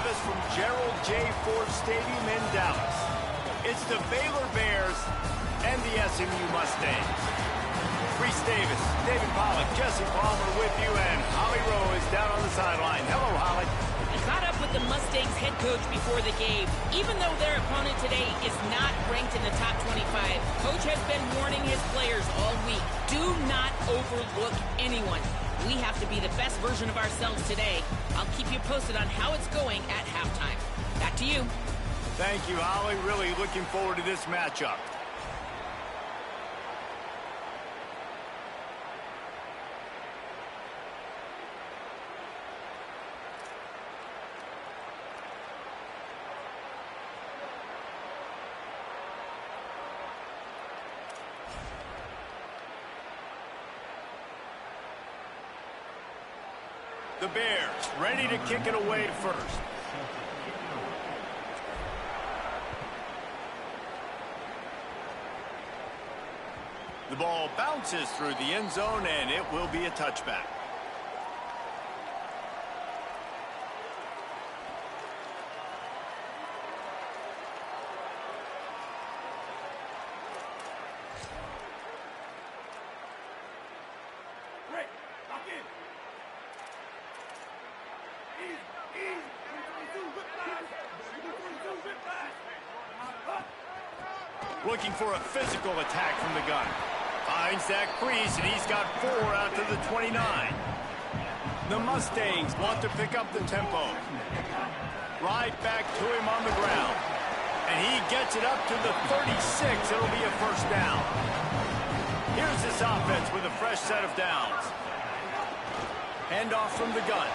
us from Gerald J. Ford Stadium in Dallas. It's the Baylor Bears and the SMU Mustangs. Reese Davis, David Pollack, Jesse Palmer with you, and Holly Rowe is down on the sideline. Hello, Holly. I caught up with the Mustangs head coach before the game. Even though their opponent today is not ranked in the top 25, Coach has been warning his players all week. Do not overlook anyone. We have to be the best version of ourselves today. I'll keep you posted on how it's going at halftime. Back to you. Thank you, Holly. Really looking forward to this matchup. The Bears ready to kick it away first. The ball bounces through the end zone, and it will be a touchback. Looking for a physical attack from the gun. Finds Zach Priest, and he's got 4 out to the 29. The Mustangs want to pick up the tempo. Right back to him on the ground. And he gets it up to the 36. It'll be a first down. Here's this offense with a fresh set of downs. Handoff from the gun.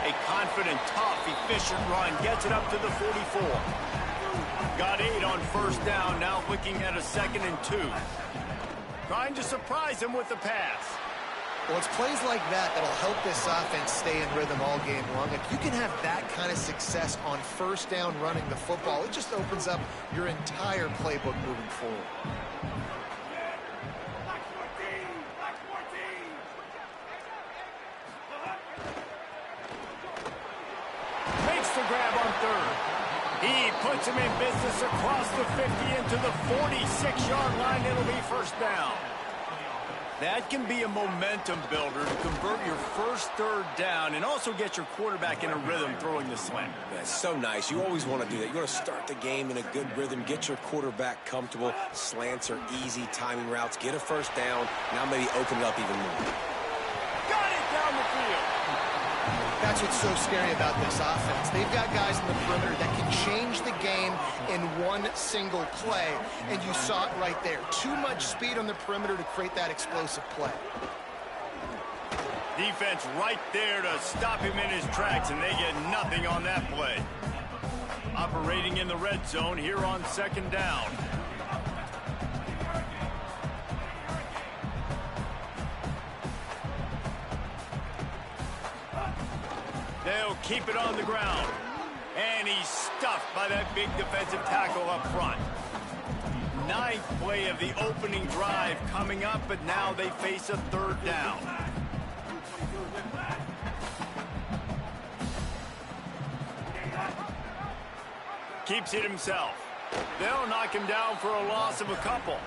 A confident, tough, efficient run. Gets it up to the 44. Got 8 on first down, now looking at a 2nd and 2. Trying to surprise him with the pass. Well, it's plays like that that'll help this offense stay in rhythm all game long. If you can have that kind of success on first down running the football, it just opens up your entire playbook moving forward. Makes the grab on 3rd. He puts him in business across the 50 into the 46-yard line. It'll be first down. That can be a momentum builder to convert your first 3rd down and also get your quarterback in a rhythm throwing the slant. That's so nice. You always want to do that. You want to start the game in a good rhythm, get your quarterback comfortable. Slants are easy, timing routes, get a first down. Now maybe open it up even more. Got it down the field. That's what's so scary about this offense. They've got guys in the perimeter that can change the game in one single play, and you saw it right there. Too much speed on the perimeter to create that explosive play. Defense right there to stop him in his tracks, and they get nothing on that play. Operating in the red zone here on 2nd down. They'll keep it on the ground. And he's stuffed by that big defensive tackle up front. 9th play of the opening drive coming up, but now they face a 3rd down. Keeps it himself. They'll knock him down for a loss of a couple.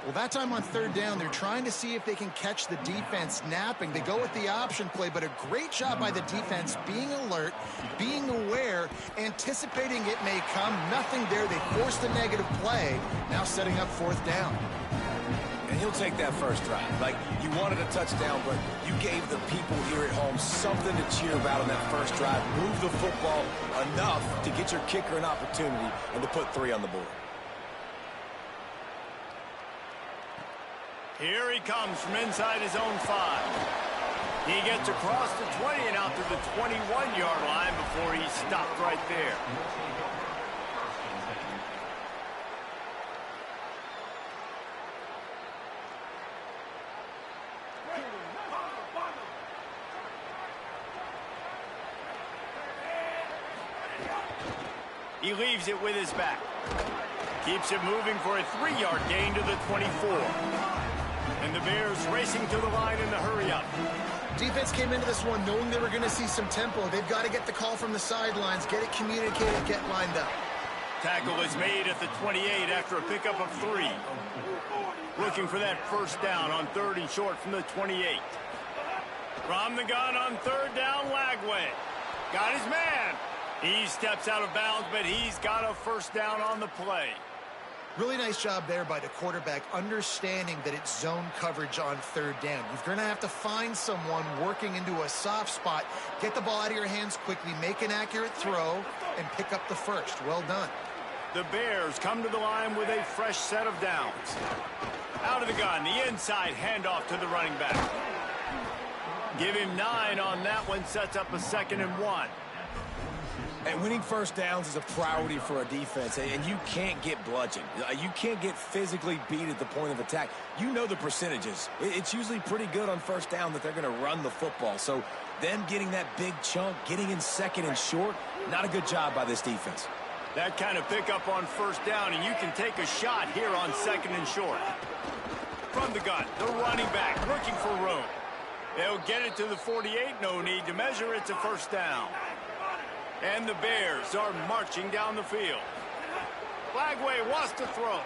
Well, that time on 3rd down, they're trying to see if they can catch the defense napping. They go with the option play, but a great job by the defense being alert, being aware, anticipating it may come. Nothing there. They forced a negative play, now setting up 4th down. And he'll take that first drive. Like, you wanted a touchdown, but you gave the people here at home something to cheer about on that first drive. Move the football enough to get your kicker an opportunity and to put 3 on the board. Here he comes from inside his own 5. He gets across the 20 and out to the 21-yard line before he's stopped right there. He leaves it with his back. Keeps it moving for a 3-yard gain to the 24. And the Bears racing to the line in the hurry-up. Defense came into this one knowing they were going to see some tempo. They've got to get the call from the sidelines, get it communicated, get lined up. Tackle is made at the 28 after a pickup of 3. Looking for that first down on 3rd and short from the 28. From the gun on 3rd down, Lagway. Got his man. He steps out of bounds, but he's got a first down on the play. Really nice job there by the quarterback, understanding that it's zone coverage on 3rd down. You're going to have to find someone working into a soft spot, get the ball out of your hands quickly, make an accurate throw, and pick up the first. Well done. The Bears come to the line with a fresh set of downs. Out of the gun, the inside handoff to the running back. Give him 9 on that one, sets up a 2nd and 1. And winning first downs is a priority for a defense, and you can't get bludgeoned. You can't get physically beat at the point of attack. You know the percentages. It's usually pretty good on first down that they're going to run the football. So them getting that big chunk, getting in 2nd and short, not a good job by this defense. That kind of pickup on first down, and you can take a shot here on 2nd and short. From the gun, the running back looking for room. They'll get it to the 48, no need to measure. It's a first down. And the Bears are marching down the field. Lagway wants to throw.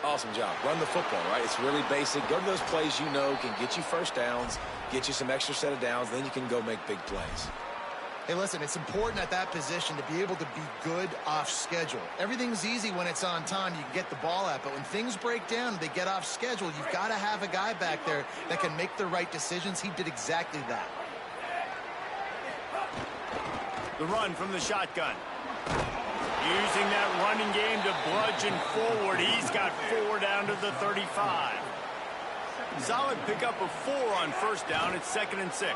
Awesome job. Run the football, right? It's really basic. Go to those plays you know can get you first downs, get you some extra set of downs, then you can go make big plays. Hey, listen, it's important at that position to be able to be good off schedule. Everything's easy when it's on time. You can get the ball out, but when things break down, they get off schedule. You've got to have a guy back there that can make the right decisions. He did exactly that. The run from the shotgun. Using that running game to bludgeon forward. He's got 4 down to the 35. Solid pickup of 4 on first down. It's 2nd and 6.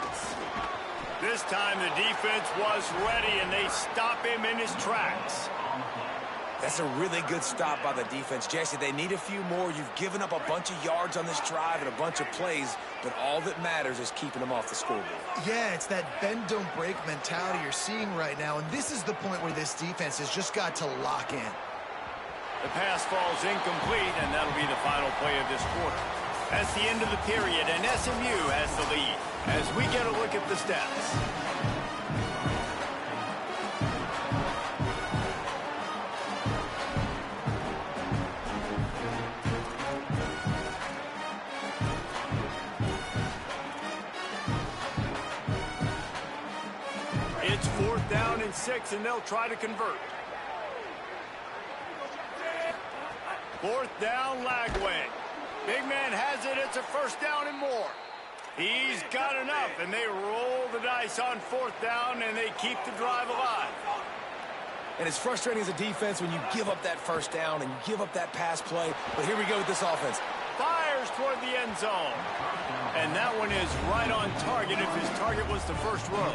This time the defense was ready, and they stop him in his tracks. That's a really good stop by the defense. Jesse, they need a few more. You've given up a bunch of yards on this drive and a bunch of plays, but all that matters is keeping them off the scoreboard. Yeah, it's that bend, don't break mentality you're seeing right now, and this is the point where this defense has just got to lock in. The pass falls incomplete, and that'll be the final play of this quarter. That's the end of the period, and SMU has the lead as we get a look at the stats. It's 4th down and 6, and they'll try to convert. 4th down, Lagway. Big man has it. It's a first down and more. He's got enough, and they roll the dice on 4th down, and they keep the drive alive. And it's frustrating as a defense when you give up that first down and you give up that pass play. But here we go with this offense. Fires toward the end zone. And that one is right on target if his target was the first row.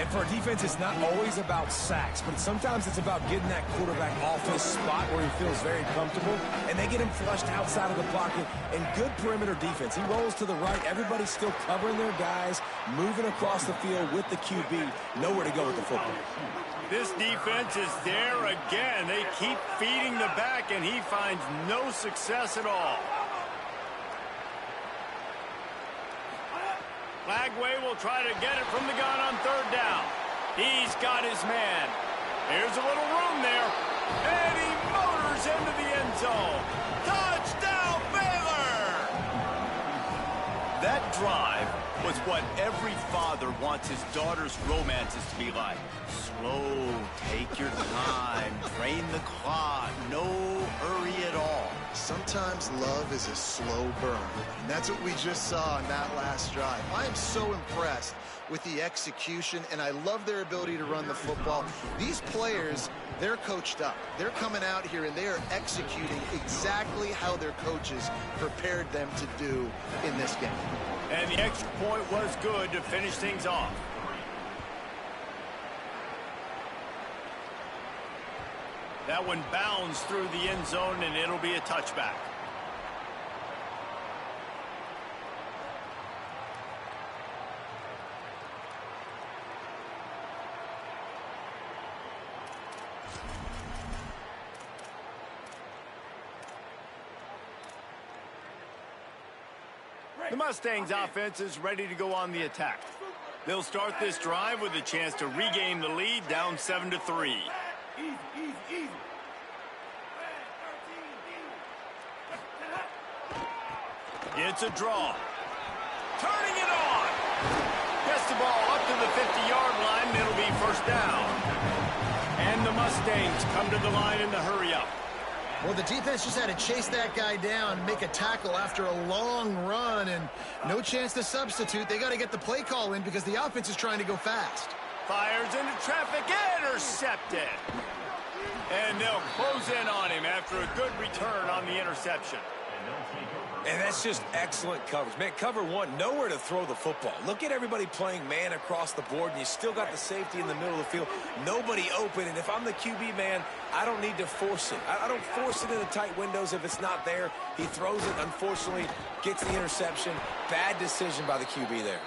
And for a defense, it's not always about sacks, but sometimes it's about getting that quarterback off his spot where he feels very comfortable, and they get him flushed outside of the pocket. And good perimeter defense. He rolls to the right. Everybody's still covering their guys, moving across the field with the QB. Nowhere to go with the football. This defense is there again. They keep feeding the back, and he finds no success at all. Lagway will try to get it from the gun on 3rd down. He's got his man. Here's a little room there. And he motors into the end zone. Touchdown, Baylor! That drive was what every father wants his daughter's romances to be like. Slow, take your time, train the clock, no hurry at all. Sometimes love is a slow burn, and that's what we just saw in that last drive. I am so impressed with the execution, and I love their ability to run the football. These players, they're coached up. They're coming out here, and they are executing exactly how their coaches prepared them to do in this game. And the extra point was good to finish things off. That one bounds through the end zone, and it'll be a touchback. The Mustangs offense is ready to go on the attack. They'll start this drive with a chance to regain the lead, down 7-3. It's a draw. Turning it on. Gets the ball up to the 50-yard line, and it'll be first down. And the Mustangs come to the line in the hurry-up. Well, the defense just had to chase that guy down, make a tackle after a long run, and no chance to substitute. They got to get the play call in because the offense is trying to go fast. Fires into traffic, intercepted. And they'll close in on him after a good return on the interception. And that's just excellent coverage. Man, cover one, nowhere to throw the football. Look at everybody playing man across the board, and you still got the safety in the middle of the field. Nobody open, and if I'm the QB, man, I don't need to force it. I don't force it in the tight windows if it's not there. He throws it, unfortunately, gets the interception. Bad decision by the QB there.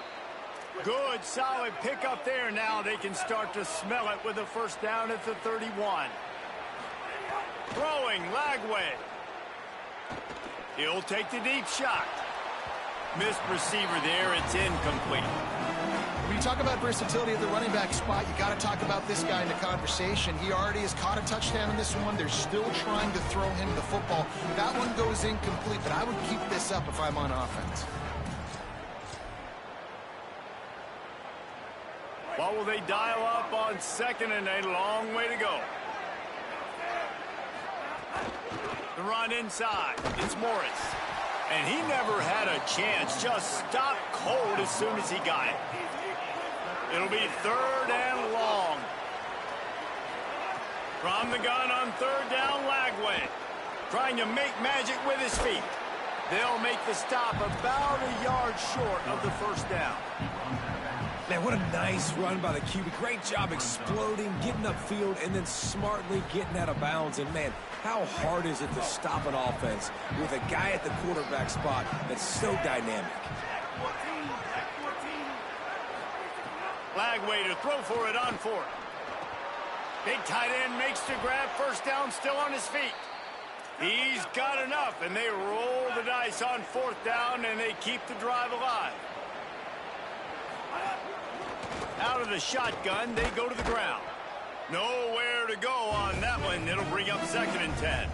Good, solid pickup there. Now they can start to smell it with a first down at the 31. Throwing, Lagway. He'll take the deep shot. Missed receiver there. It's incomplete. When you talk about versatility at the running back spot, you got to talk about this guy in the conversation. He already has caught a touchdown in this one. They're still trying to throw him the football. That one goes incomplete, but I would keep this up if I'm on offense. What will they dial up on 2nd and a long way to go? The run inside. It's Morris. And he never had a chance. Just stopped cold as soon as he got it. It'll be 3rd and long. From the gun on 3rd down, Lagway. Trying to make magic with his feet. They'll make the stop about a yard short of the first down. Man, what a nice run by the QB. Great job exploding, getting upfield, and then smartly getting out of bounds. And, man, how hard is it to stop an offense with a guy at the quarterback spot that's so dynamic? Lagway to throw for it on 4th. Big tight end makes the grab. First down, still on his feet. He's got enough, and they roll the dice on 4th down, and they keep the drive alive. Out of the shotgun, they go to the ground. Nowhere to go on that one. It'll bring up 2nd and 10.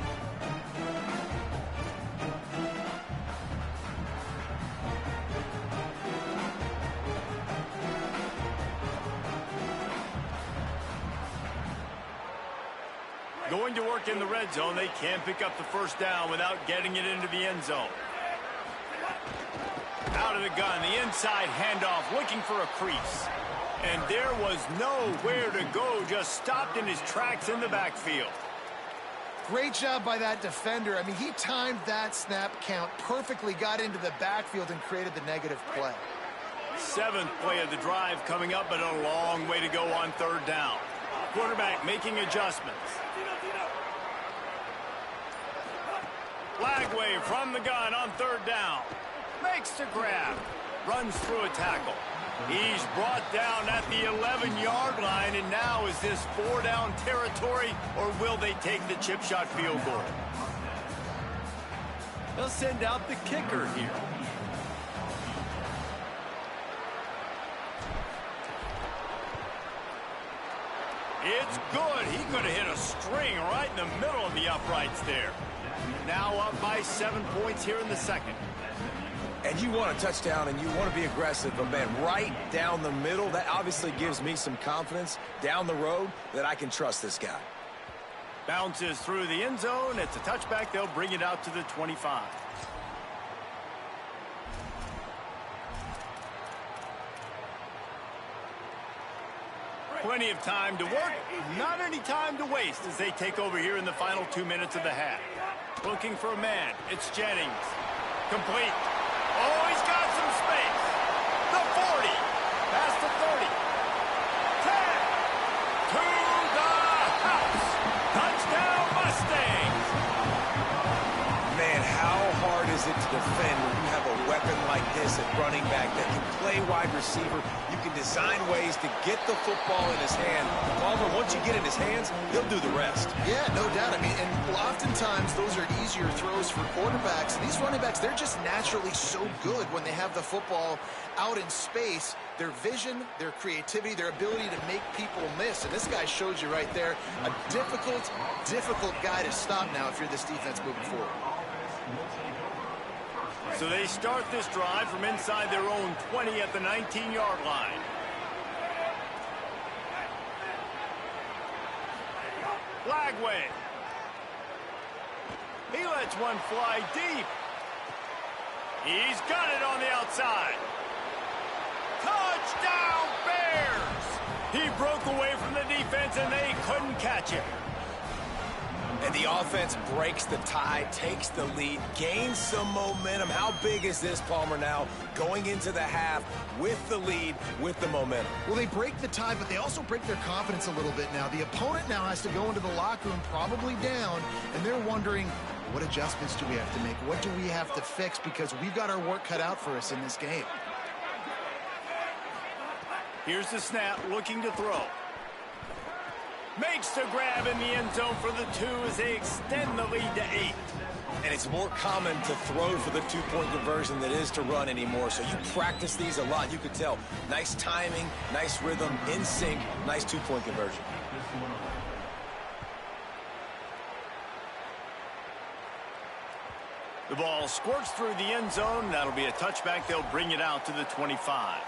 Going to work in the red zone. They can't pick up the first down without getting it into the end zone. Out of the gun, the inside handoff, looking for a crease. And there was nowhere to go, just stopped in his tracks in the backfield. Great job by that defender. I mean, he timed that snap count perfectly, got into the backfield and created the negative play. 7th play of the drive coming up, but a long way to go on 3rd down. Quarterback making adjustments. Lagway from the gun on 3rd down. Makes the grab. Runs through a tackle. He's brought down at the 11-yard line, and now is this 4-down territory, or will they take the chip shot field goal? They'll send out the kicker here. It's good. He could have hit a string right in the middle of the uprights there. Now up by 7 points here in the 2nd. And you want a touchdown and you want to be aggressive, but, man, right down the middle, that obviously gives me some confidence down the road that I can trust this guy. Bounces through the end zone. It's a touchback. They'll bring it out to the 25. Plenty of time to work. Not any time to waste as they take over here in the final 2 minutes of the half. Looking for a man. It's Jennings. Complete. Oh, he's got some space. The 40. Past the 30. 10. To the house. Touchdown, Mustangs. Man, how hard is it to defend when you have a weapon like this? this at running back that can play wide receiver. You can design ways to get the football in his hand. Palmer, once you get in his hands, he'll do the rest. Yeah, no doubt. I mean, and oftentimes those are easier throws for quarterbacks. These running backs, they're just naturally so good when they have the football out in space. Their vision, their creativity, their ability to make people miss. And this guy showed you right there, a difficult guy to stop now if you're this defense moving forward. So they start this drive from inside their own 20 at the 19-yard line. Flagway. He lets one fly deep. He's got it on the outside. Touchdown, Bears! He broke away from the defense, and they couldn't catch him. And the offense breaks the tie, takes the lead, gains some momentum. How big is this, Palmer, now going into the half with the lead, with the momentum? Well, they break the tie, but they also break their confidence a little bit now. The opponent now has to go into the locker room probably down, and they're wondering, what adjustments do we have to make? What do we have to fix? Because we've got our work cut out for us in this game. Here's the snap, looking to throw. Makes the grab in the end zone for the 2 as they extend the lead to 8. And it's more common to throw for the two-point conversion than it is to run anymore. So you practice these a lot. You could tell. Nice timing, nice rhythm, in sync, nice two-point conversion. The ball squirts through the end zone. That'll be a touchback. They'll bring it out to the 25.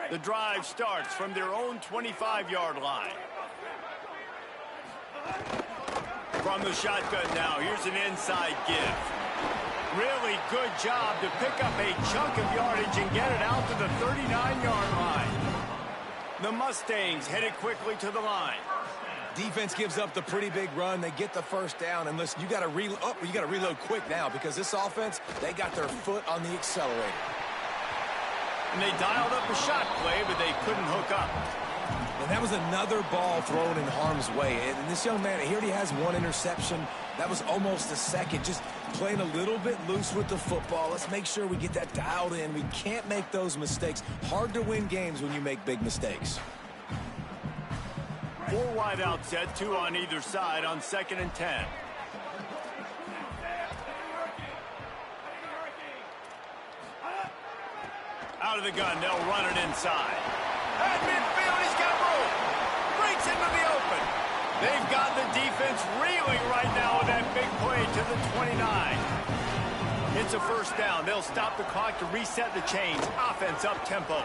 The drive starts from their own 25-yard line. From the shotgun now, here's an inside give. Really good job to pick up a chunk of yardage and get it out to the 39-yard line. The Mustangs headed quickly to the line. Defense gives up the pretty big run. They get the first down. And listen, you got to reload quick now because this offense, they got their foot on the accelerator. And they dialed up a shot play, but they couldn't hook up. And that was another ball thrown in harm's way. And this young man, he already has one interception. That was almost a second. Just playing a little bit loose with the football. Let's make sure we get that dialed in. We can't make those mistakes. Hard to win games when you make big mistakes. 4 wide out set, 2 on either side on 2nd and 10. Out of the gun, they'll run it inside. At midfield, he's got room. Breaks into the open. They've got the defense reeling right now with that big play to the 29. It's a first down. They'll stop the clock to reset the chains. Offense up tempo.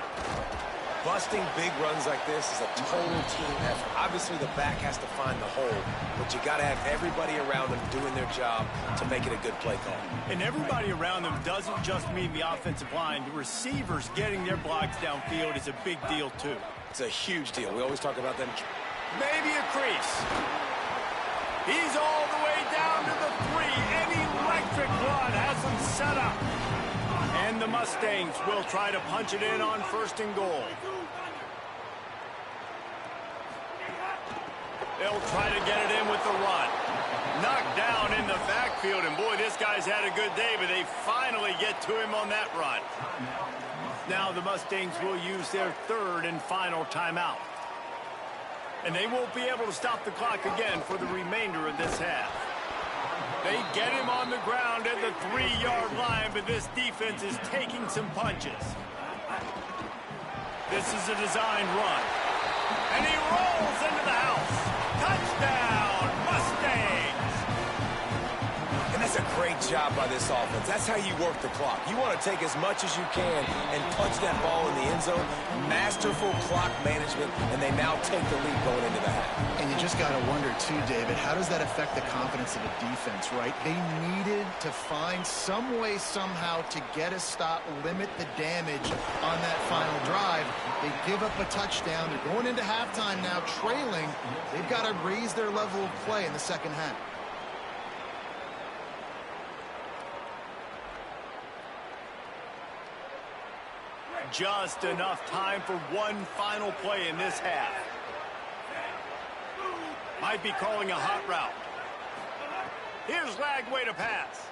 Busting big runs like this is a total team effort. Obviously, the back has to find the hole, but you got to have everybody around them doing their job to make it a good play call. And everybody around them doesn't just mean the offensive line. The receivers getting their blocks downfield is a big deal, too. It's a huge deal. We always talk about them. Maybe a crease. He's all the way down to the 3. An electric run has him set up. And the Mustangs will try to punch it in on 1st and goal. They'll try to get it in with the run. Knocked down in the backfield, and boy, this guy's had a good day, but they finally get to him on that run. Now the Mustangs will use their 3rd and final timeout. And they won't be able to stop the clock again for the remainder of this half. They get him on the ground at the 3-yard line, but this defense is taking some punches. This is a designed run. And he rolls into the house. Touchdown, Mustangs! And that's a great job by this offense. That's how you work the clock. You want to take as much as you can and punch that ball in the end zone. Masterful clock management, and they now take the lead going into the half. And you just got to wonder, too, David, how does that affect the confidence of the defense, right? They needed to find some way, somehow, to get a stop, limit the damage on that final drive. They give up a touchdown. They're going into halftime now, trailing. They've got to raise their level of play in the second half. Just enough time for one final play in this half. Might be calling a hot route. Here's Lagway to pass.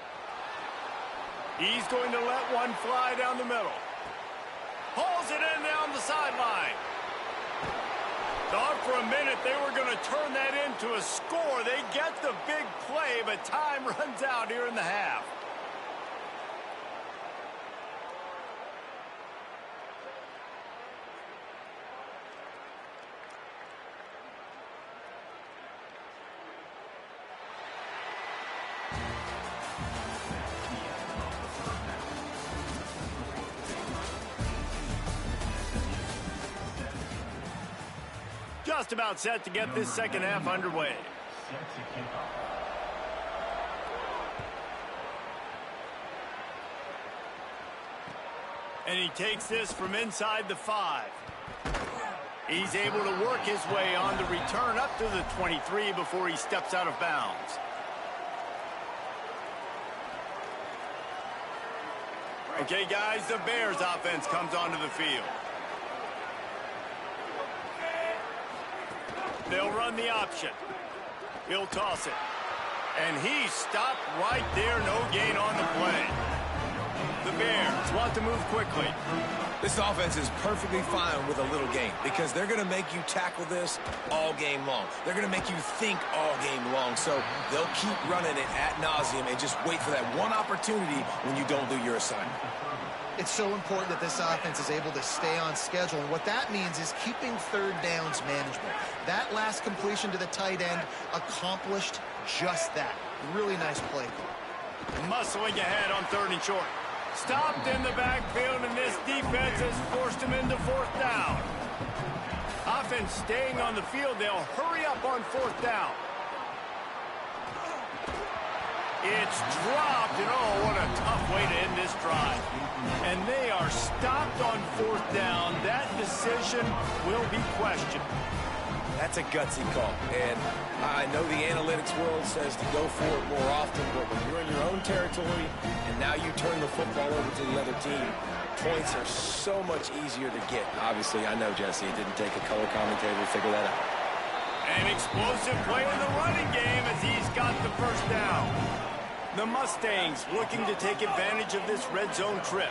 He's going to let one fly down the middle. Hauls it in down the sideline. Thought for a minute they were going to turn that into a score. They get the big play, but time runs out here in the half. Just about set to get this second half underway. And he takes this from inside the 5. He's able to work his way on the return up to the 23 before he steps out of bounds. Okay, guys, the Bears offense comes onto the field. They'll run the option. He'll toss it. And he stopped right there. No gain on the play. The Bears want to move quickly. This offense is perfectly fine with a little game because they're going to make you tackle this all game long. They're going to make you think all game long. So they'll keep running it ad nauseum and just wait for that one opportunity when you don't do your assignment. It's so important that this offense is able to stay on schedule, and what that means is keeping third downs manageable. That last completion to the tight end accomplished just that. Really nice play call. Muscling ahead on 3rd and short. Stopped in the backfield, and this defense has forced him into 4th down. Offense staying on the field. They'll hurry up on 4th down. It's dropped, and oh, what a tough way to end this drive. And they are stopped on 4th down. That decision will be questioned. That's a gutsy call. And I know the analytics world says to go for it more often, but when you're in your own territory and now you turn the football over to the other team, points are so much easier to get. Obviously, I know, Jesse, it didn't take a color commentator to figure that out. An explosive play in the running game as he's got the 1st down. The Mustangs looking to take advantage of this red zone trip.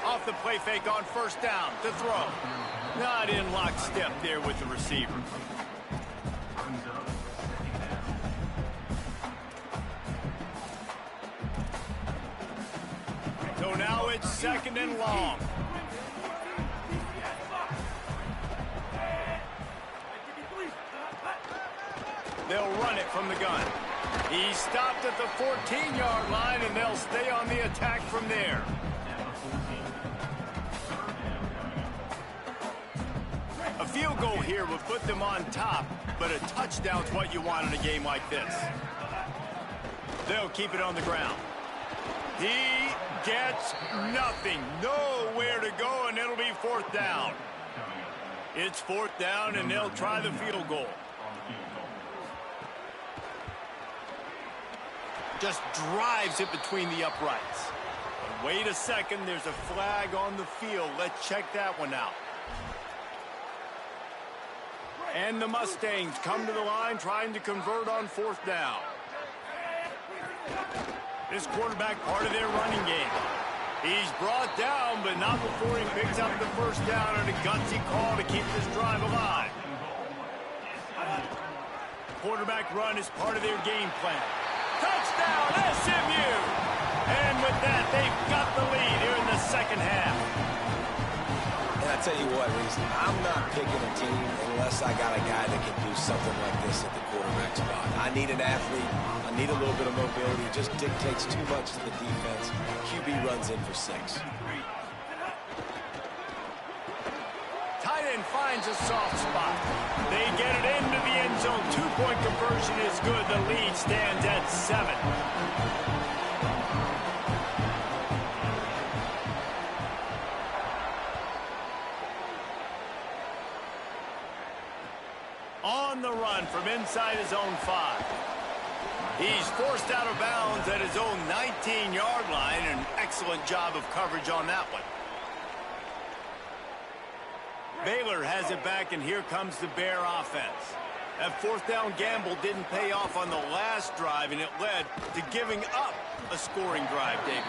Off the play fake on 1st down to throw. Not in lockstep there with the receiver. So now it's 2nd and long. They'll run it from the gun. He stopped at the 14-yard line, and they'll stay on the attack from there. A field goal here would put them on top, but a touchdown's what you want in a game like this. They'll keep it on the ground. He gets nothing. Nowhere to go, and it'll be 4th down. It's 4th down, and they'll try the field goal. Just drives it between the uprights. But wait a second, there's a flag on the field. Let's check that one out. And the Mustangs come to the line trying to convert on 4th down. This quarterback part of their running game. He's brought down, but not before he picks up the 1st down and a gutsy call to keep this drive alive. Quarterback run is part of their game plan. Touchdown, SMU! And with that, they've got the lead here in the 2nd half. And I tell you what, Reese, I'm not picking a team unless I got a guy that can do something like this at the quarterback spot. I need an athlete. I need a little bit of mobility. It just dictates too much to the defense. QB runs in for 6. Tight end finds a soft spot. They get it into the end zone. 2-point conversion is good. The lead stands at 7. On the run from inside his own 5. He's forced out of bounds at his own 19-yard line. An excellent job of coverage on that one. Baylor has it back, and here comes the Bear offense. That fourth down gamble didn't pay off on the last drive, and it led to giving up a scoring drive, David.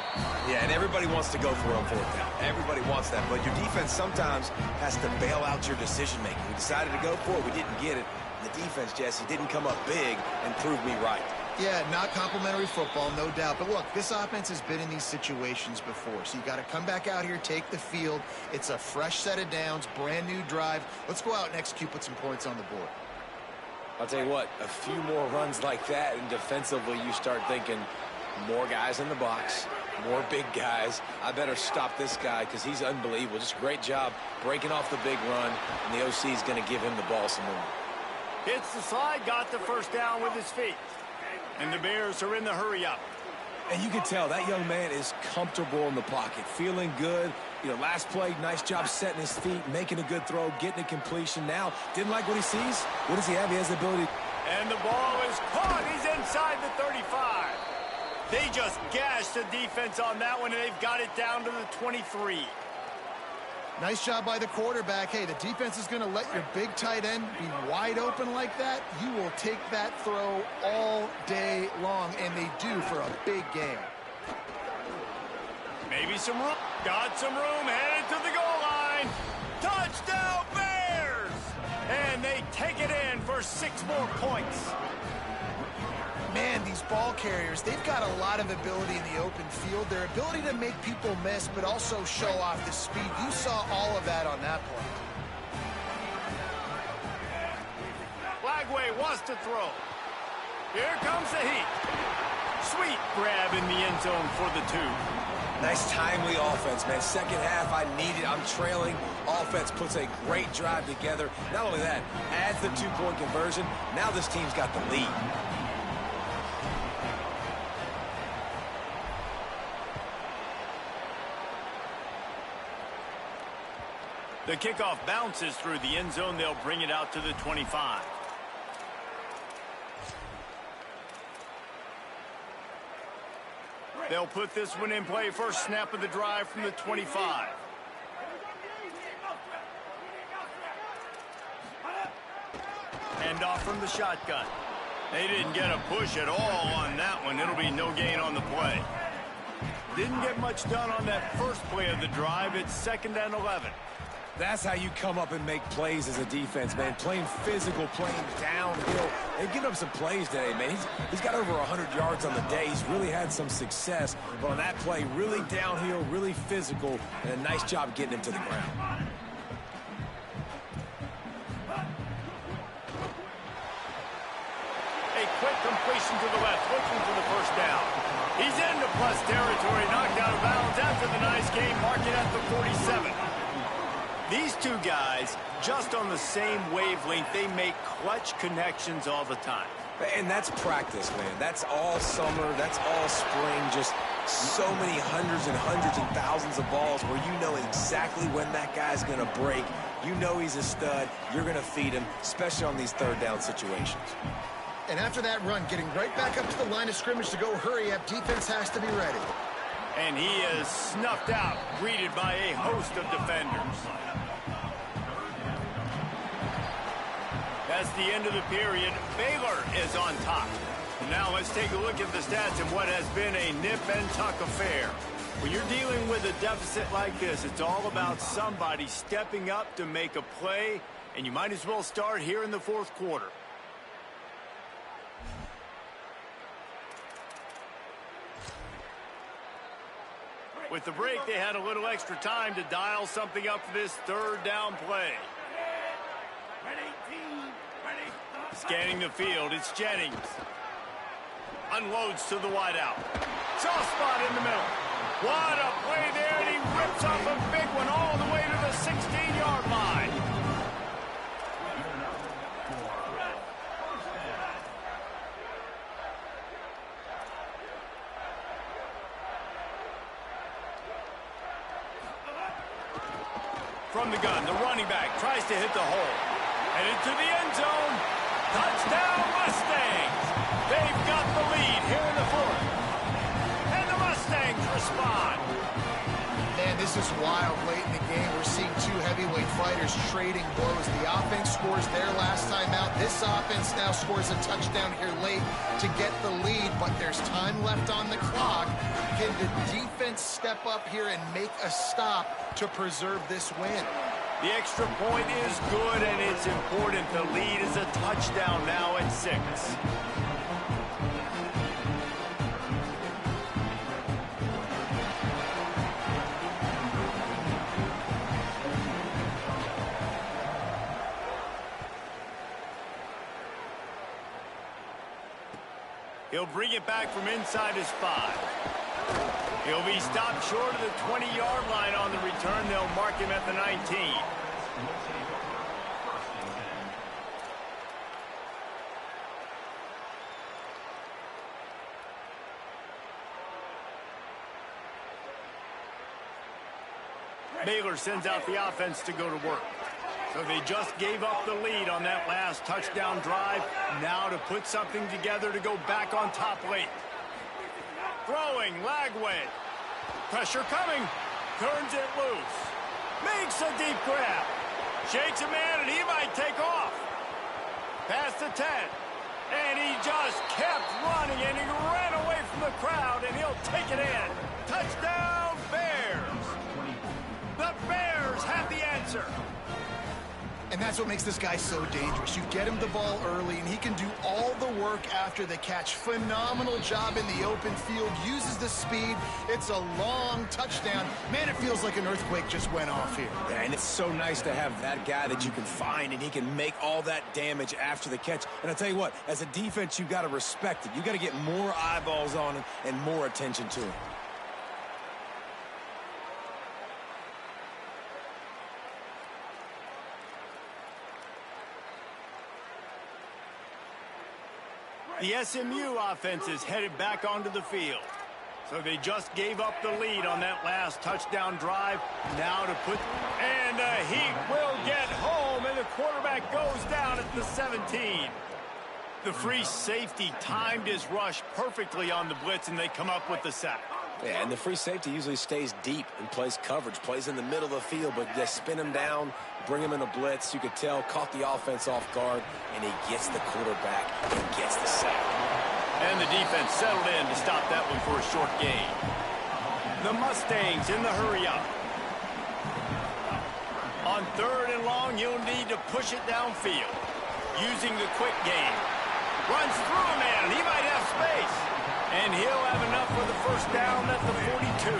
Yeah, and everybody wants to go for it on fourth down. Everybody wants that, but your defense sometimes has to bail out your decision-making. We decided to go for it. We didn't get it. The defense, Jesse, didn't come up big and prove me right. Yeah, not complimentary football, no doubt. But look, this offense has been in these situations before. So you got to come back out here, take the field. It's a fresh set of downs, brand new drive. Let's go out and execute, put some points on the board. I'll tell you what, a few more runs like that, and defensively you start thinking more guys in the box, more big guys. I better stop this guy because he's unbelievable. Just a great job breaking off the big run, and the OC is going to give him the ball some more. Hits the slide, got the first down with his feet. And the Bears are in the hurry-up. And you can tell that young man is comfortable in the pocket, feeling good. You know, last play, nice job setting his feet, making a good throw, getting a completion. Now, didn't like what he sees. What does he have? He has the ability. And the ball is caught. He's inside the 35. They just gashed the defense on that one, and they've got it down to the 23. Nice job by the quarterback. Hey, the defense is going to let your big tight end be wide open like that. You will take that throw all day long, and they do for a big game. Maybe some room. Got some room. Headed to the goal line. Touchdown, Bears! And they take it in for 6 more points. Man, these ball carriers, they've got a lot of ability in the open field. Their ability to make people miss, but also show off the speed. You saw all of that on that play. Flagway wants to throw. Here comes the heat. Sweet grab in the end zone for the 2. Nice timely offense, man. Second half, I need it. I'm trailing. Offense puts a great drive together. Not only that, adds the 2-point conversion. Now this team's got the lead. The kickoff bounces through the end zone. They'll bring it out to the 25. They'll put this one in play. First snap of the drive from the 25. Hand off from the shotgun. They didn't get a push at all on that one. It'll be no gain on the play. Didn't get much done on that first play of the drive. It's 2nd and 11. That's how you come up and make plays as a defense, man. Playing physical, playing downhill. They've given up some plays today, man. He's got over 100 yards on the day. He's really had some success. But on that play, really downhill, really physical, and a nice job getting him to the ground. A quick completion to the left, looking for the first down. He's into plus territory, knocked out of bounds after the nice game, marking at the 47. These two guys, just on the same wavelength, they make clutch connections all the time. And that's practice, man. That's all summer. That's all spring. Just so many hundreds and thousands of balls where you know exactly when that guy's going to break. You know he's a stud. You're going to feed him, especially on these third down situations. And after that run, getting right back up to the line of scrimmage to go hurry up, defense has to be ready. And he is snuffed out, greeted by a host of defenders. That's the end of the period. Baylor is on top. Now let's take a look at the stats and what has been a nip-and-tuck affair. When you're dealing with a deficit like this, it's all about somebody stepping up to make a play, and you might as well start here in the 4th quarter. With the break, they had a little extra time to dial something up for this 3rd down play. Scanning the field, it's Jennings. Unloads to the wideout. Soft spot in the middle. What a play there, and he rips off a big one all the way to the 16-yard line. From the gun, the running back tries to hit the hole. Headed to the end zone. Touchdown, Mustangs! They've got the lead here in the 4th. And the Mustangs respond. Man, this is wild late in the game. We're seeing two heavyweight fighters trading blows. The offense scores their last time out. This offense now scores a touchdown here late to get the lead, but there's time left on the clock. Can the defense step up here and make a stop to preserve this win? The extra point is good, and it's important. The lead is a touchdown now at 6. He'll bring it back from inside his 5. He'll be stopped short of the 20-yard line on the return. They'll mark him at the 19. Baylor sends out the offense to go to work. So they just gave up the lead on that last touchdown drive. Now to put something together to go back on top late. Throwing, Lagway. Pressure coming. Turns it loose. Makes a deep grab. Shakes a man, and he might take off. Past the 10. And he just kept running, and he ran away from the crowd, and he'll take it in. Touchdown, Bears. The Bears have the answer. And that's what makes this guy so dangerous. You get him the ball early, and he can do all the work after the catch. Phenomenal job in the open field. Uses the speed. It's a long touchdown. Man, it feels like an earthquake just went off here. Yeah, and it's so nice to have that guy that you can find, and he can make all that damage after the catch. And I'll tell you what, as a defense, you got to respect it. You got to get more eyeballs on him and more attention to him. The SMU offense is headed back onto the field. So they just gave up the lead on that last touchdown drive. Now to put... And he will get home, and the quarterback goes down at the 17. The free safety timed his rush perfectly on the blitz, and they come up with the sack. Yeah, and the free safety usually stays deep and plays coverage, plays in the middle of the field, but they spin him down, bring him in a blitz. You could tell, caught the offense off guard, and he gets the quarterback and gets the sack. And the defense settled in to stop that one for a short gain. The Mustangs in the hurry-up. On 3rd and long, you'll need to push it downfield. Using the quick game. Runs through a man. He might have space. And he'll have enough for the first down at the 42.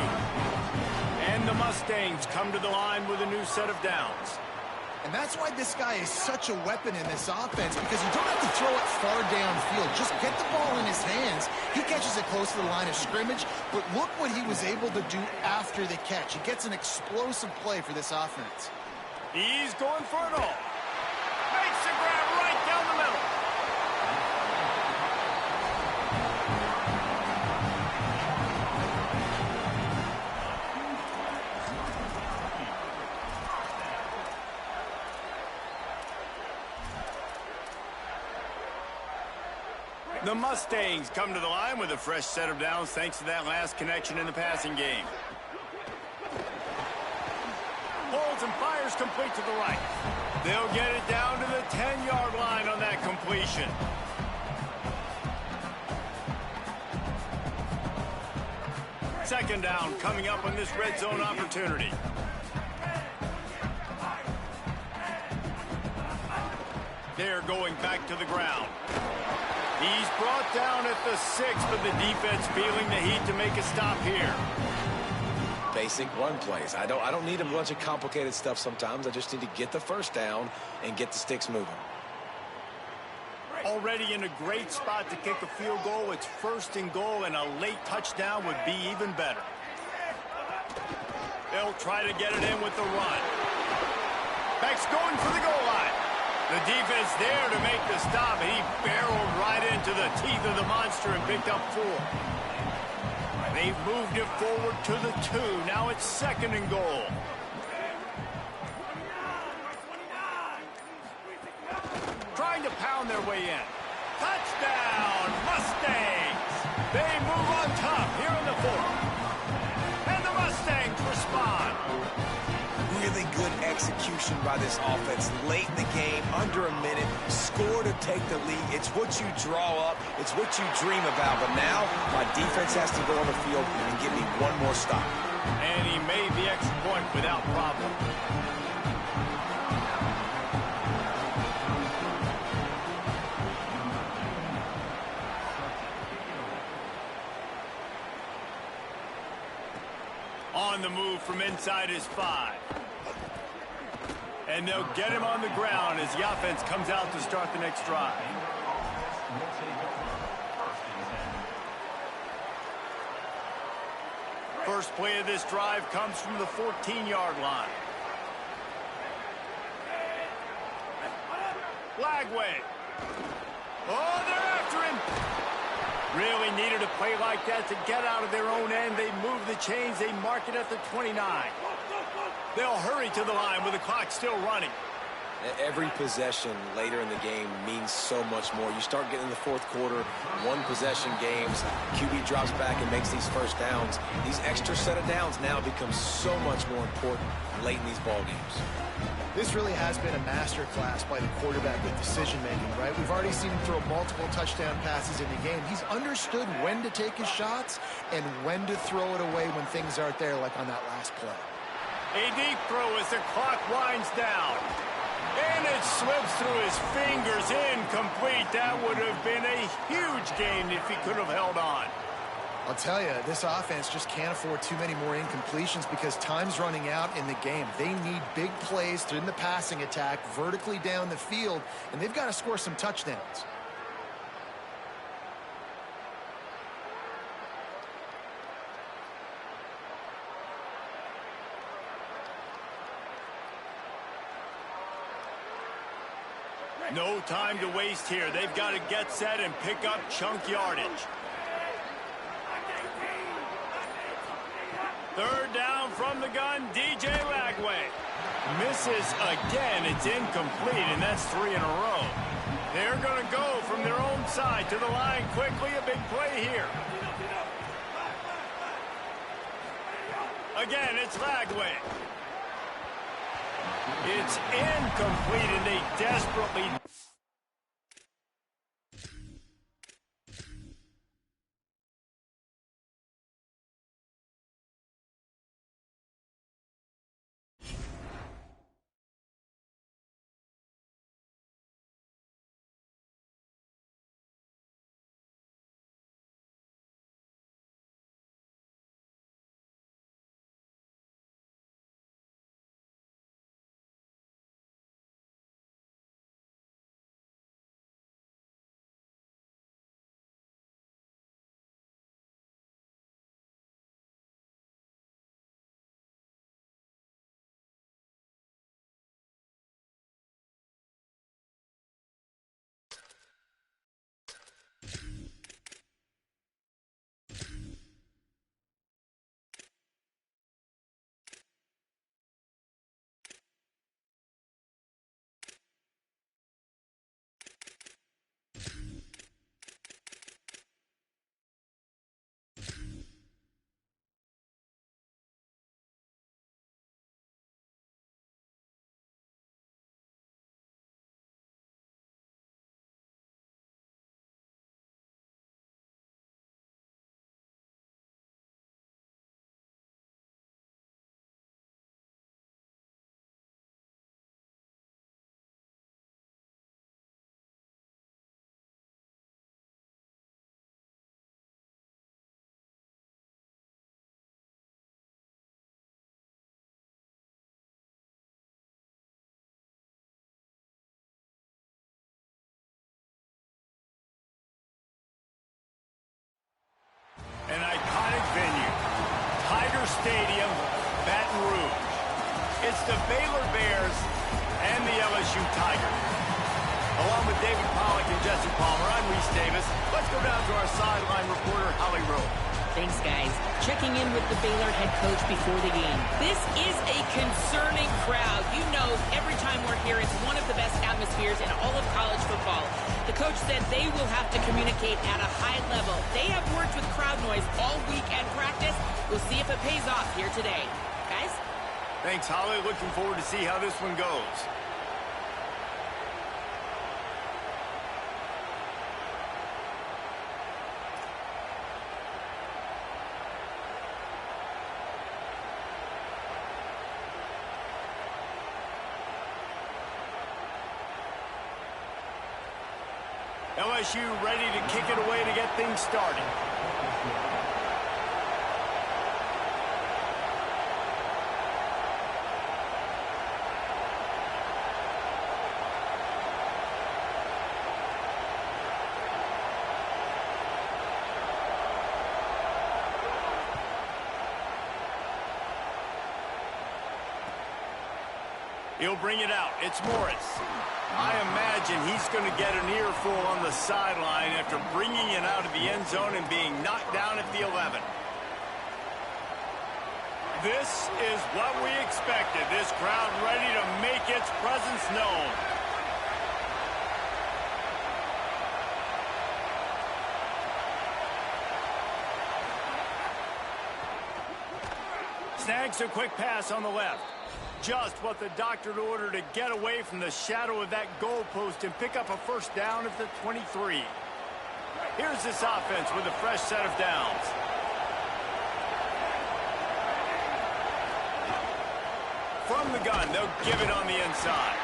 And the Mustangs come to the line with a new set of downs. And that's why this guy is such a weapon in this offense, because you don't have to throw it far downfield. Just get the ball in his hands. He catches it close to the line of scrimmage, but look what he was able to do after the catch. He gets an explosive play for this offense. He's going for it all. Makes the grab right down the middle. The Mustangs come to the line with a fresh set of downs thanks to that last connection in the passing game. Holds and fires complete to the right. They'll get it down to the 10-yard line on that completion. Second down coming up on this red zone opportunity. They're going back to the ground. He's brought down at the 6, but the defense feeling the heat to make a stop here. Basic run plays. I don't need a bunch of complicated stuff sometimes. I just need to get the first down and get the sticks moving. Already in a great spot to kick a field goal. It's 1st and goal, and a late touchdown would be even better. They'll try to get it in with the run. Beck's going for the goal line. The defense there to make the stop, and he barreled right into the teeth of the monster and picked up 4. They've moved it forward to the 2. Now it's 2nd and goal. Trying to pound their way in. Touchdown, Mustangs! They move on top here in the 4th. And the Mustangs respond. good execution by this offense late in the game, under a minute, score to take the lead. It's what you draw up. It's what you dream about. But now, my defense has to go on the field and give me one more stop. And he made the extra point without problem. On the move from inside his 5. And they'll get him on the ground as the offense comes out to start the next drive. First play of this drive comes from the 14-yard line. Lagway. Oh, they're after him. Really needed a play like that to get out of their own end. They move the chains. They mark it at the 29. They'll hurry to the line with the clock still running. Every possession later in the game means so much more. You start getting in the fourth quarter, one-possession games, QB drops back and makes these first downs. These extra set of downs now become so much more important late in these ball games. This really has been a master class by the quarterback with decision-making, right? We've already seen him throw multiple touchdown passes in the game. He's understood when to take his shots and when to throw it away when things aren't there, like on that last play. A deep throw as the clock winds down. And it slips through his fingers, incomplete. That would have been a huge gain if he could have held on. I'll tell you, this offense just can't afford too many more incompletions because time's running out in the game. They need big plays in the passing attack, vertically down the field, and they've got to score some touchdowns. No time to waste here. They've got to get set and pick up chunk yardage. Third down from the gun, DJ Lagway. Misses again. It's incomplete, and that's 3 in a row. They're going to go from their own side to the line quickly. A big play here. Again, it's Lagway. It's incomplete, and they desperately... An iconic venue, Tiger Stadium, Baton Rouge. It's the Baylor Bears and the LSU Tigers. Along with David Pollack and Jesse Palmer, I'm Reese Davis. Let's go down to our sideline reporter, Holly Rowe. Thanks, guys. Checking in with the Baylor head coach before the game. This is a concerning crowd. You know, every time we're here, it's one of the best atmospheres in all of college football. The coach said they will have to communicate at a high level. They have worked with crowd noise all week at practice. We'll see if it pays off here today. Guys? Thanks, Holly. Looking forward to see how this one goes. LSU ready to kick it away to get things started. He'll bring it out. It's Morris. I imagine he's going to get an earful on the sideline after bringing it out of the end zone and being knocked down at the 11. This is what we expected. This crowd ready to make its presence known. Snags a quick pass on the left. Just what the doctor ordered to get away from the shadow of that goalpost and pick up a first down at the 23. Here's this offense with a fresh set of downs. From the gun, they'll give it on the inside.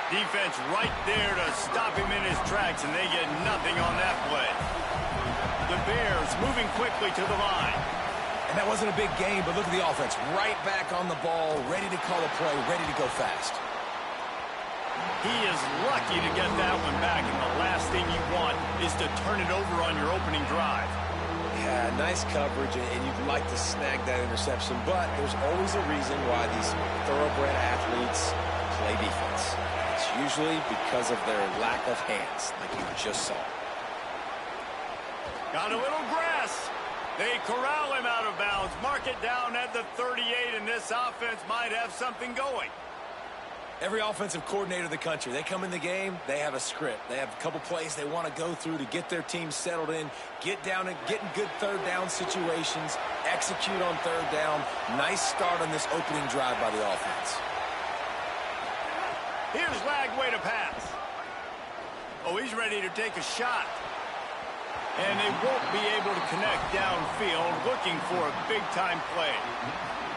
Defense right there to stop him in his tracks, and they get nothing on that play. The Bears moving quickly to the line. And that wasn't a big game, but look at the offense. Right back on the ball, ready to call a play, ready to go fast. He is lucky to get that one back, and the last thing you want is to turn it over on your opening drive. Yeah, nice coverage, and you'd like to snag that interception, but there's always a reason why these thoroughbred athletes play defense. It's usually because of their lack of hands, like you just saw. Got a little grass. They corral him out of bounds, mark it down at the 38, and this offense might have something going. Every offensive coordinator in the country, they come in the game, they have a script. They have a couple plays they want to go through to get their team settled in, get down and get in good third down situations, execute on third down. Nice start on this opening drive by the offense. Here's Lagway to pass. Oh, he's ready to take a shot. And they won't be able to connect downfield, looking for a big-time play.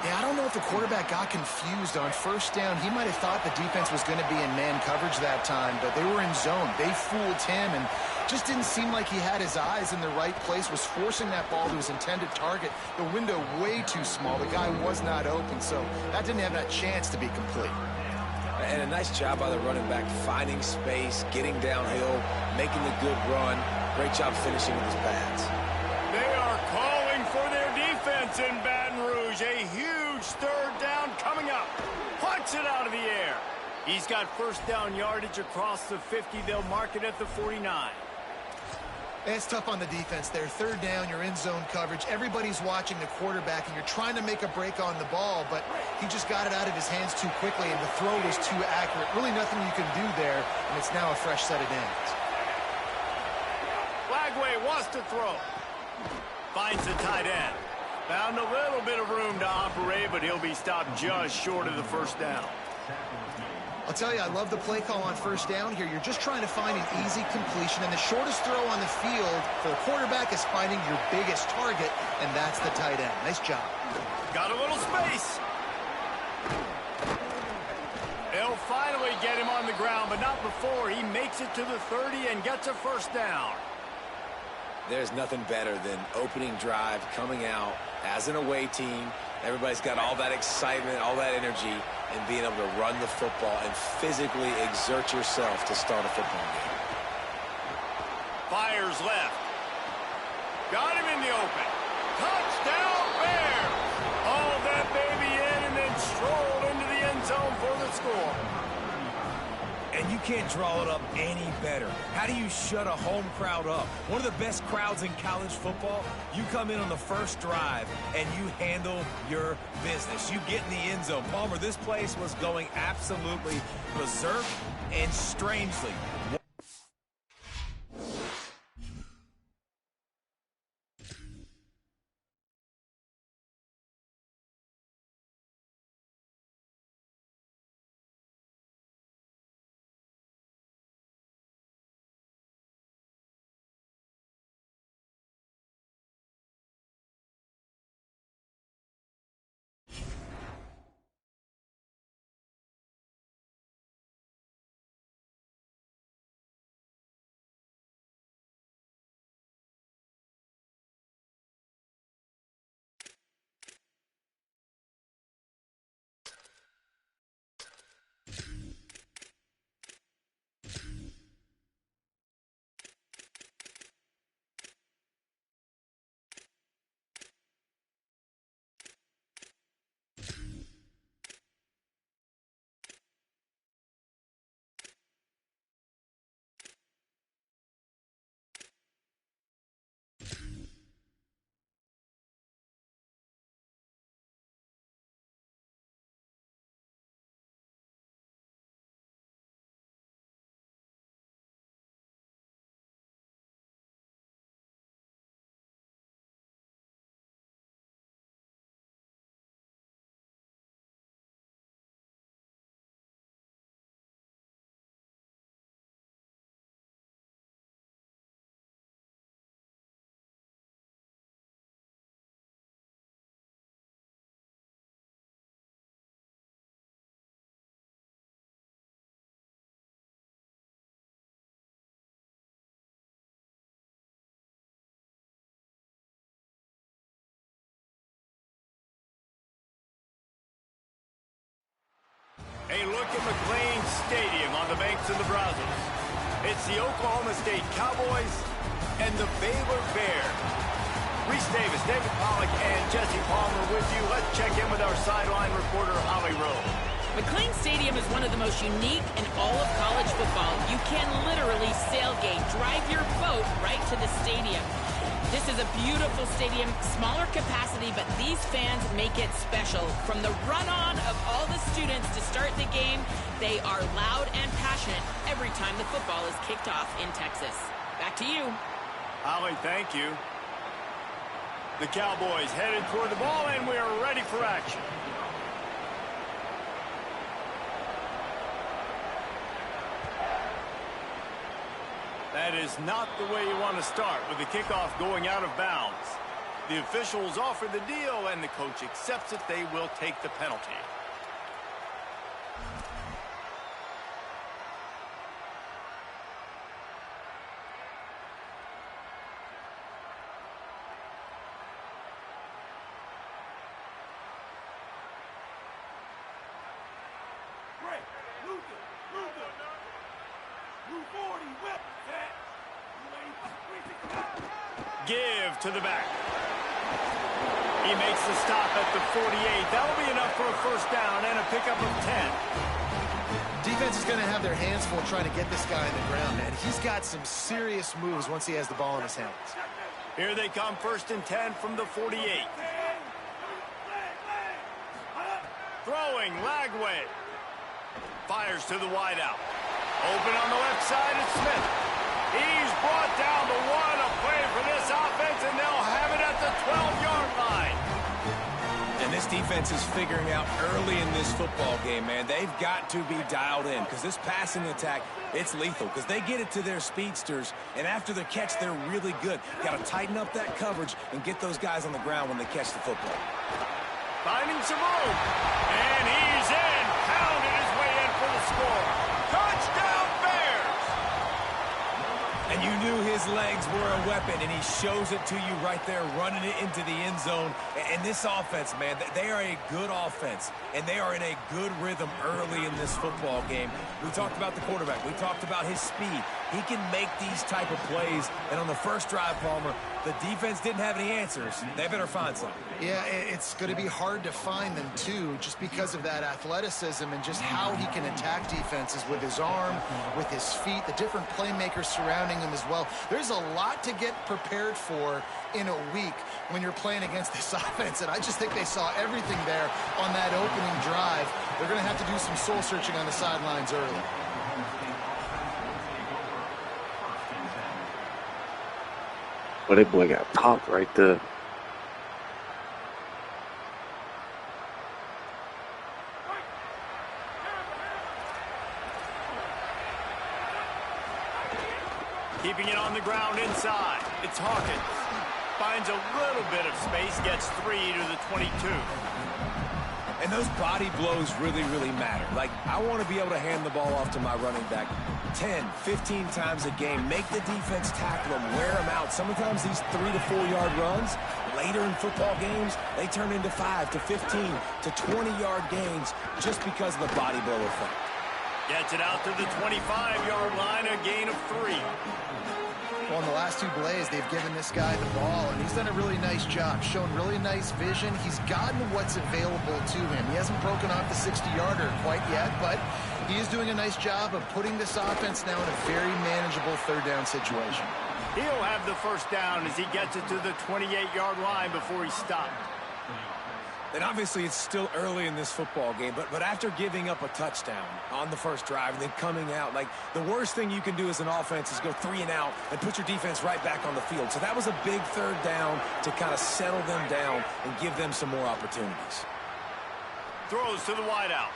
Yeah, I don't know if the quarterback got confused on first down. He might have thought the defense was going to be in man coverage that time, but they were in zone. They fooled him and just didn't seem like he had his eyes in the right place, was forcing that ball to his intended target. The window way too small. The guy was not open, so that didn't have that chance to be complete. And a nice job by the running back, finding space, getting downhill, making the good run. Great job finishing with his pads. They are calling for their defense in Baton Rouge. A huge third down coming up. Punts it out of the air. He's got first down yardage across the 50. They'll mark it at the 49. It's tough on the defense there. Third down, you're in zone coverage. Everybody's watching the quarterback, and you're trying to make a break on the ball, but he just got it out of his hands too quickly, and the throw was too accurate. Really nothing you can do there, and it's now a fresh set of downs. Lagway wants to throw. Finds the tight end. Found a little bit of room to operate, but he'll be stopped just short of the first down. I'll tell you, I love the play call on first down here. You're just trying to find an easy completion, and the shortest throw on the field for the quarterback is finding your biggest target, and that's the tight end. Nice job. Got a little space. They'll finally get him on the ground, but not before he makes it to the 30 and gets a first down. There's nothing better than opening drive, coming out as an away team. Everybody's got all that excitement, all that energy, and being able to run the football and physically exert yourself to start a football game. Fires left. Got him in the open. Touchdown Bears! Haul that baby in and then stroll into the end zone for the score. And you can't draw it up any better. How do you shut a home crowd up? One of the best crowds in college football. You come in on the first drive and you handle your business. You get in the end zone. Palmer, this place was going absolutely berserk and strangely. at McLean Stadium on the banks of the Brazos. It's the Oklahoma State Cowboys and the Baylor Bears. Reese Davis, David Pollack, and Jesse Palmer with you. Let's check in with our sideline reporter, Holly Rowe. McLean Stadium is one of the most unique in all of college football. You can literally sailgate, drive your boat right to the stadium. This is a beautiful stadium, smaller capacity, but these fans make it special. From the run-on of all the students to start the game, they are loud and passionate every time the football is kicked off in Texas. Back to you. Holly, thank you. The Cowboys headed toward the ball, and we are ready for action. That is not the way you want to start, with the kickoff going out of bounds. The officials offer the deal, and the coach accepts it. They will take the penalty. Give to the back. He makes the stop at the 48. That'll be enough for a first down and a pickup of 10. Defense is going to have their hands full trying to get this guy on the ground, man. He's got some serious moves once he has the ball in his hands. Here they come, 1st and 10 from the 48. Throwing, Lagway. Fires to the wideout. Open on the left side, it's Smith. He's brought down the one. A play for this offense, and they'll have it at the 12-yard line. And this defense is figuring out early in this football game, man. They've got to be dialed in because this passing attack, it's lethal because they get it to their speedsters, and after the catch, they're really good. Got to tighten up that coverage and get those guys on the ground when they catch the football. Finding some room, and he's in. Pounded his way in for the score. Touchdown, Bears! And you knew his legs were a weapon, and he shows it to you right there, running it into the end zone. And this offense, man, they are a good offense, and they are in a good rhythm early in this football game. We talked about the quarterback. We talked about his speed. He can make these type of plays, and on the first drive, Palmer, the defense didn't have any answers. They better find something. Yeah, it's going to be hard to find them, too, just because of that athleticism and just how he can attack defenses with his arm, with his feet, the different playmakers surrounding him as well. There's a lot to get prepared for in a week when you're playing against this offense, and I just think they saw everything there on that opening drive. They're going to have to do some soul-searching on the sidelines early. Well, that boy got popped right there. Keeping it on the ground inside. It's Hawkins. Finds a little bit of space, gets 3 to the 22. And those body blows really, really matter. Like, I want to be able to hand the ball off to my running back 10, 15 times a game. Make the defense tackle them, wear them out. Sometimes these 3 to 4 yard runs, later in football games, they turn into 5 to 15 to 20-yard gains just because of the body blow effect. Gets it out to the 25-yard line, a gain of 3. Well, in the last 2 plays, they've given this guy the ball, and he's done a really nice job, shown really nice vision. He's gotten what's available to him. He hasn't broken off the 60-yarder quite yet, but he is doing a nice job of putting this offense now in a very manageable 3rd down situation. He'll have the first down as he gets it to the 28-yard line before he stopped. And obviously it's still early in this football game, but after giving up a touchdown on the first drive and then coming out, like, the worst thing you can do as an offense is go 3 and out and put your defense right back on the field. So that was a big 3rd down to kind of settle them down and give them some more opportunities. Throws to the wideout.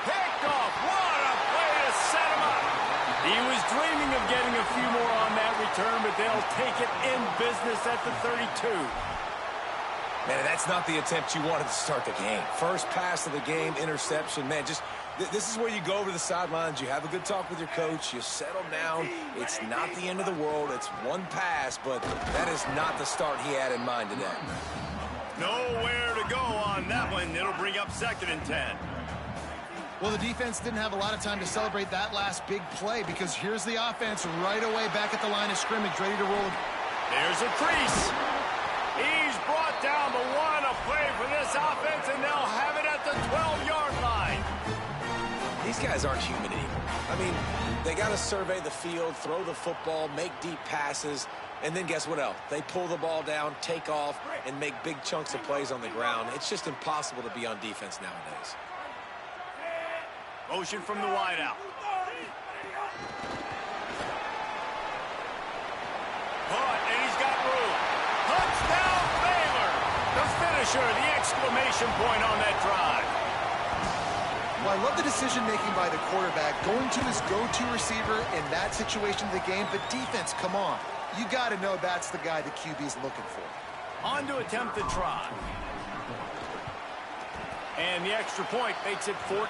Picked off. What a play to set him up. He was dreaming of getting a few more on that return, but they'll take it in business at the 32. Man, that's not the attempt you wanted to start the game. First pass of the game, interception. Man, just this is where you go over the sidelines. You have a good talk with your coach. You settle down. It's not the end of the world. It's one pass, but that is not the start he had in mind today. Nowhere to go on that one. It'll bring up 2nd and 10. Well, the defense didn't have a lot of time to celebrate that last big play because here's the offense right away back at the line of scrimmage, ready to roll. There's a crease. He's brought down, but what a play for this offense, and they'll have it at the 12-yard line. These guys aren't human anymore. I mean, they got to survey the field, throw the football, make deep passes, and then guess what else? They pull the ball down, take off, and make big chunks of plays on the ground. It's just impossible to be on defense nowadays. Motion from the wideout. Caught, and he's got room. Touchdown, Baylor! The finisher, the exclamation point on that drive. Well, I love the decision-making by the quarterback, going to his go-to receiver in that situation of the game, but defense, come on. You got to know that's the guy the QB's looking for. On to attempt the try. And the extra point makes it 14-0.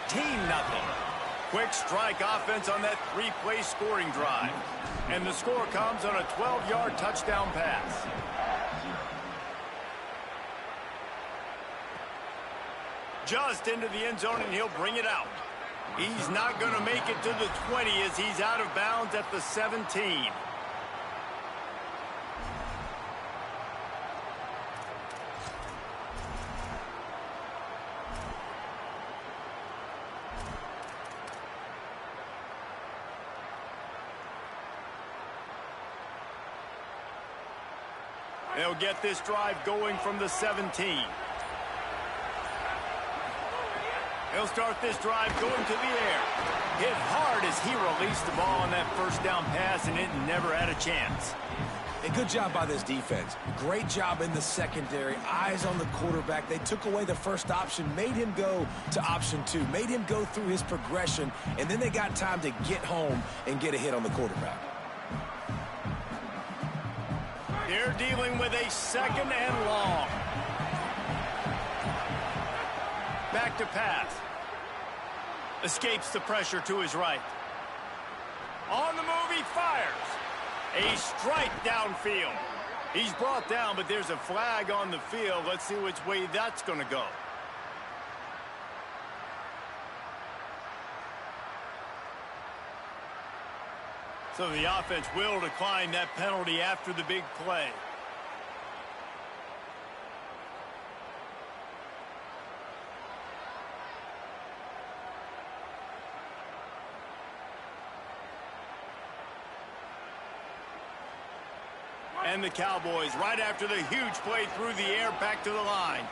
Quick strike offense on that three-play scoring drive. And the score comes on a 12-yard touchdown pass. Just into the end zone, and he'll bring it out. He's not going to make it to the 20 as he's out of bounds at the 17. They'll get this drive going from the 17. He'll start this drive going to the air. Hit hard as he released the ball on that first down pass, and it never had a chance. A good job by this defense. Great job in the secondary. Eyes on the quarterback. They took away the first option, made him go to option 2, made him go through his progression, and then they got time to get home and get a hit on the quarterback. They're dealing with a second and long. Back to pass. Escapes the pressure to his right. On the move, he fires. A strike downfield. He's brought down, but there's a flag on the field. Let's see which way that's going to go. So the offense will decline that penalty after the big play. And the Cowboys, right after the huge play through the air, back to the line.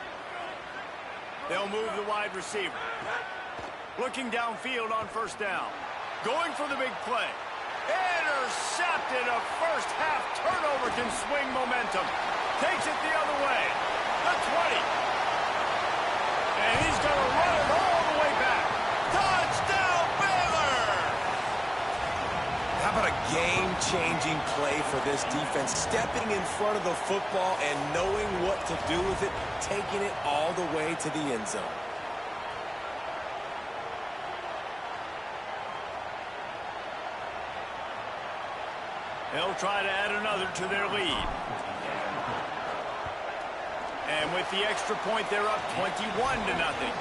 They'll move the wide receiver. Looking downfield on first down. Going for the big play. Intercepted. A first half turnover can swing momentum. Takes it the other way. The 20. And he's going to run it all the way back. Touchdown, Baylor! How about a game-changing play for this defense? Stepping in front of the football and knowing what to do with it, taking it all the way to the end zone. They'll try to add another to their lead. And with the extra point, they're up 21-0.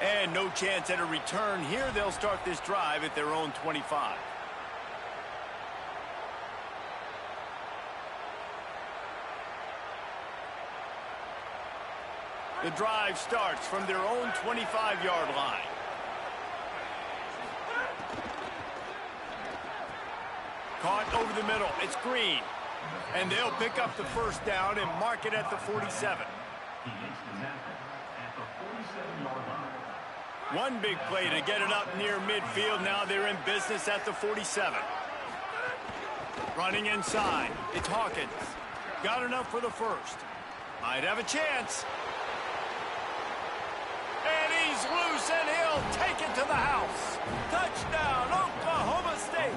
And no chance at a return here. They'll start this drive at their own 25. The drive starts from their own 25-yard line. Caught over the middle. It's Green. And they'll pick up the first down and mark it at the 47. One big play to get it up near midfield. Now they're in business at the 47. Running inside. It's Hawkins. Got enough for the first. Might have a chance. And he's loose, and he'll take it to the house. Touchdown, Oklahoma State.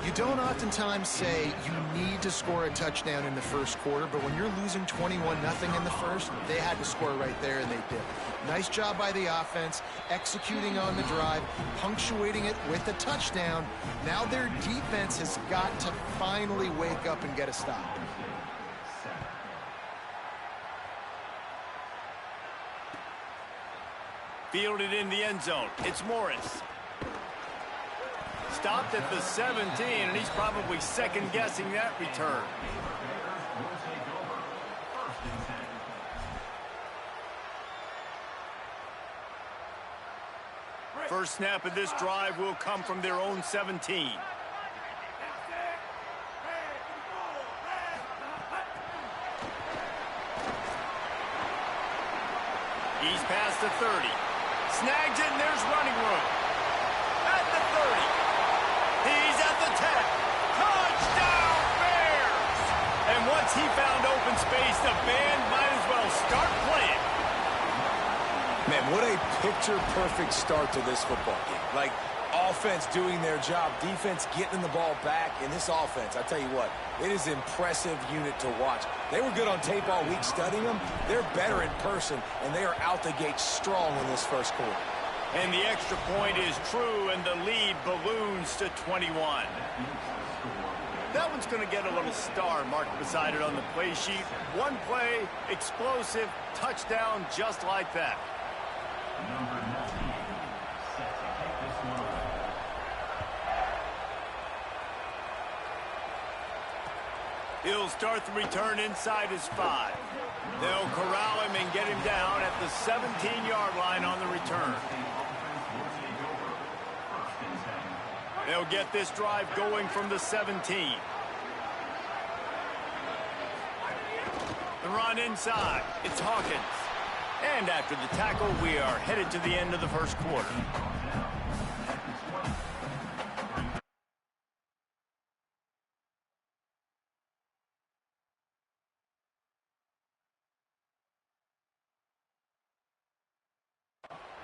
You don't oftentimes say you need to score a touchdown in the first quarter, but when you're losing 21-0 in the first, they had to score right there, and they did. Nice job by the offense, executing on the drive, punctuating it with a touchdown. Now their defense has got to finally wake up and get a stop. Fielded in the end zone. It's Morris. Stopped at the 17, and he's probably second-guessing that return. First snap of this drive will come from their own 17. He's past the 30. Snags it, and there's running room. At the 30. He's at the 10. Touchdown, Bears! And once he found open space, the band might as well start playing. Man, what a picture-perfect start to this football game. Like, offense doing their job, defense getting the ball back. In this offense, I tell you what, it is an impressive unit to watch. They were good on tape all week studying them. They're better in person, and they are out the gate strong in this first quarter. And the extra point is true, and the lead balloons to 21. That one's going to get a little star marked beside it on the play sheet. One play, explosive, touchdown, just like that. He'll start the return inside his 5. They'll corral him and get him down at the 17-yard line on the return. They'll get this drive going from the 17. The run inside. It's Hawkins. And after the tackle, we are headed to the end of the first quarter.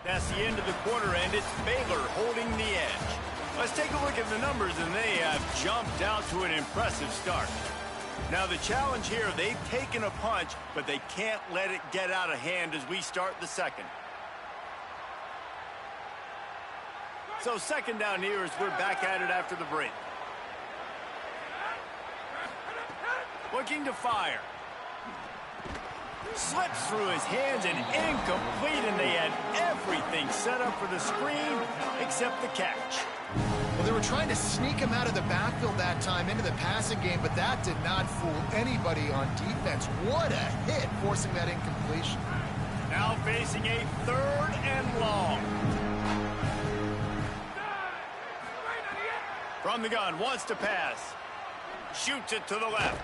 That's the end of the quarter, and it's Baylor holding the edge. Let's take a look at the numbers, and they have jumped out to an impressive start. Now, the challenge here, they've taken a punch, but they can't let it get out of hand as we start the second. So second down here as we're back at it after the break. Looking to fire. Slips through his hands and incomplete, and they had everything set up for the screen except the catch. Well, they were trying to sneak him out of the backfield that time into the passing game, but that did not fool anybody on defense. What a hit, forcing that incompletion. Now facing a 3rd and long. From the gun, wants to pass. Shoots it to the left.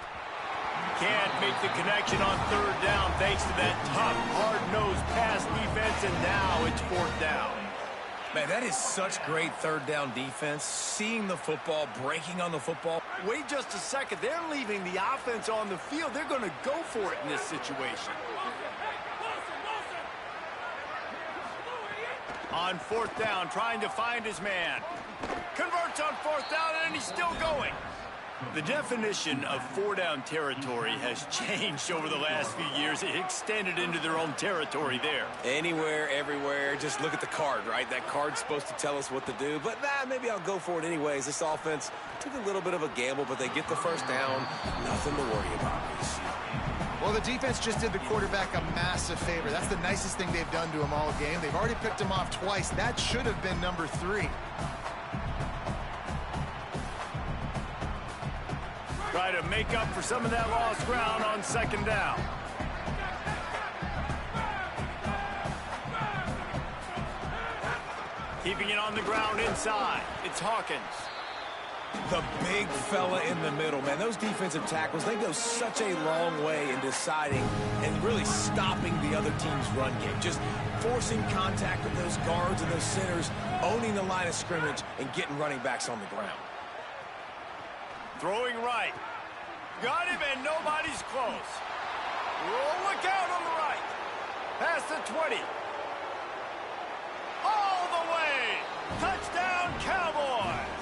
Can't make the connection on 3rd down thanks to that tough, hard-nosed pass defense, and now it's 4th down. Man, that is such great 3rd down defense. Seeing the football, breaking on the football. Wait just a second. They're leaving the offense on the field. They're going to go for it in this situation. On 4th down, trying to find his man. Converts on 4th down, and he's still going. The definition of 4-down territory has changed over the last few years. It extended into their own territory there. Anywhere, everywhere, just look at the card, right? That card's supposed to tell us what to do, but maybe I'll go for it anyways. This offense took a little bit of a gamble, but they get the first down. Nothing to worry about. Well, the defense just did the quarterback a massive favor. That's the nicest thing they've done to him all game. They've already picked him off twice. That should have been number 3. Try to make up for some of that lost ground on 2nd down. Keeping it on the ground inside. It's Hawkins. The big fella in the middle, man. Those defensive tackles, they go such a long way in deciding and really stopping the other team's run game. Just forcing contact with those guards and those centers, owning the line of scrimmage, and getting running backs on the ground. Throwing right. Got him, and nobody's close. Oh, look out on the right. Past the 20. All the way. Touchdown, Cowboys.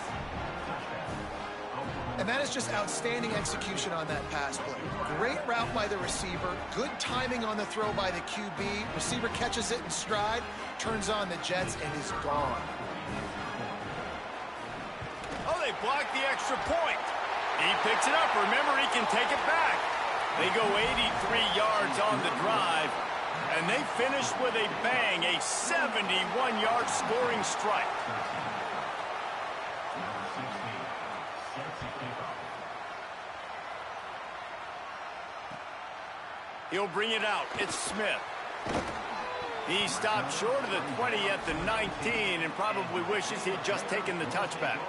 And that is just outstanding execution on that pass play. Great route by the receiver, good timing on the throw by the QB. Receiver catches it in stride, turns on the jets, and is gone. Oh, they blocked the extra point. He picks it up. Remember, he can take it back. They go 83 yards on the drive, and they finish with a bang, a 71-yard scoring strike. He'll bring it out. It's Smith. He stopped short of the 20 at the 19 and probably wishes he'd just taken the touchback.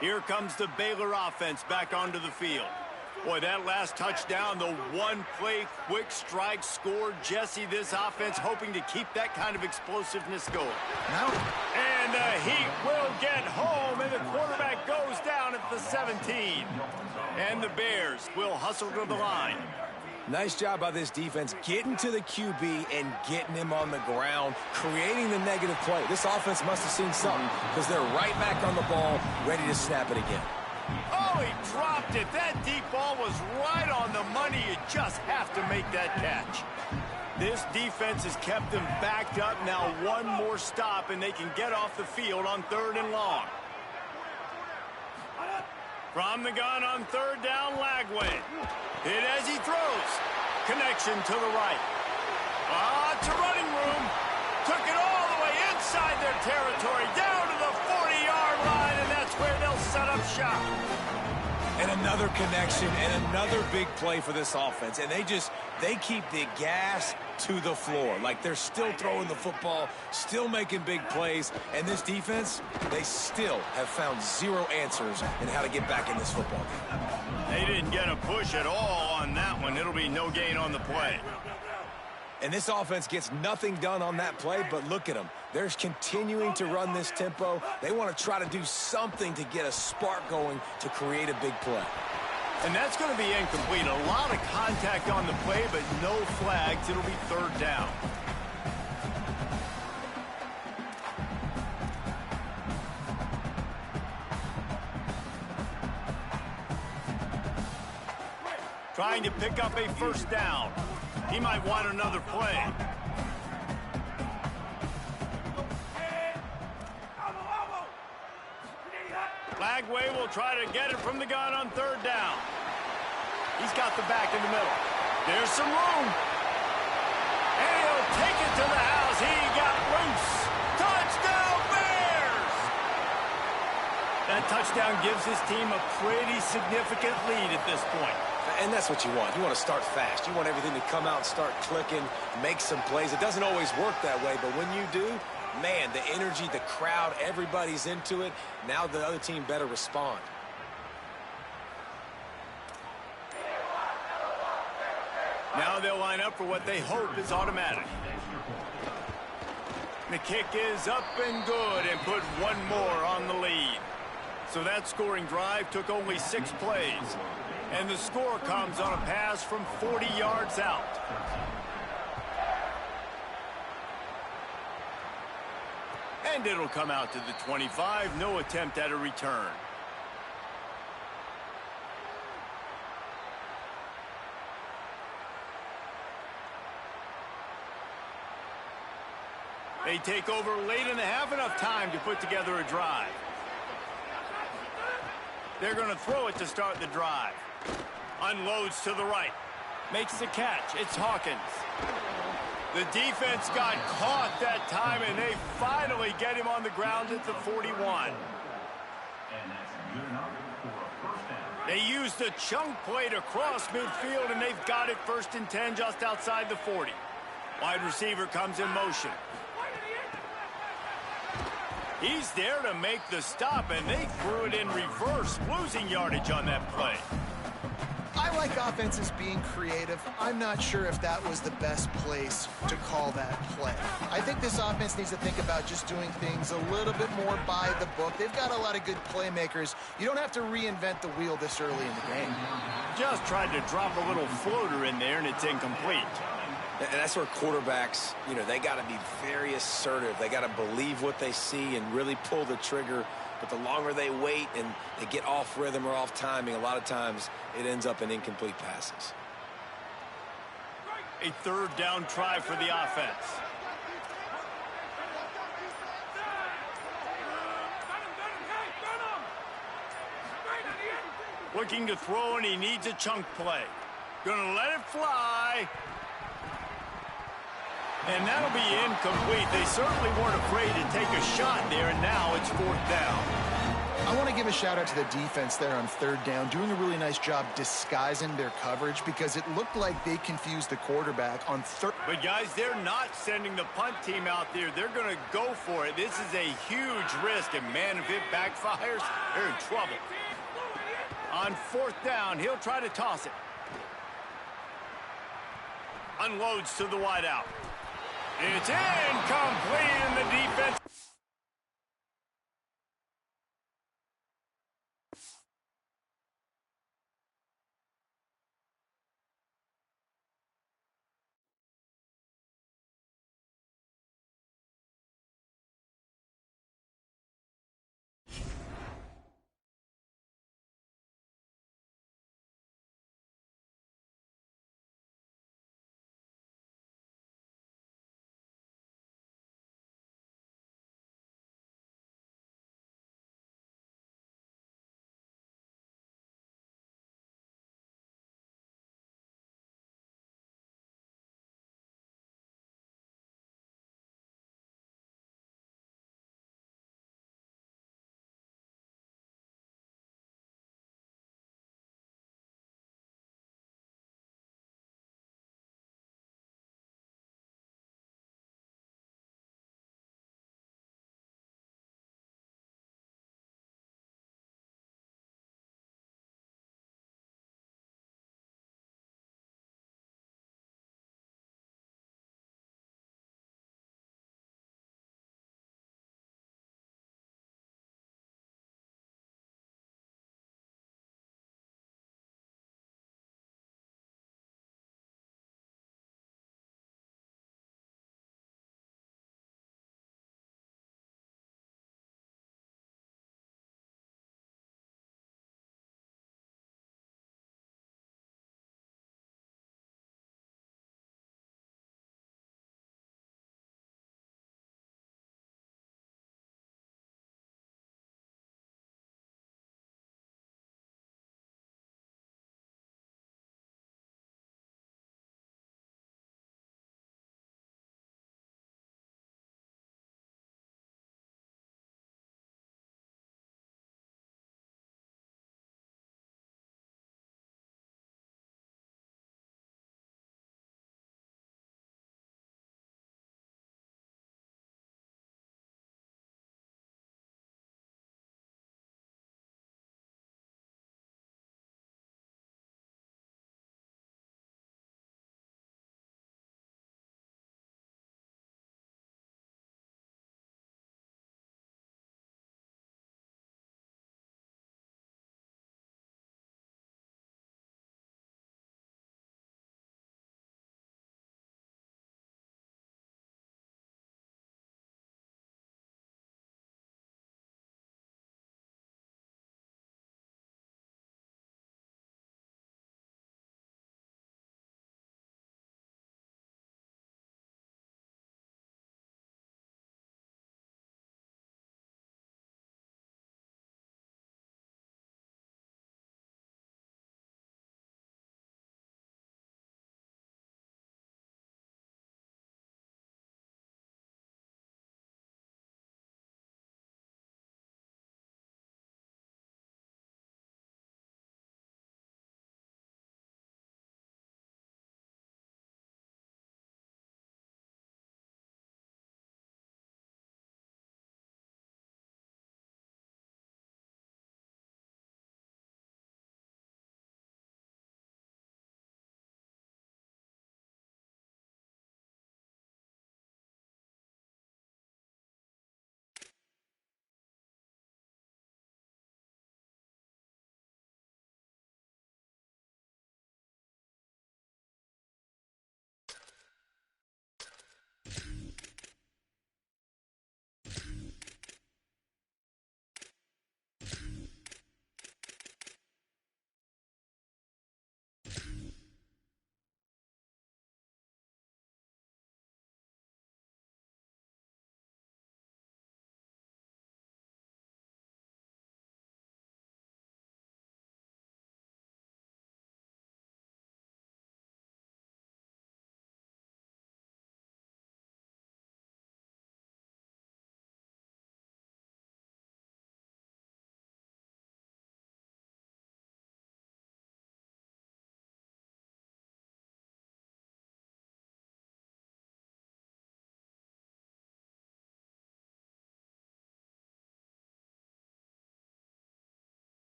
Here comes the Baylor offense back onto the field. Boy, that last touchdown, the one-play quick strike scored. Jesse, this offense hoping to keep that kind of explosiveness going. And the Heat will get home, and the quarterback goes down at the 17. And the Bears will hustle to the line. Nice job by this defense getting to the QB and getting him on the ground, creating the negative play. This offense must have seen something because they're right back on the ball, ready to snap it again. Oh, he dropped it. That deep ball was right on the money. You just have to make that catch. This defense has kept them backed up. Now one more stop, and they can get off the field on 3rd and long. From the gun on 3rd down, Lagway. Hit as he throws. Connection to the right. It's a running room. Took it all the way inside their territory, down to the 40-yard line, and that's where they'll set up shop. And another connection and another big play for this offense. And they keep the gas to the floor. Like they're still throwing the football, still making big plays. And this defense, they still have found zero answers in how to get back in this football game. They didn't get a push at all on that one. It'll be no gain on the play. And this offense gets nothing done on that play, but look at them. They're continuing to run this tempo. They want to try to do something to get a spark going to create a big play. And that's going to be incomplete. A lot of contact on the play, but no flags. It'll be 3rd down. Trying to pick up a 1st down. He might want another play. Lagway will try to get it from the gun on 3rd down. He's got the back in the middle. There's some room. And he'll take it to the house. He got loose. Touchdown, Bears! That touchdown gives his team a pretty significant lead at this point. And that's what you want. You want to start fast. You want everything to come out and start clicking, make some plays. It doesn't always work that way, but when you do, man, the energy, the crowd, everybody's into it. Now the other team better respond. Now they'll line up for what they hope is automatic. The kick is up and good and put one more on the lead. So that scoring drive took only 6 plays. And the score comes on a pass from 40 yards out. And it'll come out to the 25. No attempt at a return. They take over late in the half, enough time to put together a drive. They're going to throw it to start the drive. Unloads to the right. Makes the catch. It's Hawkins. The defense got caught that time, and they finally get him on the ground at the 41. They used the chunk play to cross midfield, and they've got it 1st and 10 just outside the 40. Wide receiver comes in motion. He's there to make the stop, and they threw it in reverse, losing yardage on that play. I like offenses being creative. I'm not sure if that was the best place to call that play. I think this offense needs to think about just doing things a little bit more by the book. They've got a lot of good playmakers. You don't have to reinvent the wheel this early in the game. Just tried to drop a little floater in there, and it's incomplete. And that's where quarterbacks, they got to be very assertive. They got to believe what they see and really pull the trigger. But the longer they wait and they get off rhythm or off timing, a lot of times it ends up in incomplete passes. A third down try for the offense. Looking to throw, and he needs a chunk play. Gonna let it fly. And that'll be incomplete. They certainly weren't afraid to take a shot there, and now it's fourth down. I want to give a shout out to the defense there on third down, doing a really nice job disguising their coverage because it looked like they confused the quarterback on third. But guys, they're not sending the punt team out there. They're going to go for it. This is a huge risk, and man, if it backfires, they're in trouble. On fourth down, he'll try to toss it. Unloads to the wideout. It's incomplete, and the defense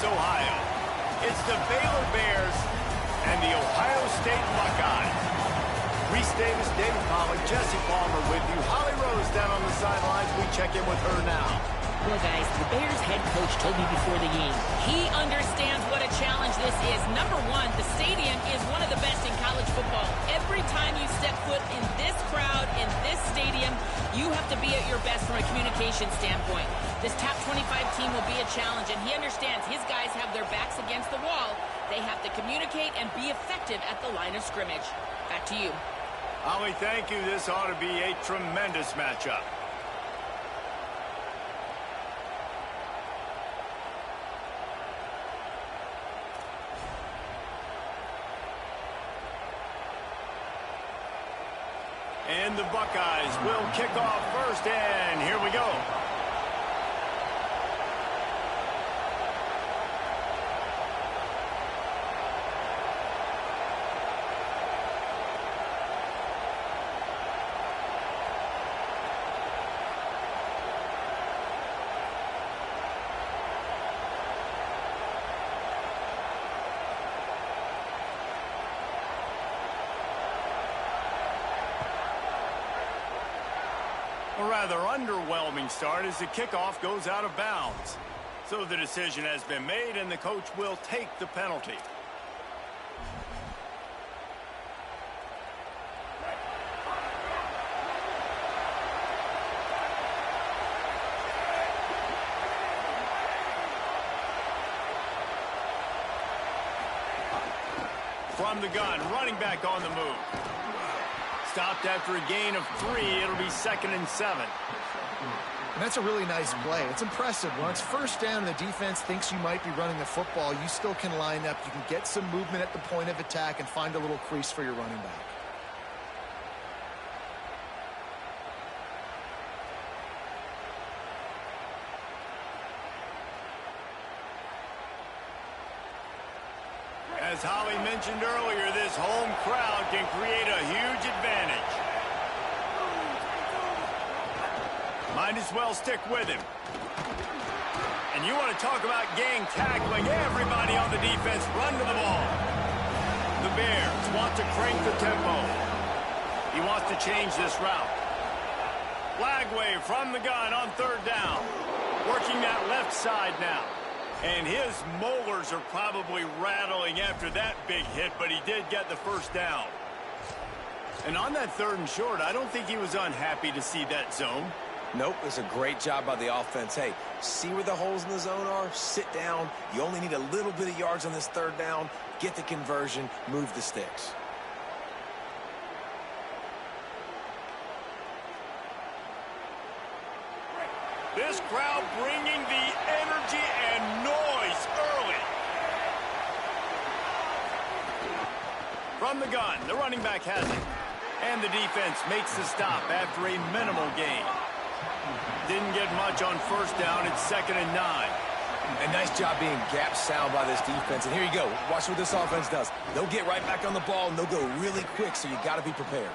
Ohio. It's the Baylor Bears and the Ohio State Buckeyes. Reese Davis, David Pollack, Jesse Palmer with you. Holly Rose down on the sidelines. We check in with her now. Well, guys, the Bears head coach told me before the game, he understands what a challenge this is. Number one, the stadium is one of the best in college football. Every time you step foot in this crowd, in this stadium, you have to be at your best from a communication standpoint. This top 25 team will be a challenge, and he understands his guys have their backs against the wall. They have to communicate and be effective at the line of scrimmage. Back to you. Holly, thank you. This ought to be a tremendous matchup. And the Buckeyes will kick off first, and here we go. A rather underwhelming start as the kickoff goes out of bounds. So the decision has been made, and the coach will take the penalty. From the gun, running back on the move. Stopped after a gain of 3. It'll be 2nd and 7. And that's a really nice play. It's impressive. When it's first down and the defense thinks you might be running the football, you still can line up. You can get some movement at the point of attack and find a little crease for your running back. As Holly mentioned earlier, this home crowd can create a huge advantage. Might as well stick with him. And you want to talk about gang tackling. Everybody on the defense run to the ball. The Bears want to crank the tempo. He wants to change this route. Flag wave from the gun on 3rd down. Working that left side now. And his molars are probably rattling after that big hit, but he did get the first down. And on that 3rd and short, I don't think he was unhappy to see that zone. Nope, it's a great job by the offense. Hey, see where the holes in the zone are? Sit down. You only need a little bit of yards on this 3rd down. Get the conversion. Move the sticks. This crowd bringing the energy and noise early. From the gun, the running back has it. And the defense makes the stop after a minimal gain. Didn't get much on 1st down. It's 2nd and 9. A nice job being gap sound by this defense. And here you go. Watch what this offense does. They'll get right back on the ball, and they'll go really quick, so you got to be prepared.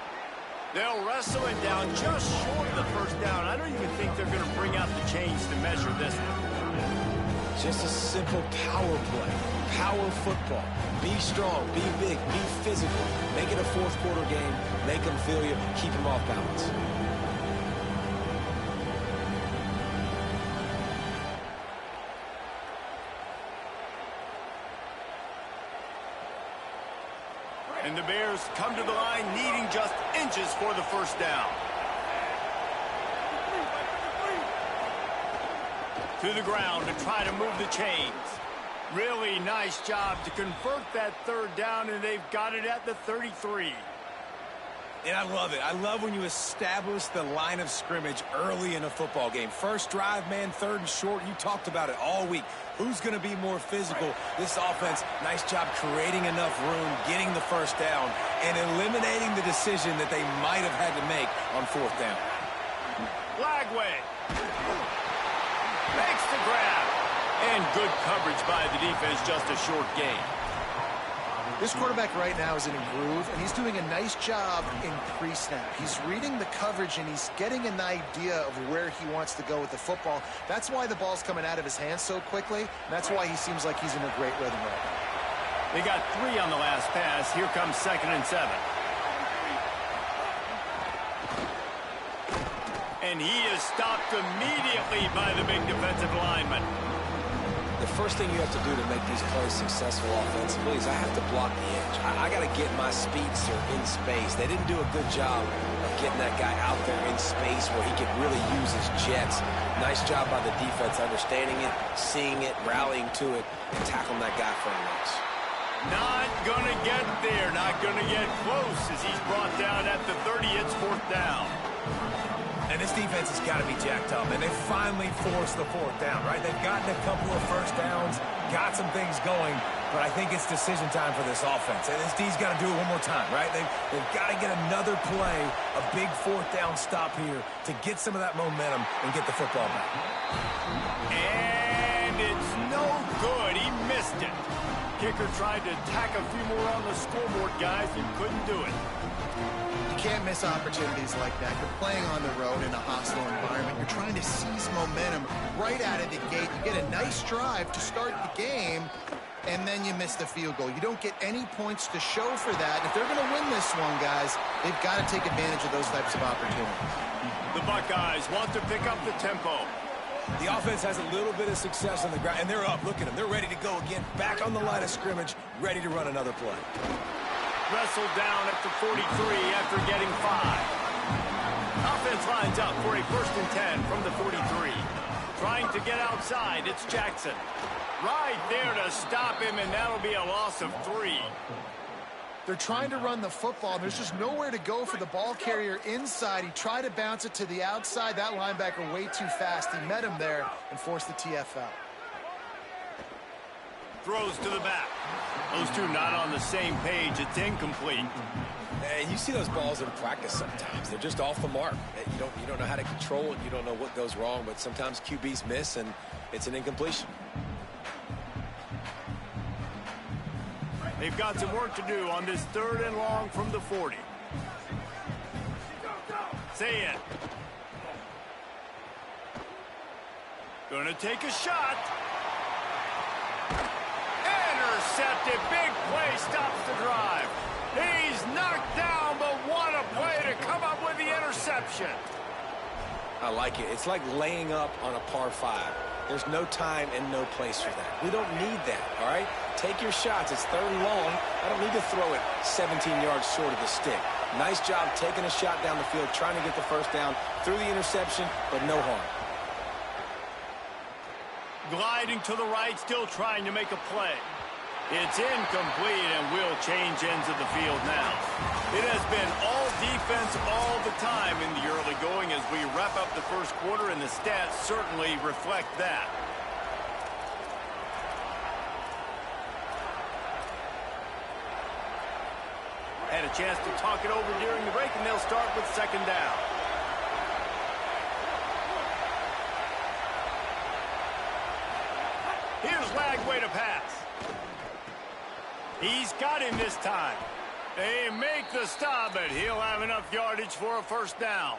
They'll wrestle it down just short of the 1st down. I don't even think they're going to bring out the chains to measure this one. Just a simple power play. Power football. Be strong, be big, be physical. Make it a 4th quarter game. Make them feel you. Keep them off balance. And the Bears come to the line needing just inches for the 1st down. To the ground to try to move the chains. Really nice job to convert that 3rd down, and they've got it at the 33. And I love it. I love when you establish the line of scrimmage early in a football game. First drive, man, 3rd and short. You talked about it all week. Who's going to be more physical? This offense, nice job creating enough room, getting the 1st down, and eliminating the decision that they might have had to make on 4th down. Flag wave. Makes the grab. And good coverage by the defense, just a short gain. This quarterback right now is in a groove, and he's doing a nice job in pre-snap. He's reading the coverage, and he's getting an idea of where he wants to go with the football. That's why the ball's coming out of his hands so quickly, and that's why he seems like he's in a great rhythm right now. They got 3 on the last pass. Here comes 2nd and 7. And he is stopped immediately by the big defensive lineman. The first thing you have to do to make these plays successful offensively is I have to block the edge. I got to get my speedster in space. They didn't do a good job of getting that guy out there in space where he could really use his jets. Nice job by the defense understanding it, seeing it, rallying to it, and tackling that guy for a loss. Not going to get there, not going to get close as he's brought down at the 30. It's 4th down. And this defense has got to be jacked up, and they finally forced the 4th down, right? They've gotten a couple of first downs, got some things going, but I think it's decision time for this offense. And this D's got to do it one more time, right? They've got to get another play, a big 4th down stop here to get some of that momentum and get the football back. And it's no good. He missed it. Kicker tried to tack a few more on the scoreboard, guys, and couldn't do it. You can't miss opportunities like that. You're playing on the road in a hostile environment. You're trying to seize momentum right out of the gate. You get a nice drive to start the game, and then you miss the field goal. You don't get any points to show for that. And if they're going to win this one, guys, they've got to take advantage of those types of opportunities. The Buckeyes want to pick up the tempo. The offense has a little bit of success on the ground, and they're up. Look at them. They're ready to go again. Back on the line of scrimmage, ready to run another play. Wrestled down at the 43 after getting 5. Offense lines up for a 1st and 10 from the 43. Trying to get outside, it's Jackson. Right there to stop him, and that'll be a loss of 3. They're trying to run the football. There's just nowhere to go for the ball carrier inside. He tried to bounce it to the outside. That linebacker way too fast. He met him there and forced the TFL. Throws to the back. Those two not on the same page. It's incomplete. And you see those balls in practice sometimes. They're just off the mark. You don't know how to control it. You don't know what goes wrong, but sometimes QBs miss, and it's an incompletion. They've got some work to do on this 3rd and long from the 40. Say it. Gonna take a shot. Intercepted. Big play stops the drive. He's knocked down, but what a play to come up with the interception. I like it. It's like laying up on a par 5. There's no time and no place for that. We don't need that, all right? Take your shots. It's 3rd and long. I don't need to throw it 17 yards short of the stick. Nice job taking a shot down the field, trying to get the 1st down through the interception, but no harm. Gliding to the right, still trying to make a play. It's incomplete and will change ends of the field now. It has been all defense all the time in the early going as we wrap up the 1st quarter, and the stats certainly reflect that. Had a chance to talk it over during the break, and they'll start with 2nd down. Here's Lagway to pass. He's got him this time. They make the stop, but he'll have enough yardage for a 1st down.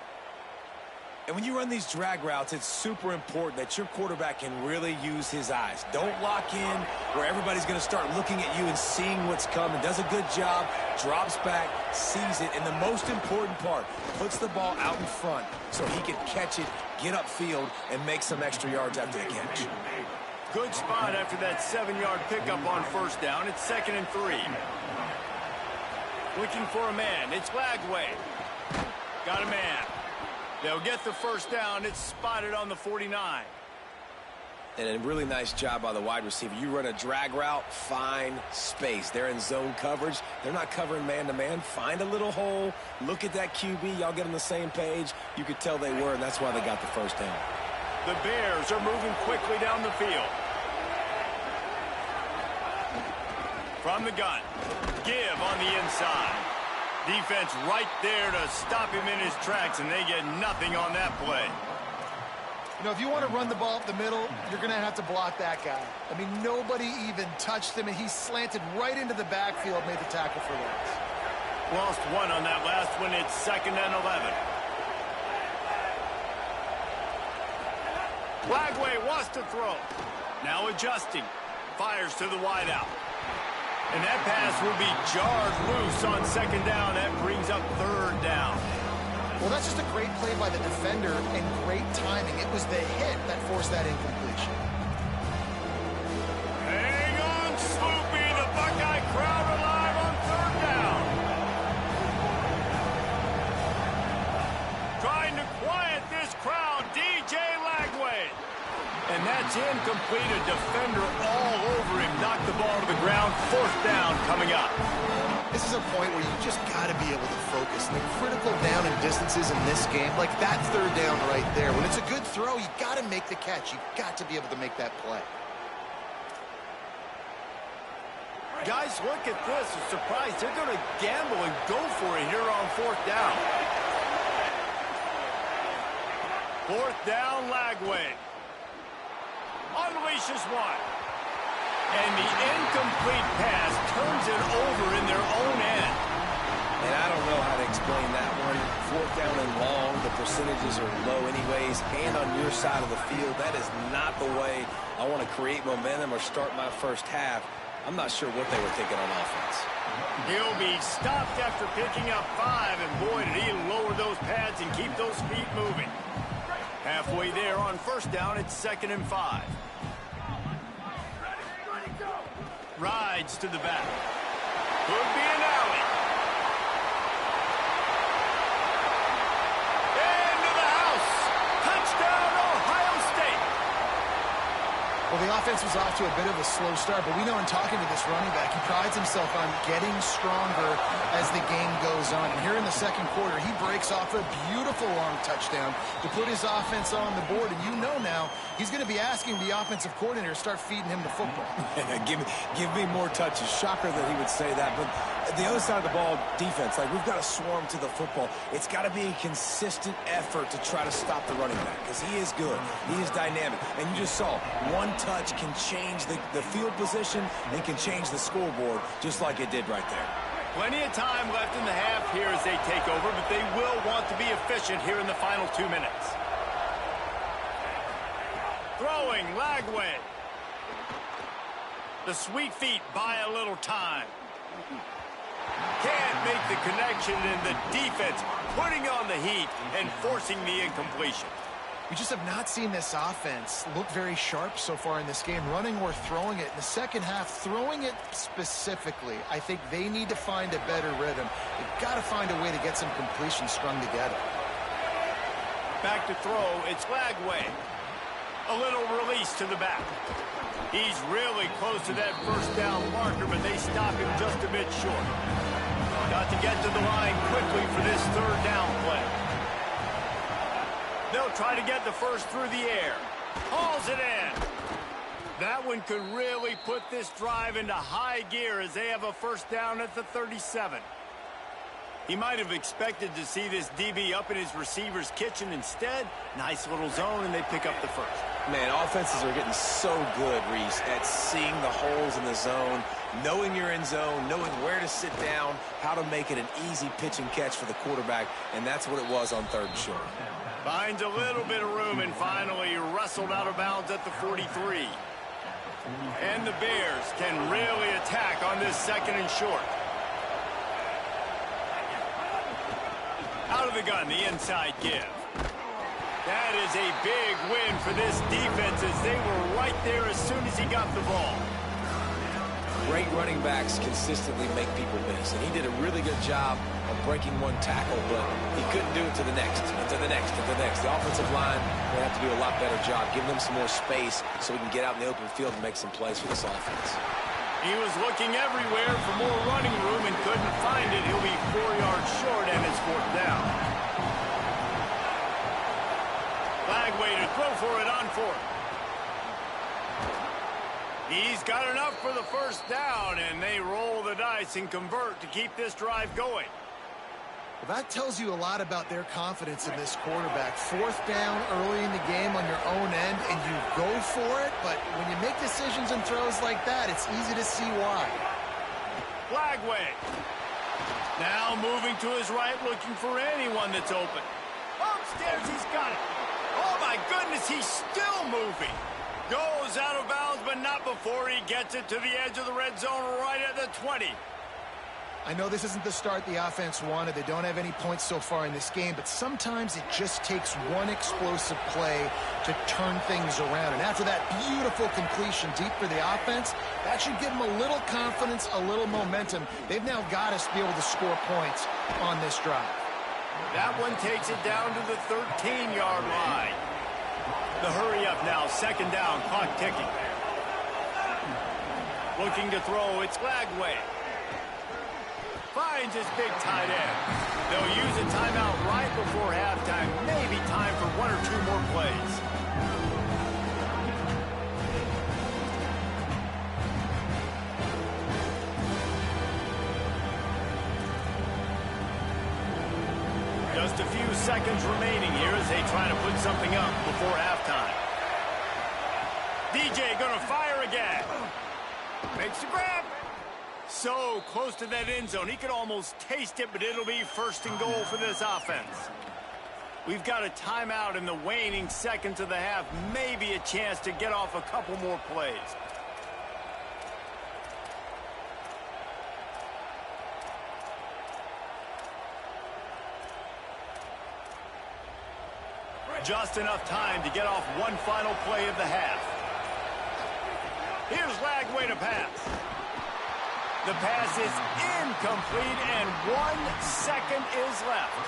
And when you run these drag routes, it's super important that your quarterback can really use his eyes. Don't lock in where everybody's going to start looking at you and seeing what's coming. Does a good job, drops back, sees it, and the most important part, puts the ball out in front so he can catch it, get upfield, and make some extra yards after the catch. Good spot after that 7-yard pickup on 1st down. It's 2nd and 3. Looking for a man. It's Lagway. Got a man. They'll get the 1st down. It's spotted on the 49. And a really nice job by the wide receiver. You run a drag route, find space. They're in zone coverage. They're not covering man-to-man. Find a little hole. Look at that QB. Y'all get on the same page. You could tell they were, and that's why they got the 1st down. The Bears are moving quickly down the field. From the gun. Give on the inside. Defense right there to stop him in his tracks, and they get nothing on that play. You know, if you want to run the ball up the middle, you're going to have to block that guy. I mean, nobody even touched him, and he slanted right into the backfield, made the tackle for loss. Lost one on that last one. It's 2nd and 11. Lagway wants to throw. Now adjusting. Fires to the wideout. And that pass will be jarred loose on 2nd down. That brings up 3rd down. Well, that's just a great play by the defender and great timing. It was the hit that forced that incompletion. Hang on, Sloopy. The Buckeye crowd alive on 3rd down. Trying to quiet this crowd, DJ Lagway. And that's incomplete. A defender all over him. Knocked the ball to the ground. 4th down coming up. This is a point where you just got to be able to focus. The critical down and distances in this game, like that 3rd down right there. When it's a good throw, you got to make the catch. You've got to be able to make that play. Guys, look at this. I'm surprised they're going to gamble and go for it here on 4th down. 4th down, Lagway. Unleashes one. And the incomplete pass turns it over in their own end. And I don't know how to explain that one. 4th down and long, the percentages are low anyways. Hand on your side of the field. That is not the way I want to create momentum or start my first half. I'm not sure what they were thinking on offense. He'll be stopped after picking up 5, and boy, did he lower those pads and keep those feet moving. Halfway there on 1st down, it's 2nd and 5. Rides to the back. Could be an alley. Into the house. Touchdown, Ohio State. Well, the offense was off to a bit of a slow start, but we know in talking to this running back, he prides himself on getting stronger as the game goes on. And here in the 2nd quarter, he breaks off a beautiful long touchdown to put his offense on the board. And you know now he's going to be asking the offensive coordinator to start feeding him the football. give me more touches. Shocker that he would say that. But the other side of the ball, defense, like we've got to swarm to the football. It's got to be a consistent effort to try to stop the running back because he is good. He is dynamic. And you just saw one touch can change the field position and can change the scoreboard just like it did right there. Plenty of time left in the half here as they take over, but they will want to be efficient here in the final 2 minutes. Throwing, Lagway. The sweet feet buy a little time. Can't make the connection, and the defense putting on the heat and forcing the incompletion. We just have not seen this offense look very sharp so far in this game, running or throwing it. In the 2nd half, throwing it specifically, I think they need to find a better rhythm. They've got to find a way to get some completion strung together. Back to throw, it's Lagway. A little release to the back. He's really close to that 1st down marker, but they stop him just a bit short. Got to get to the line quickly for this 3rd down play. They'll try to get the first through the air. Hauls it in. That one could really put this drive into high gear as they have a 1st down at the 37. He might have expected to see this DB up in his receiver's kitchen. Instead, nice little zone, and they pick up the first. Man, offenses are getting so good, Reese, at seeing the holes in the zone, knowing you're in zone, knowing where to sit down, how to make it an easy pitch and catch for the quarterback, and that's what it was on 3rd and short. Finds a little bit of room and finally wrestled out of bounds at the 43. And the Bears can really attack on this 2nd and short. Out of the gun, the inside give. That is a big win for this defense as they were right there as soon as he got the ball. Great running backs consistently make people miss, and he did a really good job of breaking one tackle, but he couldn't do it to the next, and to the next, and to the next. The offensive line will have to do a lot better job, giving them some more space so we can get out in the open field and make some plays for this offense. He was looking everywhere for more running room and couldn't find it. He'll be 4 yards short, and it's 4th down. Lagway to throw for it on 4th. He's got enough for the 1st down, and they roll the dice and convert to keep this drive going. Well, that tells you a lot about their confidence in this quarterback. Fourth down early in the game on your own end, and you go for it, but when you make decisions and throws like that, it's easy to see why. Flag wave. Now moving to his right, looking for anyone that's open. Upstairs, he's got it. Oh, my goodness, he's still moving. Goes out of bounds, but not before he gets it to the edge of the red zone right at the 20. I know this isn't the start the offense wanted. They don't have any points so far in this game, but sometimes it just takes one explosive play to turn things around. And after that beautiful completion deep for the offense, that should give them a little confidence, a little momentum. They've now got us to be able to score points on this drive. That one takes it down to the 13-yard line. The hurry up now, second down, clock ticking. Looking to throw, it's Lagway. Finds his big tight end. They'll use a timeout right before halftime. Maybe time for one or two more plays. Just a few seconds remaining here as they try to put something up before halftime. DJ gonna fire again. Makes the grab. So close to that end zone. He could almost taste it, but it'll be first and goal for this offense. We've got a timeout in the waning seconds of the half. Maybe a chance to get off a couple more plays. Just enough time to get off one final play of the half. Here's Lagway to pass. The pass is incomplete, and 1 second is left.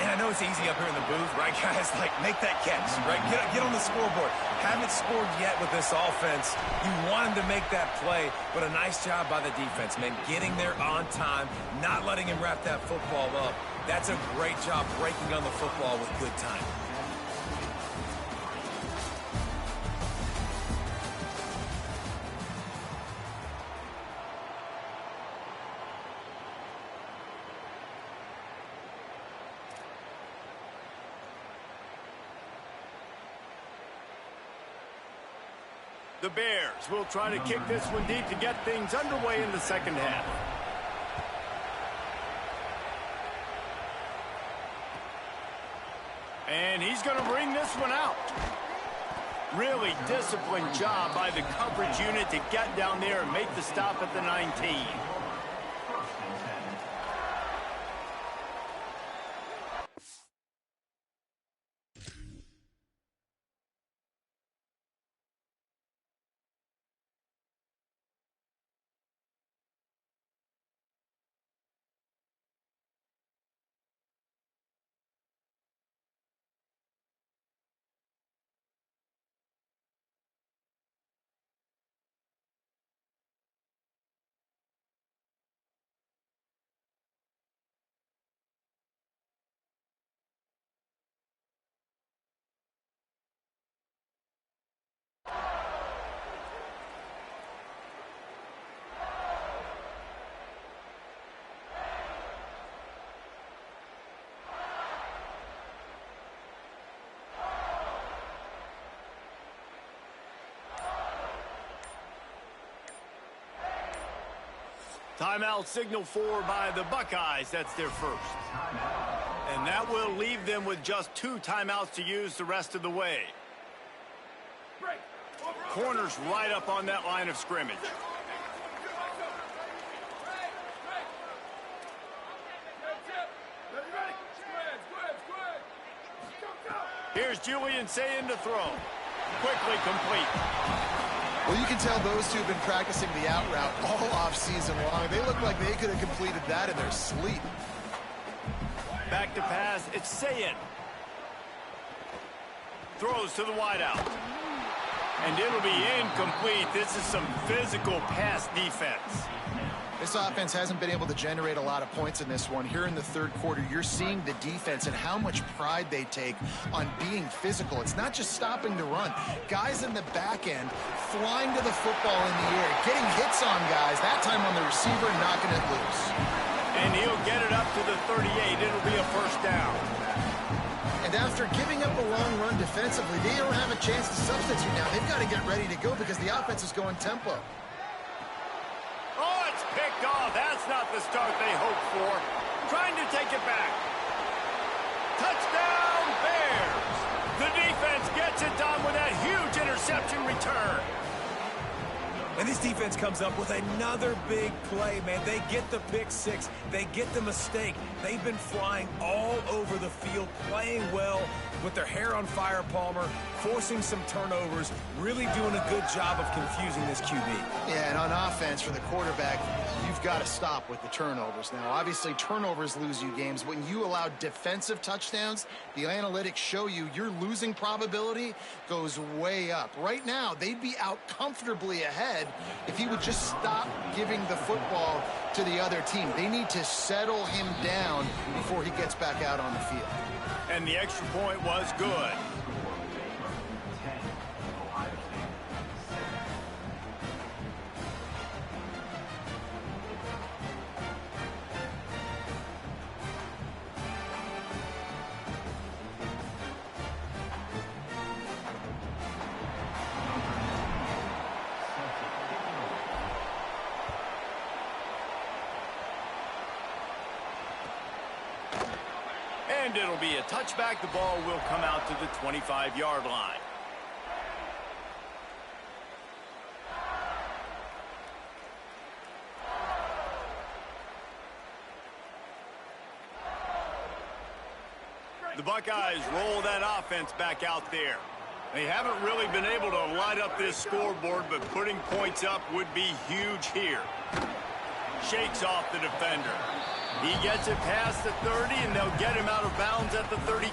And I know it's easy up here in the booth, right, guys? Like, make that catch, right? Get on the scoreboard. Haven't scored yet with this offense. You want him to make that play, but a nice job by the defense, man. Getting there on time, not letting him wrap that football up. That's a great job breaking on the football with good time. The Bears will try to kick this one deep to get things underway in the second half. And he's going to bring this one out. Really disciplined job by the coverage unit to get down there and make the stop at the 19. Timeout signal for by the Buckeyes. That's their first. And that will leave them with just 2 timeouts to use the rest of the way. Corners right up on that line of scrimmage. Here's Julian saying to throw. Quickly complete. Well, you can tell those two have been practicing the out route all off-season long. They look like they could have completed that in their sleep. Back to pass, it's Sayin. Throws to the wideout. And it'll be incomplete. This is some physical pass defense. This offense hasn't been able to generate a lot of points in this one. Here in the third quarter, you're seeing the defense and how much pride they take on being physical. It's not just stopping the run. Guys in the back end flying to the football in the air, getting hits on guys, that time on the receiver, knocking it loose. And he'll get it up to the 38. It'll be a first down. And after giving up a long run defensively, they don't have a chance to substitute now. They've got to get ready to go because the offense is going tempo. Oh, it's picked off. That's not the start they hoped for. Trying to take it back. Touchdown, Bears. The defense gets it done with that huge interception return. And this defense comes up with another big play, man. They get the pick six. They get the mistake. They've been flying all over the field, playing well with their hair on fire, Palmer, forcing some turnovers, really doing a good job of confusing this QB. Yeah, and on offense for the quarterback, you've got to stop with the turnovers. Now, obviously, turnovers lose you games. When you allow defensive touchdowns, the analytics show you your losing probability goes way up. Right now, they'd be out comfortably ahead if he would just stop giving the football to the other team. They need to settle him down before he gets back out on the field. And the extra point was good. And it'll be a touchback. The ball will come out to the 25-yard line. The Buckeyes roll that offense back out there. They haven't really been able to light up this scoreboard, but putting points up would be huge here. Shakes off the defender. He gets it past the 30, and they'll get him out of bounds at the 32.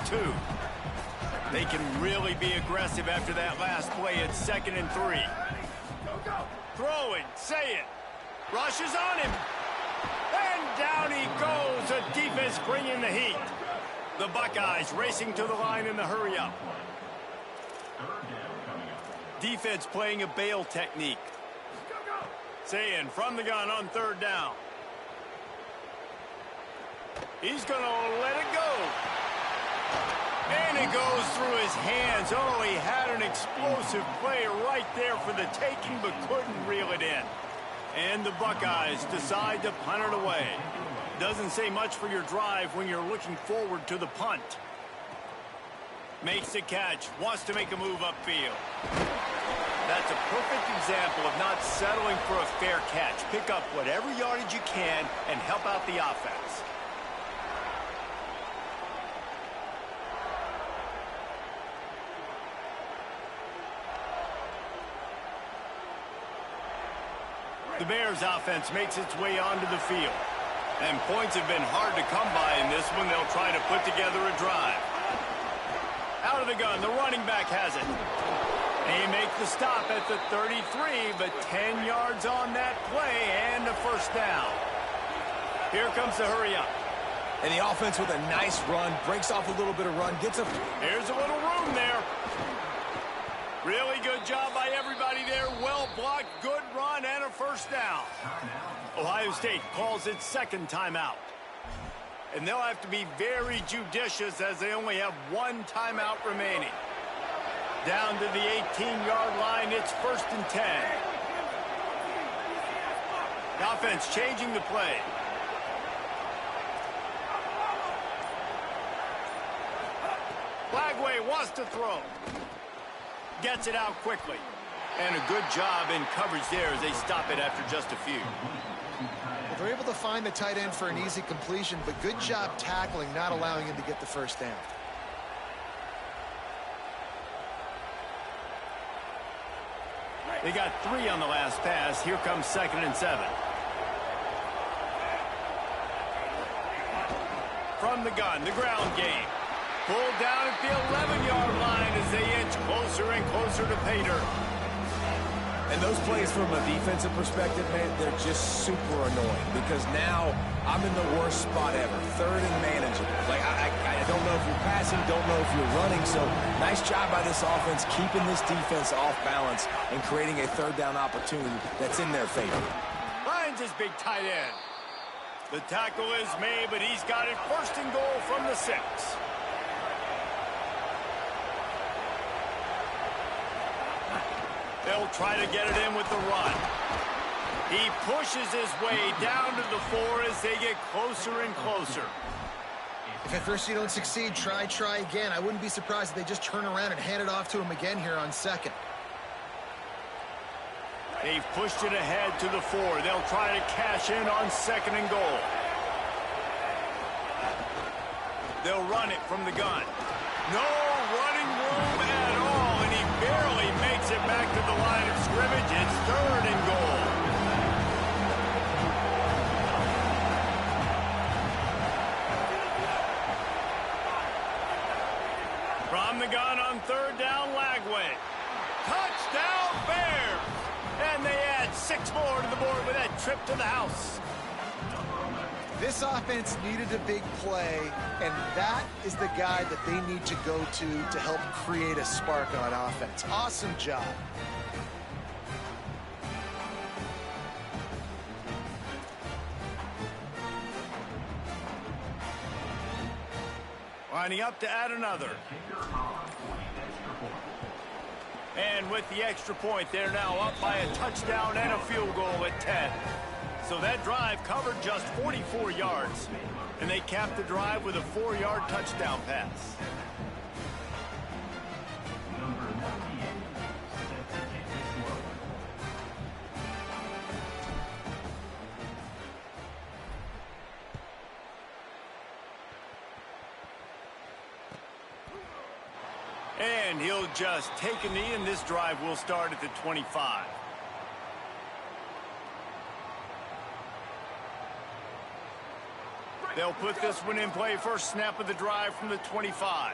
They can really be aggressive after that last play. It's 2nd and 3. Throw it, say it. Rushes on him. And down he goes. The defense bringing the heat. The Buckeyes racing to the line in the hurry-up. Defense playing a bail technique. Saying from the gun on 3rd down. He's going to let it go. And it goes through his hands. Oh, he had an explosive play right there for the taking, but couldn't reel it in. And the Buckeyes decide to punt it away. Doesn't say much for your drive when you're looking forward to the punt. Makes the catch. Wants to make a move upfield. That's a perfect example of not settling for a fair catch. Pick up whatever yardage you can and help out the offense. The Bears offense makes its way onto the field. And points have been hard to come by in this one. They'll try to put together a drive. Out of the gun, the running back has it. They make the stop at the 33, but 10 yards on that play and a first down. Here comes the hurry-up. And the offense with a nice run, breaks off a little bit of run, gets a... Here's a little room there. Really good job by everybody there. Well blocked, good run, and a first down. Ohio State calls its 2nd timeout. And they'll have to be very judicious as they only have 1 timeout remaining. Down to the 18-yard line, it's 1st and 10. The offense changing the play. Flagway wants to throw. Gets it out quickly. And a good job in coverage there as they stop it after just a few. Well, they're able to find the tight end for an easy completion, but good job tackling, not allowing him to get the first down. They got 3 on the last pass. Here comes 2nd and 7. From the gun, the ground game. Pulled down at the 11-yard line as they inch closer and closer to pay dirt. And those plays from a defensive perspective, man, they're just super annoying because now I'm in the worst spot ever. 3rd and manageable. Like, I don't know if you're passing, don't know if you're running. So nice job by this offense keeping this defense off balance and creating a 3rd down opportunity that's in their favor. Finds his big tight end. The tackle is made, but he's got it first and goal from the 6. They'll try to get it in with the run. He pushes his way down to the 4 as they get closer and closer. If at first you don't succeed, try again. I wouldn't be surprised if they just turn around and hand it off to him again here on 2nd. They've pushed it ahead to the 4. They'll try to cash in on 2nd and goal. They'll run it from the gun. No running room at all, and he barely makes it back to the line of scrimmage. It's 3rd and goal. From the gun on 3rd down, Lagway. Touchdown, Bears! And they add 6 more to the board with that trip to the house. This offense needed a big play, and that is the guy that they need to go to help create a spark on offense. Awesome job. Lining up to add another. And with the extra point, they're now up by a touchdown and a field goal at 10. So that drive covered just 44 yards, and they capped the drive with a 4-yard touchdown pass. And he'll just take a knee, and this drive will start at the 25. They'll put this one in play first snap of the drive from the 25.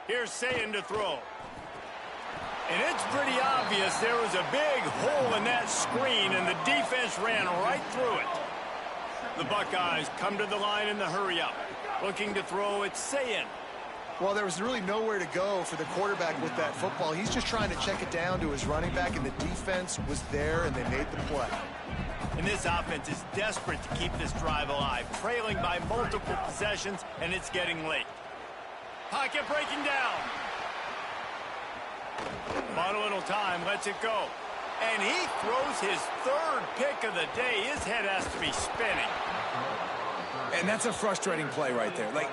Here's Sayin to throw. And it's pretty obvious there was a big hole in that screen, and the defense ran right through it. The Buckeyes come to the line in the hurry-up. Looking to throw, it's Sayin. Well, there was really nowhere to go for the quarterback with that football. He's just trying to check it down to his running back, and the defense was there, and they made the play. And this offense is desperate to keep this drive alive, trailing by multiple possessions, and it's getting late. Pocket breaking down. Bought a little time, lets it go. And he throws his 3rd pick of the day. His head has to be spinning. And that's a frustrating play right there. Like,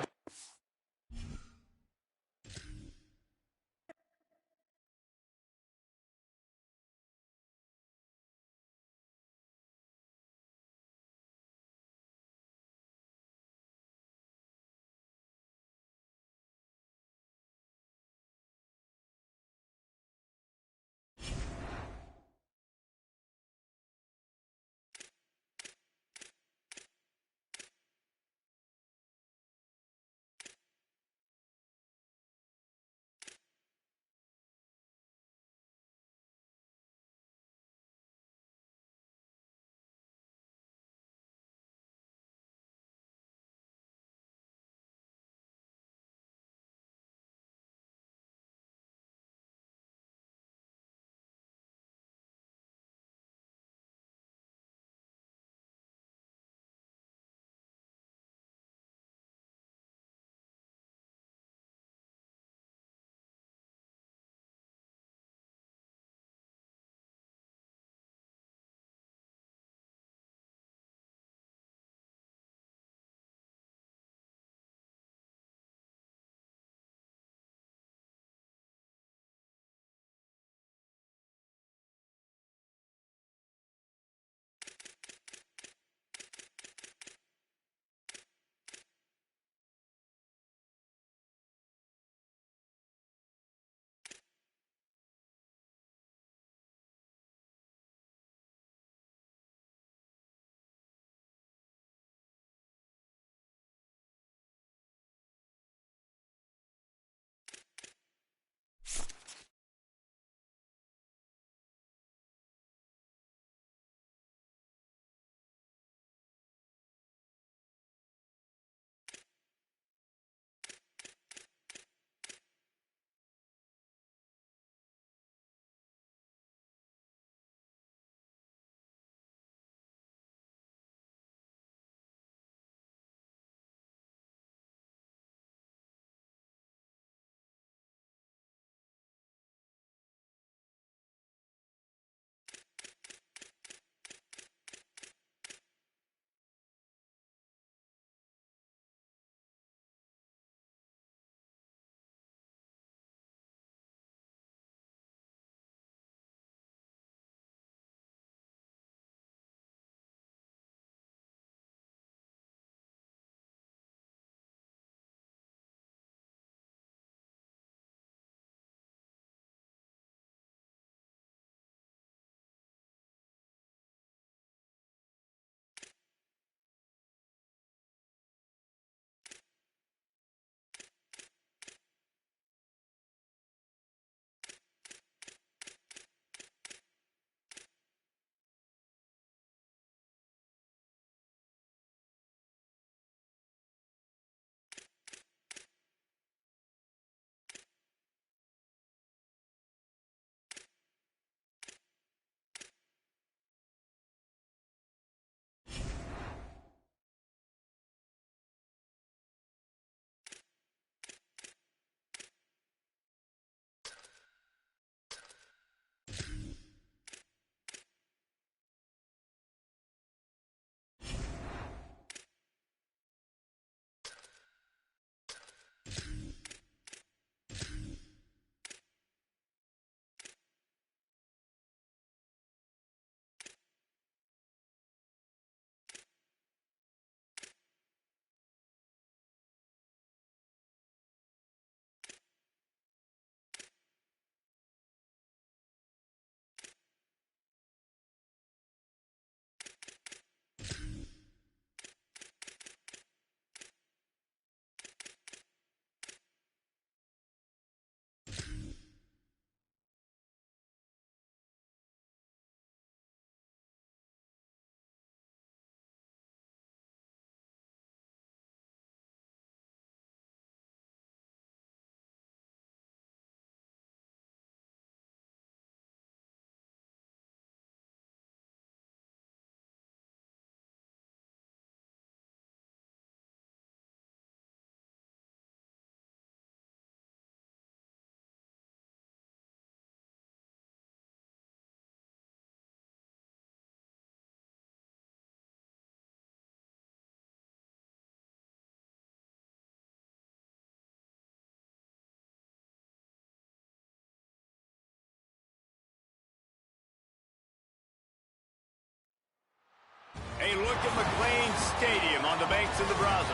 McLean Stadium on the banks of the Brazos.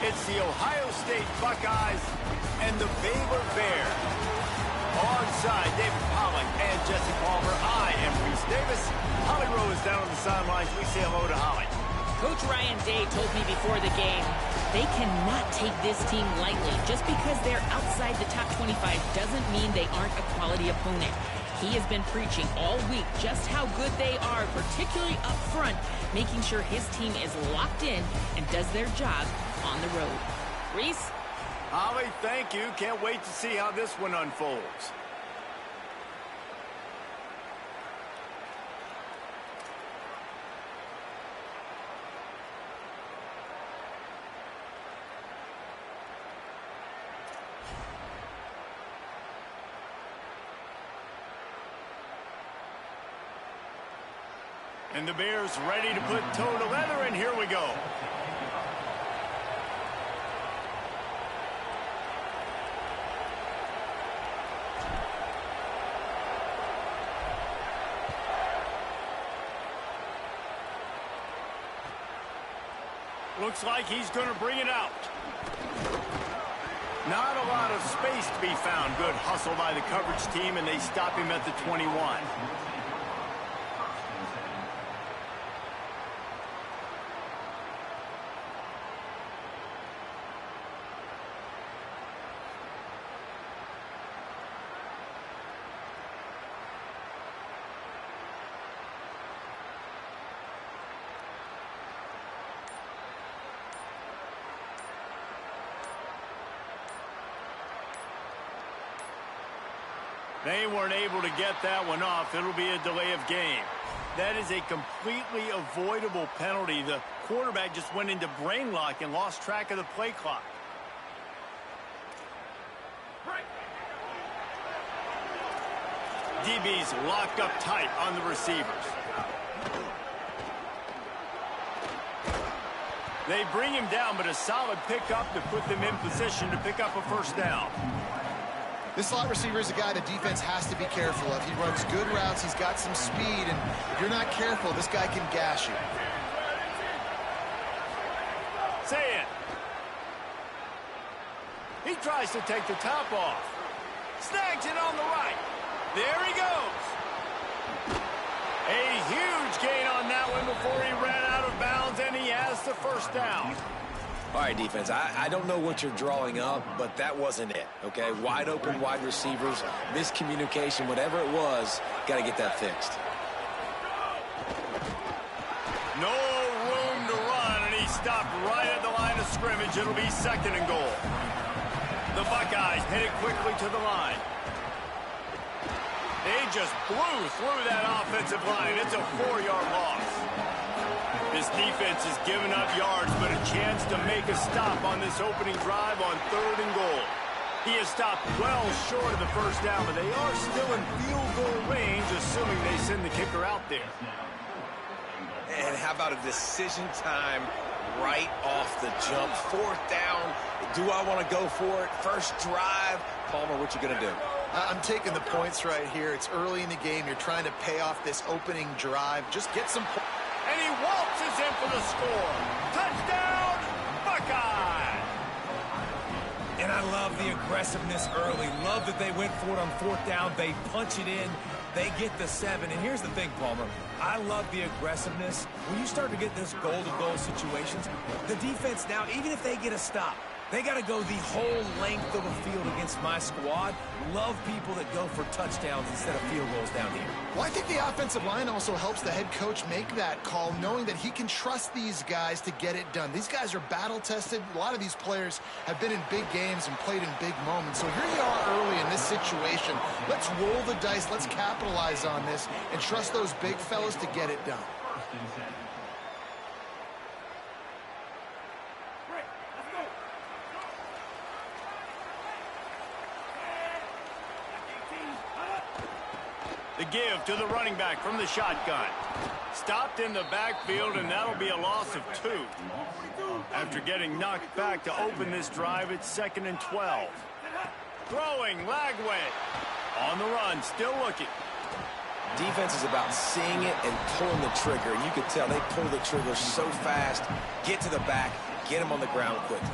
It's the Ohio State Buckeyes and the Baylor Bears. Alongside David Pollack and Jesse Palmer, I am Reese Davis. Holly Rowe is down on the sidelines. We say hello to Holly. Coach Ryan Day told me before the game, they cannot take this team lightly. Just because they're outside the top 25 doesn't mean they aren't a quality opponent. He has been preaching all week just how good they are, particularly up front, making sure his team is locked in and does their job on the road. Reese? Holly, thank you. Can't wait to see how this one unfolds. And the Bears ready to put toe to leather, and here we go. Looks like he's going to bring it out. Not a lot of space to be found. Good hustle by the coverage team, and they stop him at the 21. They weren't able to get that one off. It'll be a delay of game. That is a completely avoidable penalty. The quarterback just went into brain lock and lost track of the play clock. DB's locked up tight on the receivers. They bring him down, but a solid pickup to put them in position to pick up a first down. This slot receiver is a guy the defense has to be careful of. He runs good routes. He's got some speed, and if you're not careful, this guy can gash you. Say it. He tries to take the top off. Snags it on the right. There he goes. A huge gain on that one before he ran out of bounds, and he has the first down. All right, defense, I don't know what you're drawing up, but that wasn't it, okay? Wide open wide receivers, miscommunication, whatever it was, got to get that fixed. No room to run, and he stopped right at the line of scrimmage. It'll be second and goal. The Buckeyes headed quickly to the line. They just blew through that offensive line. It's a 4-yard loss. This defense has given up yards, but a chance to make a stop on this opening drive on 3rd and goal. He has stopped well short of the first down, but they are still in field goal range, assuming they send the kicker out there. And how about a decision time right off the jump? 4th down. Do I want to go for it? First drive. Palmer, what you going to do? I'm taking the points right here. It's early in the game. You're trying to pay off this opening drive. Just get some points. And he waltzes in for the score. Touchdown, Buckeye! And I love the aggressiveness early. Love that they went for it on 4th down. They punch it in. They get the 7. And here's the thing, Palmer. I love the aggressiveness. When you start to get this goal-to-goal situations, the defense now, even if they get a stop, they got to go the whole length of the field against my squad. Love people that go for touchdowns instead of field goals down here. Well, I think the offensive line also helps the head coach make that call, knowing that he can trust these guys to get it done. These guys are battle-tested. A lot of these players have been in big games and played in big moments. So here you are early in this situation. Let's roll the dice. Let's capitalize on this and trust those big fellas to get it done. The give to the running back from the shotgun. Stopped in the backfield, and that'll be a loss of 2. After getting knocked back to open this drive, it's 2nd and 12. Throwing, Lagway. On the run, still looking. Defense is about seeing it and pulling the trigger. And you can tell they pull the trigger so fast, get to the back, get him on the ground quickly.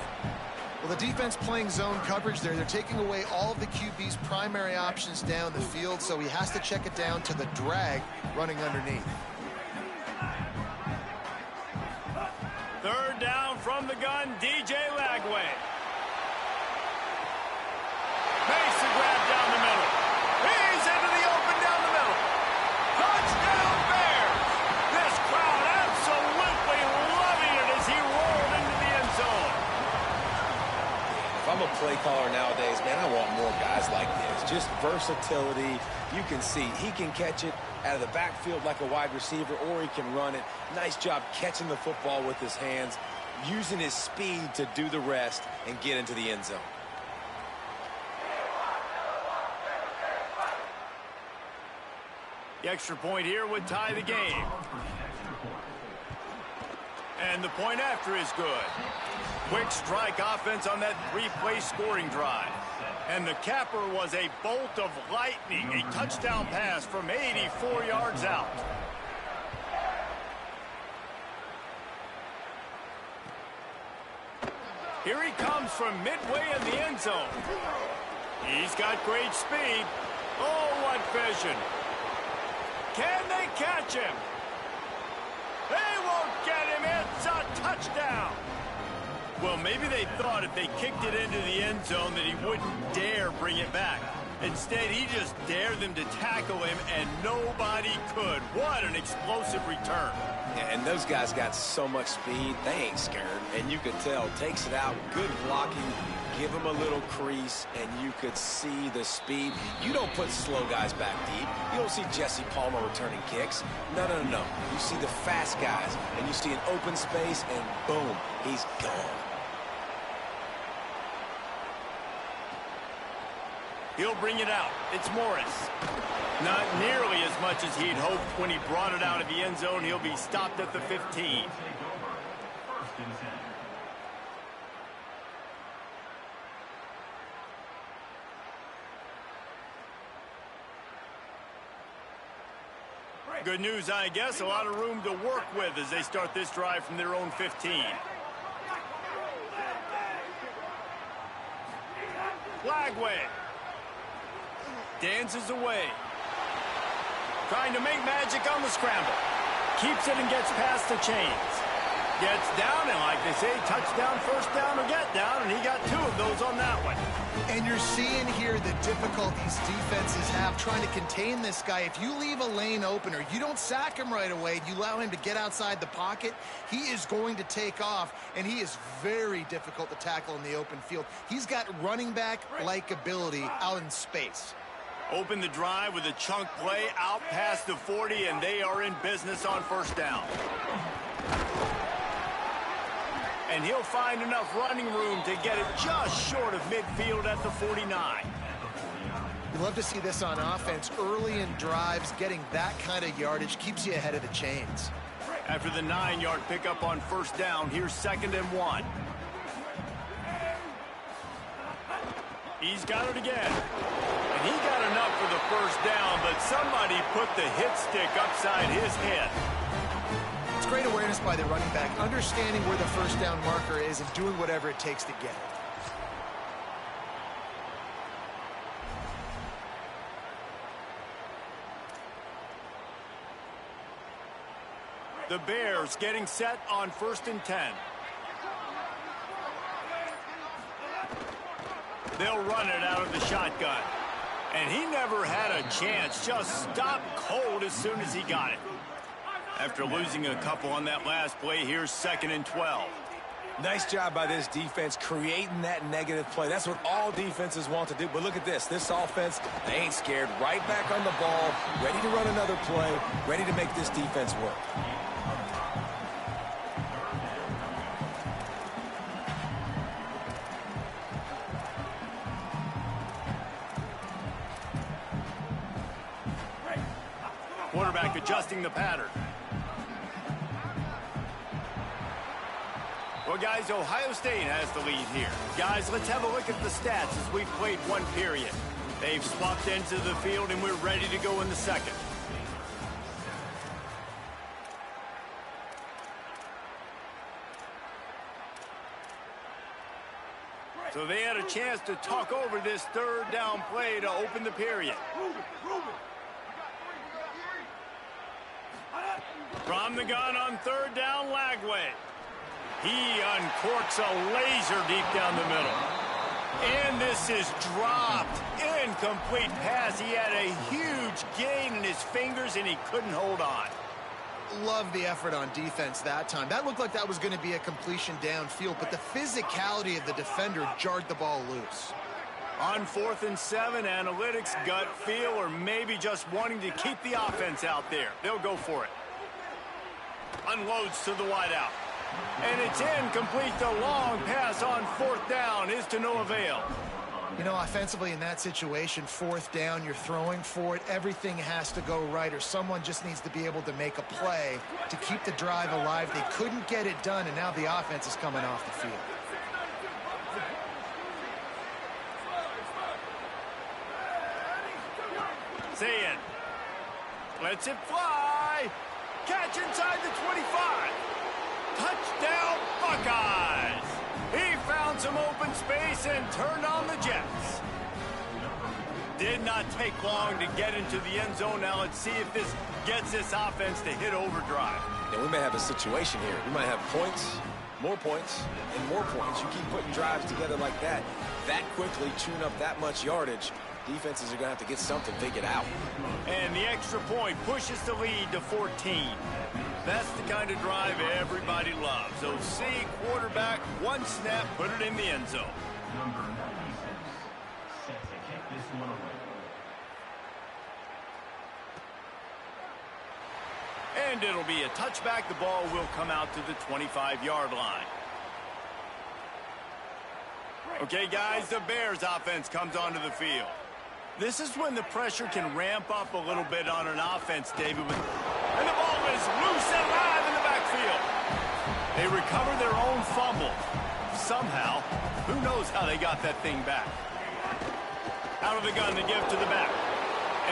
Well, the defense playing zone coverage there. They're taking away all of the QB's primary options down the field, so he has to check it down to the drag running underneath. Third down from the gun, DJ Lagway. Makes the grab down the middle. He's into the open down the middle. Touchdown Bears! This crowd absolutely loving it as he rolled into the end zone. If I'm a play caller nowadays, man, I want more guys like this. Just versatility. You can see he can catch it out of the backfield like a wide receiver, or he can run it. Nice job catching the football with his hands, using his speed to do the rest and get into the end zone. The extra point here would tie the game. And the point after is good. Quick strike offense on that three-play scoring drive. And the capper was a bolt of lightning, a touchdown pass from 84 yards out. Here he comes from midway in the end zone. He's got great speed. Oh, what vision. Can they catch him? They won't get him. It's a touchdown. Well, maybe they thought if they kicked it into the end zone that he wouldn't dare bring it back. Instead, he just dared them to tackle him, and nobody could. What an explosive return. Yeah, and those guys got so much speed, they ain't scared. And you could tell, takes it out, good blocking, give him a little crease, and you could see the speed. You don't put slow guys back deep. You don't see Jesse Palmer returning kicks. No, no, no, no. You see the fast guys, and you see an open space, and boom, he's gone. He'll bring it out. It's Morris. Not nearly as much as he'd hoped when he brought it out of the end zone. He'll be stopped at the 15. Good news, I guess. A lot of room to work with as they start this drive from their own 15. Lagway dances away. Trying to make magic on the scramble. Keeps it and gets past the chains. Gets down, and like they say, touchdown, first down, or get down, and he got two of those on that one. And you're seeing here the difficulties defenses have trying to contain this guy. If you leave a lane open or you don't sack him right away, you allow him to get outside the pocket, he is going to take off, and he is very difficult to tackle in the open field. He's got running back-like ability out in space. Open the drive with a chunk play out past the 40, and they are in business on first down. And he'll find enough running room to get it just short of midfield at the 49. You love to see this on offense. Early in drives, getting that kind of yardage keeps you ahead of the chains. After the 9-yard pickup on first down, here's 2nd and 1. He's got it again. And he got enough for the first down, but somebody put the hit stick upside his head. It's great awareness by the running back, understanding where the first down marker is and doing whatever it takes to get it. The Bears getting set on 1st and 10. They'll run it out of the shotgun. And he never had a chance, just stopped cold as soon as he got it. After losing a couple on that last play, here's 2nd and 12. Nice job by this defense creating that negative play. That's what all defenses want to do. But look at this. This offense, they ain't scared. Right back on the ball, ready to run another play, ready to make this defense work. Quarterback adjusting the pattern. Well, guys, Ohio State has the lead here. Guys, let's have a look at the stats as we've played one period. They've swapped ends of the field, and we're ready to go in the second. So they had a chance to talk over this third down play to open the period. From the gun on third down, Lagway. He uncorks a laser deep down the middle. And this is dropped. Incomplete pass. He had a huge gain in his fingers, and he couldn't hold on. Love the effort on defense that time. That looked like that was going to be a completion downfield, but the physicality of the defender jarred the ball loose. On 4th and 7, analytics, gut feel, or maybe just wanting to keep the offense out there. They'll go for it. Unloads to the wideout. And it's incomplete. The long pass on 4th down is to no avail. You know, offensively in that situation, 4th down, you're throwing for it. Everything has to go right, or someone just needs to be able to make a play to keep the drive alive. They couldn't get it done, and now the offense is coming off the field. Zayin lets it fly. Catch inside the 25. Touchdown, Buckeyes. He found some open space and turned on the Jets. Did not take long to get into the end zone. Now let's see if this gets this offense to hit overdrive. And we may have a situation here. We might have points, more points, and more points. You keep putting drives together like that quickly, chewing up that much yardage, defenses are going to have to get something figured out. And the extra point pushes the lead to 14. That's the kind of drive everybody loves. So see, quarterback, one snap, put it in the end zone. Number 96, set to kick this one away. And it'll be a touchback. The ball will come out to the 25-yard line. Okay, guys, the Bears offense comes onto the field. This is when the pressure can ramp up a little bit on an offense, David. And the ball is loose and live in the backfield. They recover their own fumble. Somehow, who knows how they got that thing back. Out of the gun to give to the back.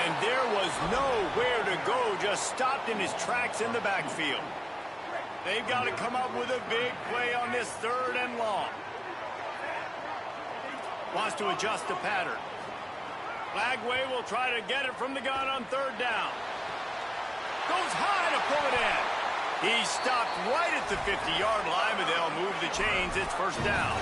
And there was nowhere to go, just stopped in his tracks in the backfield. They've got to come up with a big play on this 3rd and long. Wants to adjust the pattern. Lagway will try to get it from the gun on 3rd down. Goes high to pull it in. He stopped right at the 50-yard line, but they'll move the chains. It's 1st down.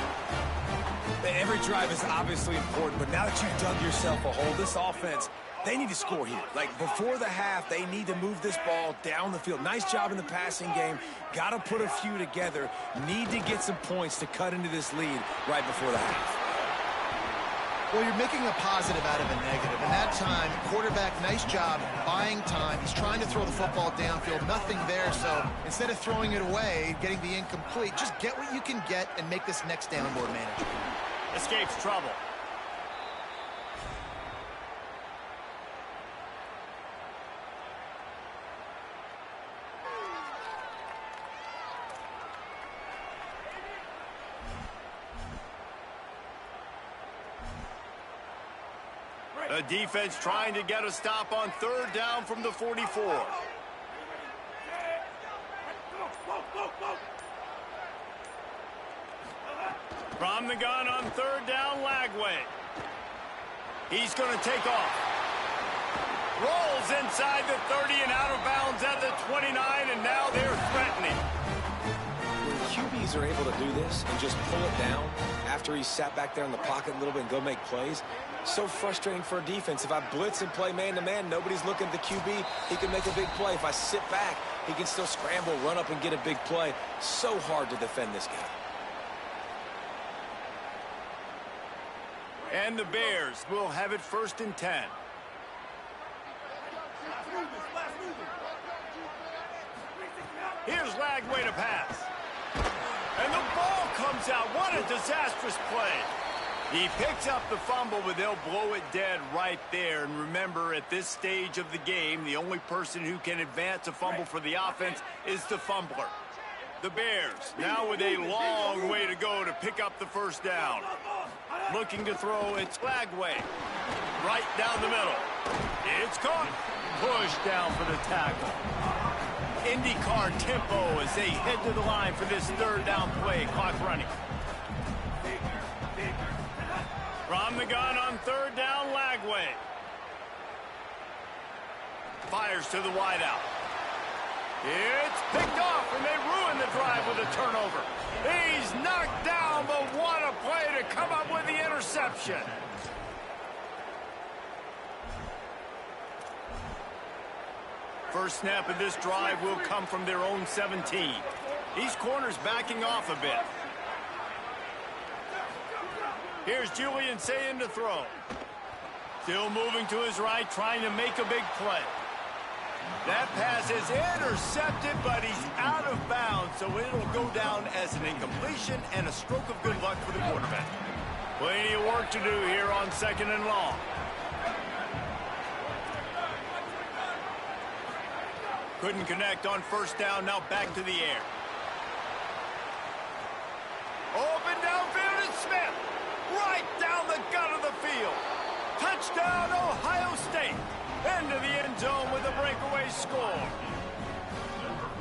Every drive is obviously important, but now that you've dug yourself a hole, this offense, they need to score here. Like, before the half, they need to move this ball down the field. Nice job in the passing game. Got to put a few together. Need to get some points to cut into this lead right before the half. Well, you're making a positive out of a negative. And that time, quarterback, nice job buying time. He's trying to throw the football downfield. Nothing there, so instead of throwing it away, getting the incomplete, just get what you can get and make this next down more manageable. Escapes trouble. The defense trying to get a stop on 3rd down from the 44. From the gun on 3rd down, Lagway. He's going to take off. Rolls inside the 30 and out of bounds at the 29, and now they're threatening. When QBs are able to do this and just pull it down after he sat back there in the pocket a little bit and go make plays, so frustrating for a defense. If I blitz and play man-to-man, nobody's looking at the QB, he can make a big play. If I sit back, he can still scramble, run up, and get a big play. So hard to defend this guy. And the Bears will have it 1st and 10. Here's Lagway to pass. And the ball comes out. What a disastrous play. He picks up the fumble, but they'll blow it dead right there. And remember, at this stage of the game, the only person who can advance a fumble for the offense is the fumbler. The Bears, now with a long way to go to pick up the 1st down. Looking to throw, it's Lagway. Right down the middle. It's caught. Push down for the tackle. IndyCar tempo as they head to the line for this 3rd down play. Clock running. From the gun on third down, Lagway. Fires to the wideout. It's picked off, and they ruin the drive with a turnover. He's knocked down, but what a play to come up with the interception. First snap of this drive will come from their own 17. These corners backing off a bit. Here's Julian saying to throw. Still moving to his right, trying to make a big play. That pass is intercepted, but he's out of bounds, so it'll go down as an incompletion and a stroke of good luck for the quarterback. Plenty of work to do here on second and long. Couldn't connect on first down, now back to the air. Open downfield, it's Smith. Right down the gut of the field. Touchdown, Ohio State. Into the end zone with a breakaway score.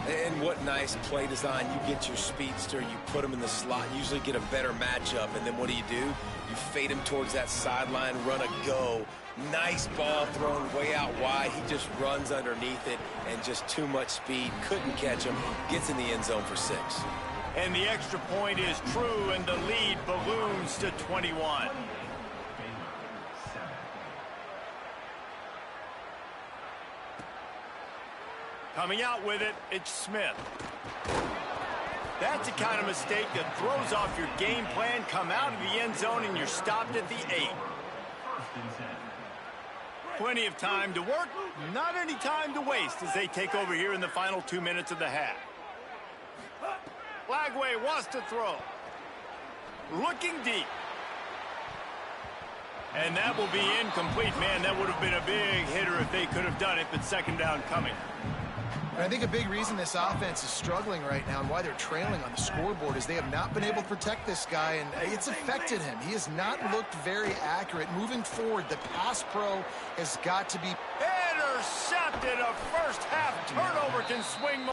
And what nice play design. You get your speedster, you put him in the slot, usually get a better matchup, and then what do? You fade him towards that sideline, run a go. Nice ball thrown way out wide. He just runs underneath it, and just too much speed. Couldn't catch him. Gets in the end zone for 6. And the extra point is true, and the lead balloons to 21. Coming out with it, it's Smith. That's the kind of mistake that throws off your game plan. Come out of the end zone, and you're stopped at the 8. Plenty of time to work, not any time to waste as they take over here in the final 2 minutes of the half. Lagway wants to throw. Looking deep. And that will be incomplete. Man, that would have been a big hitter if they could have done it, but second down coming. And I think a big reason this offense is struggling right now and why they're trailing on the scoreboard is they have not been able to protect this guy, and it's affected him. He has not looked very accurate. Moving forward, the pass pro has got to be intercepted. A first half turnover can swing.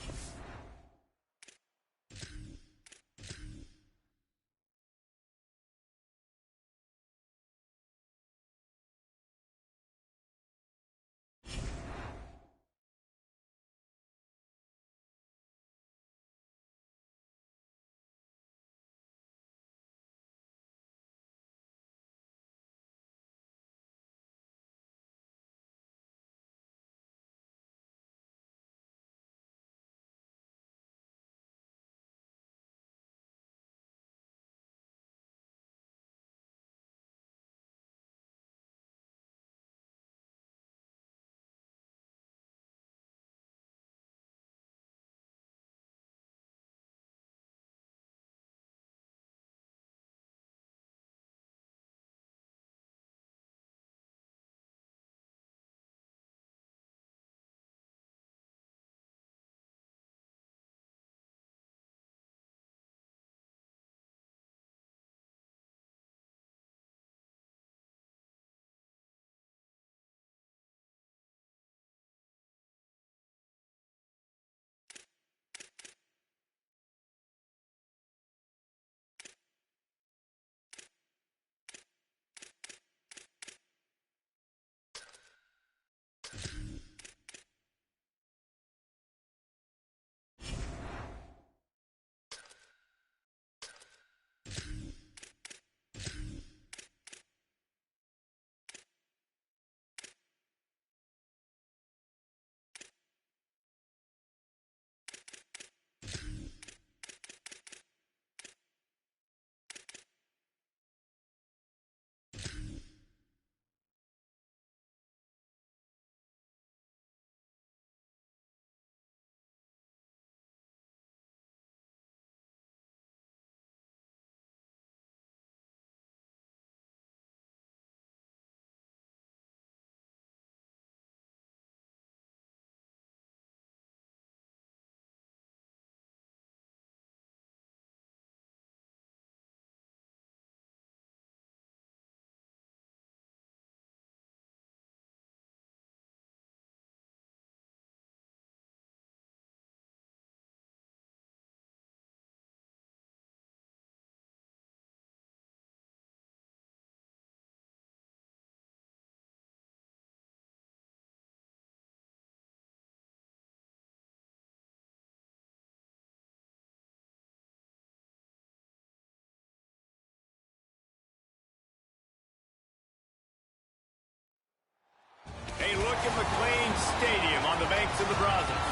McLean Stadium on the banks of the Brazos.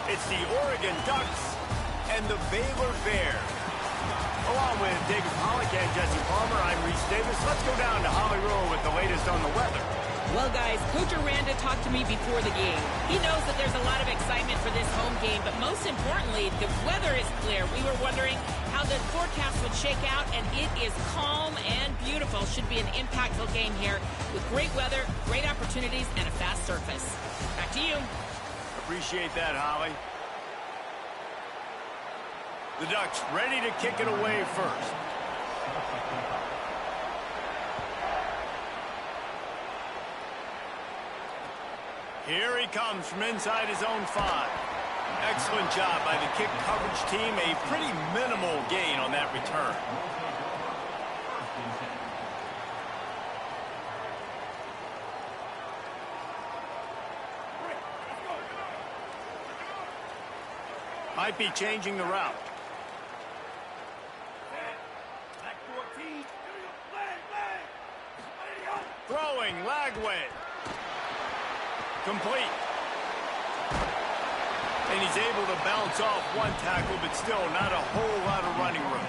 It's the Oregon Ducks and the Baylor Bears. Along with David Pollack and Jesse Palmer, I'm Reese Davis. Let's go down to Holly Rowe with the latest on the weather. Well, guys, Coach Aranda talked to me before the game. He knows that there's a lot of excitement for this home game, but most importantly, the weather is clear. We were wondering how the forecast would shake out, and it is calm and beautiful. Should be an impactful game here with great weather, great opportunities, and a fast surface. Back to you. Appreciate that, Holly. The Ducks ready to kick it away first. Here he comes from inside his own 5. Excellent job by the kick coverage team. A pretty minimal gain on that return. Might be changing the route. Throwing, Lagway. Complete. And he's able to bounce off one tackle, but still not a whole lot of running room.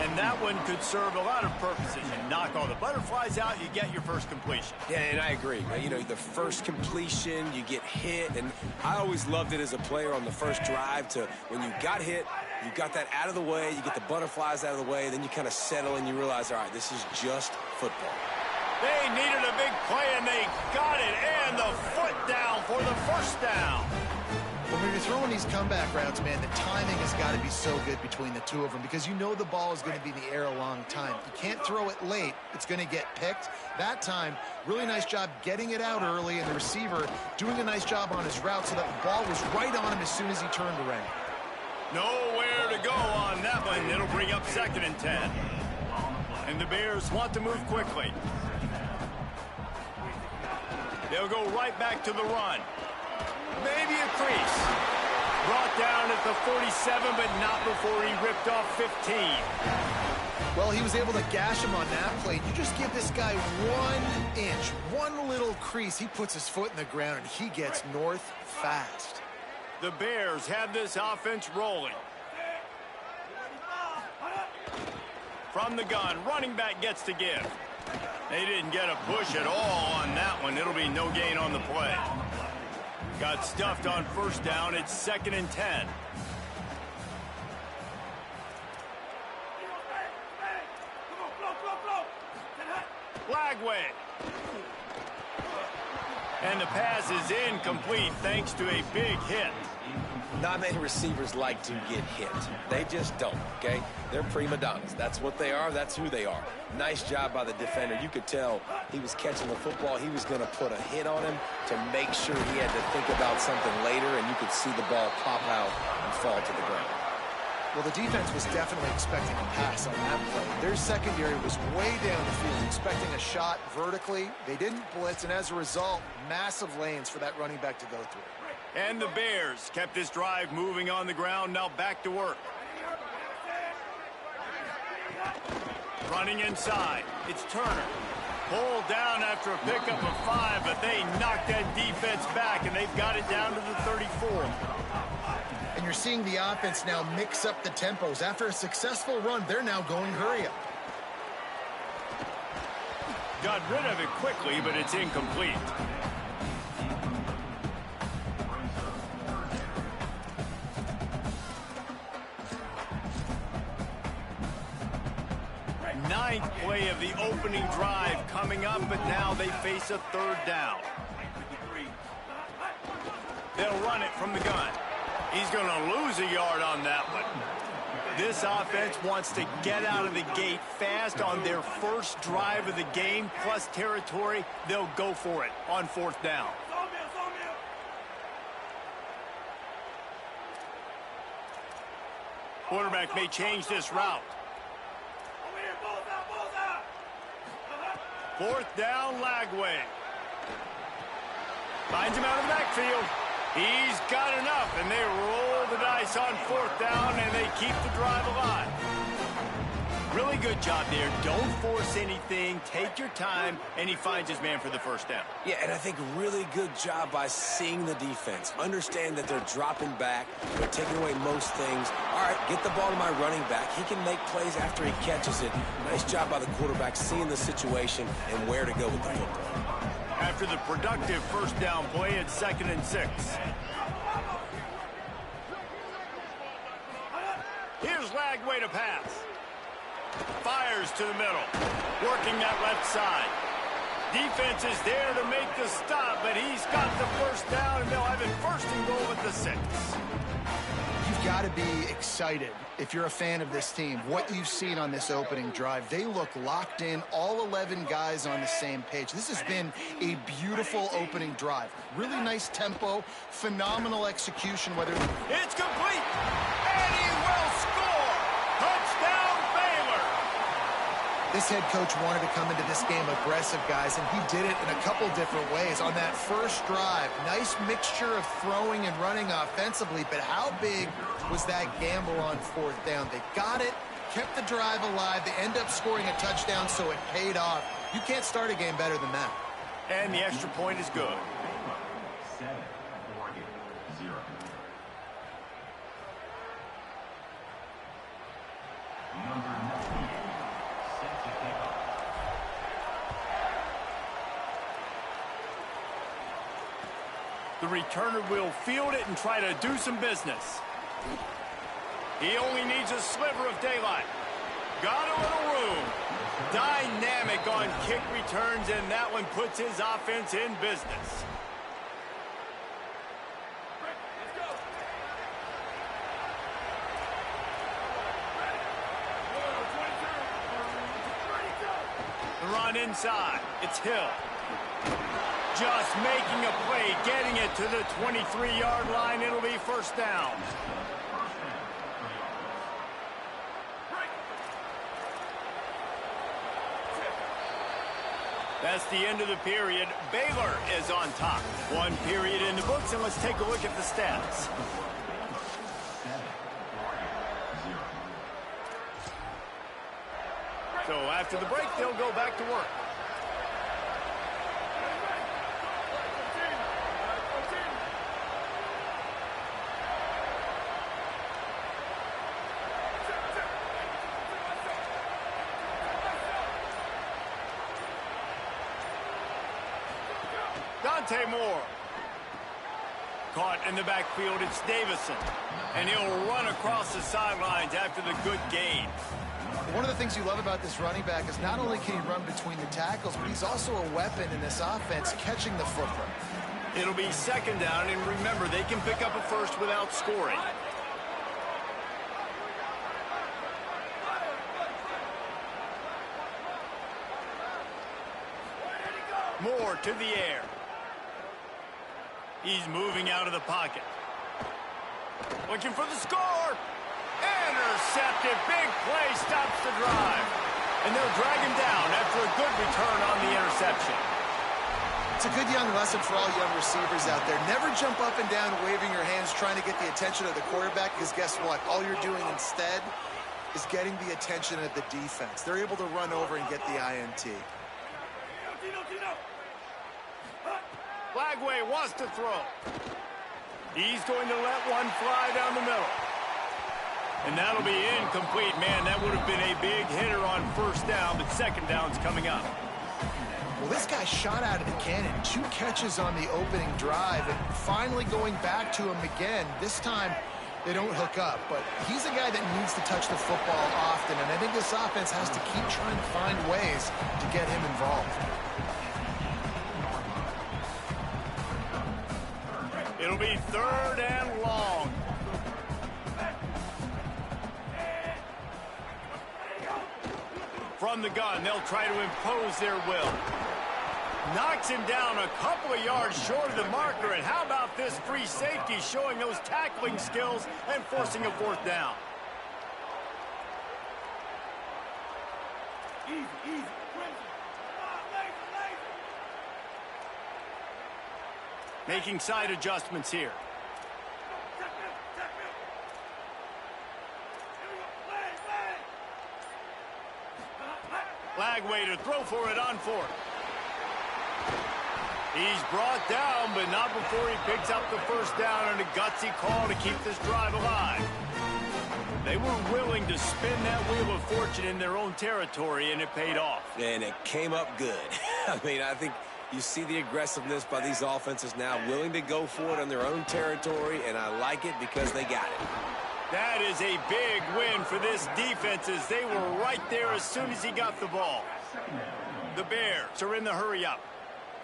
And that one could serve a lot of purposes. You knock all the butterflies out, you get your first completion. Yeah, and I agree. You know, the first completion, you get hit, and I always loved it as a player on the first drive to when you got hit, you got that out of the way, you get the butterflies out of the way, then you kind of settle and you realize, all right, this is just football. They needed a big play, and they got it, and the foot down for the first down. When you're throwing these comeback routes, man, the timing has got to be so good between the two of them because you know the ball is going to be in the air a long time. You can't throw it late. It's going to get picked. That time, really nice job getting it out early, and the receiver doing a nice job on his route so that the ball was right on him as soon as he turned around. Nowhere to go on that one. It'll bring up 2nd and 10. And the Bears want to move quickly. They'll go right back to the run. Maybe a crease. Brought down at the 47, but not before he ripped off 15. Well, he was able to gash him on that play. You just give this guy 1 inch, one little crease. He puts his foot in the ground, and he gets north fast. The Bears have this offense rolling. From the gun, running back gets to give. They didn't get a push at all on that one. It'll be no gain on the play. Got stuffed on first down. It's 2nd and 10. Lagway. And the pass is incomplete thanks to a big hit. Not many receivers like to get hit. They just don't, okay? They're prima donnas. That's what they are. That's who they are. Nice job by the defender. You could tell he was catching the football. He was going to put a hit on him to make sure he had to think about something later, and you could see the ball pop out and fall to the ground. Well, the defense was definitely expecting a pass on that play. Their secondary was way down the field, expecting a shot vertically. They didn't blitz, and as a result, massive lanes for that running back to go through. And the Bears kept this drive moving on the ground. Now back to work. Running inside. It's Turner. Pulled down after a pickup of 5, but they knocked that defense back, and they've got it down to the 34. And you're seeing the offense now mix up the tempos. After a successful run, they're now going hurry up. Got rid of it quickly, but it's incomplete. Ninth play of the opening drive coming up, but now they face a 3rd down. They'll run it from the gun. He's going to lose a yard on that one. This offense wants to get out of the gate fast on their first drive of the game, plus territory. They'll go for it on 4th down. Quarterback may change this route. 4th down, Lagway. Finds him out of the backfield. He's got enough, and they roll the dice on 4th down, and they keep the drive alive. Really good job there. Don't force anything. Take your time, and he finds his man for the first down. Yeah, and I think really good job by seeing the defense. Understand that they're dropping back. They're taking away most things. All right, get the ball to my running back. He can make plays after he catches it. Nice job by the quarterback seeing the situation and where to go with the football. After the productive first down play, it's 2nd and 6. Here's Lagway to pass. Fires to the middle. Working that left side. Defense is there to make the stop, but he's got the first down, and they'll have it 1st and goal at the 6. You've got to be excited if you're a fan of this team. What you've seen on this opening drive, they look locked in, all 11 guys on the same page. This has been a beautiful opening drive. Really nice tempo, phenomenal execution. It's complete, and he will score. Touchdown, Baylor. This head coach wanted to come into this game aggressive, guys, and he did it in a couple different ways. On that first drive, nice mixture of throwing and running offensively, but how big was that gamble on 4th down? They got it, kept the drive alive. They end up scoring a touchdown, so it paid off. You can't start a game better than that. And the extra point is good. 7, Oregon, 0. Number 98, set to kick off. The returner will field it and try to do some business. He only needs a sliver of daylight. Got a little room. Dynamic on kick returns, and that one puts his offense in business. The run inside. It's Hill. Just making a play, getting it to the 23-yard line. It'll be 1st down. That's the end of the period. Baylor is on top. 1 period in the books, and let's take a look at the stats. 7, Oregon, 0. So after the break, they'll go back to work. Dante Moore. Caught in the backfield, it's Davison. And he'll run across the sidelines after the good gain. One of the things you love about this running back is not only can he run between the tackles, but he's also a weapon in this offense, catching the football. It'll be 2nd down, and remember, they can pick up a first without scoring. Moore to the air. He's moving out of the pocket. Looking for the score. Intercepted. Big play stops the drive. And they'll drag him down after a good return on the interception. It's a good young lesson for all young receivers out there. Never jump up and down waving your hands trying to get the attention of the quarterback, because guess what? All you're doing instead is getting the attention of the defense. They're able to run over and get the INT. Lagway wants to throw. He's going to let one fly down the middle. And that'll be incomplete. Man, that would have been a big hitter on 1st down, but 2nd down's coming up. Well, this guy shot out of the cannon. 2 catches on the opening drive, and finally going back to him again. This time, they don't hook up, but he's a guy that needs to touch the football often, and I think this offense has to keep trying to find ways to get him involved. It'll be 3rd and long. From the gun, they'll try to impose their will. Knocks him down a couple of yards short of the marker, and how about this free safety showing those tackling skills and forcing a 4th down. Easy. Making side adjustments here. Lagway to throw for it on fourth. He's brought down, but not before he picks up the first down and a gutsy call to keep this drive alive. They were willing to spin that wheel of fortune in their own territory, and it paid off. And it came up good. I mean, I think you see the aggressiveness by these offenses now, willing to go for it on their own territory, and I like it because they got it. That is a big win for this defense as they were right there as soon as he got the ball. The Bears are in the hurry-up.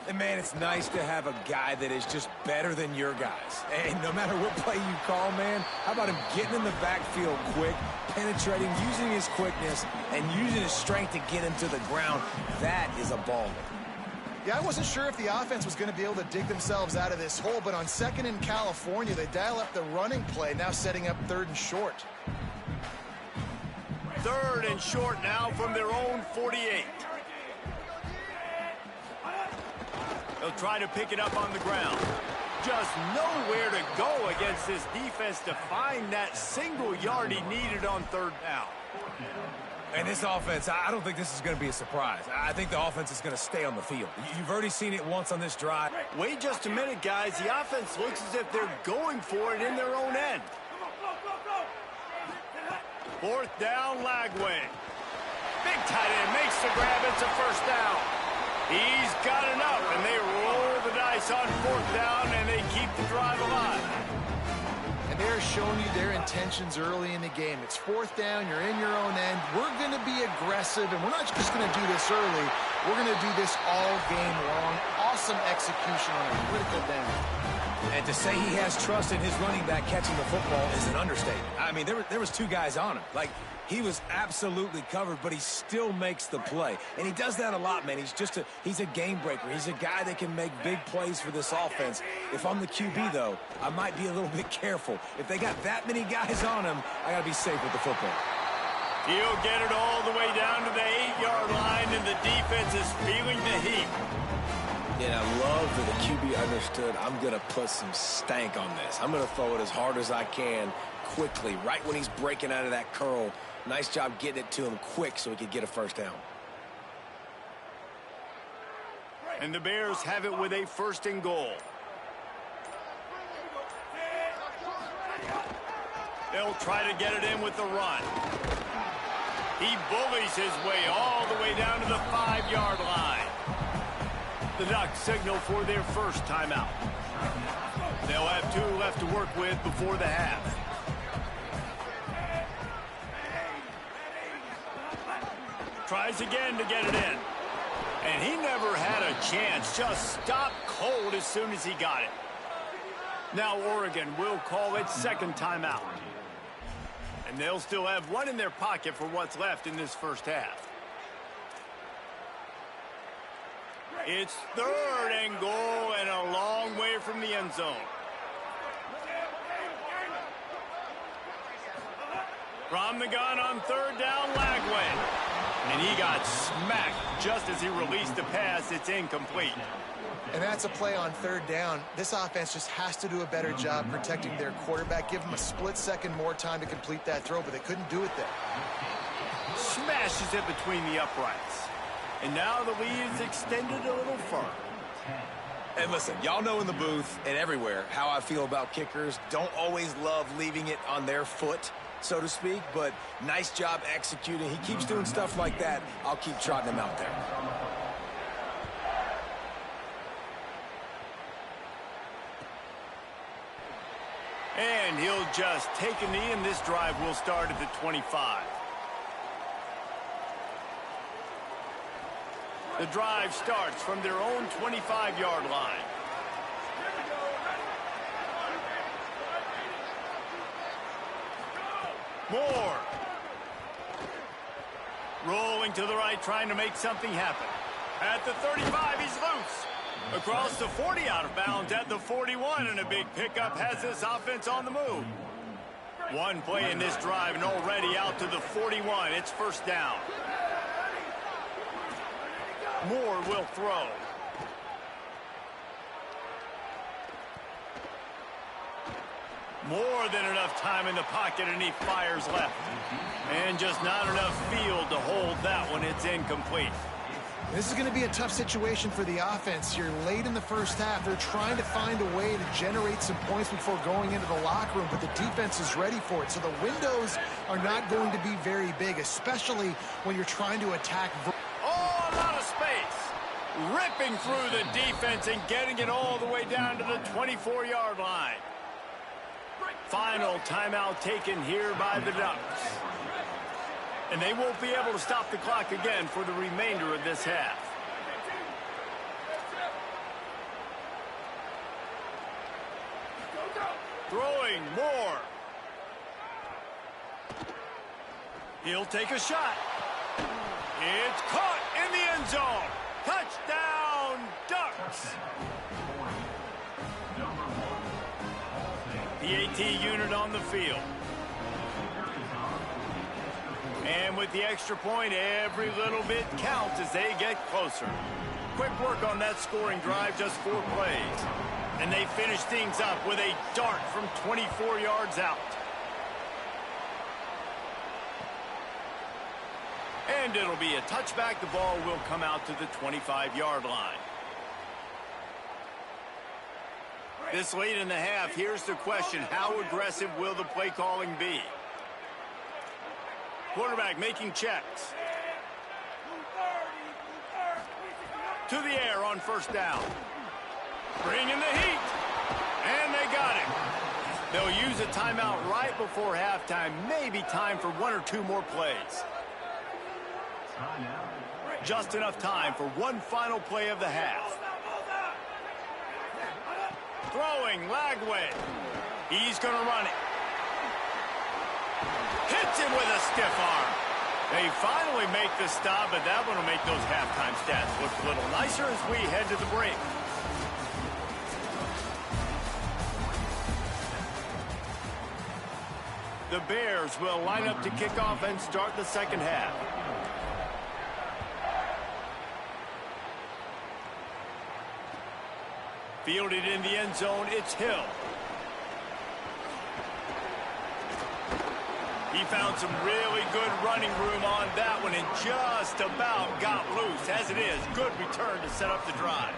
And, man, it's nice to have a guy that is just better than your guys. And no matter what play you call, man, how about him getting in the backfield quick, penetrating, using his quickness, and using his strength to get him to the ground? That is a baller. Yeah, I wasn't sure if the offense was going to be able to dig themselves out of this hole, but on second in California, they dial up the running play, now setting up third and short. Third and short now from their own 48. They'll try to pick it up on the ground. Just nowhere to go against this defense to find that single yard he needed on third down. And this offense, I don't think this is going to be a surprise. I think the offense is going to stay on the field. You've already seen it once on this drive. Wait just a minute, guys. The offense looks as if they're going for it in their own end. Fourth down, Lagway. Big tight end makes the grab. It's a first down. He's got enough, and they roll the dice on fourth down, and they keep the drive alive. And they're showing you their intentions early in the game. It's fourth down, you're in your own end. We're going to be aggressive, and we're not just going to do this early. We're going to do this all game long. Awesome execution on a critical down. And to say he has trust in his running back catching the football is an understatement. I mean, there was two guys on him. Like, he was absolutely covered, but he still makes the play. And he does that a lot, man. He's a game breaker. He's a guy that can make big plays for this offense. If I'm the QB, though, I might be a little bit careful. If they got that many guys on him, I got to be safe with the football. He'll get it all the way down to the 8-yard line, and the defense is feeling the heat. And I love that the QB understood, I'm going to put some stank on this. I'm going to throw it as hard as I can quickly, right when he's breaking out of that curl. Nice job getting it to him quick so he could get a first down. And the Bears have it with a first and goal. They'll try to get it in with the run. He bullies his way all the way down to the 5-yard line. The Ducks signal for their first timeout. They'll have 2 left to work with before the half. Tries again to get it in. And he never had a chance. Just stopped cold as soon as he got it. Now Oregon will call its second timeout. And they'll still have 1 in their pocket for what's left in this first half. It's third and goal and a long way from the end zone. From the gun on third down, Lagway. And he got smacked just as he released the pass. It's incomplete. And that's a play on third down. This offense just has to do a better job protecting their quarterback. Give him a split second more time to complete that throw, but they couldn't do it there. Smashes it between the uprights. And now the lead is extended a little further. And listen, y'all know in the booth and everywhere how I feel about kickers. Don't always love leaving it on their foot, so to speak, but nice job executing. He keeps doing stuff like that. I'll keep trotting him out there. And he'll just take a knee, and this drive will start at the 25. The drive starts from their own 25-yard line. Moore. Rolling to the right, trying to make something happen. At the 35, he's loose. Across the 40, out of bounds at the 41, and a big pickup has this offense on the move. One play in this drive, and already out to the 41. It's first down. Moore will throw. More than enough time in the pocket, and he fires left. And just not enough field to hold that one. It's incomplete. This is going to be a tough situation for the offense. You're late in the first half. They're trying to find a way to generate some points before going into the locker room, but the defense is ready for it. So the windows are not going to be very big, especially when you're trying to attack. Oh, a lot of space. Ripping through the defense and getting it all the way down to the 24-yard line. Final timeout taken here by the Ducks. And they won't be able to stop the clock again for the remainder of this half. Throwing more. He'll take a shot. It's caught in the end zone. Touchdown, Ducks. The AT unit on the field. And with the extra point, every little bit counts as they get closer. Quick work on that scoring drive, just 4 plays. And they finish things up with a dart from 24 yards out. And it'll be a touchback. The ball will come out to the 25-yard line. This late in the half, here's the question. How aggressive will the play calling be? Quarterback making checks. To the air on first down. Bringing the heat. And they got him. They'll use a timeout right before halftime. Maybe time for 1 or 2 more plays. Just enough time for one final play of the half. Throwing Lagway. He's going to run it. Hits him with a stiff arm. They finally make the stop, but that one will make those halftime stats look a little nicer as we head to the break. The Bears will line up to kick off and start the second half. Fielded in the end zone, it's Hill. He found some really good running room on that one and just about got loose. As it is, good return to set up the drive.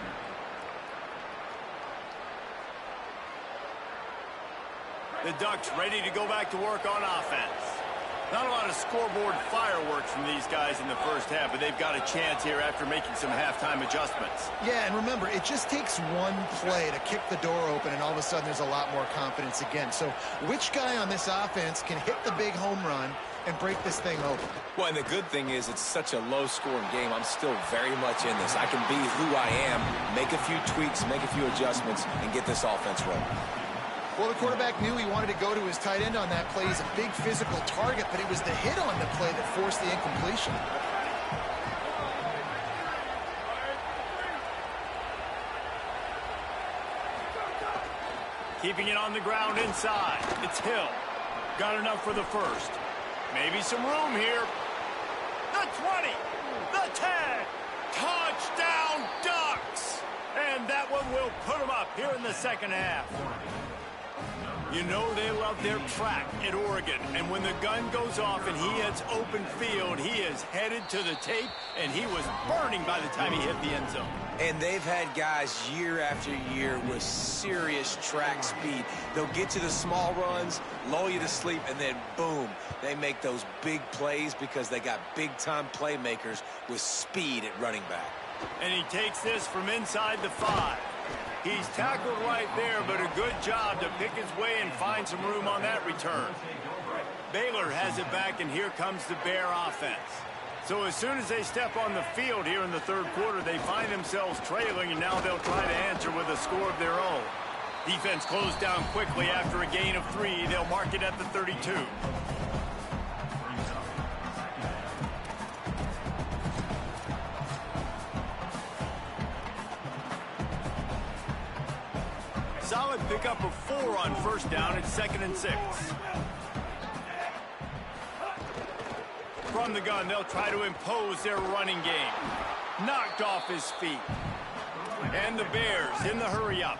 The Ducks ready to go back to work on offense. Not a lot of scoreboard fireworks from these guys in the first half, but they've got a chance here after making some halftime adjustments. Yeah, and remember, it just takes one play to kick the door open, and all of a sudden there's a lot more confidence again. So which guy on this offense can hit the big home run and break this thing open? Well, and the good thing is it's such a low-scoring game. I'm still very much in this. I can be who I am, make a few tweaks, make a few adjustments, and get this offense rolling. Well, the quarterback knew he wanted to go to his tight end on that play. He's a big physical target, but it was the hit on the play that forced the incompletion. Keeping it on the ground inside. It's Hill. Got enough for the first. Maybe some room here. The 20. The 10. Touchdown, Ducks. And that one will put them up here in the second half. You know they love their track at Oregon. And when the gun goes off and he hits open field, he is headed to the tape, and he was burning by the time he hit the end zone. And they've had guys year after year with serious track speed. They'll get you the small runs, lull you to sleep, and then boom, they make those big plays because they got big-time playmakers with speed at running back. And he takes this from inside the 5. He's tackled right there, but a good job to pick his way and find some room on that return. Baylor has it back, and here comes the Bear offense. So as soon as they step on the field here in the third quarter, they find themselves trailing, and now they'll try to answer with a score of their own. Defense closed down quickly after a gain of 3. They'll mark it at the 32. Solid pickup of 4 on first down. It's 2nd and 6. From the gun, they'll try to impose their running game. Knocked off his feet. And the Bears in the hurry up.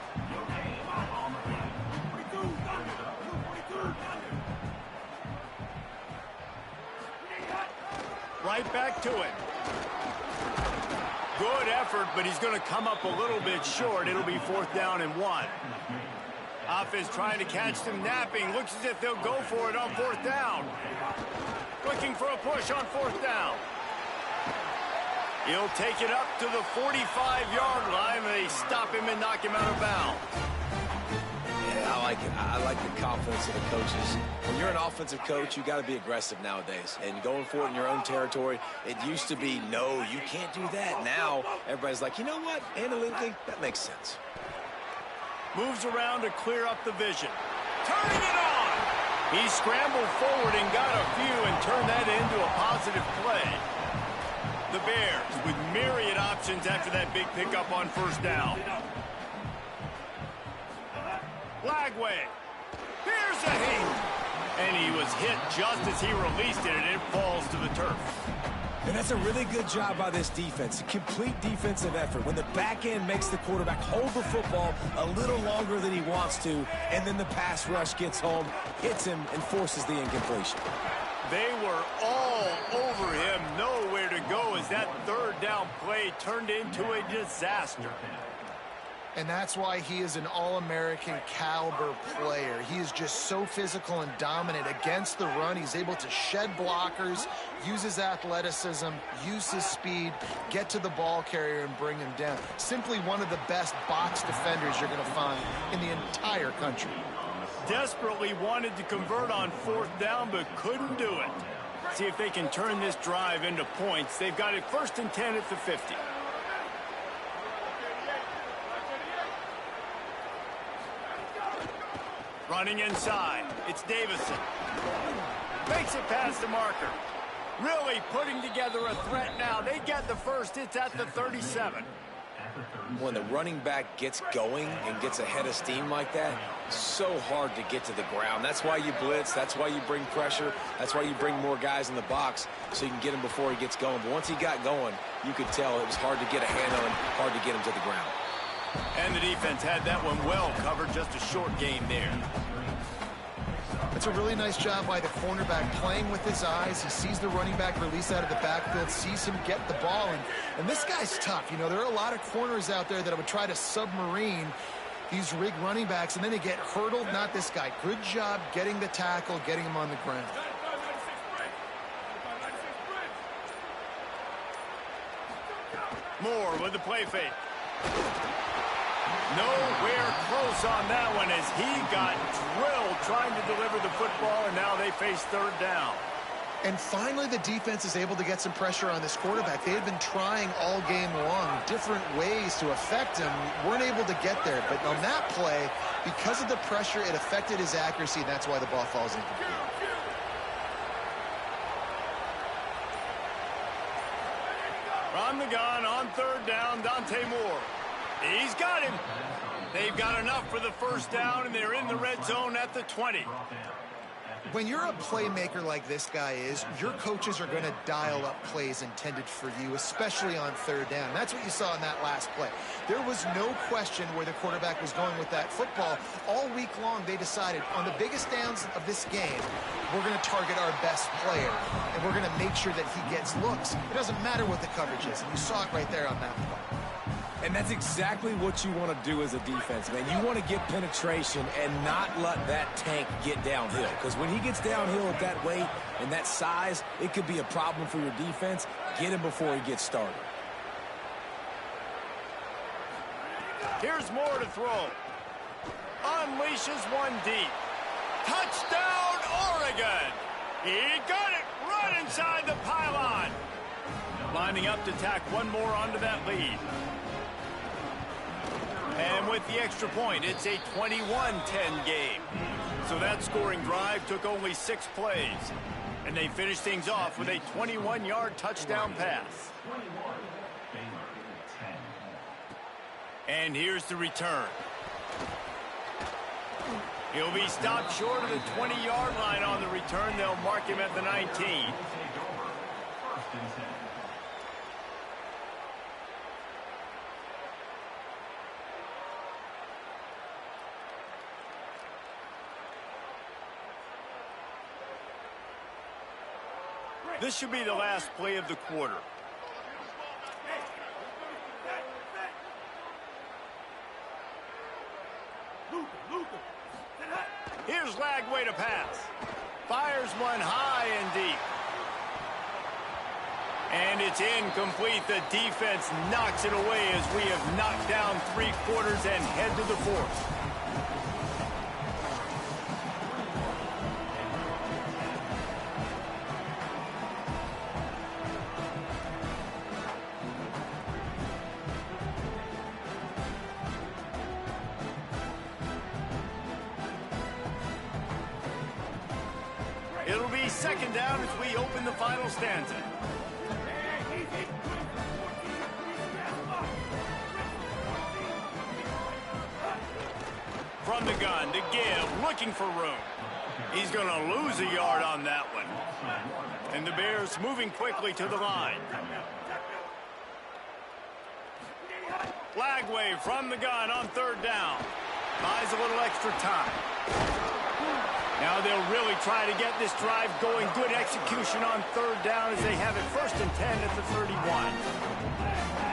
Right back to it. Good effort, but he's going to come up a little bit short. It'll be 4th down and 1. Offense trying to catch them napping. Looks as if they'll go for it on 4th down. Looking for a push on 4th down. He'll take it up to the 45-yard line. They stop him and knock him out of bounds. Yeah, I like it. I like the confidence of the coaches. When you're an offensive coach, you got to be aggressive nowadays. And going for it in your own territory, it used to be, no, you can't do that. Now, everybody's like, you know what? Analytically, that makes sense. Moves around to clear up the vision. Turning it on! He scrambled forward and got a few and turned that into a positive play. The Bears with myriad options after that big pickup on 1st down. Lagway. Here's a hit. And he was hit just as he released it, and it falls to the turf. And that's a really good job by this defense. A complete defensive effort. When the back end makes the quarterback hold the football a little longer than he wants to, and then the pass rush gets home, hits him, and forces the incompletion. They were all over him, nowhere to go as that 3rd down play turned into a disaster. And that's why he is an All-American caliber player. He is just so physical and dominant against the run. He's able to shed blockers, use his athleticism, use his speed, get to the ball carrier and bring him down. Simply one of the best box defenders you're going to find in the entire country. Desperately wanted to convert on 4th down, but couldn't do it. See if they can turn this drive into points. They've got it 1st and 10 at the 50. Running inside, it's Davison. Makes it past the marker. Really putting together a threat now. They get the first. It's at the 37. When the running back gets going and gets ahead of steam like that, so hard to get to the ground. That's why you blitz. That's why you bring pressure. That's why you bring more guys in the box so you can get him before he gets going. But once he got going, you could tell it was hard to get a handle and hard to get him to the ground. And the defense had that one well covered. Just a short game there. It's a really nice job by the cornerback playing with his eyes. He sees the running back release out of the backfield, sees him get the ball. And this guy's tough. You know, there are a lot of corners out there that would try to submarine these rig running backs, and then they get hurdled. Not this guy. Good job getting the tackle, getting him on the ground. Moore with the play fake. Nowhere close on that one as he got drilled trying to deliver the football, and now they face 3rd down. And finally, the defense is able to get some pressure on this quarterback. They had been trying all game long different ways to affect him. Weren't able to get there. But on that play, because of the pressure, it affected his accuracy, and that's why the ball falls incomplete. From the gun on 3rd down, Dante Moore. He's got him. They've got enough for the 1st down, and they're in the red zone at the 20. When you're a playmaker like this guy is, your coaches are going to dial up plays intended for you, especially on 3rd down. That's what you saw in that last play. There was no question where the quarterback was going with that football. All week long, they decided on the biggest downs of this game, we're going to target our best player, and we're going to make sure that he gets looks. It doesn't matter what the coverage is, and you saw it right there on that play. And that's exactly what you want to do as a defense, man. You want to get penetration and not let that tank get downhill. Because when he gets downhill at that weight and that size, it could be a problem for your defense. Get him before he gets started. Here's Moore to throw. Unleashes one deep. Touchdown, Oregon! He got it right inside the pylon. Lining up to tack one more onto that lead. And with the extra point, it's a 21-10 game. So that scoring drive took only 6 plays. And they finished things off with a 21-yard touchdown pass. And here's the return. He'll be stopped short of the 20-yard line on the return. They'll mark him at the 19. This should be the last play of the quarter. Here's Lagway to pass. Fires one high and deep. And it's incomplete. The defense knocks it away as we have knocked down 3 quarters and head to the 4th. It'll be 2nd down as we open the final stanza. From the gun to give, looking for room. He's going to lose a yard on that one. And the Bears moving quickly to the line. Lagway from the gun on 3rd down. Buys a little extra time. Now they'll really try to get this drive going. Good execution on 3rd down as they have it 1st and 10 at the 31.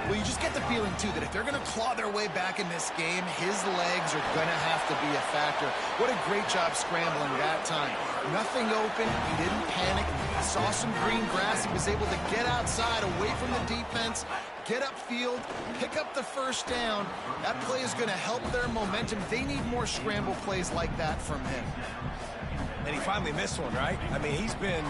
Well, you just get the feeling, too, that if they're going to claw their way back in this game, his legs are going to have to be a factor. What a great job scrambling that time. Nothing open. He didn't panic. He saw some green grass. He was able to get outside, away from the defense, get upfield, pick up the 1st down. That play is going to help their momentum. They need more scramble plays like that from him. And he finally missed one, right? I mean, he's been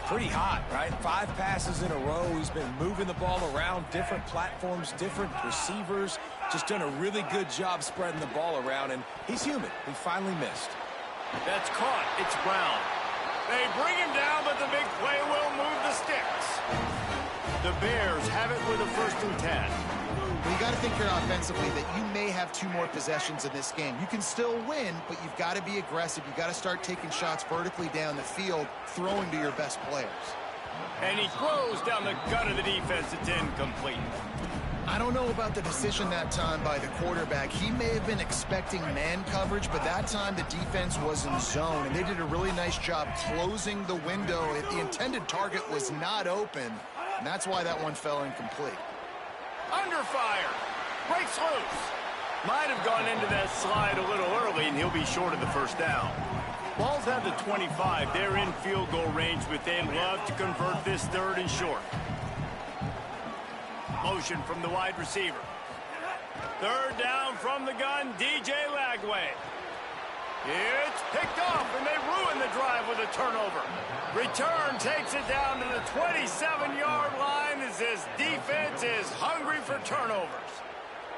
pretty hot, right? 5 passes in a row. He's been moving the ball around, different platforms, different receivers. Just done a really good job spreading the ball around, and he's human. He finally missed. That's caught. It's Brown. They bring him down, but the big play will move the sticks. The Bears have it with a 1st and 10. Well, you got to think here offensively that you may have 2 more possessions in this game. You can still win, but you've got to be aggressive. You've got to start taking shots vertically down the field, throwing to your best players. And he throws down the gut of the defense. It's incomplete. I don't know about the decision that time by the quarterback. He may have been expecting man coverage, but that time the defense was in zone, and they did a really nice job closing the window. The intended target was not open, and that's why that one fell incomplete. Under fire. Breaks loose. Might have gone into that slide a little early, and he'll be short of the 1st down. Ball's at the 25. They're in field goal range, but they'd love to convert this 3rd and short. Motion from the wide receiver. 3rd down from the gun, DJ Lagway. It's picked off, and they ruin the drive with a turnover. Return takes it down to the 27-yard line as this defense is hungry for turnovers.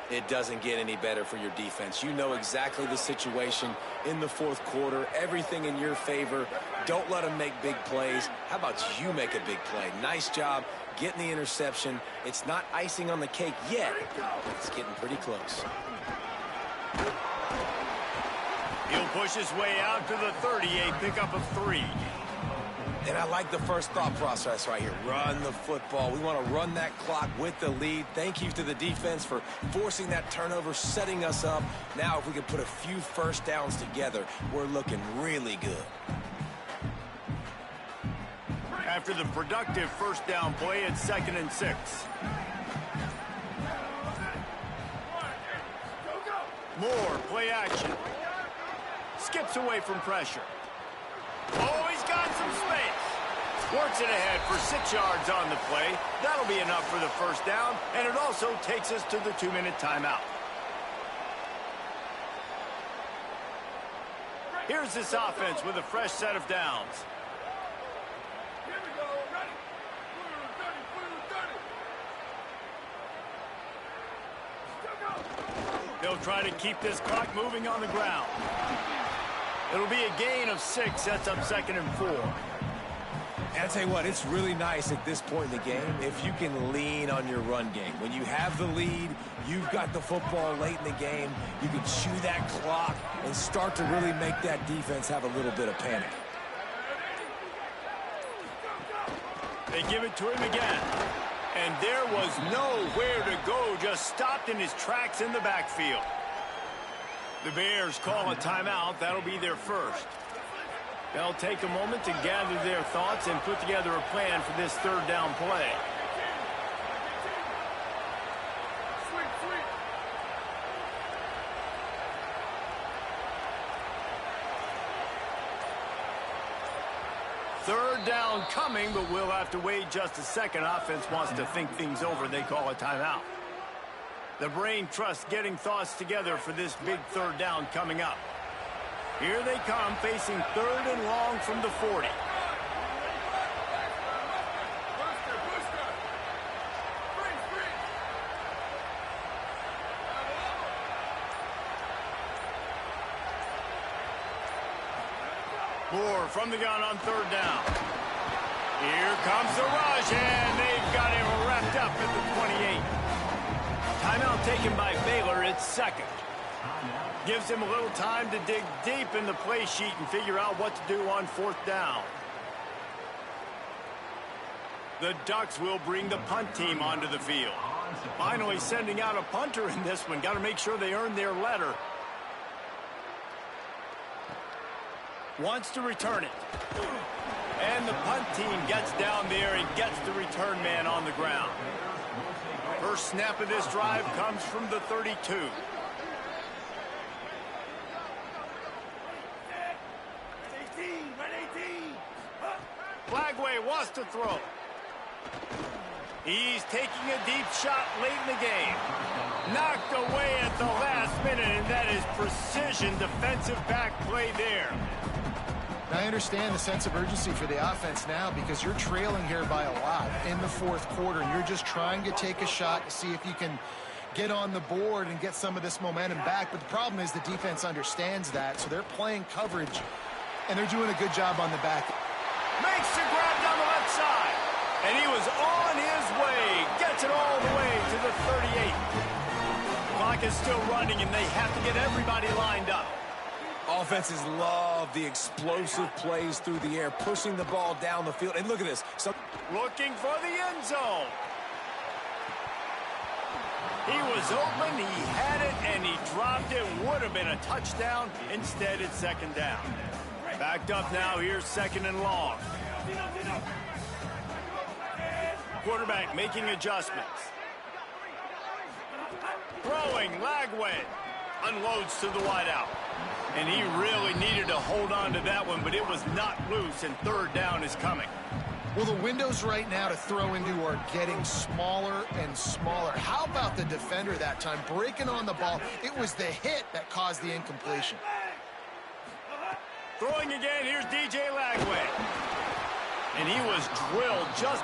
It doesn't get any better for your defense. You know exactly the situation in the 4th quarter. Everything in your favor. Don't let them make big plays. How about you make a big play? Nice job getting the interception. It's not icing on the cake yet. It's getting pretty close. He'll push his way out to the 38, pickup of 3. And I like the first thought process right here. Run the football. We want to run that clock with the lead. Thank you to the defense for forcing that turnover, setting us up. Now, if we can put a few 1st downs together, we're looking really good. After the productive 1st down play, it's 2nd and 6. More play action. Skips away from pressure. Oh, he's got some space. Works it ahead for 6 yards on the play. That'll be enough for the 1st down, and it also takes us to the 2-minute timeout. Here's this offense with a fresh set of downs. They'll try to keep this clock moving on the ground. It'll be a gain of 6, sets up 2nd and 4. And I'll tell you what, it's really nice at this point in the game if you can lean on your run game. When you have the lead, you've got the football late in the game, you can chew that clock and start to really make that defense have a little bit of panic. They give it to him again. And there was nowhere to go, just stopped in his tracks in the backfield. The Bears call a timeout. That'll be their first. They'll take a moment to gather their thoughts and put together a plan for this third down play. Third down coming, but we'll have to wait just a second. Offense wants to think things over. They call a timeout. The brain trust getting thoughts together for this big third down coming up. Here they come, facing third and long from the 40. Moore from the gun on third down. Here comes the rush, and they've got him wrapped up at the 28. Timeout taken by Baylor. It's second. Gives him a little time to dig deep in the play sheet and figure out what to do on fourth down. The Ducks will bring the punt team onto the field. Finally sending out a punter in this one. Got to make sure they earn their letter. Wants to return it. And the punt team gets down there and gets the return man on the ground. First snap of this drive comes from the 32. Flagway wants to throw. He's taking a deep shot late in the game. Knocked away at the last minute, and that is precision defensive back play there. I understand the sense of urgency for the offense now because you're trailing here by a lot in the fourth quarter, and you're just trying to take a shot to see if you can get on the board and get some of this momentum back. But the problem is the defense understands that, so they're playing coverage, and they're doing a good job on the back. Makes the grab down the left side, and he was on his way. Gets it all the way to the 38. Clock is still running, and they have to get everybody lined up. Offenses love the explosive plays through the air, pushing the ball down the field. And look at this. Looking for the end zone. He was open, he had it, and he dropped it. Would have been a touchdown. Instead, it's second down. Backed up now, here's second and long. Quarterback making adjustments. Throwing, Lagway. Unloads to the wideout. And he really needed to hold on to that one, but it was not loose, and third down is coming. Well, the windows right now to throw into are getting smaller and smaller. How about the defender that time breaking on the ball? It was the hit that caused the incompletion. Throwing again, here's DJ Lagway. And he was drilled just...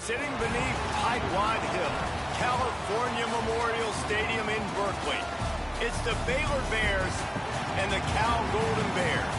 Sitting beneath Tightwad Hill, California Memorial Stadium in Berkeley. It's the Baylor Bears and the Cal Golden Bears.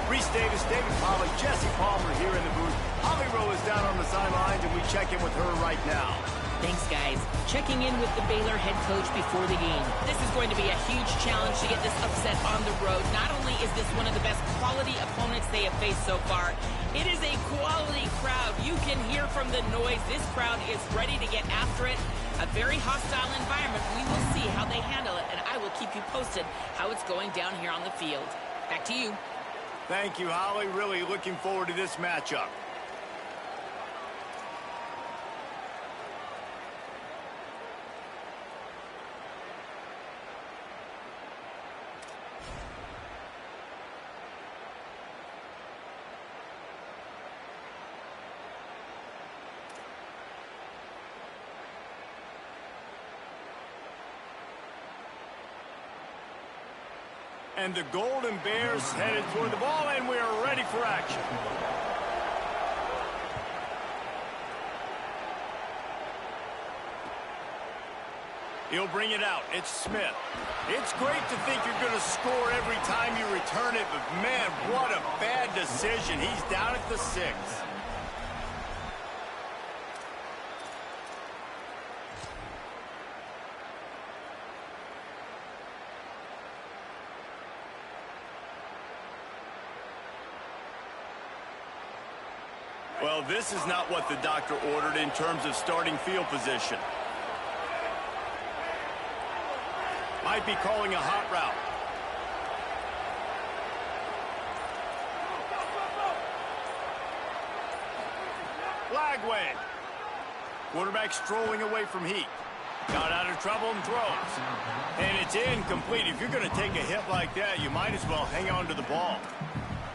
Reese Davis, David Pollack, Jesse Palmer here in the booth. Holly Rowe is down on the sidelines, and we check in with her right now. Thanks, guys. Checking in with the Baylor head coach before the game. This is going to be a huge challenge to get this upset on the road. Not only is this one of the best quality opponents they have faced so far, it is a quality crowd. You can hear from the noise. This crowd is ready to get after it. A very hostile environment. We will see how they handle it, and I will keep you posted how it's going down here on the field. Back to you. Thank you, Holly. Really looking forward to this matchup. And the Golden Bears headed toward the ball, and we are ready for action. He'll bring it out. It's Smith. It's great to think you're going to score every time you return it, but man, what a bad decision. He's down at the 6. Well, this is not what the doctor ordered in terms of starting field position. Might be calling a hot route. Lagway. Quarterback strolling away from heat. Got out of trouble and throws. And it's incomplete. If you're going to take a hit like that, you might as well hang on to the ball.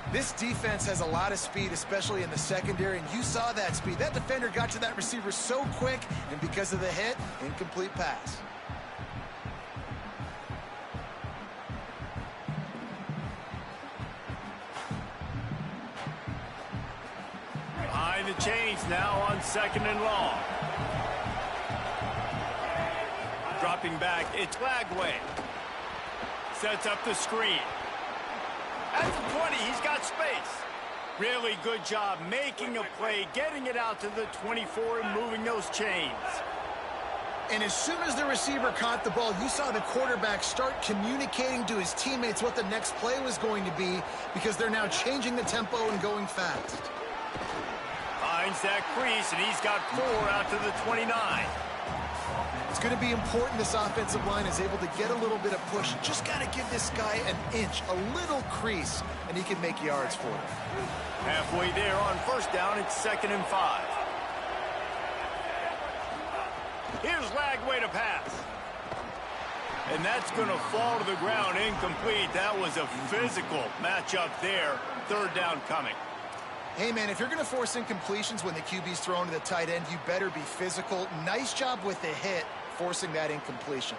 This defense has a lot of speed, especially in the secondary, and you saw that speed. That defender got to that receiver so quick, and because of the hit, incomplete pass. Behind the chains now on 2nd and long. Dropping back, it's Lagway. Sets up the screen. At the 20, he's got space. Really good job making a play, getting it out to the 24 and moving those chains. And as soon as the receiver caught the ball, you saw the quarterback start communicating to his teammates what the next play was going to be, because they're now changing the tempo and going fast. Finds that crease, and he's got 4 out to the 29. It's going to be important this offensive line is able to get a little bit of push. Just got to give this guy an inch, a little crease, and he can make yards for it. Halfway there on 1st down, it's 2nd and 5. Here's Lagway to pass. And that's going to fall to the ground incomplete. That was a physical matchup there. 3rd down coming. Hey, man, if you're going to force incompletions when the QB's thrown to the tight end, you better be physical. Nice job with the hit, forcing that incompletion.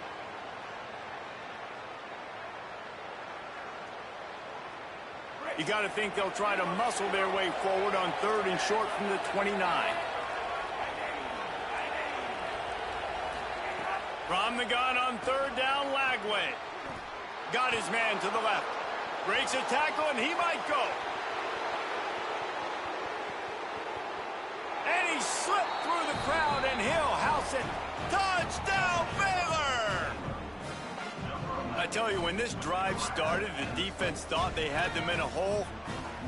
You got to think they'll try to muscle their way forward on 3rd and short from the 29. From the gun on 3rd down, Lagway. Got his man to the left. Breaks a tackle, and he might go. And he slipped through the crowd, and he'll house it. Touchdown, Baylor! I tell you, when this drive started, the defense thought they had them in a hole.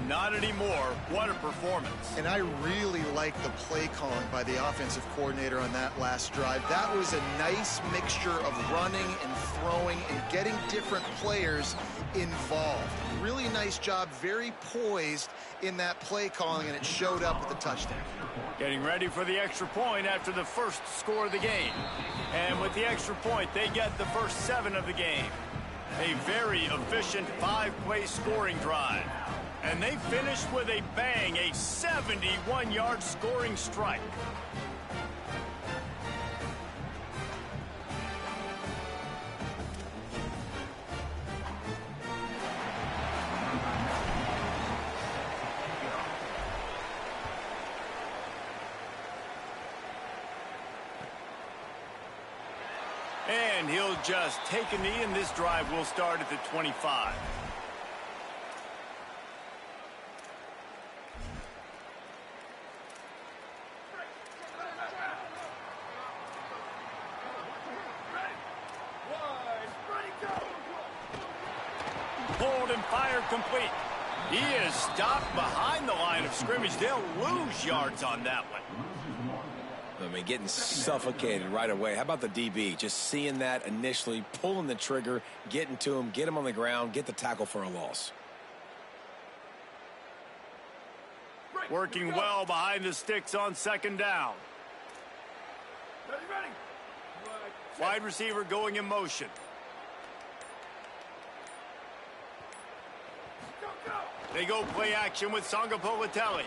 Not anymore. What a performance. And I really like the play calling by the offensive coordinator on that last drive. That was a nice mixture of running and throwing and getting different players involved. Really nice job, very poised in that play calling, and it showed up with the touchdown. Getting ready for the extra point after the first score of the game. And with the extra point, they get the first 7 of the game. A very efficient 5-play scoring drive. And they finished with a bang, a 71-yard scoring strike. he'll just take a knee, and this drive will start at the 25. Pulled and fired complete. He is stopped behind the line of scrimmage. They'll lose yards on that one. I mean, getting suffocated right away. How about the DB? Just seeing that initially, pulling the trigger, getting to him, get him on the ground, get the tackle for a loss. Working well behind the sticks on second down. Wide receiver going in motion. They go play action with Sangapolatelli.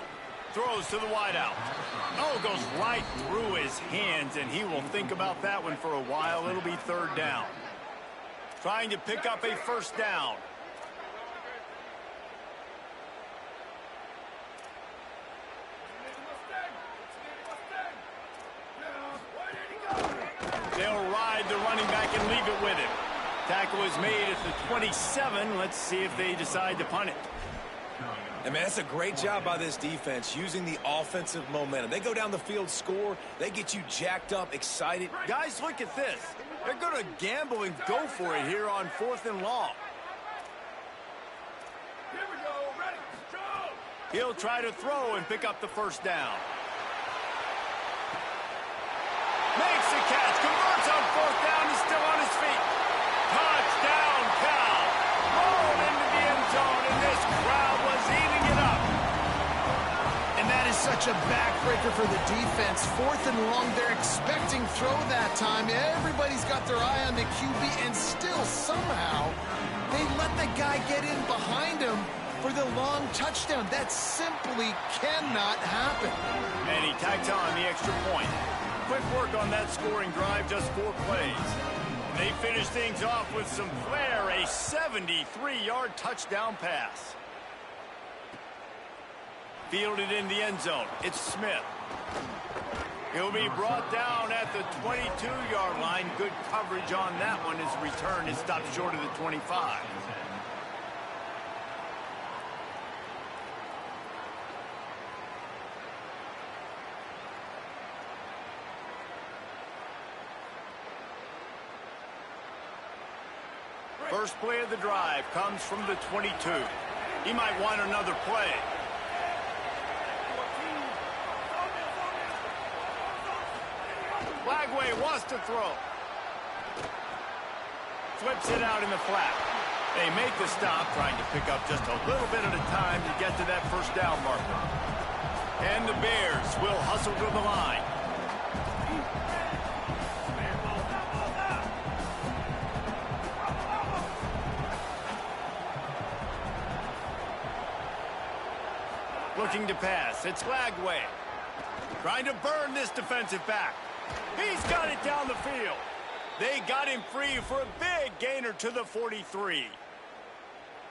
Throws to the wideout. Oh, goes right through his hands, and he will think about that one for a while. It'll be third down. Trying to pick up a first down. They'll ride the running back and leave it with him. Tackle is made at the 27. Let's see if they decide to punt it. I mean, that's a great job by this defense, using the offensive momentum. They go down the field, score, they get you jacked up, excited. Guys, look at this. They're going to gamble and go for it here on 4th and long. Here we go, ready, go! He'll try to throw and pick up the first down. Makes the catch, converts on 4th down, he's still on his feet. Touchdown, Cal. Rolled into the end zone, and this crowd was eating it up. And that is such a backbreaker for the defense. 4th and long, they're expecting throw that time. Everybody's got their eye on the QB, and still somehow they let the guy get in behind him for the long touchdown. That simply cannot happen. And he tags on the extra point. Quick work on that scoring drive, just 4 plays. They finish things off with some flair, a 73-yard touchdown pass. Fielded in the end zone. It's Smith. He'll be brought down at the 22-yard line. Good coverage on that one. His return is stopped short of the 25. First play of the drive comes from the 22. He might want another play. Lagway wants to throw. Flips it out in the flat. They make the stop, trying to pick up just a little bit at a time to get to that first down marker. And the Bears will hustle to the line. Looking to pass. It's Lagway. Trying to burn this defensive back. He's got it down the field. They got him free for a big gainer to the 43.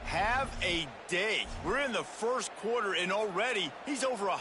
Have a day. We're in the first quarter, and already he's over a...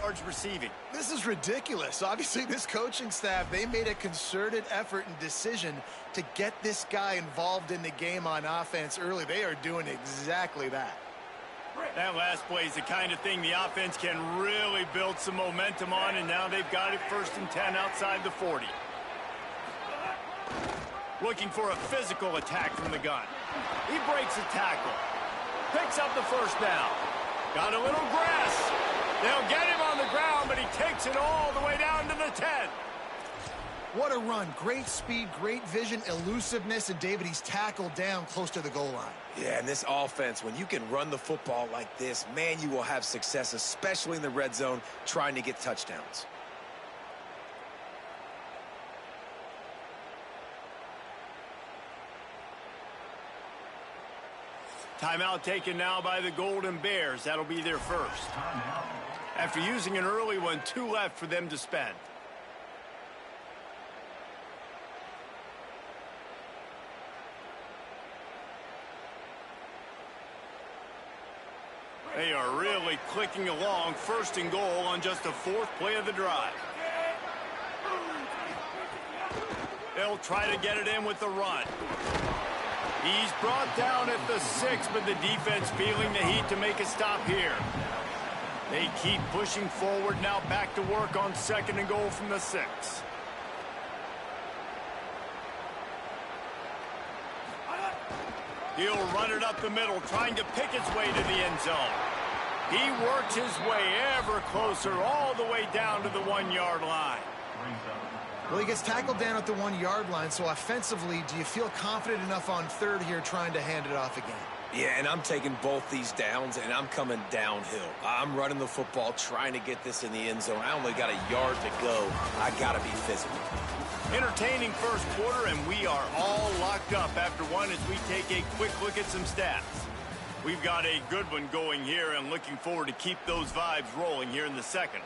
yards receiving. This is ridiculous. Obviously, this coaching staff, they made a concerted effort and decision to get this guy involved in the game on offense early. They are doing exactly that. That last play is the kind of thing the offense can really build some momentum on, and now they've got it 1st and 10 outside the 40. Looking for a physical attack from the gun. He breaks a tackle. Picks up the first down. Got a little grass. They'll get him on the ground, but he takes it all the way down to the 10. What a run. Great speed, great vision, elusiveness, and David, he's tackled down close to the goal line. Yeah, and this offense, when you can run the football like this, man, you will have success, especially in the red zone, trying to get touchdowns. Timeout taken now by the Golden Bears. That'll be their first. After using an early one, 2 left for them to spend. They are really clicking along. First and goal on just the 4th play of the drive. They'll try to get it in with the run. He's brought down at the 6, but the defense feeling the heat to make a stop here. They keep pushing forward, now back to work on 2nd and goal from the 6. He'll run it up the middle, trying to pick his way to the end zone. He works his way ever closer, all the way down to the 1-yard line. Well, he gets tackled down at the 1-yard line, so offensively, do you feel confident enough on 3rd here trying to hand it off again? Yeah, and I'm taking both these downs, and I'm coming downhill. I'm running the football, trying to get this in the end zone. I only got a yard to go. I got to be physical. Entertaining first quarter, and we are all locked up after one as we take a quick look at some stats. We've got a good one going here and looking forward to keep those vibes rolling here in the 2nd.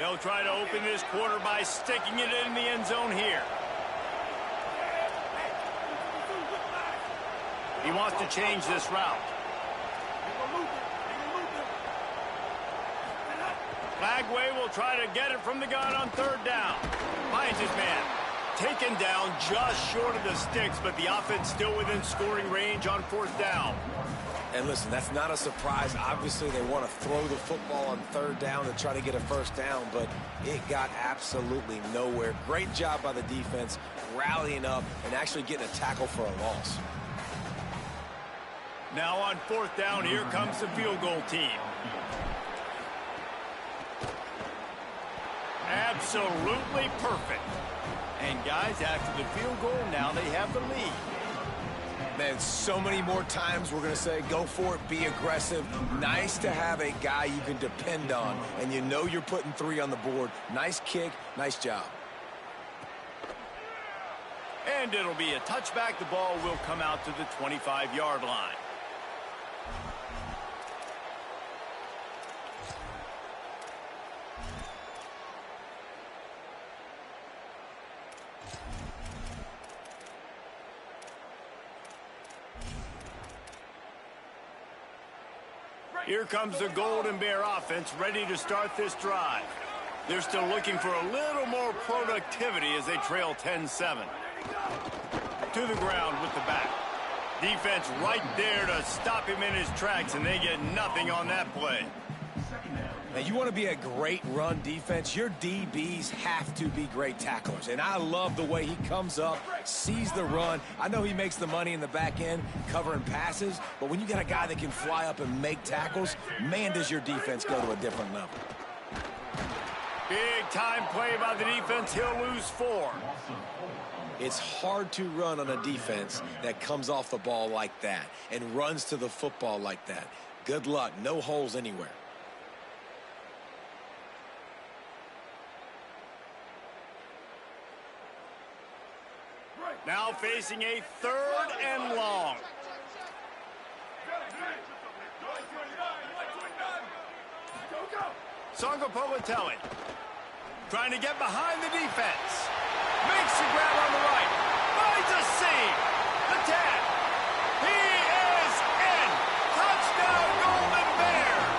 They'll try to open this quarter by sticking it in the end zone here. He wants to change this route. Lagway will try to get it from the gun on 3rd down. Finds his man. Taken down just short of the sticks, but the offense still within scoring range on 4th down. And listen, that's not a surprise. Obviously, they want to throw the football on 3rd down to try to get a 1st down, but it got absolutely nowhere. Great job by the defense, rallying up and actually getting a tackle for a loss. Now on 4th down, here comes the field goal team. Absolutely perfect. And guys, after the field goal, now they have the lead. Man, so many more times we're going to say, go for it, be aggressive. Nice to have a guy you can depend on, and you know you're putting 3 on the board. Nice kick, nice job. And it'll be a touchback. The ball will come out to the 25-yard line. Here comes the Golden Bear offense ready to start this drive. They're still looking for a little more productivity as they trail 10-7. To the ground with the back. Defense right there to stop him in his tracks, and they get nothing on that play. Now, you want to be a great run defense, your DBs have to be great tacklers. And I love the way he comes up, sees the run. I know he makes the money in the back end covering passes, but when you got a guy that can fly up and make tackles, man, does your defense go to a different level. Big time play by the defense. He'll lose 4. It's hard to run on a defense that comes off the ball like that and runs to the football like that. Good luck. No holes anywhere. Now facing a 3rd and long. Sangopolitelli trying to get behind the defense. Makes the grab on the right. Finds a seam. The 10. He is in. Touchdown, Golden Bears.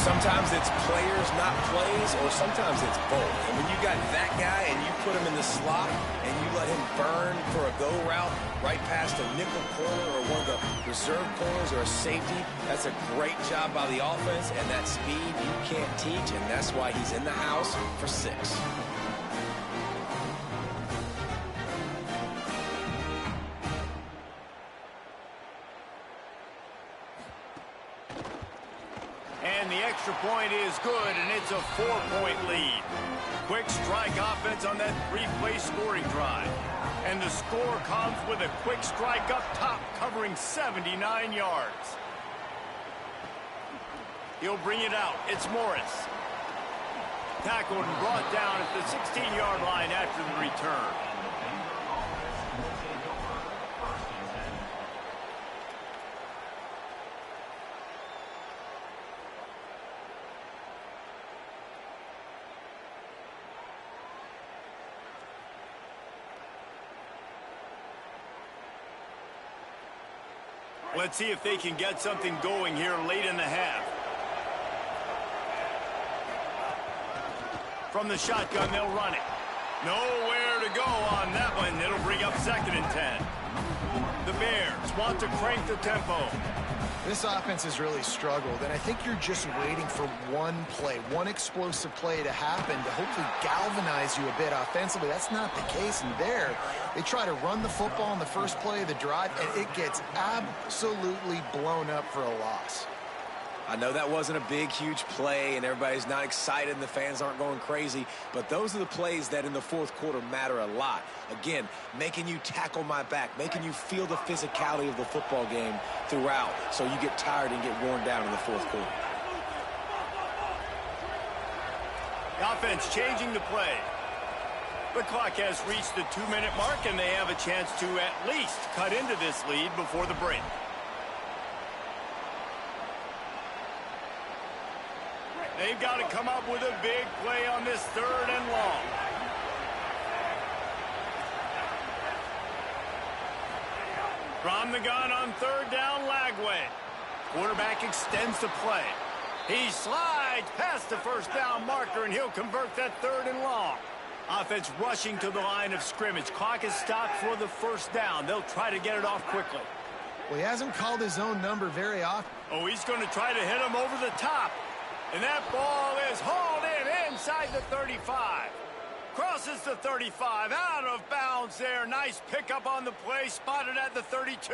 Sometimes it's players, not plays, or sometimes it's both. And when you got that guy and you put him in the slot and you let him burn for a go route right past a nickel corner or one of the reserve corners or a safety, that's a great job by the offense, and that speed you can't teach, and that's why he's in the house for 6. and the extra point is good, and it's a 4-point lead. Quick strike offense on that 3-play scoring drive. And the score comes with a quick strike up top, covering 79 yards. He'll bring it out. It's Morris. Tackled and brought down at the 16-yard line after the return. Let's see if they can get something going here late in the half. From the shotgun, they'll run it. Nowhere to go on that one. It'll bring up 2nd and 10. The Bears want to crank the tempo. This offense has really struggled, and I think you're just waiting for one play, one explosive play to happen to hopefully galvanize you a bit offensively. That's not the case, and there they try to run the football in the first play of the drive, and it gets absolutely blown up for a loss. I know that wasn't a big, huge play, and everybody's not excited, and the fans aren't going crazy, but those are the plays that in the fourth quarter matter a lot. Again, making you tackle my back, making you feel the physicality of the football game throughout, so you get tired and get worn down in the fourth quarter. The offense changing the play. The clock has reached the 2-minute mark, and they have a chance to at least cut into this lead before the break. They've got to come up with a big play on this 3rd and long. From the gun on 3rd down, Lagway. Quarterback extends the play. He slides past the 1st down marker, and he'll convert that 3rd and long. Offense rushing to the line of scrimmage. Clock is stopped for the 1st down. They'll try to get it off quickly. Well, he hasn't called his own number very often. Oh, he's going to try to hit him over the top. And that ball is hauled in inside the 35. Crosses the 35, out of bounds there. Nice pickup on the play, spotted at the 32.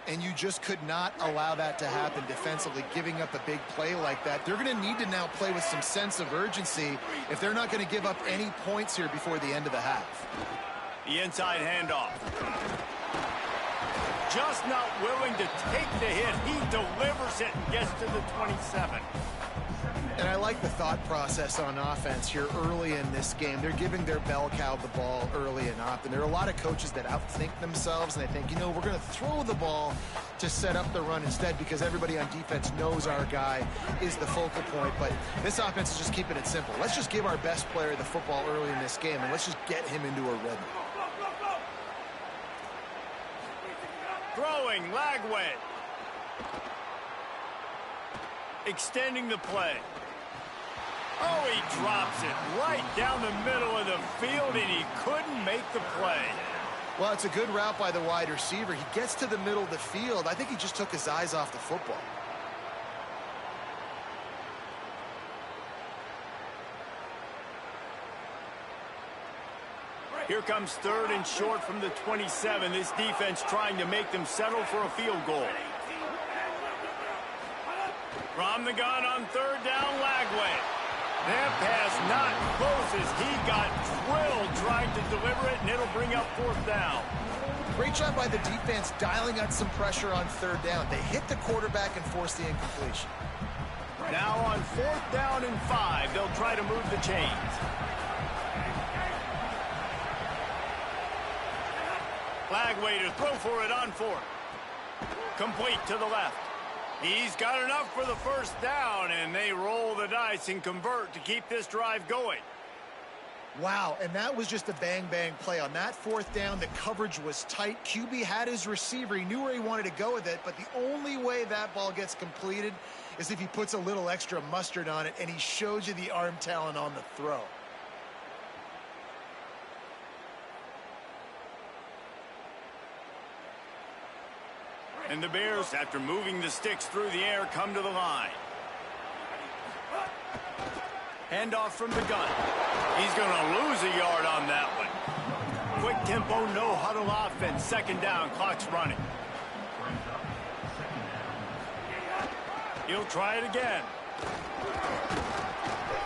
And you just could not allow that to happen defensively, giving up a big play like that. They're going to need to now play with some sense of urgency if they're not going to give up any points here before the end of the half. The inside handoff. Just not willing to take the hit. He delivers it and gets to the 27. And I like the thought process on offense here early in this game. They're giving their bell cow the ball early and often. There are a lot of coaches that outthink themselves, and they think, you know, we're going to throw the ball to set up the run instead because everybody on defense knows our guy is the focal point. But this offense is just keeping it simple. Let's just give our best player the football early in this game, and let's just get him into a rhythm. Throwing, Lagway. Extending the play. Oh, he drops it right down the middle of the field, and he couldn't make the play. Well, it's a good route by the wide receiver. He gets to the middle of the field. I think he just took his eyes off the football. Here comes 3rd and short from the 27. This defense trying to make them settle for a field goal. From the gun on 3rd down, Lagway. That pass not close as he got drilled trying to deliver it, and it'll bring up 4th down. Great job by the defense dialing out some pressure on 3rd down. They hit the quarterback and forced the incompletion. Now on 4th down and 5, they'll try to move the chains. Lagway to throw for it on 4th. Complete to the left. He's got enough for the 1st down, and they roll the dice and convert to keep this drive going. Wow, and that was just a bang-bang play. On that 4th down, the coverage was tight. QB had his receiver. He knew where he wanted to go with it, but the only way that ball gets completed is if he puts a little extra mustard on it, and he showed you the arm talent on the throw. And the Bears, after moving the sticks through the air, come to the line. Handoff from the gun. He's going to lose a yard on that one. Quick tempo, no huddle offense. 2nd down, clock's running. He'll try it again.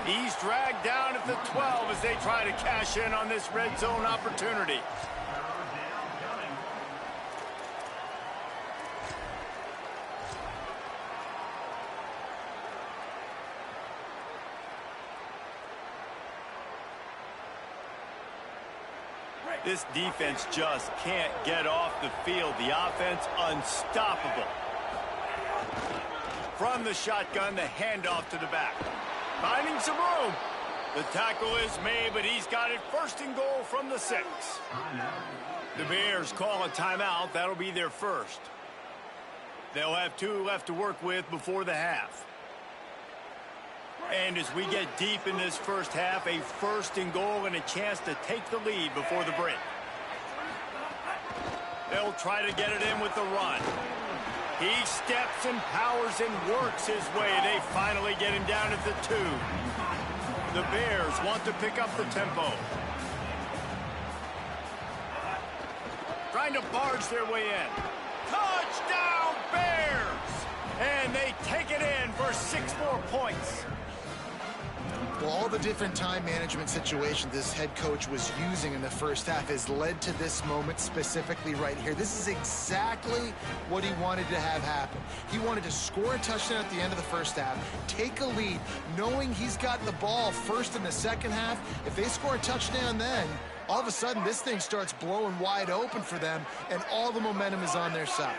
He's dragged down at the 12 as they try to cash in on this red zone opportunity. This defense just can't get off the field. The offense unstoppable. From the shotgun, the handoff to the back. Finding some room. The tackle is made, but he's got it first and goal from the 6. The Bears call a timeout. That'll be their first. They'll have 2 left to work with before the half. And as we get deep in this first half, a first and goal and a chance to take the lead before the break. They'll try to get it in with the run. He steps and powers and works his way. They finally get him down at the 2. The Bears want to pick up the tempo. Trying to barge their way in. Touchdown, Bears! And they take it in for 6 more points. Well, all the different time management situations this head coach was using in the first half has led to this moment specifically right here. This is exactly what he wanted to have happen. He wanted to score a touchdown at the end of the first half, take a lead, knowing he's got the ball first in the second half. If they score a touchdown then, all of a sudden this thing starts blowing wide open for them, and all the momentum is on their side.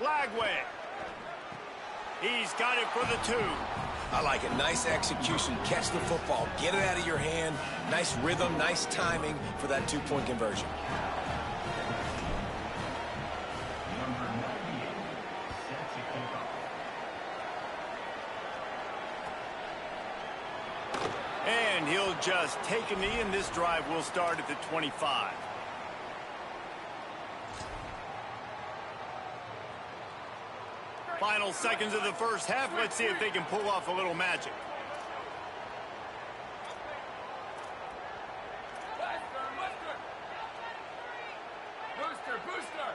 Lagway. He's got it for the 2. I like it. Nice execution. Catch the football. Get it out of your hand. Nice rhythm, nice timing for that 2-point conversion. And he'll just take a knee, and this drive will start at the 25. Final seconds of the first half. Let's see if they can pull off a little magic. Booster.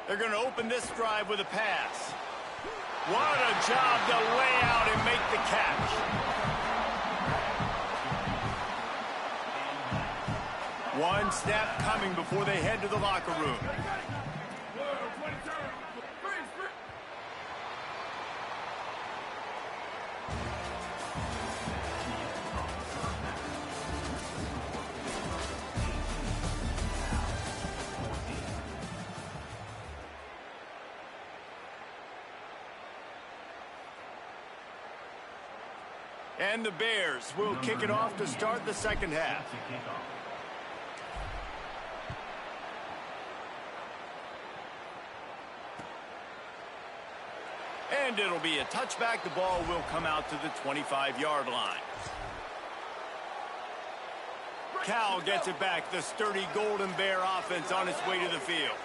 They're going to open this drive with a pass. What a job to lay out and make the catch. One snap coming before they head to the locker room. And the Bears will kick it off to start the second half. And it'll be a touchback. The ball will come out to the 25-yard line. Cal gets it back. The sturdy Golden Bear offense on its way to the field.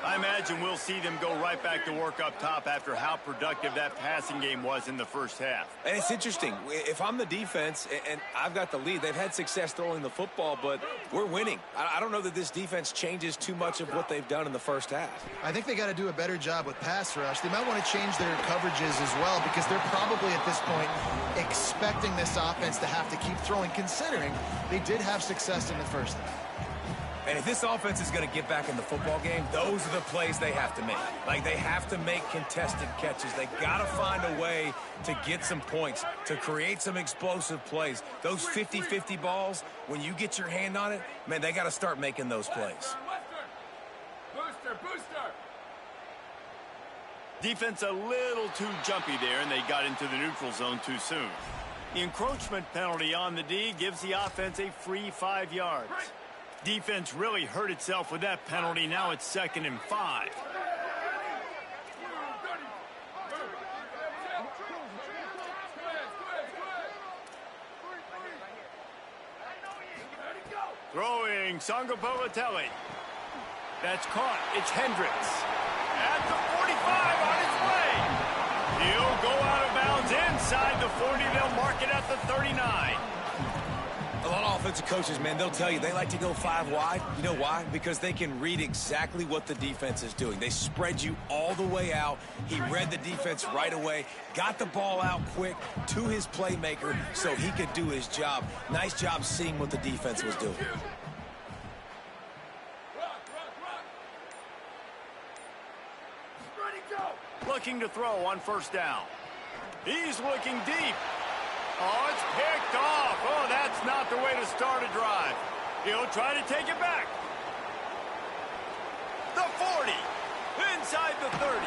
I imagine we'll see them go right back to work up top after how productive that passing game was in the first half. And it's interesting. If I'm the defense and I've got the lead, they've had success throwing the football, but we're winning. I don't know that this defense changes too much of what they've done in the first half. I think they got to do a better job with pass rush. They might want to change their coverages as well, because they're probably at this point expecting this offense to have to keep throwing, considering they did have success in the first half. And if this offense is going to get back in the football game, those are the plays they have to make. Like, they have to make contested catches. They got to find a way to get some points, to create some explosive plays. Those 50-50 balls, when you get your hand on it, man, they got to start making those plays. Booster. Defense a little too jumpy there, and they got into the neutral zone too soon. The encroachment penalty on the D gives the offense a free 5 yards. Defense really hurt itself with that penalty. Now it's 2nd and 5. Throwing Sangapolatelli. That's caught. It's Hendricks. At the 45 on its way. He'll go out of bounds inside the 40. They'll mark it at the 39. A lot of offensive coaches, man, they'll tell you they like to go 5 wide. You know why? Because they can read exactly what the defense is doing. They spread you all the way out. He read the defense right away, got the ball out quick to his playmaker so he could do his job. Nice job seeing what the defense was doing. Looking to throw on first down. He's looking deep. Oh, it's picked off. Oh, that's not the way to start a drive. He'll try to take it back. The 40. Inside the 30.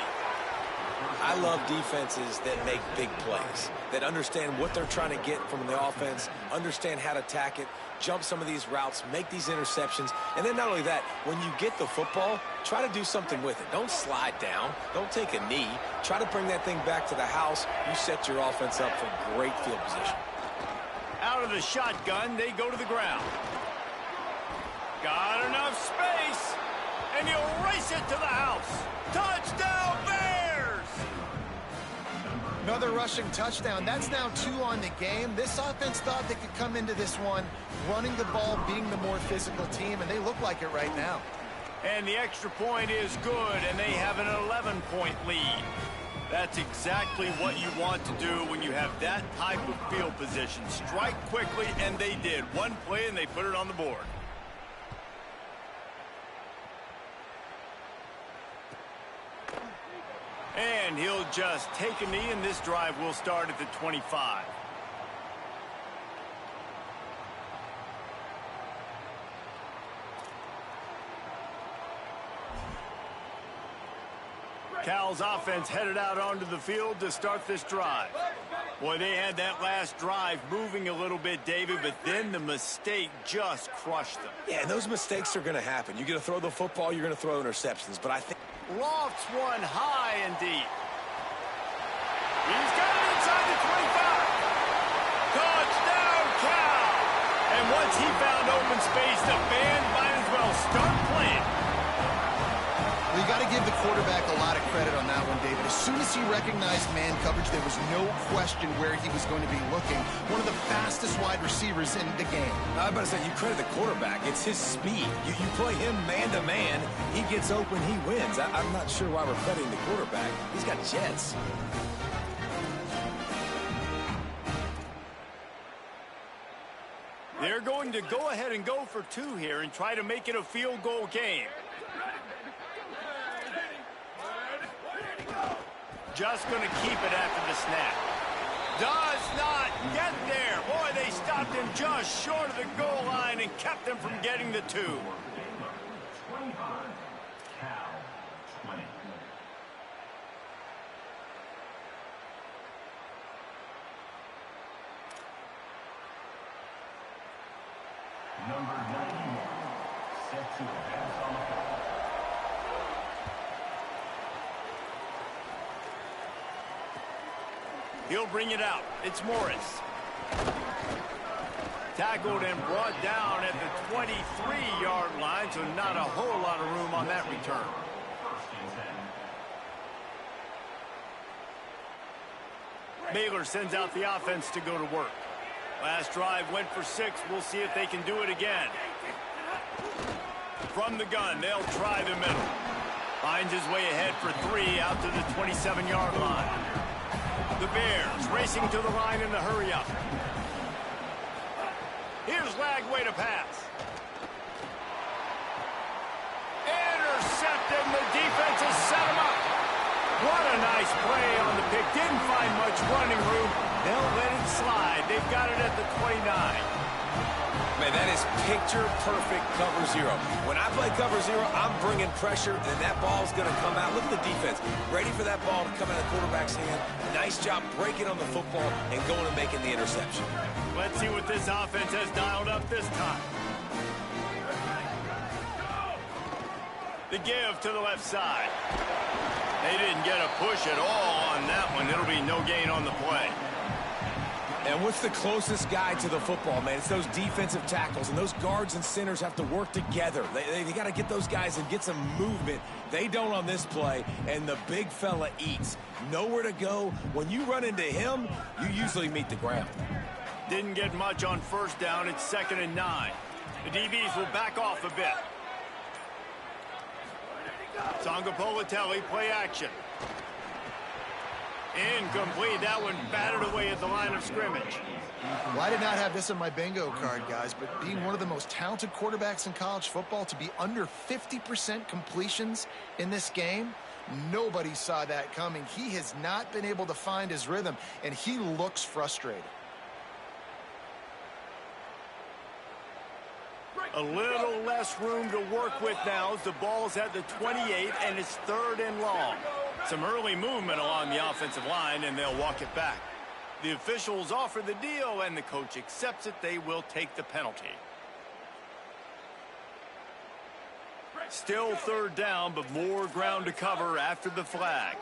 I love defenses that make big plays, that understand what they're trying to get from the offense, understand how to attack it, jump some of these routes, make these interceptions, and then not only that, when you get the football, try to do something with it. Don't slide down. Don't take a knee. Try to bring that thing back to the house. You set your offense up for great field position. Out of the shotgun, they go to the ground. Got enough space, and he'll race it to the house. Touchdown, Bears! Another rushing touchdown. That's now 2 on the game. This offense thought they could come into this one running the ball, being the more physical team, and they look like it right now. And the extra point is good, and they have an 11-point lead. That's exactly what you want to do when you have that type of field position. Strike quickly, and they did. One play, and they put it on the board. And he'll just take a knee, and this drive will start at the 25. Cal's offense headed out onto the field to start this drive. Boy, they had that last drive moving a little bit, David, but then the mistake just crushed them. Yeah, and those mistakes are going to happen. You're going to throw the football, you're going to throw interceptions, but I think Lofts one high and deep. He's got it inside the 25. Touchdown, Cal! And once he found open space, the band might as well start playing. Well, you got to give the quarterback a lot of credit on that one, David. As soon as he recognized man coverage, there was no question where he was going to be looking. One of the fastest wide receivers in the game. I was about to say, you credit the quarterback. It's his speed. You play him man-to-man, he gets open, he wins. I'm not sure why we're crediting the quarterback. He's got jets. They're going to go ahead and go for 2 here and try to make it a field goal game. Just going to keep it after the snap. Does not get there. Boy, they stopped him just short of the goal line and kept him from getting the 2. 25. Cal, 20. Number 91, set to advance on the ball. He'll bring it out. It's Morris. Tackled and brought down at the 23-yard line, so not a whole lot of room on that return. Baylor sends out the offense to go to work. Last drive went for 6. We'll see if they can do it again. From the gun, they'll try the middle. Finds his way ahead for 3 out to the 27-yard line. The Bears racing to the line in the hurry-up. Here's Lagway to pass. Intercepted, and the defense has set him up. What a nice play on the pick. Didn't find much running room. They'll let it slide. They've got it at the 29. Man, that is picture-perfect cover 0. When I play cover 0, I'm bringing pressure, and that ball's going to come out. Look at the defense. Ready for that ball to come out of the quarterback's hand. Nice job breaking on the football and going and making the interception. Let's see what this offense has dialed up this time. The give to the left side. They didn't get a push at all on that one. It'll be no gain on the play. And what's the closest guy to the football, man? It's those defensive tackles, and those guards and centers have to work together. They got to get those guys and get some movement. They don't on this play, and the big fella eats. Nowhere to go. When you run into him, you usually meet the ground. Didn't get much on first down. It's 2nd and 9. The DBs will back off a bit. Sangapolatelli, play action. Incomplete. That one batted away at the line of scrimmage. Well, I did not have this on my bingo card, guys, but being one of the most talented quarterbacks in college football, to be under 50% completions in this game, nobody saw that coming. He has not been able to find his rhythm, and he looks frustrated. A little less room to work with now as the ball's at the 28 and it's 3rd and long. Some early movement along the offensive line and they'll walk it back. The officials offer the deal and the coach accepts it. They will take the penalty. Still 3rd down, but more ground to cover after the flag.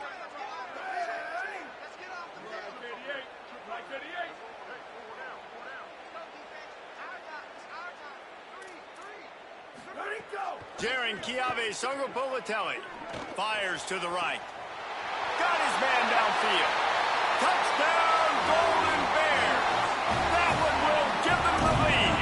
Jaron Kiave Sangapolatelli fires to the right. Got his man downfield. Touchdown, Golden Bears. That one will give them the lead.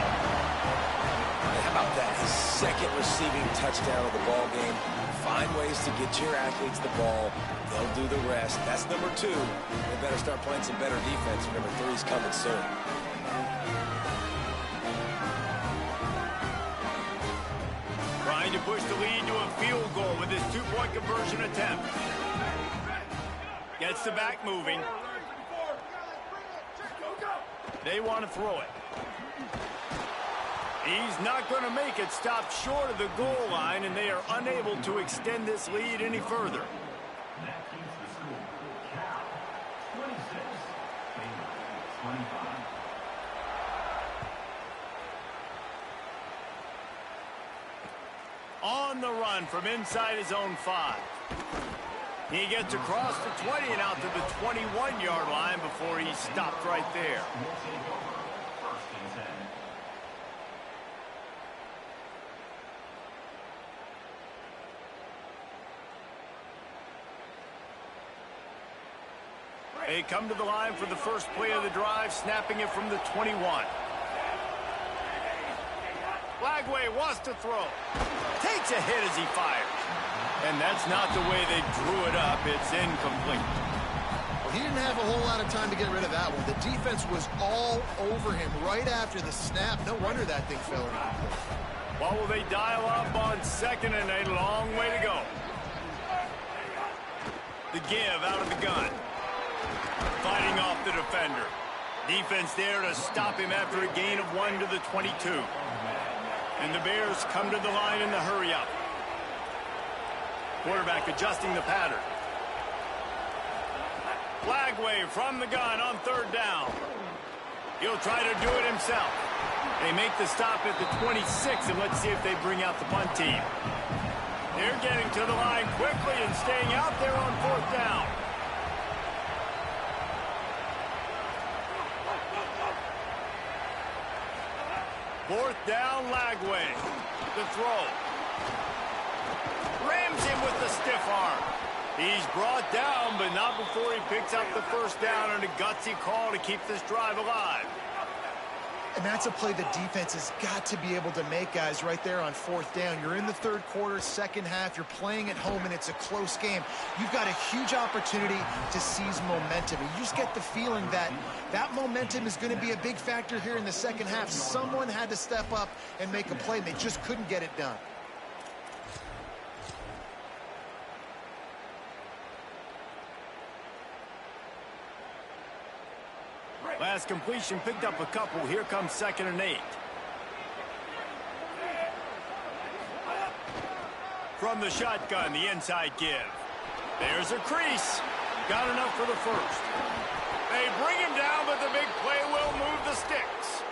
How about that? His 2nd receiving touchdown of the ball game. Find ways to get your athletes the ball. They'll do the rest. That's number 2. They better start playing some better defense. Number 3's coming soon. Trying to push the lead to a field goal with his 2-point conversion attempt. Gets the back moving. They want to throw it. He's not going to make it. Stopped short of the goal line, and they are unable to extend this lead any further. That keeps the score. Cal 26, Baylor 25. On the run from inside his own 5. He gets across the 20 and out to the 21-yard line before he stopped right there. We'll take over 1st and 10. They come to the line for the first play of the drive, snapping it from the 21. Lagway wants to throw. Takes a hit as he fires. And that's not the way they drew it up. It's incomplete. Well, he didn't have a whole lot of time to get rid of that one. The defense was all over him right after the snap. No wonder that thing fell incomplete. What will they dial up on 2nd and a long way to go? The give out of the gun. Fighting off the defender. Defense there to stop him after a gain of 1 to the 22. And the Bears come to the line in the hurry up. Quarterback adjusting the pattern. Lagway from the gun on 3rd down. He'll try to do it himself. They make the stop at the 26, and let's see if they bring out the punt team. They're getting to the line quickly and staying out there on 4th down. Fourth down, Lagway. The throw. Rams him with the stiff arm. He's brought down, but not before he picks up the 1st down and a gutsy call to keep this drive alive. And that's a play the defense has got to be able to make, guys, right there on 4th down. You're in the 3rd quarter, 2nd half. You're playing at home, and it's a close game. You've got a huge opportunity to seize momentum. And you just get the feeling that that momentum is going to be a big factor here in the 2nd half. Someone had to step up and make a play, and they just couldn't get it done. Last completion picked up a couple. Here comes 2nd and 8. From the shotgun, the inside give. There's a crease. Got enough for the 1st. They bring him down, but the big play will move the sticks.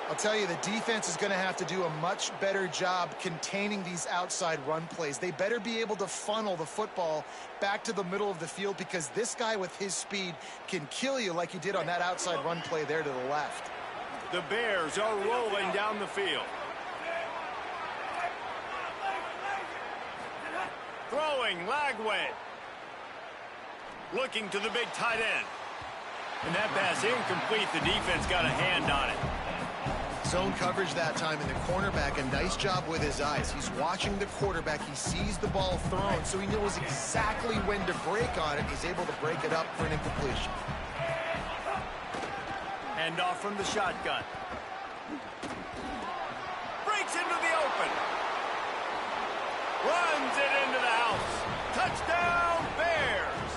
I'll tell you, the defense is going to have to do a much better job containing these outside run plays. They better be able to funnel the football back to the middle of the field, because this guy with his speed can kill you like he did on that outside run play there to the left. The Bears are rolling down the field. Throwing, Lagway. Looking to the big tight end. And that pass incomplete. The defense got a hand on it. Zone coverage that time, and the cornerback, a nice job with his eyes. He's watching the quarterback. He sees the ball thrown, so he knows exactly when to break on it. He's able to break it up for an incompletion. Hand off from the shotgun. Breaks into the open. Runs it into the house. Touchdown, Bears!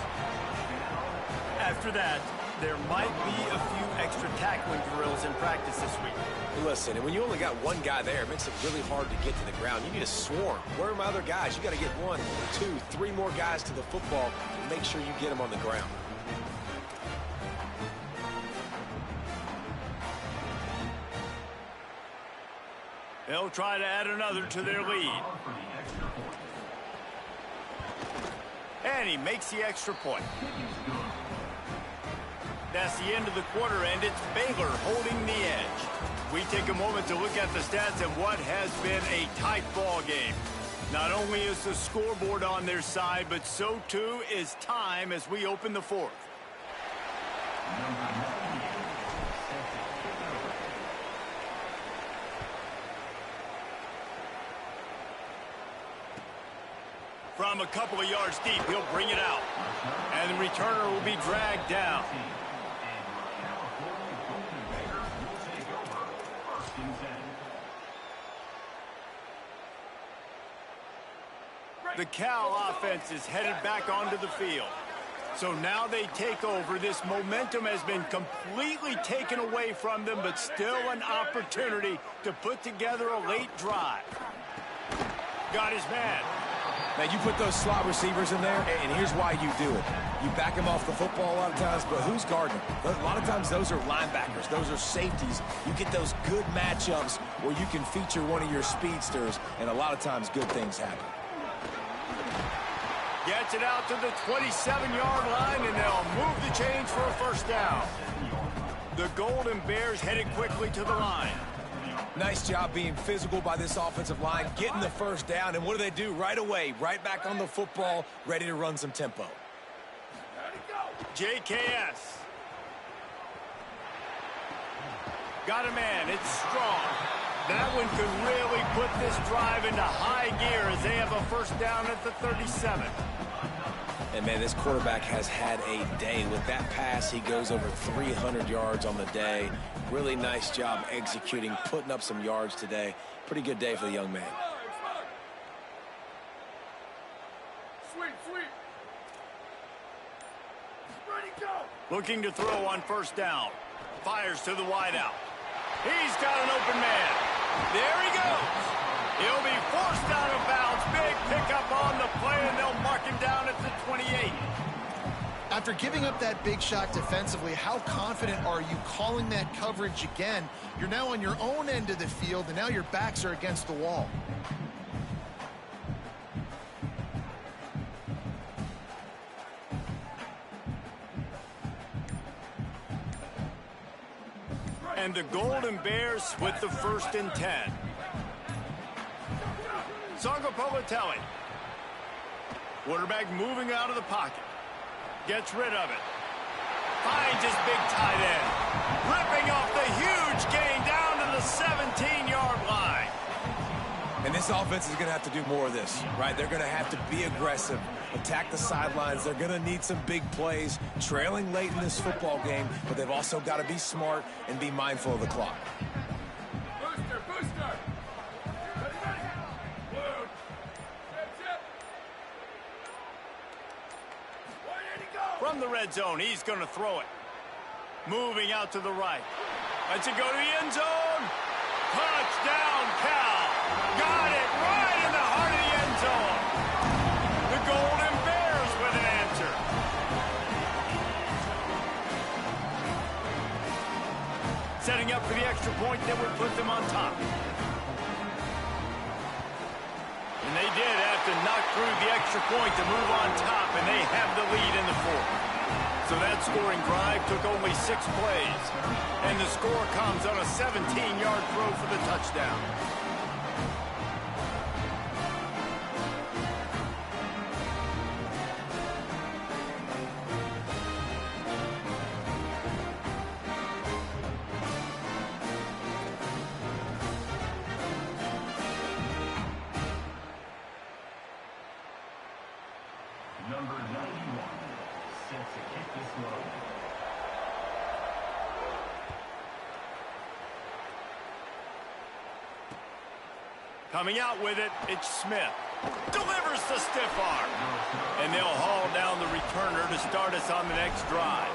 After that, there might be a few extra tackling drills in practice this week. Listen, and when you only got one guy there, it makes it really hard to get to the ground. You need a swarm. Where are my other guys? You got to get 1, 2, 3 more guys to the football and make sure you get them on the ground. They'll try to add another to their lead. And he makes the extra point. That's the end of the quarter, and it's Baylor holding the edge. We take a moment to look at the stats of what has been a tight ball game. Not only is the scoreboard on their side, but so too is time as we open the fourth. From a couple of yards deep, he'll bring it out. And the returner will be dragged down. The Cal offense is headed back onto the field. So now they take over. This momentum has been completely taken away from them, but still an opportunity to put together a late drive. Got his man. Now, you put those slot receivers in there, and here's why you do it. You back them off the football a lot of times, but who's guarding them? A lot of times those are linebackers. Those are safeties. You get those good matchups where you can feature one of your speedsters, and a lot of times good things happen. Gets it out to the 27-yard line, and they'll move the chains for a first down. The Golden Bears headed quickly to the line. Nice job being physical by this offensive line, getting the first down, and what do they do right away? Right back on the football, ready to run some tempo. JKS. Got a man. It's strong. That one could really put this drive into high gear as they have a first down at the 37. And, man, this quarterback has had a day. With that pass, he goes over 300 yards on the day. Really nice job executing, putting up some yards today. Pretty good day for the young man. Sweep, sweep. Ready, go. Looking to throw on first down. Fires to the wideout. He's got an open man. There he goes. He'll be forced out of bounds. Big pickup on the play, and they'll mark him down at the 28. After giving up that big shot defensively, how confident are you calling that coverage again? You're now on your own end of the field, and now your backs are against the wall. And the Golden Bears with the 1st and 10. Sangapolatelli. Quarterback moving out of the pocket. Gets rid of it. Finds his big tight end. Ripping off the huge gain down to the 17-yard line. And this offense is going to have to do more of this, right? They're going to have to be aggressive, attack the sidelines. They're going to need some big plays, trailing late in this football game, but they've also got to be smart and be mindful of the clock. Booster, booster. Ready, ready. Load. That's it. Where did he go? From the red zone, he's going to throw it. Moving out to the right. Lets it go to the end zone. Touchdown, Cal. Got it right in the heart of the end zone. The Golden Bears with an answer. Setting up for the extra point that would put them on top. And they did have to knock through the extra point to move on top, and they have the lead in the fourth. So that scoring drive took only 6 plays. And the score comes on a 17-yard throw for the touchdown. Number 91, set to kick this low. Coming out with it, it's Smith. Delivers the stiff arm. And they'll haul down the returner to start us on the next drive.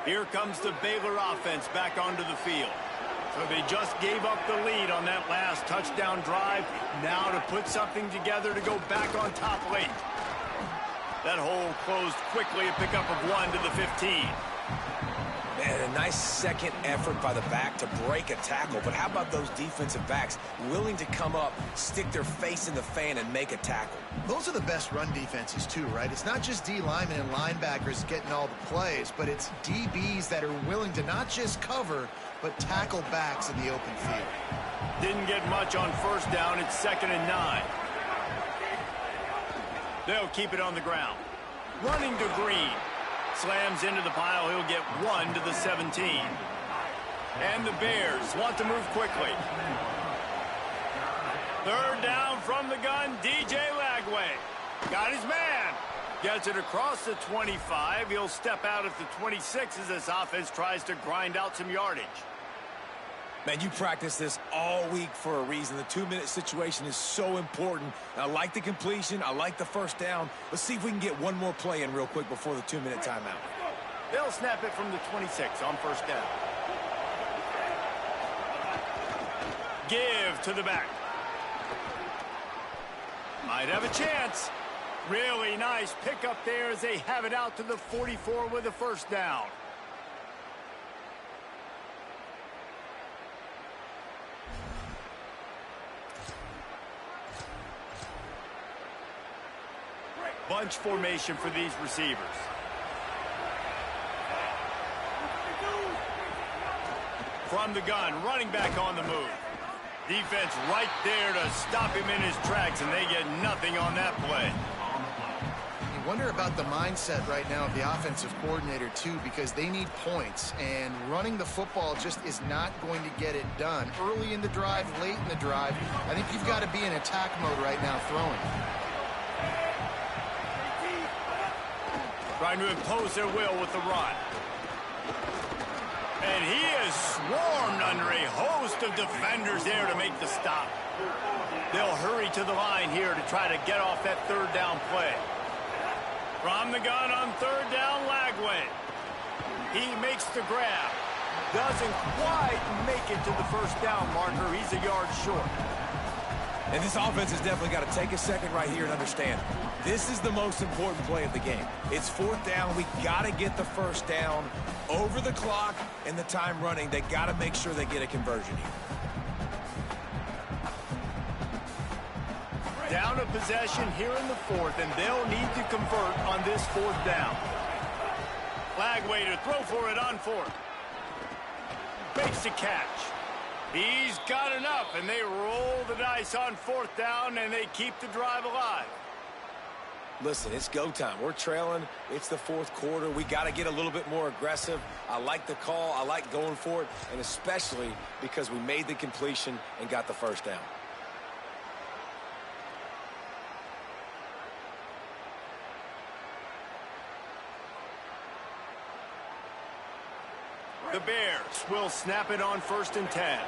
Here comes the Baylor offense back onto the field. So they just gave up the lead on that last touchdown drive. Now to put something together to go back on top late. That hole closed quickly, a pickup of 1 to the 15. Man, a nice second effort by the back to break a tackle. But how about those defensive backs willing to come up, stick their face in the fan, and make a tackle? Those are the best run defenses too, right? It's not just D linemen and linebackers getting all the plays, but it's DBs that are willing to not just cover, but tackle backs in the open field. Didn't get much on first down. It's 2nd and 9. They'll keep it on the ground. Running to Green. Slams into the pile. He'll get 1 to the 17. And the Bears want to move quickly. 3rd down from the gun, DJ Lagway. Got his man. Gets it across the 25. He'll step out at the 26 as this offense tries to grind out some yardage. Man, you practice this all week for a reason. The 2-minute situation is so important. I like the completion. I like the first down. Let's see if we can get one more play in real quick before the 2-minute timeout. They'll snap it from the 26 on first down. Give to the back. Might have a chance. Really nice pickup there as they have it out to the 44 with a first down. Bunch formation for these receivers. From the gun, running back on the move. Defense right there to stop him in his tracks, and they get nothing on that play. You wonder about the mindset right now of the offensive coordinator, too, because they need points, and running the football just is not going to get it done. Early in the drive, late in the drive, I think you've got to be in attack mode right now throwing. Trying to impose their will with the run. And he is swarmed under a host of defenders there to make the stop. They'll hurry to the line here to try to get off that 3rd down play. From the gun on 3rd down, Lagway. He makes the grab. Doesn't quite make it to the first down marker. He's a yard short. And this offense has definitely got to take a second right here and understand this is the most important play of the game. It's 4th down. We got to get the first down over the clock and the time running. They got to make sure they get a conversion here. Down a possession here in the 4th, and they'll need to convert on this 4th down. Lagway to throw for it on 4th. Makes the catch. He's got enough, and they roll the dice on 4th down, and they keep the drive alive. Listen, it's go time. We're trailing. It's the 4th quarter. We got to get a little bit more aggressive. I like the call. I like going for it, and especially because we made the completion and got the first down. The Bears will snap it on 1st and 10.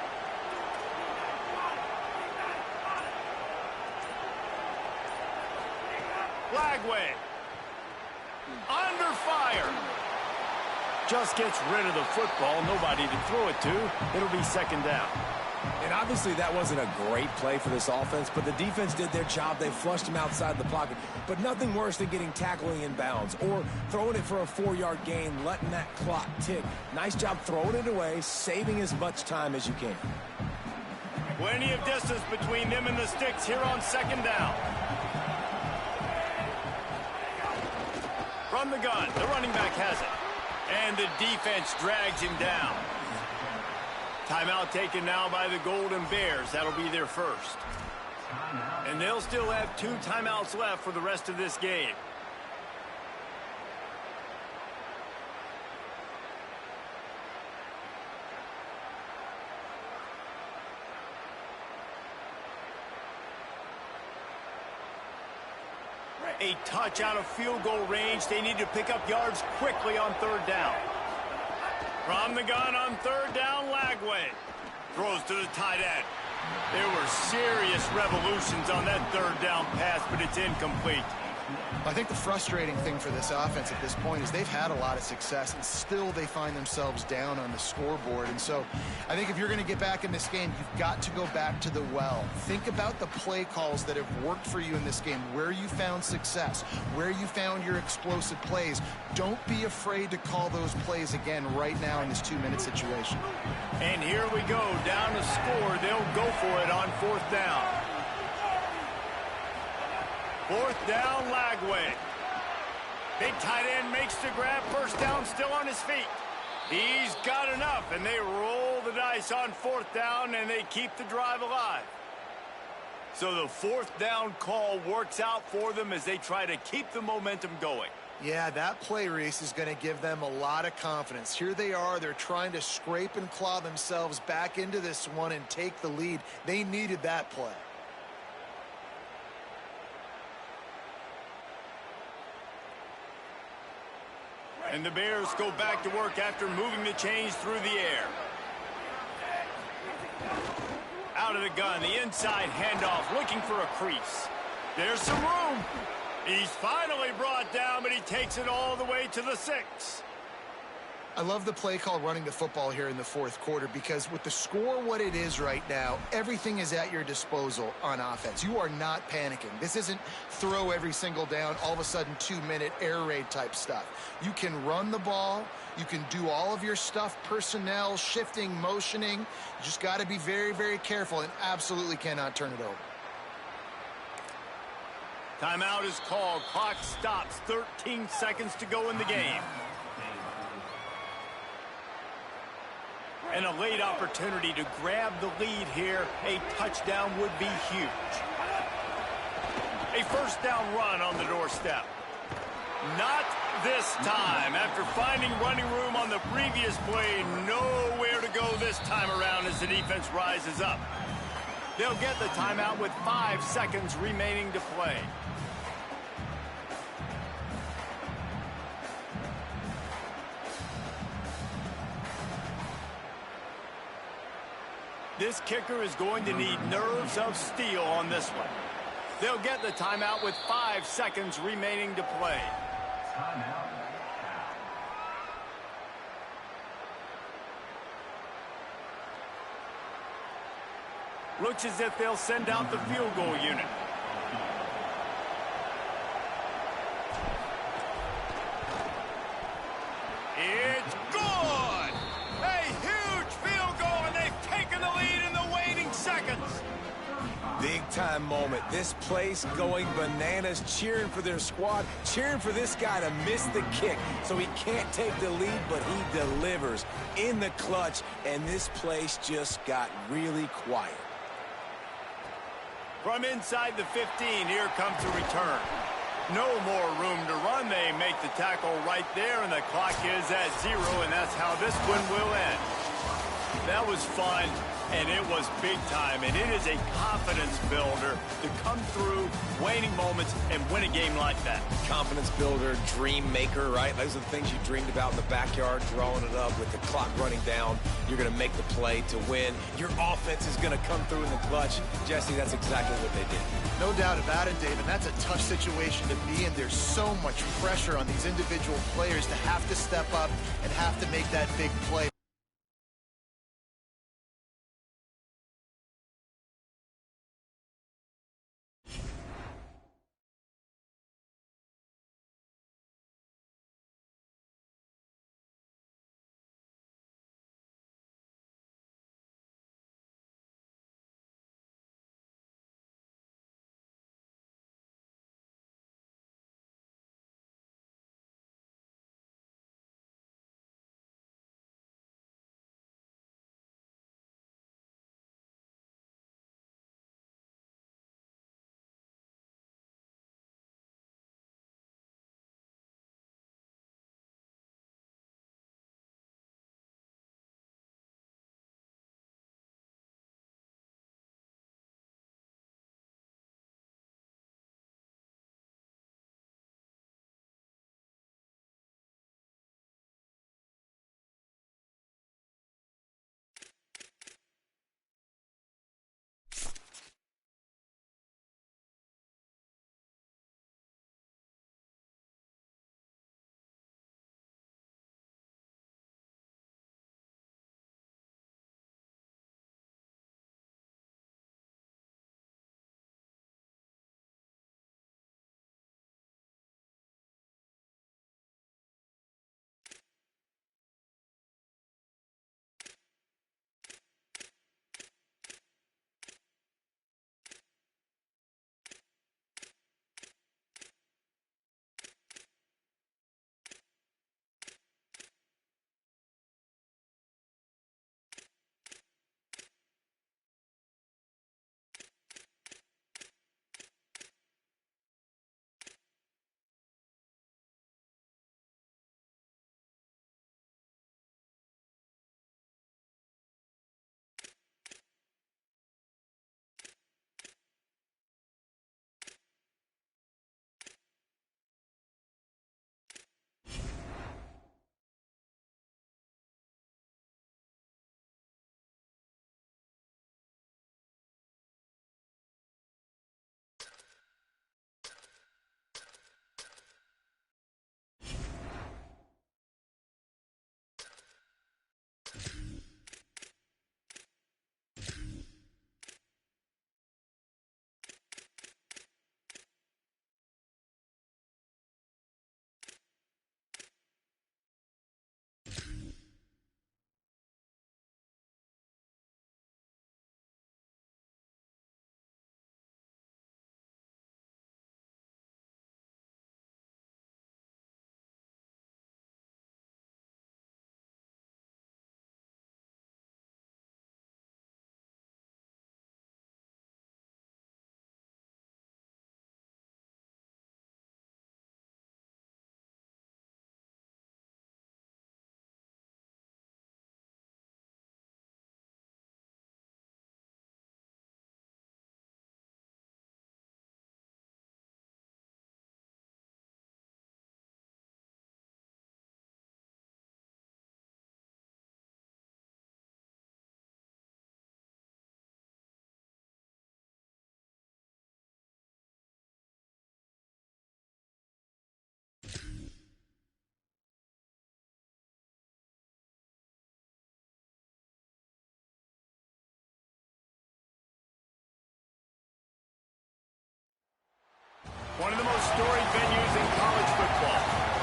Lagway. Under fire. Just gets rid of the football. Nobody to throw it to. It'll be 2nd down. And obviously that wasn't a great play for this offense, but the defense did their job. They flushed him outside the pocket. But nothing worse than getting tackling in bounds or throwing it for a 4-yard gain, letting that clock tick. Nice job throwing it away, saving as much time as you can. Plenty of distance between them and the sticks here on 2nd down. From the gun, the running back has it. And the defense drags him down. Timeout taken now by the Golden Bears. That'll be their first. And they'll still have 2 timeouts left for the rest of this game. A touch out of field goal range. They need to pick up yards quickly on third down. From the gun on third down, Lagway throws to the tight end. There were serious revolutions on that third down pass, but it's incomplete. I think the frustrating thing for this offense at this point is they've had a lot of success, and still they find themselves down on the scoreboard. And so I think if you're going to get back in this game, you've got to go back to the well. Think about the play calls that have worked for you in this game, where you found success, where you found your explosive plays. Don't be afraid to call those plays again right now in this 2-minute situation. And here we go, down to score. They'll go for it on fourth down. Fourth down, Lagway. Big tight end makes the grab. First down, still on his feet. He's got enough, and they roll the dice on fourth down, and they keep the drive alive. So the fourth down call works out for them as they try to keep the momentum going. Yeah, that play, Reese, is going to give them a lot of confidence. Here they are. They're trying to scrape and claw themselves back into this one and take the lead. They needed that play. And the Bears go back to work after moving the chains through the air. Out of the gun, the inside handoff, looking for a crease. There's some room. He's finally brought down, but he takes it all the way to the 6. I love the play call running the football here in the fourth quarter, because with the score what it is right now, everything is at your disposal on offense. You are not panicking. This isn't throw every single down, all of a sudden 2-minute air raid type stuff. You can run the ball. You can do all of your stuff, personnel, shifting, motioning. You just got to be very, very careful and absolutely cannot turn it over. Timeout is called. Clock stops. 13 seconds to go in the game. And a late opportunity to grab the lead here. A touchdown would be huge. A first down run on the doorstep. Not this time. After finding running room on the previous play, nowhere to go this time around as the defense rises up. They'll get the timeout with 5 seconds remaining to play. This kicker is going to need nerves of steel on this one. They'll get the timeout with 5 seconds remaining to play. Timeout. Looks as if they'll send out the field goal unit. It's good! A huge field goal, and they've taken the lead in the waning seconds. Big time moment. This place going bananas, cheering for their squad, cheering for this guy to miss the kick. So he can't take the lead, but he delivers in the clutch, and this place just got really quiet. From inside the 15, here comes the return. No more room to run. They make the tackle right there, and the clock is at 0, and that's how this one will end. That was fun, and it was big time, and it is a confidence builder to come through waning moments and win a game like that. Confidence builder, dream maker, right? Those are the things you dreamed about in the backyard, drawing it up with the clock running down. You're going to make the play to win. Your offense is going to come through in the clutch. Jesse, that's exactly what they did. No doubt about it, David. That's a tough situation to be in. There's so much pressure on these individual players to have to step up and have to make that big play.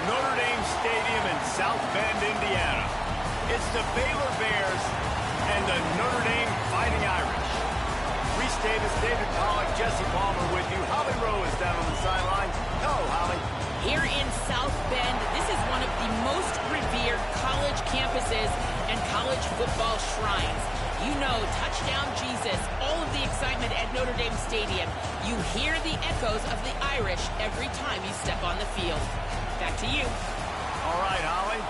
Notre Dame Stadium in South Bend, Indiana. It's the Baylor Bears and the Notre Dame Fighting Irish. Reese Davis, David Pollack, Jesse Palmer with you. Holly Rowe is down on the sideline. Hello, Holly. Here in South Bend, this is one of the most revered college campuses and college football shrines. You know, touchdown Jesus, all of the excitement at Notre Dame Stadium. You hear the echoes of the Irish every time you step on the field. Back to you. All right, Holly.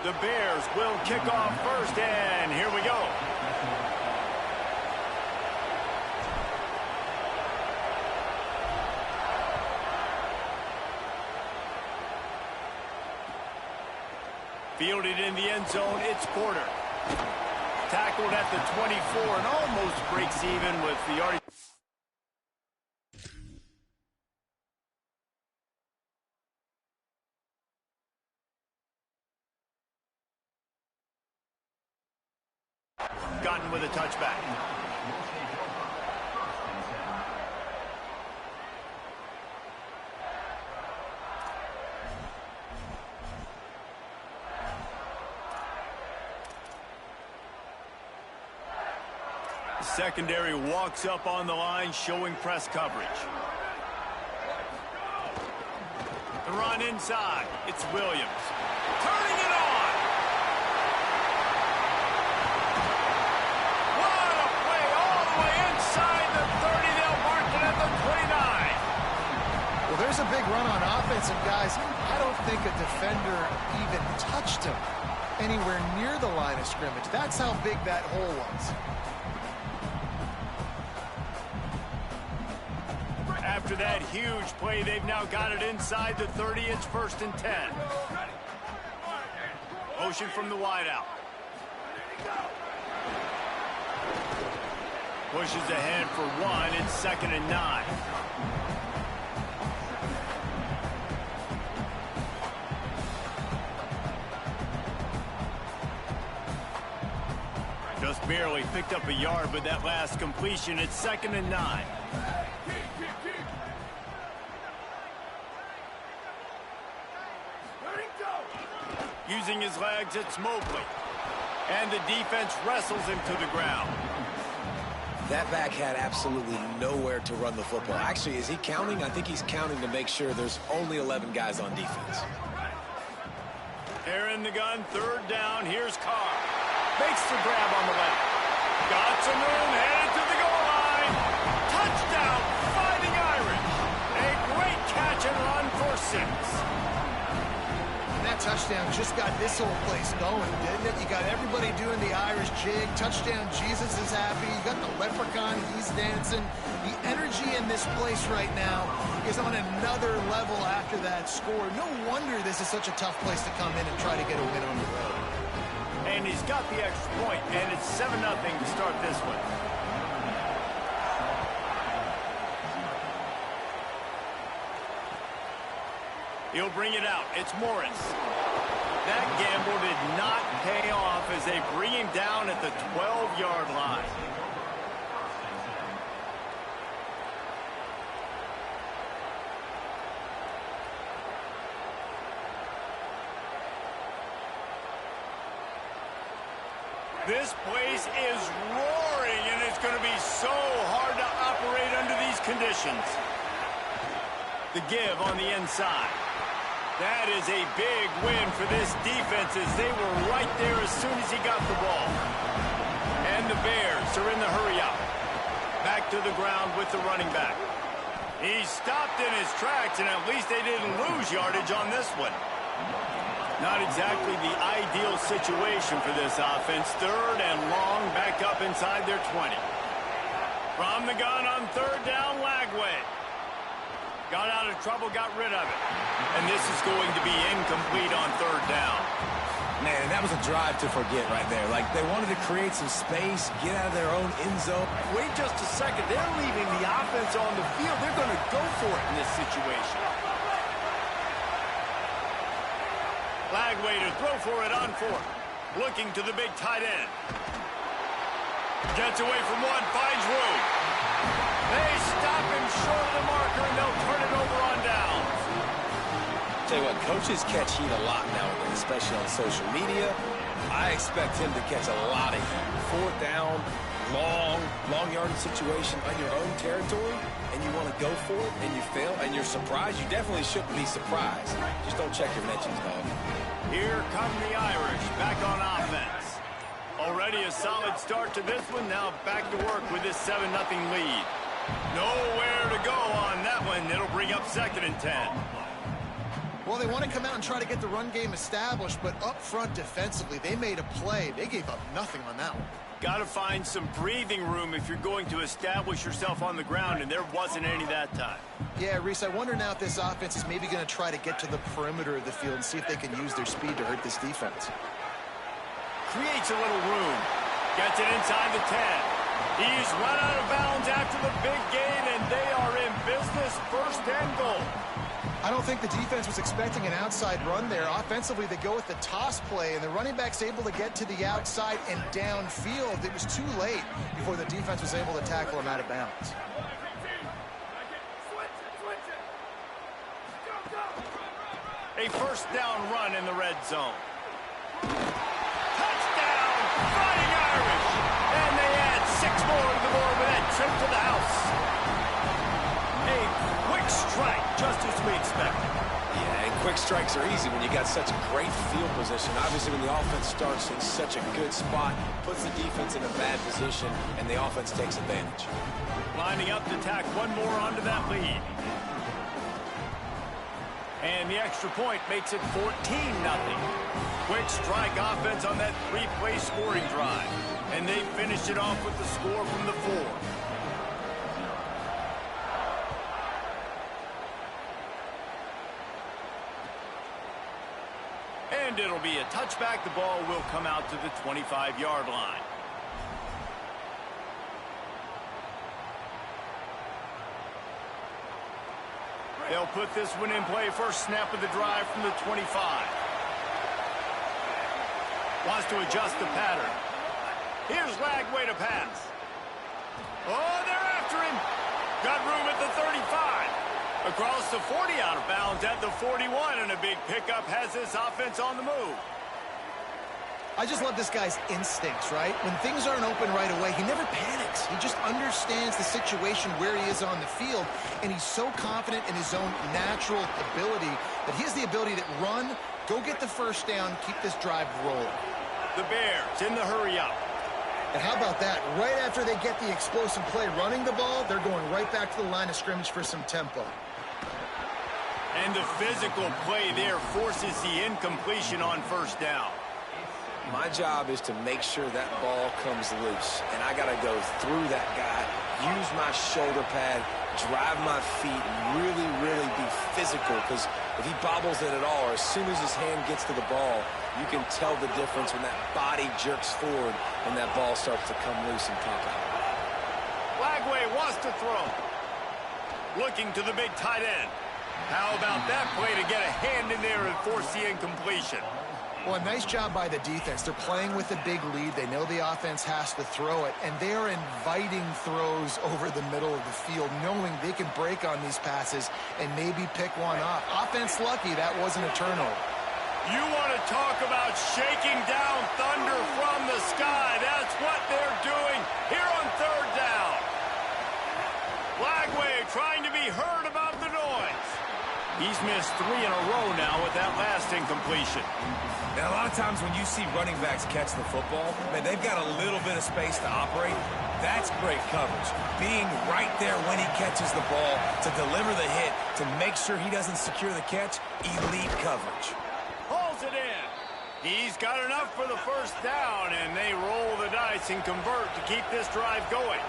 The Bears will kick off first, and here we go. Fielded in the end zone, it's Porter. Tackled at the 24 and almost breaks even with the yardage. Gotten with a touchback. Secondary walks up on the line, showing press coverage. The run inside. It's Williams. Turning it on. What a play all the way inside the 30. They'll mark it at the 29. Well, there's a big run on offense, and guys, I don't think a defender even touched him anywhere near the line of scrimmage. That's how big that hole was. After that huge play, they've now got it inside the 30. It's 1st and 10. Motion from the wideout. Pushes ahead for 1. It's 2nd and 9. Just barely picked up a yard with that last completion. It's 2nd and 9. Using his legs, it's Mobley. And the defense wrestles him to the ground. That back had absolutely nowhere to run the football. Actually, is he counting? I think he's counting to make sure there's only 11 guys on defense. They're in the gun, 3rd down. Here's Carr. Makes the grab on the left. Got some room, headed to the goal line. Touchdown, Fighting Irish. A great catch and run for 6. That touchdown just got this whole place going, didn't it? You got everybody doing the Irish jig. Touchdown Jesus is happy. You got the leprechaun, he's dancing. The energy in this place right now is on another level after that score. No wonder this is such a tough place to come in and try to get a win on the road. And he's got the extra point, and it's 7-0 to start this one. He'll bring it out. It's Morris. That gamble did not pay off as they bring him down at the 12-yard line. This place is roaring, and it's going to be so hard to operate under these conditions. The give on the inside. That is a big win for this defense as they were right there as soon as he got the ball. And the Bears are in the hurry up. Back to the ground with the running back. He stopped in his tracks, and at least they didn't lose yardage on this one. Not exactly the ideal situation for this offense. 3rd and long, back up inside their 20. From the gun on 3rd down, Lagway. Got out of trouble, got rid of it. And this is going to be incomplete on 3rd down. Man, and that was a drive to forget right there. Like, they wanted to create some space, get out of their own end zone. Wait just a second. They're leaving the offense on the field. They're going to go for it in this situation. Lagway to throw for it on fourth. Looking to the big tight end. Gets away from one, finds room. They stop him short of the marker, and they'll turn it over on downs. Tell you what, coaches catch heat a lot nowadays, especially on social media. I expect him to catch a lot of heat. Fourth down, long yardage situation on your own territory, and you want to go for it, and you fail, and you're surprised. You definitely shouldn't be surprised. Just don't check your mentions, dog. Here come the Irish, back on offense. Already a solid start to this one. Now back to work with this 7-0 lead. Nowhere to go on that one. It'll bring up 2nd and 10. Well, they want to come out and try to get the run game established, but up front defensively, they made a play. They gave up nothing on that one. Got to find some breathing room if you're going to establish yourself on the ground, and there wasn't any that time. Yeah, Reese, I wonder now if this offense is maybe going to try to get to the perimeter of the field and see if they can use their speed to hurt this defense. Creates a little room. Gets it inside the 10. He's run out of bounds after the big gain, and they are in business. 1st and goal. I don't think the defense was expecting an outside run there. Offensively, they go with the toss play, and the running back's able to get to the outside and downfield. It was too late before the defense was able to tackle him out of bounds. A 1st down run in the red zone. Touchdown, Fighting Irish! And they add 6 more to the board with that trip to the house. A quick strike, just as we expected. Yeah, and quick strikes are easy when you got such great field position. Obviously, when the offense starts in such a good spot, puts the defense in a bad position, and the offense takes advantage. Lining up to tack one more onto that lead. And the extra point makes it 14-0. Quick strike offense on that 3-play scoring drive. And they finished it off with the score from the 4. And it'll be a touchback. The ball will come out to the 25-yard line. They'll put this one in play. First snap of the drive from the 25. Wants to adjust the pattern. Here's Lagway to pass. Oh, they're after him. Got room at the 35. Across the 40, out of bounds at the 41, and a big pickup has this offense on the move. I just love this guy's instincts, right? When things aren't open right away, he never panics. He just understands the situation where he is on the field, and he's so confident in his own natural ability that he has the ability to run, go get the 1st down, keep this drive rolling. The Bears in the hurry up. And how about that? Right after they get the explosive play running the ball, they're going right back to the line of scrimmage for some tempo. And the physical play there forces the incompletion on 1st down. My job is to make sure that ball comes loose, and I got to go through that guy, use my shoulder pad, drive my feet, and really be physical, because if he bobbles it at all, or as soon as his hand gets to the ball, you can tell the difference when that body jerks forward and that ball starts to come loose and pop out. Lagway wants to throw. Looking to the big tight end. How about that play to get a hand in there and force the incompletion? Well, a nice job by the defense. They're playing with a big lead. They know the offense has to throw it, and they are inviting throws over the middle of the field, knowing they can break on these passes and maybe pick one off. Offense lucky that wasn't a turnover. You want to talk about shaking down thunder from the sky. That's what they're doing here on 3rd down. Lagway trying to be heard above the noise. He's missed 3 in a row now with that last incompletion. Now, a lot of times when you see running backs catch the football, man, they've got a little bit of space to operate. That's great coverage. Being right there when he catches the ball to deliver the hit, to make sure he doesn't secure the catch, elite coverage. Hauls it in. He's got enough for the 1st down, and they roll the dice and convert to keep this drive going.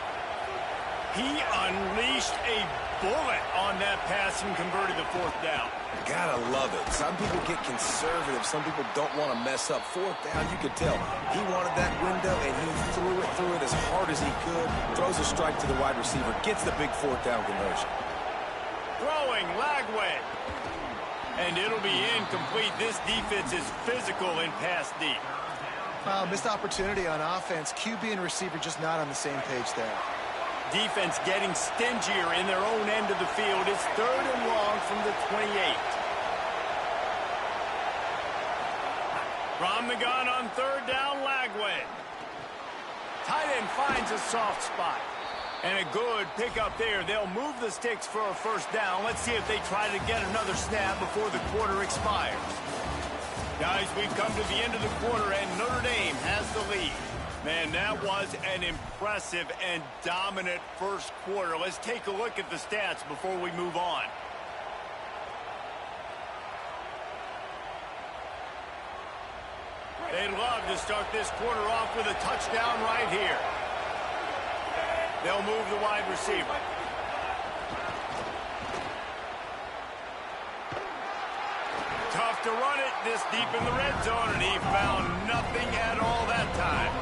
He unleashed a bullet on that pass and converted the 4th down. Gotta love it. Some people get conservative. Some people don't want to mess up. Fourth down, you could tell. He wanted that window, and he threw it as hard as he could. Throws a strike to the wide receiver. Gets the big fourth down conversion. Throwing, Lagway. And it'll be incomplete. This defense is physical and pass deep. Missed opportunity on offense. QB and receiver just not on the same page there. Defense getting stingier in their own end of the field. It's 3rd and long from the 28. From the gun on 3rd down, Lagway. Tight end finds a soft spot. And a good pickup there. They'll move the sticks for a first down. Let's see if they try to get another snap before the quarter expires. Guys, we've come to the end of the quarter, and Notre Dame has the lead. Man, that was an impressive and dominant first quarter. Let's take a look at the stats before we move on. They'd love to start this quarter off with a touchdown right here. They'll move the wide receiver. Tough to run it this deep in the red zone, and he found nothing at all that time.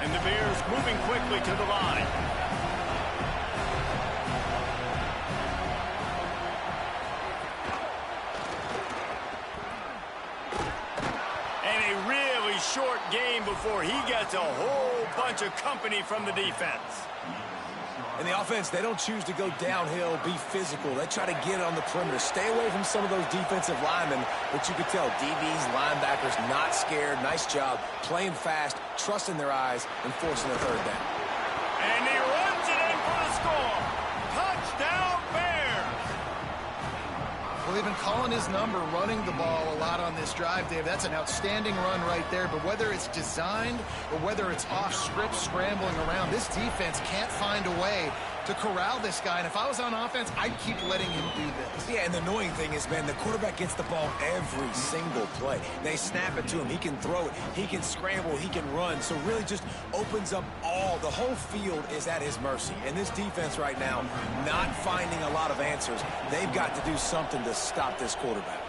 And the Bears moving quickly to the line. And a really short game before he gets a whole bunch of company from the defense. And the offense, they don't choose to go downhill, be physical. They try to get on the perimeter. Stay away from some of those defensive linemen, but you could tell DBs, linebackers, not scared. Nice job playing fast, trusting their eyes, and forcing a third down. And he runs it in for the score. Touchdown, Bears! Well, they've been calling his number, running the ball a lot on this drive, Dave. That's an outstanding run right there. But whether it's designed or whether it's off script, scrambling around, this defense can't find a way to corral this guy. And if I was on offense, I'd keep letting him do this. Yeah, and the annoying thing is, man, the quarterback gets the ball every single play. They snap it to him. He can throw it. He can scramble. He can run. So really just opens up the whole field is at his mercy. And this defense right now, not finding a lot of answers. They've got to do something to stop this quarterback.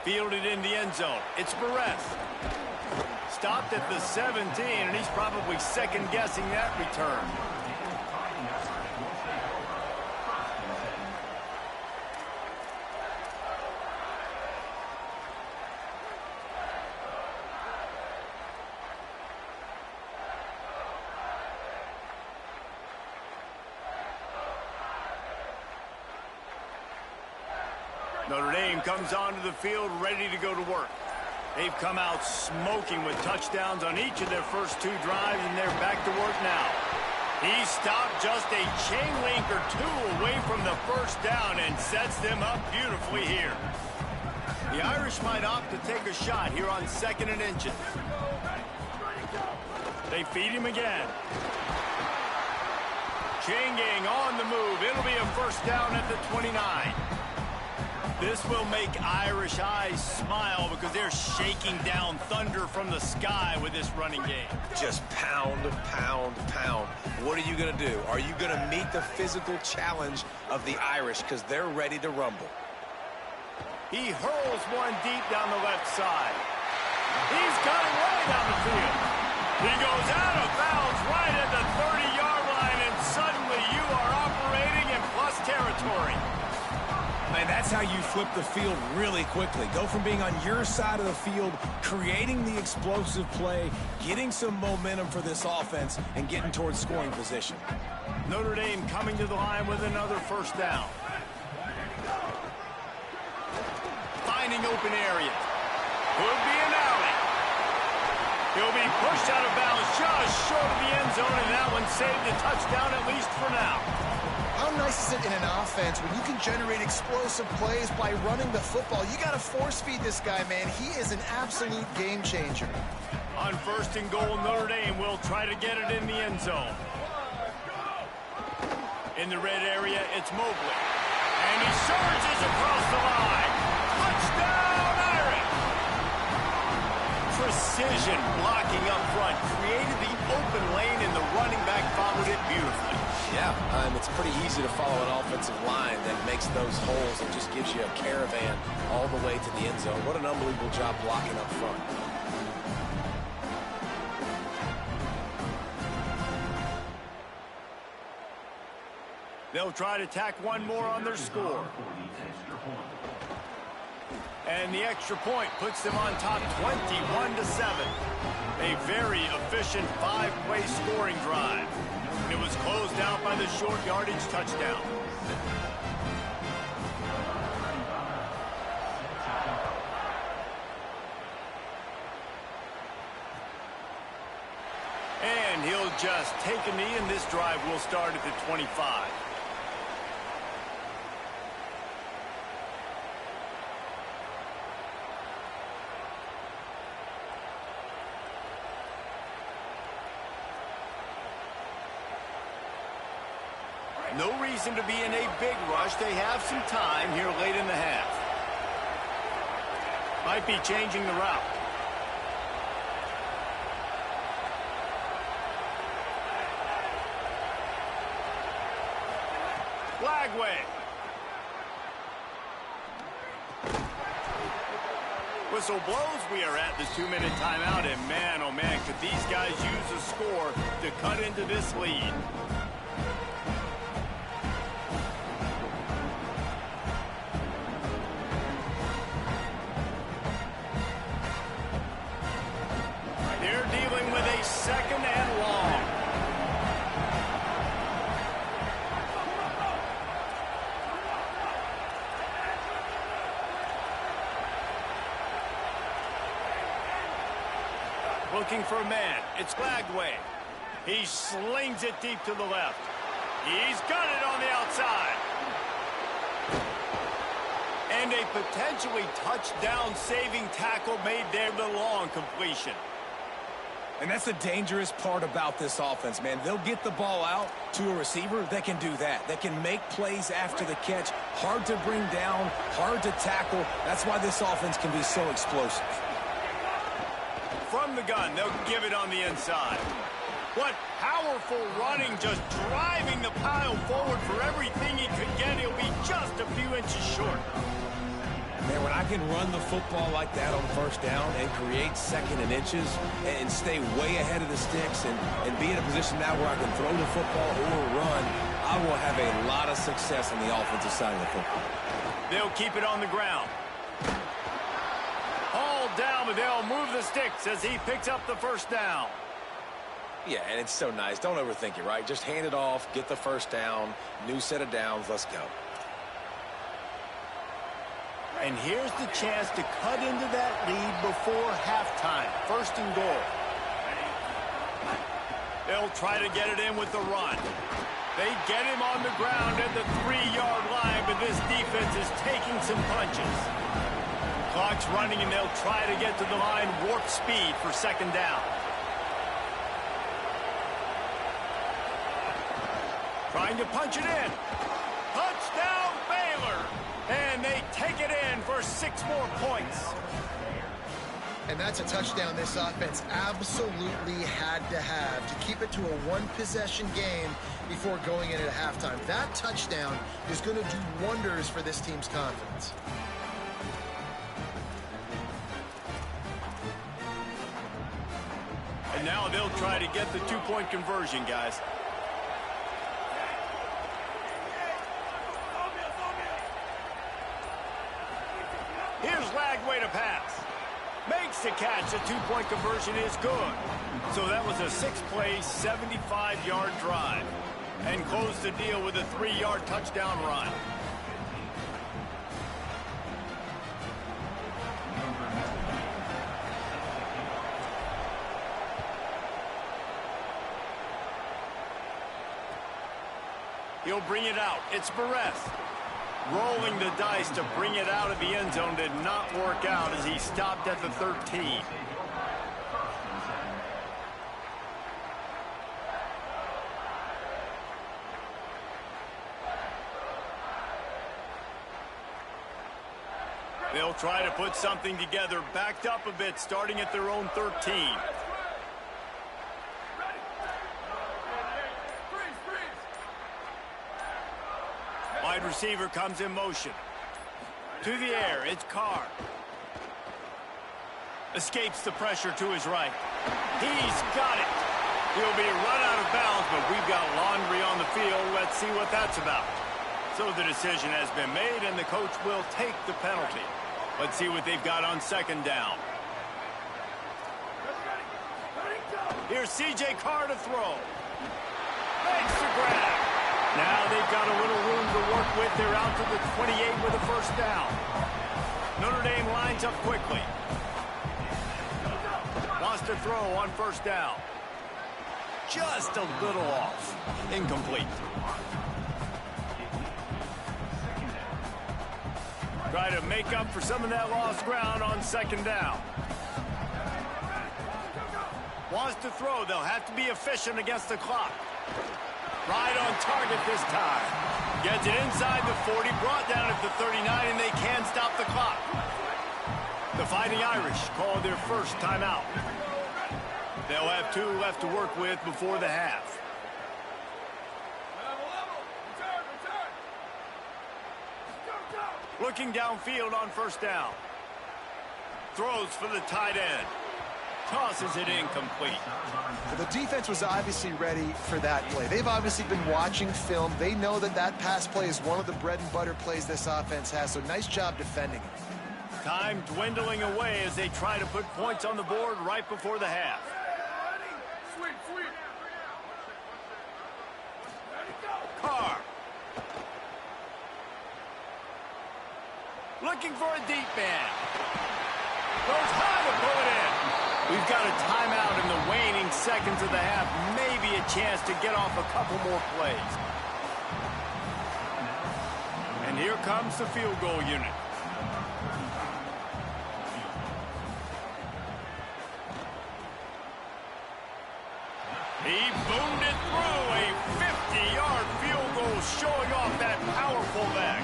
Fielded in the end zone. It's Perez. Stopped at the 17, and he's probably second-guessing that return. Notre Dame comes onto the field ready to go to work. They've come out smoking with touchdowns on each of their first 2 drives, and they're back to work now. He stopped just a chain link or 2 away from the first down and sets them up beautifully here. The Irish might opt to take a shot here on 2nd and inches. They feed him again. Chain gang on the move. It'll be a first down at the 29. This will make Irish eyes smile because they're shaking down thunder from the sky with this running game. Just pound, pound, pound. What are you going to do? Are you going to meet the physical challenge of the Irish because they're ready to rumble? He hurls one deep down the left side. He's got it way down the field. He goes out of bounds right at the 30-yard line, and suddenly you are operating in plus territory. And that's how you flip the field really quickly. Go from being on your side of the field, creating the explosive play, getting some momentum for this offense, and getting towards scoring position. Notre Dame coming to the line with another first down. Finding open areas. Could be an alley. He'll be pushed out of bounds just short of the end zone, and that one saved a touchdown at least for now. How nice is it in an offense when you can generate explosive plays by running the football? You got to force feed this guy, man. He is an absolute game changer. On 1st and goal, Notre Dame will try to get it in the end zone. In the red area, it's Mobley. And he surges across the line. Touchdown, Irish! precision blocking up front, created the open lane, and the running back followed it beautifully. Yeah, it's pretty easy to follow an offensive line that makes those holes and just gives you a caravan all the way to the end zone. What an unbelievable job blocking up front. They'll try to tack one more on their score. And the extra point puts them on top 21-7. A very efficient 5-play scoring drive. It was closed out by the short yardage touchdown. And he'll just take a knee, and this drive will start at the 25. No reason to be in a big rush. They have some time here late in the half. Might be changing the route. Flagway. Whistle blows. We are at the 2-minute timeout, and man, oh man, could these guys use a score to cut into this lead. They're dealing with a second and long. Looking for a man. It's Flagway. He slings it deep to the left. He's got it on the outside. And a potentially touchdown-saving tackle made there, the long completion. And that's the dangerous part about this offense, man. They'll get the ball out to a receiver that can do that. That can make plays after the catch. Hard to bring down, hard to tackle. That's why this offense can be so explosive. From the gun, they'll give it on the inside. What powerful running, just driving the pile forward for everything he could get. He'll be just a few inches short. Man, when I can run the football like that on first down and create second and inches and stay way ahead of the sticks and be in a position now where I can throw the football or run, I will have a lot of success on the offensive side of the football. They'll keep it on the ground. Hauled down, but they'll move the sticks as he picks up the first down. Yeah, and it's so nice. Don't overthink it, right? Just hand it off, get the first down, new set of downs, let's go. And here's the chance to cut into that lead before halftime. First and goal. They'll try to get it in with the run. They get him on the ground at the 3-yard line, but this defense is taking some punches. Clock's running, and they'll try to get to the line warp speed for second down. Trying to punch it in. Touchdown, Baylor! And they take it in for 6 more points. And that's a touchdown this offense absolutely had to have to keep it to a one-possession game before going in at halftime. That touchdown is going to do wonders for this team's confidence. And now they'll try to get the 2-point conversion, guys. Here's Flagway to pass. Makes the catch. The 2-point conversion is good. So that was a 6-play, 75-yard drive. And closed the deal with a 3-yard touchdown run. He'll bring it out. It's Barres. Rolling the dice to bring it out of the end zone did not work out as he stopped at the 13. They'll try to put something together, backed up a bit, starting at their own 13. Wide receiver comes in motion. To the air, it's Carr. Escapes the pressure to his right. He's got it. He'll be run out of bounds, but we've got laundry on the field. Let's see what that's about. So the decision has been made, and the coach will take the penalty. Let's see what they've got on second down. Here's C.J. Carr to throw. Makes the grab. Now they've got a little room to work with. They're out to the 28 with a first down. Notre Dame lines up quickly. Wants to throw on first down. Just a little off. Incomplete. Try to make up for some of that lost ground on second down. Wants to throw. They'll have to be efficient against the clock. Right on target this time. Gets it inside the 40, brought down at the 39, and they can stop the clock. The Fighting Irish call their first timeout. They'll have 2 left to work with before the half. Looking downfield on first down. Throws for the tight end. Tosses it incomplete. Well, the defense was obviously ready for that play. They've obviously been watching film. They know that that pass play is one of the bread and butter plays this offense has, so nice job defending it. Time dwindling away as they try to put points on the board right before the half. Carr. Looking for a deep man. Goes high to pull it in. We've got a timeout in the waning seconds of the half. Maybe a chance to get off a couple more plays. And here comes the field goal unit. He boomed it through. A 50-yard field goal showing off that powerful back.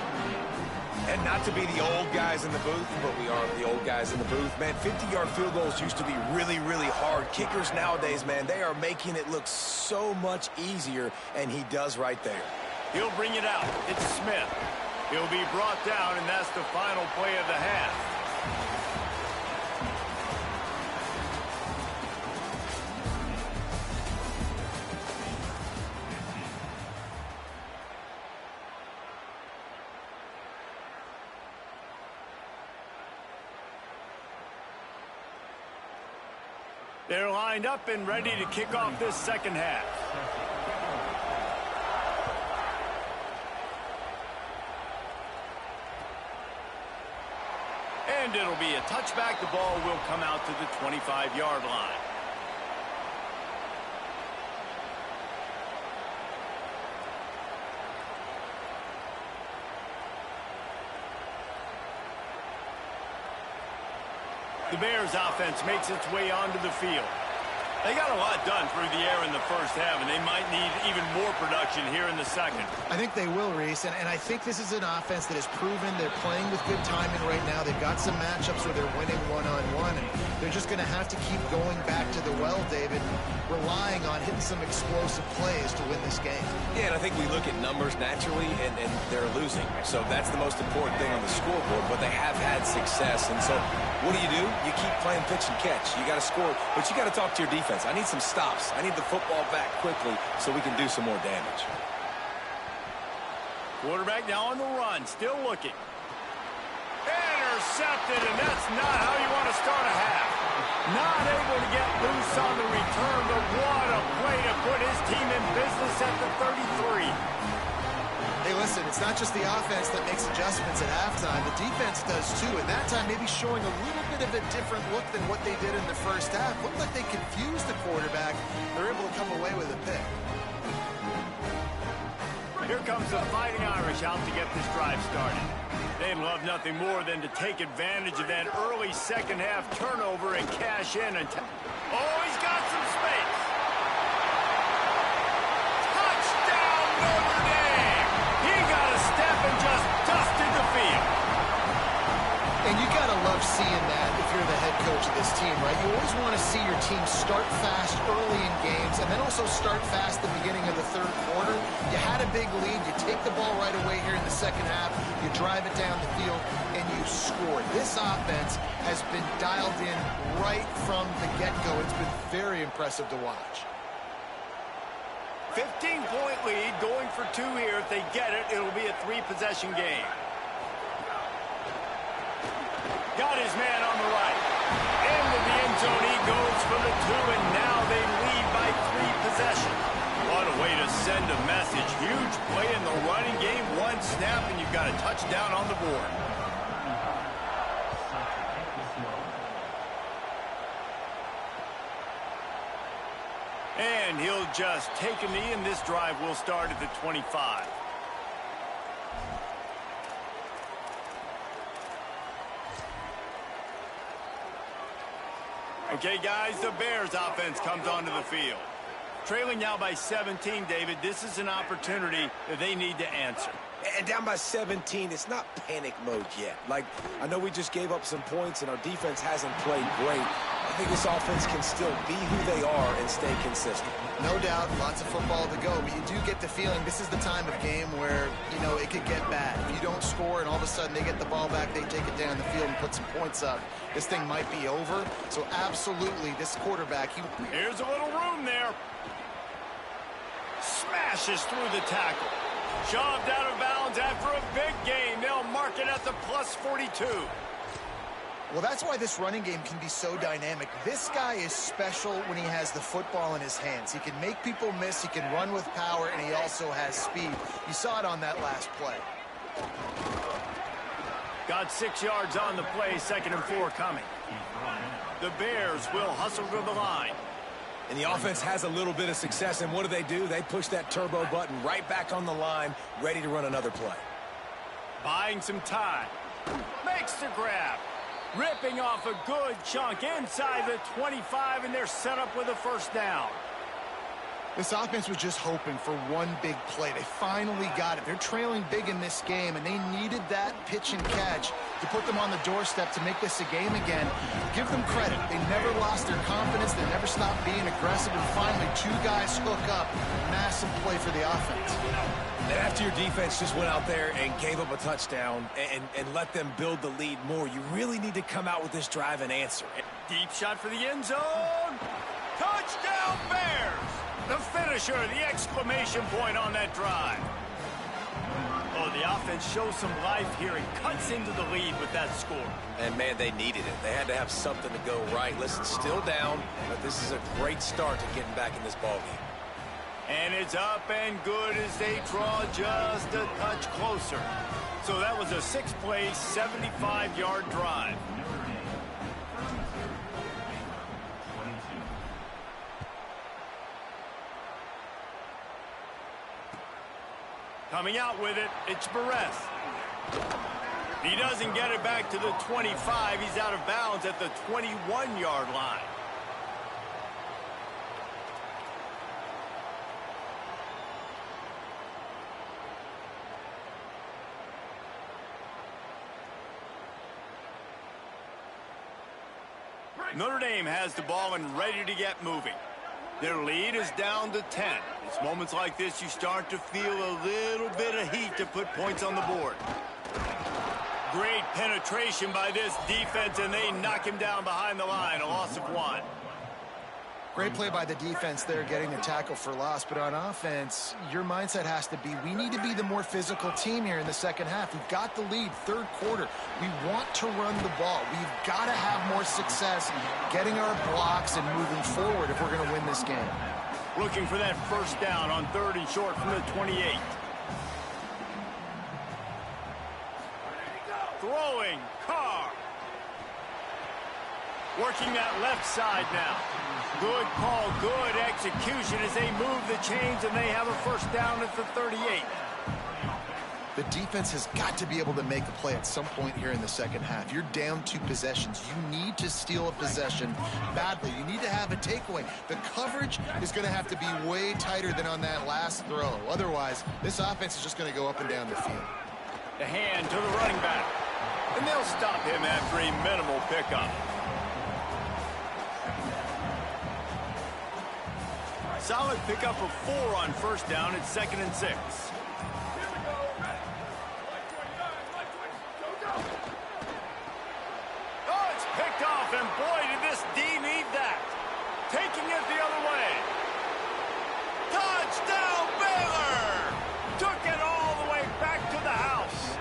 And not to be the old guys in the booth, but we are the old guys in the booth. Man, 50-yard field goals used to be really, really hard. Kickers nowadays, man, they are making it look so much easier, and he does right there. He'll bring it out. It's Smith. He'll be brought down, and that's the final play of the half. They're lined up and ready to kick off this second half. And it'll be a touchback. The ball will come out to the 25-yard line. The Bears offense makes its way onto the field. They got a lot done through the air in the first half, and they might need even more production here in the second. I think they will, Reese, and I think this is an offense that has proven they're playing with good timing right now. They've got some matchups where they're winning one-on-one, and they're just going to have to keep going back to the well, David, relying on hitting some explosive plays to win this game. Yeah, and I think we look at numbers naturally, and they're losing. So that's the most important thing on the scoreboard, but they have had success. And so what do? You keep playing pitch and catch. You got to score, but you got to talk to your defense. I need some stops. I need the football back quickly so we can do some more damage. Quarterback now on the run, still looking. Intercepted, and that's not how you want to start a half. Not able to get loose on the return, but what a play to put his team in business at the 33. Hey, listen, it's not just the offense that makes adjustments at halftime. The defense does too, and that time maybe showing a little bit of a different look than what they did in the first half. Looked like they confused the quarterback. They're able to come away with a pick. Here comes the Fighting Irish out to get this drive started. They'd love nothing more than to take advantage of that early second half turnover and cash in. And oh, he's got some space. Touchdown, Notre Dame. He got a step and just dusted the field. And you coach of this team, right? You always want to see your team start fast early in games and then also start fast at the beginning of the third quarter. You had a big lead. You take the ball right away here in the second half. You drive it down the field, and you score. This offense has been dialed in right from the get-go. It's been very impressive to watch. 15-point lead, going for 2 here. If they get it, it'll be a 3-possession game. Got his man on the right. Into the end zone he goes for the 2, and now they lead by 3 possessions. What a way to send a message. Huge play in the running game. 1 snap, and you've got a touchdown on the board. And he'll just take a knee, and this drive will start at the 25. Okay, guys, the Bears offense comes onto the field. Trailing now by 17, David. This is an opportunity that they need to answer. And down by 17, it's not panic mode yet. Like, I know we just gave up some points and our defense hasn't played great. I think this offense can still be who they are and stay consistent. No doubt, lots of football to go, but you do get the feeling this is the time of game where, you know, it could get bad. If you don't score and all of a sudden they get the ball back, they take it down the field and put some points up, this thing might be over. So absolutely, this quarterback, here's a little room there. Smashes through the tackle. Shoved out of bounds after a big gain. They'll mark it at the plus 42. Well, that's why this running game can be so dynamic. This guy is special when he has the football in his hands. He can make people miss, he can run with power, and he also has speed. You saw it on that last play. Got 6 yards on the play, 2nd and 4 coming. The Bears will hustle to the line. And the offense has a little bit of success, and what do? They push that turbo button right back on the line, ready to run another play. Buying some time. Makes the grab. Ripping off a good chunk inside the 25, and they're set up with a 1st down. This offense was just hoping for one big play. They finally got it. They're trailing big in this game, and they needed that pitch and catch to put them on the doorstep to make this a game again. Give them credit. They never lost their confidence. They never stopped being aggressive, and finally 2 guys hook up. Massive play for the offense. And after your defense just went out there and gave up a touchdown and let them build the lead more, you really need to come out with this drive and answer. Deep shot for the end zone. Touchdown, Bears! The finisher, the exclamation point on that drive. Oh, the offense shows some life here and cuts into the lead with that score. And, man, they needed it. They had to have something to go right. Listen, still down, but this is a great start to getting back in this ballgame. And it's up and good as they draw just a touch closer. So that was a 6-play, 75-yard drive. Coming out with it, it's Barres. He doesn't get it back to the 25. He's out of bounds at the 21-yard line. Notre Dame has the ball and ready to get moving. Their lead is down to 10. It's moments like this you start to feel a little bit of heat to put points on the board. Great penetration by this defense, and they knock him down behind the line, a loss of 1. Great play by the defense there, getting the tackle for loss. But on offense, your mindset has to be, we need to be the more physical team here in the second half. We've got the lead, 3rd quarter. We want to run the ball. We've got to have more success getting our blocks and moving forward if we're going to win this game. Looking for that 1st down on 3rd and short from the 28. Throwing, Carr. Working that left side now. Good call, good execution as they move the chains, and they have a 1st down at the 38. The defense has got to be able to make a play at some point here in the second half. You're down 2 possessions. You need to steal a possession badly. You need to have a takeaway. The coverage is going to have to be way tighter than on that last throw. Otherwise, this offense is just going to go up and down the field. The hand to the running back. And they'll stop him after a minimal pickup. Solid pickup of 4 on first down. It's 2nd and 6. Here we go. Ready. Line 29. Line 20. Go, go. Oh, it's picked off, and boy, did this D need that. Taking it the other way. Touchdown, Baylor! Took it all the way back to the house.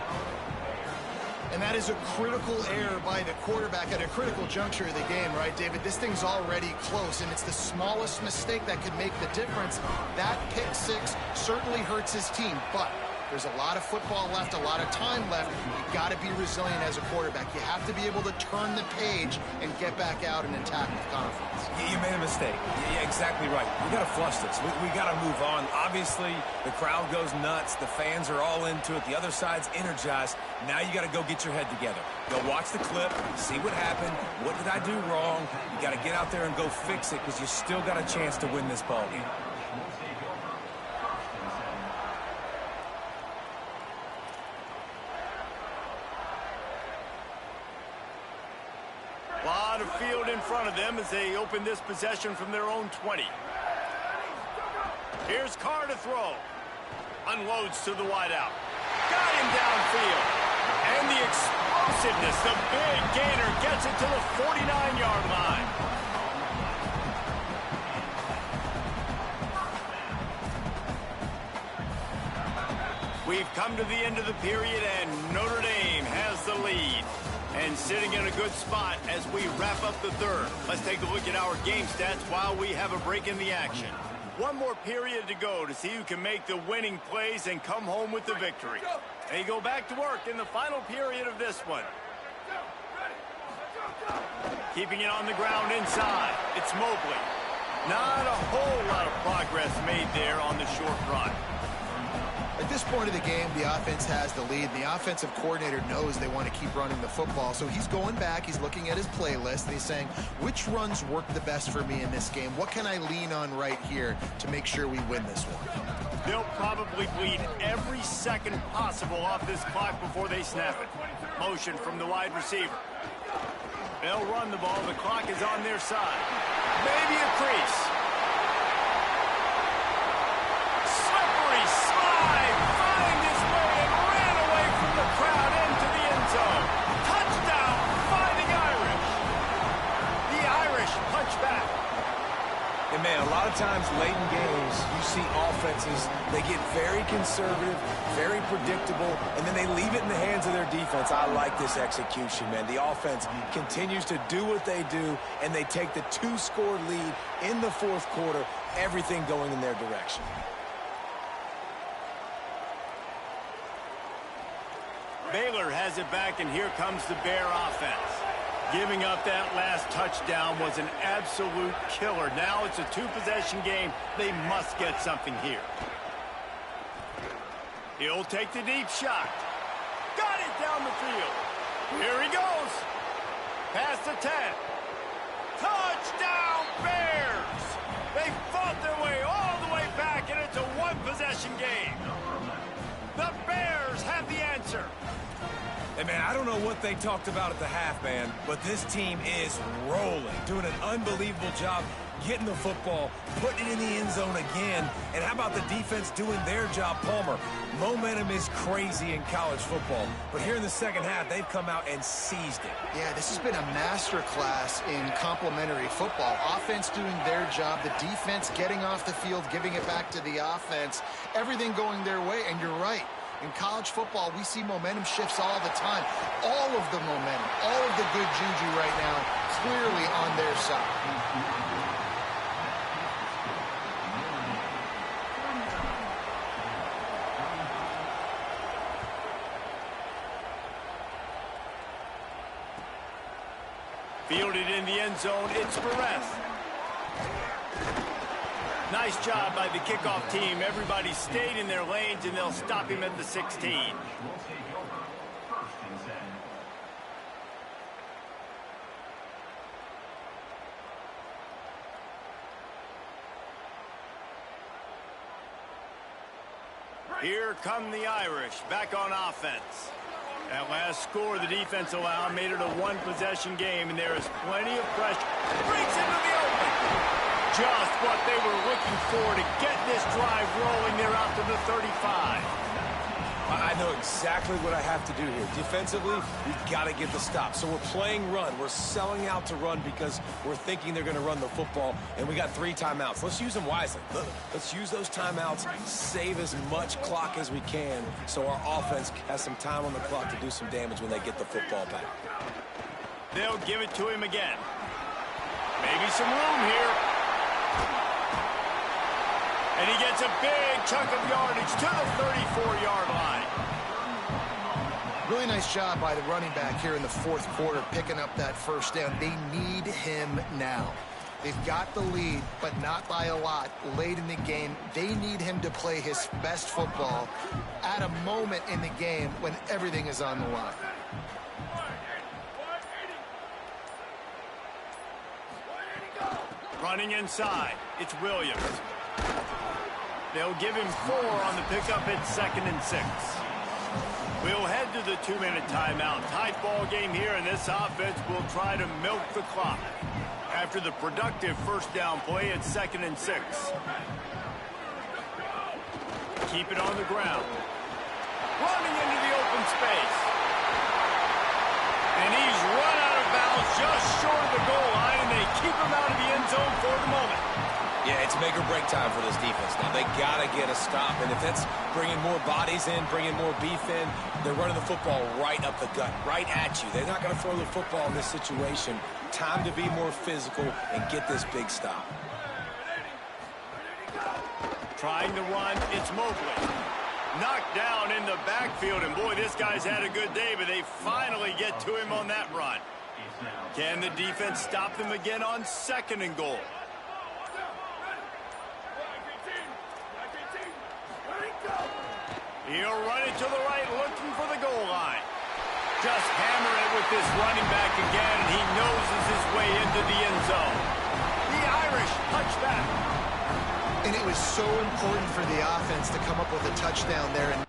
And that is a critical error by the quarterback at a critical juncture of the game, right, David? This thing's already close, and it's the smallest mistake that could make the difference. That pick six certainly hurts his team, but there's a lot of football left, a lot of time left. You've got to be resilient as a quarterback. You have to be able to turn the page and get back out and attack with confidence. You made a mistake. Yeah, exactly right. We got to flush this. We got to move on. Obviously, the crowd goes nuts. The fans are all into it. The other side's energized. Now you got to go get your head together. Go watch the clip, see what happened. What did I do wrong? You got to get out there and go fix it because you still got a chance to win this ball game. A lot of field in front of them as they open this possession from their own 20. Here's Carr to throw. Unloads to the wideout. Got him downfield. And the explosiveness, the big gainer gets it to the 49-yard line. We've come to the end of the period, and Notre Dame has the lead. And sitting in a good spot as we wrap up the third. Let's take a look at our game stats while we have a break in the action. One more period to go to see who can make the winning plays and come home with the victory. They go back to work in the final period of this one. Keeping it on the ground inside. It's Mobley. Not a whole lot of progress made there on the short run. At this point of the game, the offense has the lead. The offensive coordinator knows they want to keep running the football. So he's going back, he's looking at his playlist, and he's saying, which runs work the best for me in this game? What can I lean on right here to make sure we win this one? They'll probably bleed every second possible off this clock before they snap it. Motion from the wide receiver. They'll run the ball. The clock is on their side. Maybe a crease. Slippery slide. Find his way and ran away from the crowd into the end zone. Touchdown, Fighting Irish. The Irish punch back. And man, a lot of times late in games, you see offenses, they get very conservative, very predictable, and then they leave it in the hands of their defense. I like this execution, man. The offense continues to do what they do, and they take the 2-score lead in the fourth quarter, everything going in their direction. Baylor has it back, and here comes the Bear offense. Giving up that last touchdown was an absolute killer. Now it's a 2-possession game. They must get something here. He'll take the deep shot. Got it down the field. Here he goes. Past the 10. Touchdown, Bears! They fought their way all the way back, and it's a 1-possession game. The Bears have the answer. Hey, man, I don't know what they talked about at the half, man, but this team is rolling, doing an unbelievable job getting the football, putting it in the end zone again. And how about the defense doing their job, Palmer? Momentum is crazy in college football, but here in the second half, they've come out and seized it. Yeah, this has been a masterclass in complementary football. Offense doing their job, the defense getting off the field, giving it back to the offense, everything going their way, and you're right. In college football, we see momentum shifts all the time. All of the momentum, all of the good juju right now, clearly on their side. Fielded in the end zone, it's Perez. Nice job by the kickoff team. Everybody stayed in their lanes, and they'll stop him at the 16. Here come the Irish, back on offense. That last score the defense allowed made it a 1-possession game, and there is plenty of pressure. Breaks into the open. just what they were looking for to get this drive rolling. They're out to the 35. I know exactly what I have to do here. Defensively, we've got to get the stop. So we're playing run. We're selling out to run because we're thinking they're going to run the football, and we got 3 timeouts. Let's use them wisely. Let's use those timeouts, save as much clock as we can so our offense has some time on the clock to do some damage when they get the football back. They'll give it to him again. Maybe some room here. And he gets a big chunk of yardage to the 34-yard line. Really nice job by the running back here in the fourth quarter, picking up that first down. They need him now. They've got the lead, but not by a lot late in the game. They need him to play his best football at a moment in the game when everything is on the line. Running inside, it's Williams. They'll give him 4 on the pickup at 2nd and 6. We'll head to the 2-minute timeout. Tight ball game here, and this offense will try to milk the clock after the productive first down play at 2nd and 6. Keep it on the ground. Running into the open space. And he's run out of bounds just short of the goal line, and they keep him out of the end zone for the moment. Yeah, it's make or break time for this defense. Now, they got to get a stop, and if that's bringing more bodies in, bringing more beef in, they're running the football right up the gut, right at you. They're not going to throw the football in this situation. Time to be more physical and get this big stop. Trying to run, it's Mobley. Knocked down in the backfield, and boy, this guy's had a good day, but they finally get to him on that run. Can the defense stop them again on 2nd and goal? He'll run it to the right, looking for the goal line. Just hammer it with this running back again, and he noses his way into the end zone. The Irish touchback. And it was so important for the offense to come up with a touchdown there. And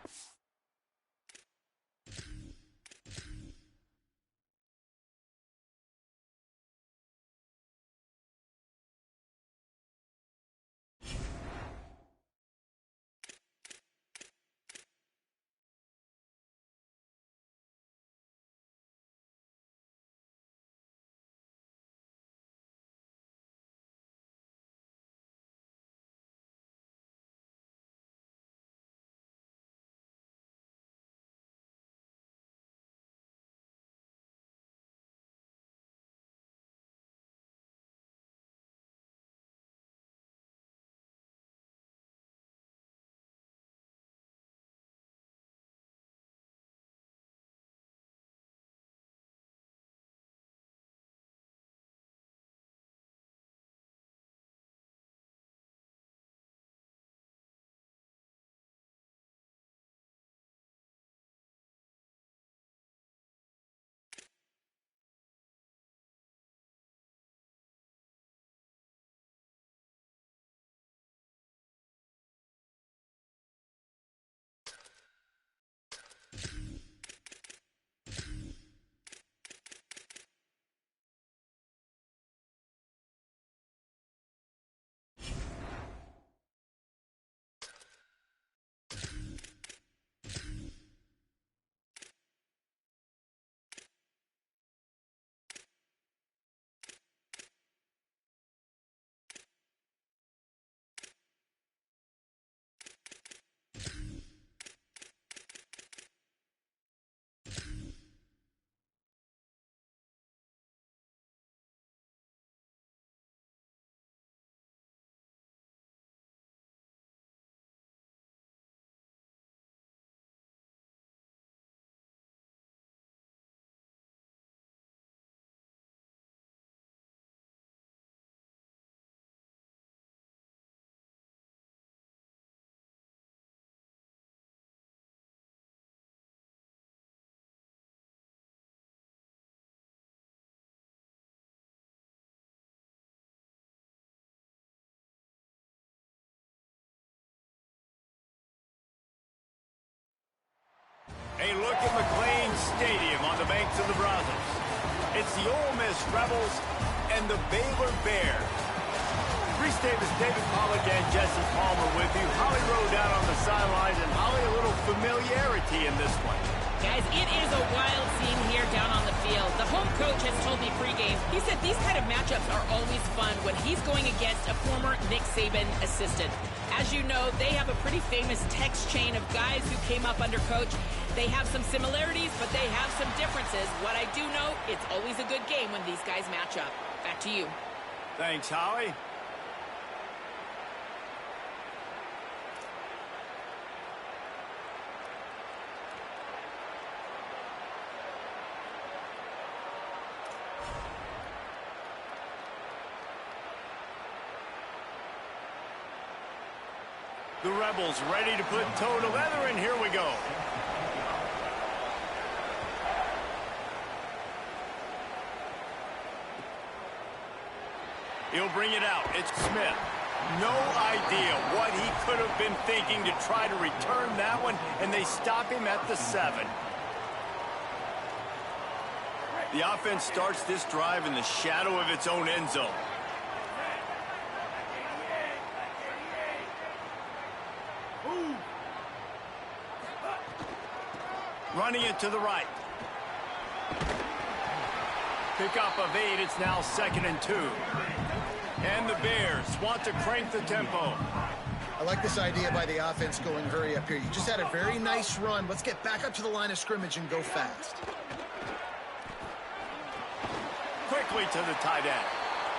A look at McLean Stadium on the banks of the Brazos. It's the Ole Miss Rebels and the Baylor Bears. Reese Davis, David Pollack, and Jesse Palmer with you. Holly Rowe down on the sidelines, and Holly, a little familiarity in this one. Guys, it is a wild scene here down on the field. The home coach has told me pregame, he said these kind of matchups are always fun when he's going against a former Nick Saban assistant. As you know, they have a pretty famous text chain of guys who came up under coach. They have some similarities, but they have some differences. What I do know, it's always a good game when these guys match up. Back to you. Thanks, Holly. The Rebels ready to put toe to leather, and here we go. He'll bring it out. It's Smith. No idea what he could have been thinking to try to return that one, and they stop him at the 7. The offense starts this drive in the shadow of its own end zone. Running it to the right. Pickup of 8. It's now 2nd and 2. And the Bears want to crank the tempo. I like this idea by the offense going hurry up here. You just had a very nice run. Let's get back up to the line of scrimmage and go fast. Quickly to the tight end.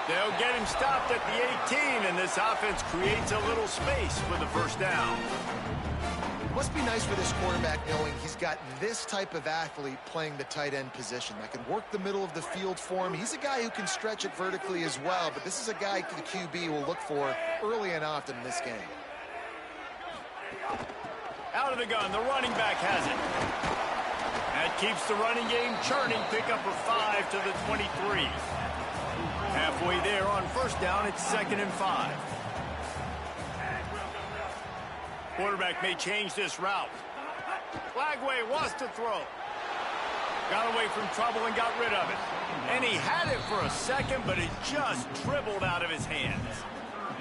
They'll get him stopped at the 18, and this offense creates a little space for the first down. It must be nice for this quarterback knowing he's got this type of athlete playing the tight end position that can work the middle of the field for him. He's a guy who can stretch it vertically as well, but this is a guy the QB will look for early and often in this game. Out of the gun, the running back has it. That keeps the running game churning. Pickup of 5 to the 23. Halfway there on first down, it's 2nd and 5. Quarterback may change this route. Flagway wants to throw. Got away from trouble and got rid of it. And he had it for a second, but it just dribbled out of his hands.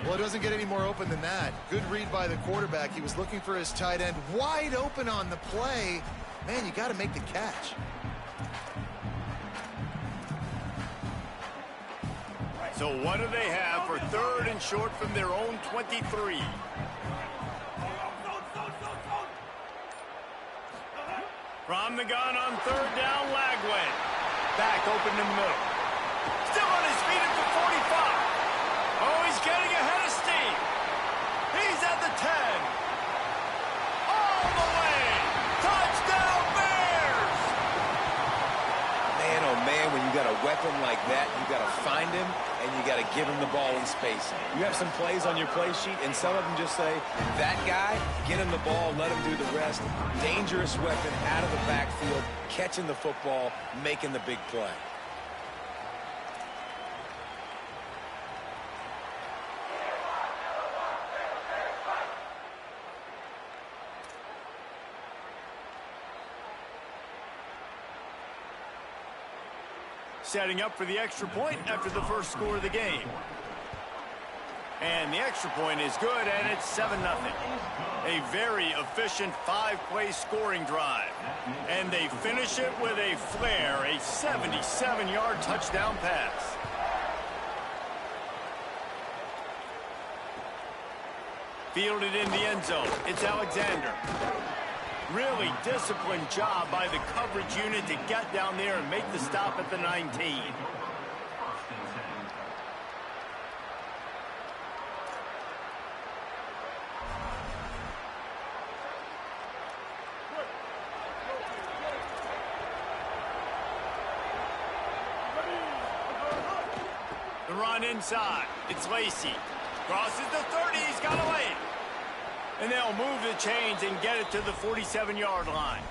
Well, it doesn't get any more open than that. Good read by the quarterback. He was looking for his tight end wide open on the play. Man, you got to make the catch. So what do they have for 3rd and short from their own 23? From the gun on 3rd down, Lagway. Back open in the middle. Still on his feet at the 45. Oh, he's getting ahead of steam. He's at the 10. All the way. Touchdown, Bears! Man, oh man, when you got a weapon like that, you got to find him and you got to give him the ball in space. You have some plays on your play sheet, and some of them just say, that guy, get him the ball, let him do the rest. Dangerous weapon out of the backfield, catching the football, making the big play. Setting up for the extra point after the first score of the game. And the extra point is good, and it's 7-0. A very efficient 5-play scoring drive. And they finish it with a flair, a 77-yard touchdown pass. Fielded in the end zone. It's Alexander. Really disciplined job by the coverage unit to get down there and make the stop at the 19. The run inside. It's Lacey. Crosses the 30. He's got a lane. And they'll move the chains and get it to the 47-yard line.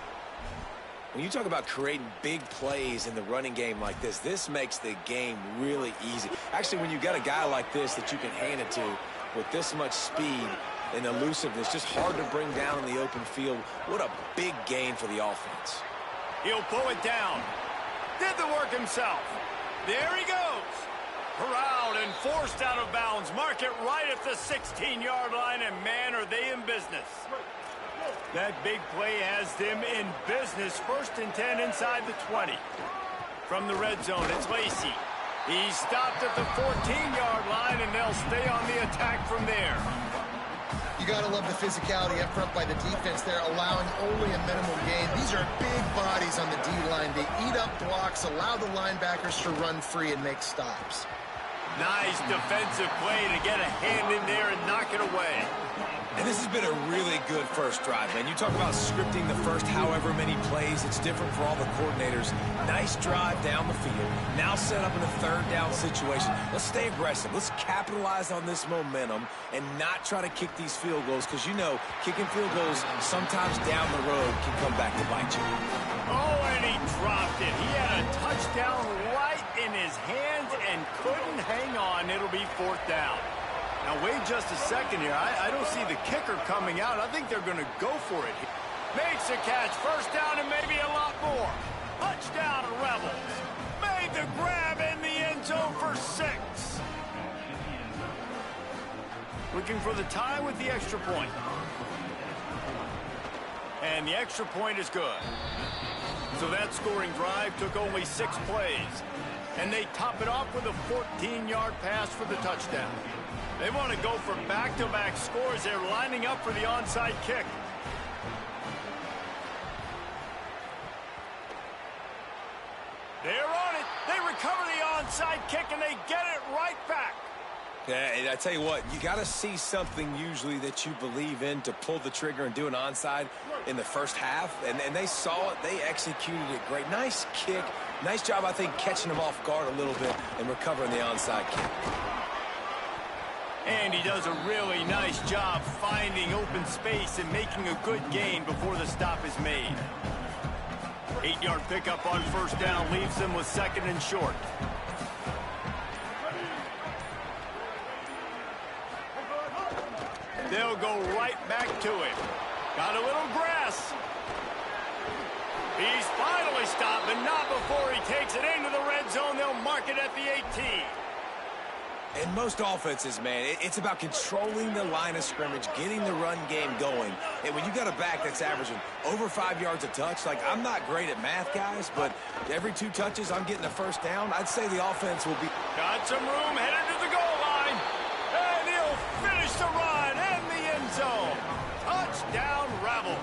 When you talk about creating big plays in the running game like this makes the game really easy. Actually, when you got a guy like this that you can hand it to with this much speed and elusiveness, just hard to bring down in the open field, what a big gain for the offense. He'll pull it down. Did the work himself. There he goes. Corralled and forced out of bounds. Mark it right at the 16-yard line, and man, are they in business. That big play has them in business. 1st and 10 inside the 20. From the red zone, it's Lacy. He's stopped at the 14-yard line, and they'll stay on the attack from there. You got to love the physicality up front by the defense there, allowing only a minimal gain. These are big bodies on the D-line. They eat up blocks, allow the linebackers to run free and make stops. Nice defensive play to get a hand in there and knock it away. And this has been a really good first drive, man. You talk about scripting the first however many plays. It's different for all the coordinators. Nice drive down the field. Now set up in a 3rd down situation. Let's stay aggressive. Let's capitalize on this momentum and not try to kick these field goals, because, you know, kicking field goals sometimes down the road can come back to bite you. Oh, and he dropped it. He had a touchdown right in his hands and couldn't hang on. It'll be 4th down. Now, wait just a second here. I don't see the kicker coming out. I think they're going to go for it. Makes a catch. 1st down and maybe a lot more. Touchdown, Rebels. Made the grab in the end zone for 6. Looking for the tie with the extra point. And the extra point is good. So that scoring drive took only 6 plays. And they top it off with a 14-yard pass for the touchdown. They want to go for back-to-back scores. They're lining up for the onside kick. They're on it. They recover the onside kick, and they get it right back. Yeah, and I tell you what, you got to see something usually that you believe in to pull the trigger and do an onside in the first half. And they saw it. They executed it great. Nice kick. Nice job, I think, catching them off guard a little bit and recovering the onside kick. And he does a really nice job finding open space and making a good gain before the stop is made. 8-yard pickup on 1st down leaves them with 2nd and short. They'll go right back to him. Got a little grass. He's finally stopped, but not before he takes it into the red zone. They'll mark it at the 18. In most offenses, man, it's about controlling the line of scrimmage, getting the run game going. And when you got a back that's averaging over 5 yards a touch, like, I'm not great at math, guys, but every 2 touches, I'm getting a 1st down. I'd say the offense will be... Got some room, headed to the goal line. And he'll finish the run in the end zone. Touchdown, Rebels.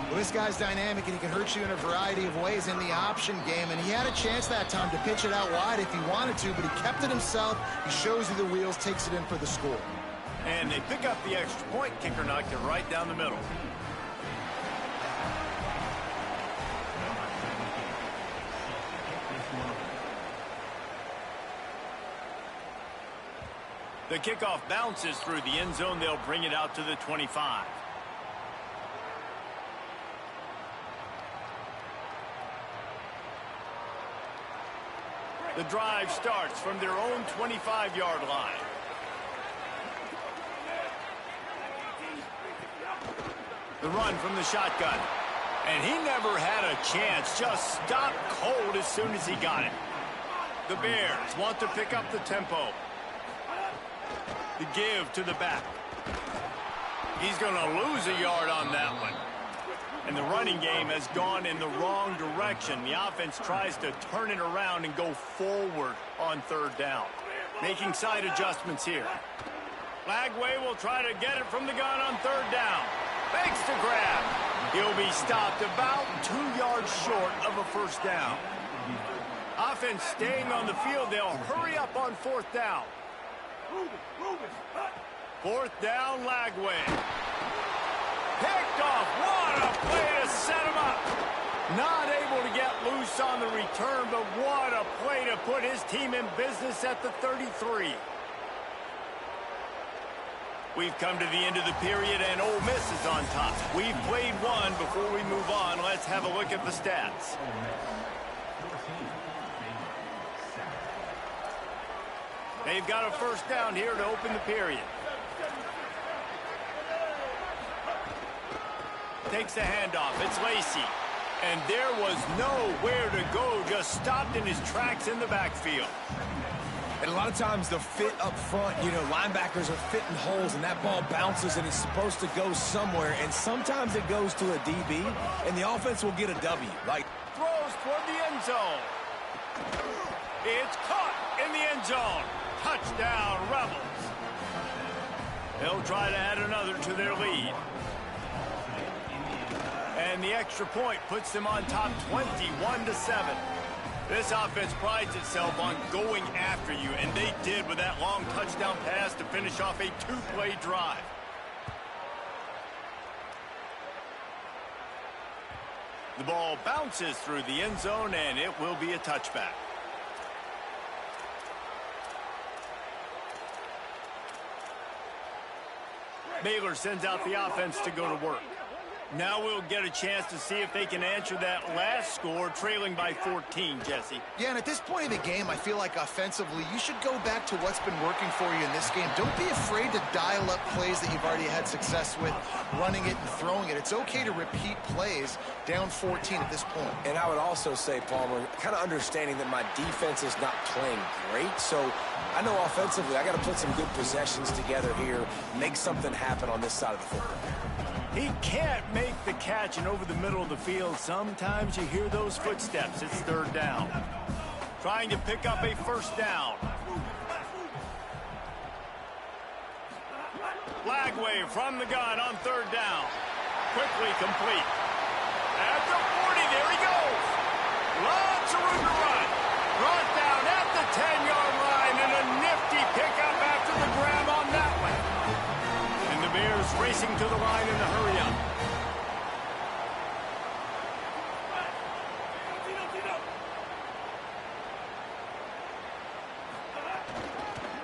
Well, this guy's dynamic, and he can hurt you in a variety of ways in the option game, and he had a chance that time to pitch it out wide if he wanted to, but he kept it himself. He shows you the wheels, takes it in for the score. And they pick up the extra point. Kicker knocked it right down the middle. The kickoff bounces through the end zone. They'll bring it out to the 25. The drive starts from their own 25-yard line. The run from the shotgun. And he never had a chance. Just stopped cold as soon as he got it. The Bears want to pick up the tempo. The give to the back. He's going to lose a yard on that one. And the running game has gone in the wrong direction. The offense tries to turn it around and go forward on 3rd down. Making side adjustments here. Lagway will try to get it from the gun on 3rd down. Makes the grab. He'll be stopped about 2 yards short of a 1st down. Offense staying on the field. They'll hurry up on 4th down. 4th down, Lagway. Picked off. What a play to set him up. Not able to get loose on the return, but what a play to put his team in business at the 33. We've come to the end of the period, and Ole Miss is on top. We've played one. Before we move on, let's have a look at the stats. They've got a 1st down here to open the period. Takes the handoff. It's Lacy. And there was nowhere to go. Just stopped in his tracks in the backfield. And a lot of times the fit up front, you know, linebackers are fitting holes, and that ball bounces, and it's supposed to go somewhere, and sometimes it goes to a DB, and the offense will get a W. Like, throws toward the end zone. It's caught in the end zone. Touchdown, Rebels. They'll try to add another to their lead. And the extra point puts them on top 21-7. This offense prides itself on going after you, and they did with that long touchdown pass to finish off a two-play drive. The ball bounces through the end zone, and it will be a touchback. Baylor sends out the offense to go to work. Now we'll get a chance to see if they can answer that last score, trailing by 14, Jesse. Yeah, and at this point in the game, I feel like offensively, you should go back to what's been working for you in this game. Don't be afraid to dial up plays that you've already had success with, running it and throwing it. It's okay to repeat plays down 14 at this point. And I would also say, Palmer, kind of understanding that my defense is not playing great, so I know offensively I got to put some good possessions together here, make something happen on this side of the football. He can't make the catch, and over the middle of the field, sometimes you hear those footsteps. It's third down. Trying to pick up a first down. Lagway from the gun on third down. Quickly complete. At the 40, there he goes. Lots of room to run. Brought down at the 10-yard line, and a nifty pickup after the grab on that one. And the Bears racing to the line in a hurry-up.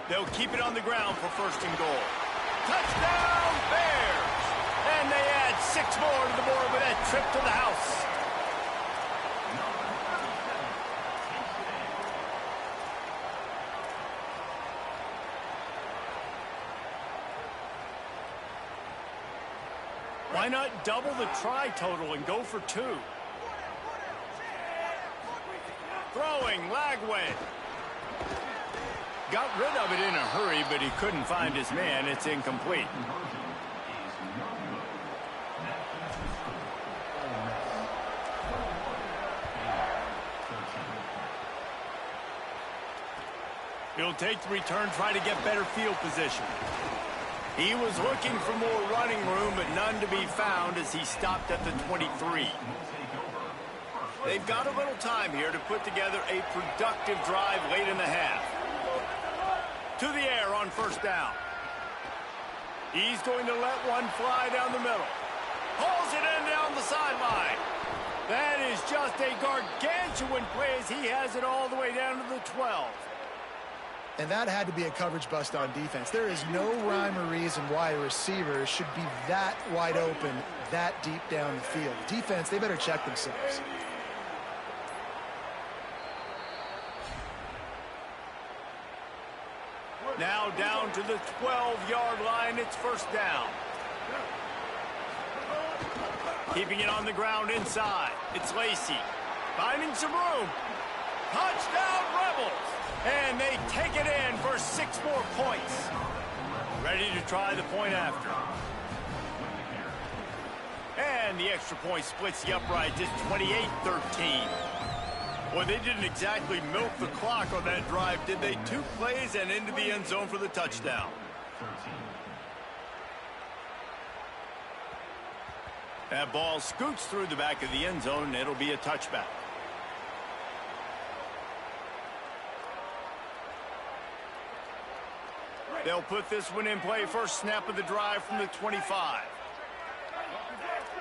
They'll keep it on the ground for first and goal. Touchdown, Bears! And they add 6 more to the board with that trip to the house. Why not double the try total and go for 2? Throwing, Lagway. Got rid of it in a hurry, but he couldn't find his man. It's incomplete. He'll take the return, try to get better field position. He was looking for more running room, but none to be found as he stopped at the 23. They've got a little time here to put together a productive drive late in the half. To the air on first down. He's going to let one fly down the middle. Pulls it in down the sideline. That is just a gargantuan play as he has it all the way down to the 12. And that had to be a coverage bust on defense. There is no rhyme or reason why a receiver should be that wide open, that deep down the field. Defense, they better check themselves. Now down to the 12-yard line, it's first down. Keeping it on the ground inside, it's Lacy. Finding some room. Touchdown, Rebels! And they take it in for 6 more points. Ready to try the point after. And the extra point splits the uprights. It's 28-13. Well, they didn't exactly milk the clock on that drive, did they? 2 plays and into the end zone for the touchdown. That ball scoots through the back of the end zone, and it'll be a touchback. They'll put this one in play. First snap of the drive from the 25.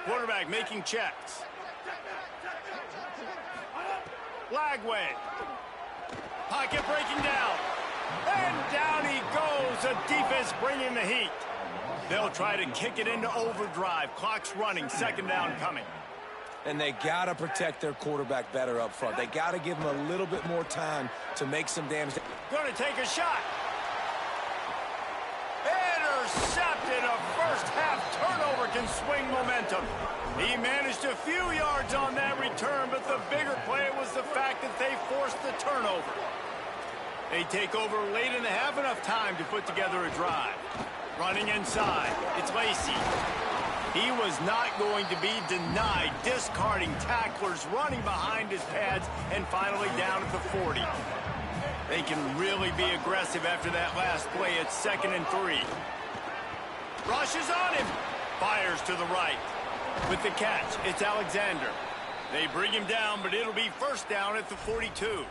Quarterback making checks. Lagway. Pocket breaking down. And down he goes. The defense bringing the heat. They'll try to kick it into overdrive. Clock's running. Second down coming. And they got to protect their quarterback better up front. They got to give him a little bit more time to make some damage. Going to take a shot. Intercepted. A first half turnover can swing momentum. He managed a few yards on that return, but the bigger play was the fact that they forced the turnover. They take over late in the half, enough time to put together a drive. Running inside, it's Lacy. He was not going to be denied, discarding tacklers, running behind his pads, and finally down at the 40. They can really be aggressive after that last play. It's 2nd and 3. Rushes on him. Fires to the right. With the catch, it's Alexander. They bring him down, but it'll be 1st down at the 42.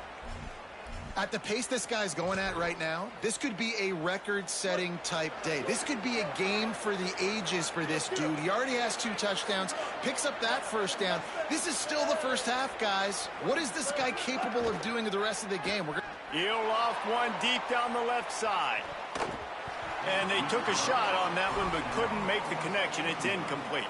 At the pace this guy's going at right now, this could be a record-setting type day. This could be a game for the ages for this dude. He already has 2 touchdowns, picks up that 1st down. This is still the 1st half, guys. What is this guy capable of doing the rest of the game? He'll off one deep down the left side. And they took a shot on that one, but couldn't make the connection. It's incomplete.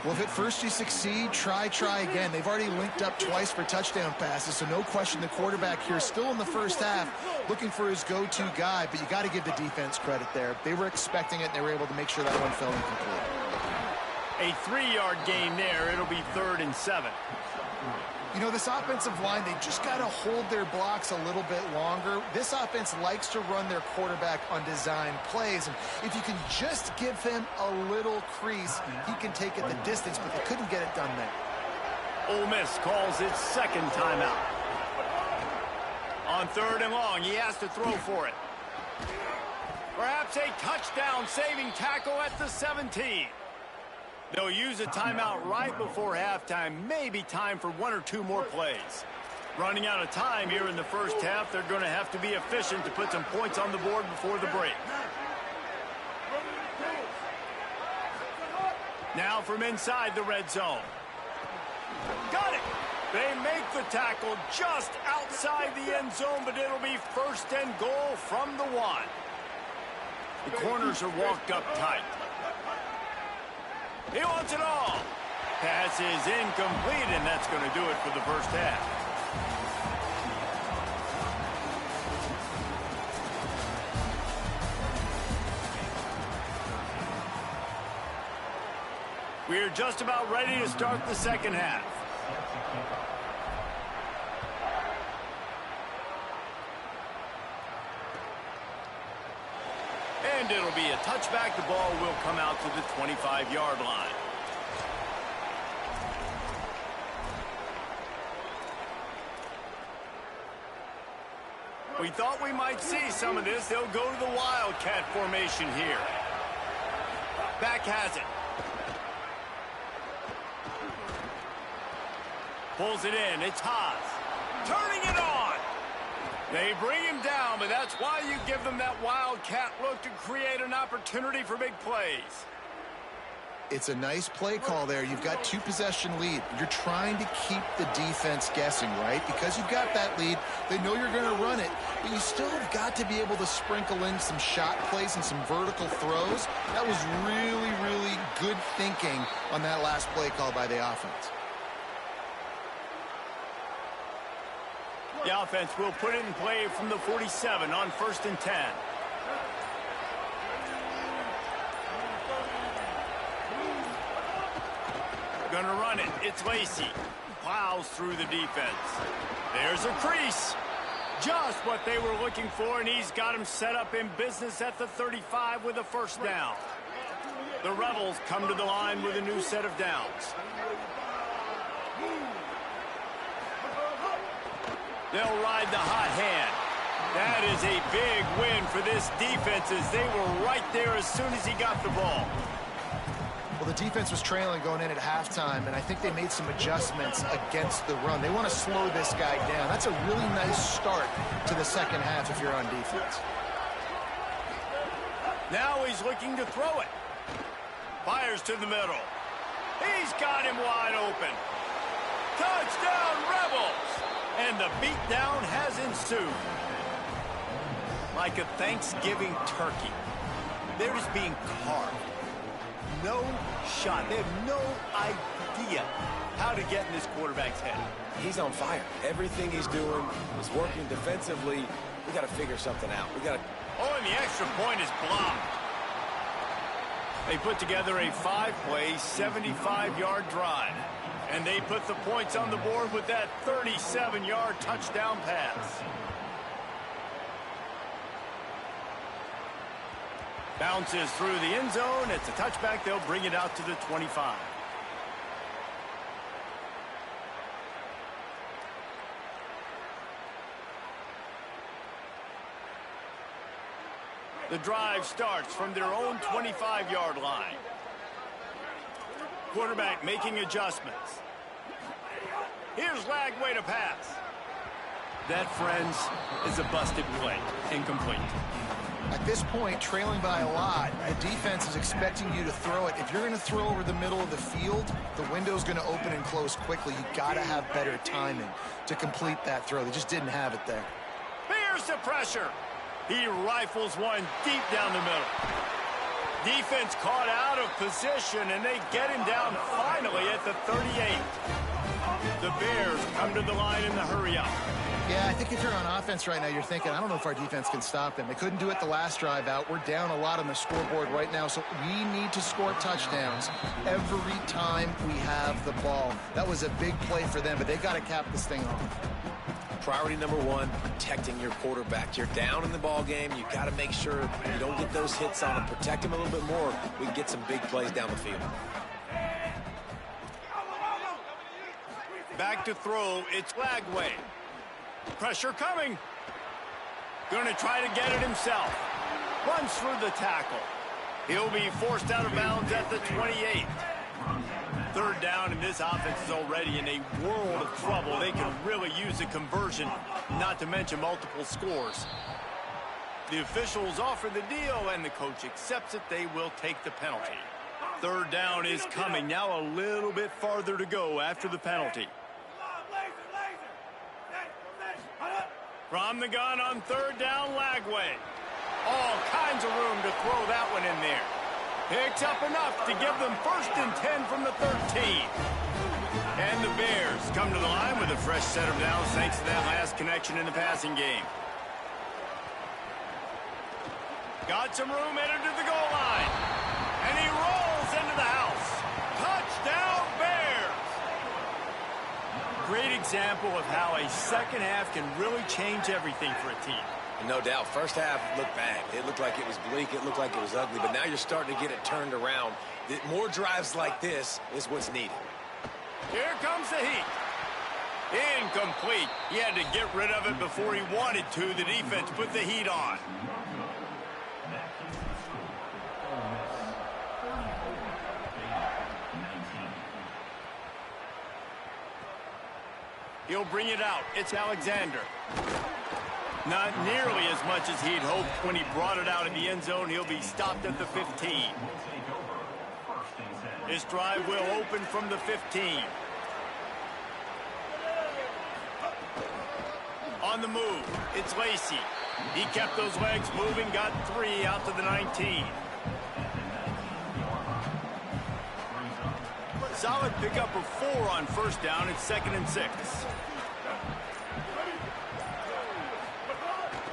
Well, if at first you succeed, try again. They've already linked up twice for touchdown passes, so no question the quarterback here still in the 1st half looking for his go-to guy, but you got to give the defense credit there. They were expecting it, and they were able to make sure that one fell incomplete. A 3-yard gain there. It'll be 3rd and 7. You know, this offensive line, they just got to hold their blocks a little bit longer. This offense likes to run their quarterback on design plays, and if you can just give him a little crease, he can take it the distance, but they couldn't get it done there. Ole Miss calls its 2nd timeout. On 3rd and long, he has to throw for it. Perhaps a touchdown-saving tackle at the 17. They'll use a timeout right before halftime. Maybe time for 1 or 2 more plays. Running out of time here in the 1st half. They're going to have to be efficient to put some points on the board before the break. Now from inside the red zone. Got it. They make the tackle just outside the end zone, but it'll be 1st and goal from the 1. The corners are walked up tight. He wants it all. Pass is incomplete, and that's going to do it for the 1st half. We're just about ready to start the 2nd half. And it'll be a touchback. The ball will come out to the 25-yard line. We thought we might see some of this. They'll go to the Wildcat formation here. Back has it. Pulls it in. It's Haas. Turning it on. They bring him down, but that's why you give them that Wildcat look to create an opportunity for big plays. It's a nice play call there. You've got 2-possession lead. You're trying to keep the defense guessing, right? Because you've got that lead, they know you're going to run it, but you still have got to be able to sprinkle in some shot plays and some vertical throws. That was really, really good thinking on that last play call by the offense. The offense will put it in play from the 47 on 1st and 10. Gonna run it. It's Lacy. Plows through the defense. There's a crease. Just what they were looking for, and he's got him set up in business at the 35 with a 1st down. The Rebels come to the line with a new set of downs. They'll ride the hot hand. That is a big win for this defense as they were right there as soon as he got the ball. Well, the defense was trailing going in at halftime, and I think they made some adjustments against the run. They want to slow this guy down. That's a really nice start to the 2nd half if you're on defense. Now he's looking to throw it. Fires to the middle. He's got him wide open. Touchdown, Rebels! And the beatdown has ensued. Like a Thanksgiving turkey. They're just being carved. No shot. They have no idea how to get in this quarterback's head. He's on fire. Everything he's doing is working defensively. We got to figure something out. Oh, and the extra point is blocked. They put together a 5-play, 75-yard drive. And they put the points on the board with that 37-yard touchdown pass. Bounces through the end zone. It's a touchback. They'll bring it out to the 25. The drive starts from their own 25-yard line. Quarterback making adjustments. Here's Lagway to pass. That, friends, is a busted play. Incomplete. At this point, trailing by a lot, the defense is expecting you to throw it. If you're going to throw over the middle of the field, the window's going to open and close quickly. You got to have better timing to complete that throw. They just didn't have it there. Here's the pressure. He rifles one deep down the middle. Defense caught out of position, and they get him down finally at the 38. The Bears come to the line in the hurry-up. Yeah, I think if you're on offense right now, you're thinking, I don't know if our defense can stop them. They couldn't do it the last drive out. We're down a lot on the scoreboard right now, so we need to score touchdowns every time we have the ball. That was a big play for them, but they got to cap this thing off. Priority number one, protecting your quarterback. You're down in the ball game. You got to make sure you don't get those hits on him. Protect him a little bit more. We can get some big plays down the field. Back to throw. It's Lagway. Pressure coming. Going to try to get it himself. Runs through the tackle. He'll be forced out of bounds at the 28. Third down, and this offense is already in a world of trouble. They can really use a conversion, not to mention multiple scores. The officials offer the deal, and the coach accepts it. They will take the penalty. Third down is coming. Now a little bit farther to go after the penalty. From the gun on third down, Lagway. All kinds of room to throw that one in there. Picks up enough to give them 1st and 10 from the 13. And the Bears come to the line with a fresh set of downs thanks to that last connection in the passing game. Got some room headed to the goal line. And he rolls into the house. Touchdown, Bears! Great example of how a second half can really change everything for a team. No doubt. First half looked bad. It looked like it was bleak. It looked like it was ugly. But now you're starting to get it turned around. More drives like this is what's needed. Here comes the heat. Incomplete. He had to get rid of it before he wanted to. The defense put the heat on. He'll bring it out. It's Alexander. Not nearly as much as he'd hoped when he brought it out in the end zone. He'll be stopped at the 15. This drive will open from the 15. On the move, it's Lacy. He kept those legs moving, got 3 out to the 19. Solid pickup of 4 on first down. It's 2nd and 6.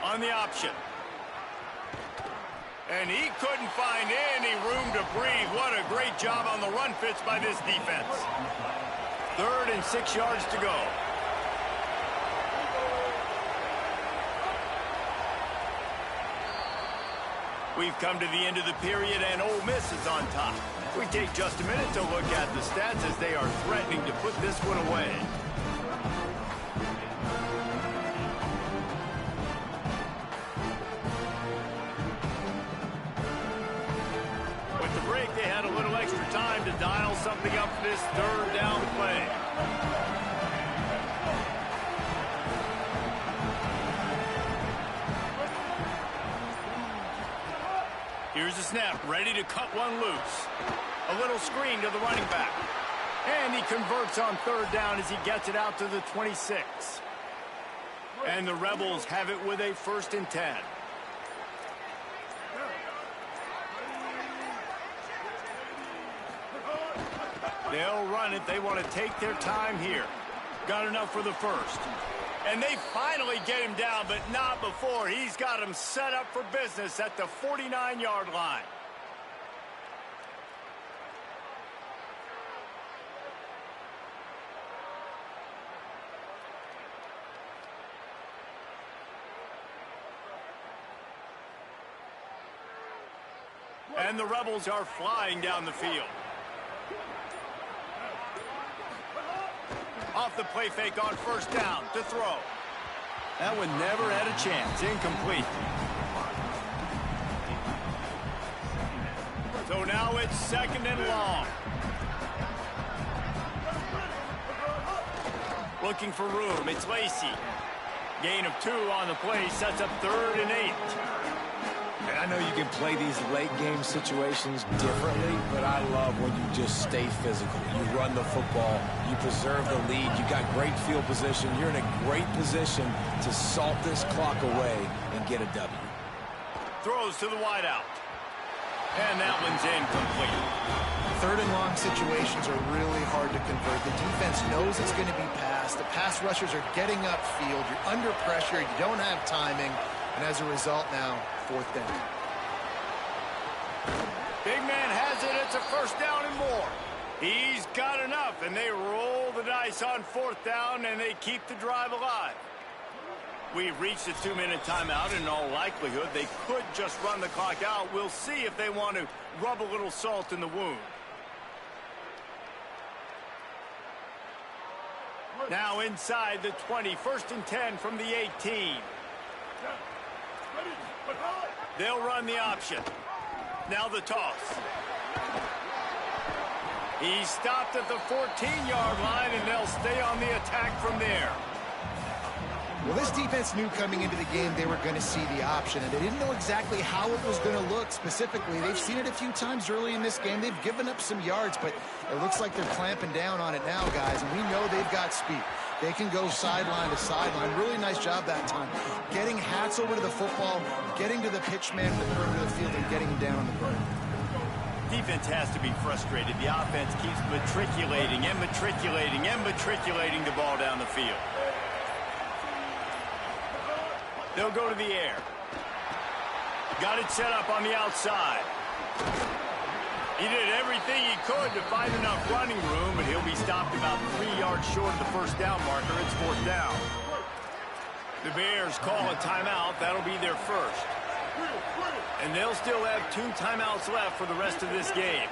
On the option. And he couldn't find any room to breathe. What a great job on the run fits by this defense. 3rd and 6 yards to go. We've come to the end of the period, and Ole Miss is on top. We take just a minute to look at the stats as they are threatening to put this one away. With the break, they had a little extra time to dial something up for this 3rd down play. Here's the snap, ready to cut one loose. A little screen to the running back. And he converts on 3rd down as he gets it out to the 26. And the Rebels have it with a 1st and 10. They'll run it. They want to take their time here. Got enough for the 1st. And they finally get him down, but not before. He's got him set up for business at the 49-yard line. And the Rebels are flying down the field. Off the play fake on first down to throw. That one never had a chance. Incomplete. So now it's second and long. Looking for room. It's Lacy. Gain of 2 on the play. Sets up 3rd and 8. And I know you can play these late game situations differently, but I love when you just stay physical. You run the football, you preserve the lead, you got great field position, you're in a great position to salt this clock away and get a W. Throws to the wideout. And that one's incomplete. 3rd and long situations are really hard to convert. The defense knows it's going to be passed. The pass rushers are getting upfield. You're under pressure. You don't have timing. And as a result now, 4th down. Big man has it. It's a first down and more. He's got enough, and they roll the dice on 4th down, and they keep the drive alive. We've reached a 2-minute timeout. In all likelihood, they could just run the clock out. We'll see if they want to rub a little salt in the wound. Now inside the 20, 1st and 10 from the 18. They'll run the option. Now the toss. He's stopped at the 14-yard line, and they'll stay on the attack from there. Well, this defense knew coming into the game they were going to see the option, and they didn't know exactly how it was going to look specifically. They've seen it a few times early in this game. They've given up some yards, but it looks like they're clamping down on it now, guys, and we know they've got speed. They can go sideline to sideline. Really nice job that time. Getting Hats over to the football, getting to the pitch man in the perimeter of the field, and getting him down on the ground. Defense has to be frustrated. The offense keeps matriculating and matriculating and matriculating the ball down the field. They'll go to the air. Got it set up on the outside. He did everything he could to find enough running room, but he'll be stopped about 3 yards short of the first down marker. It's 4th down. The Bears call a timeout. That'll be their first. And they'll still have 2 timeouts left for the rest of this game.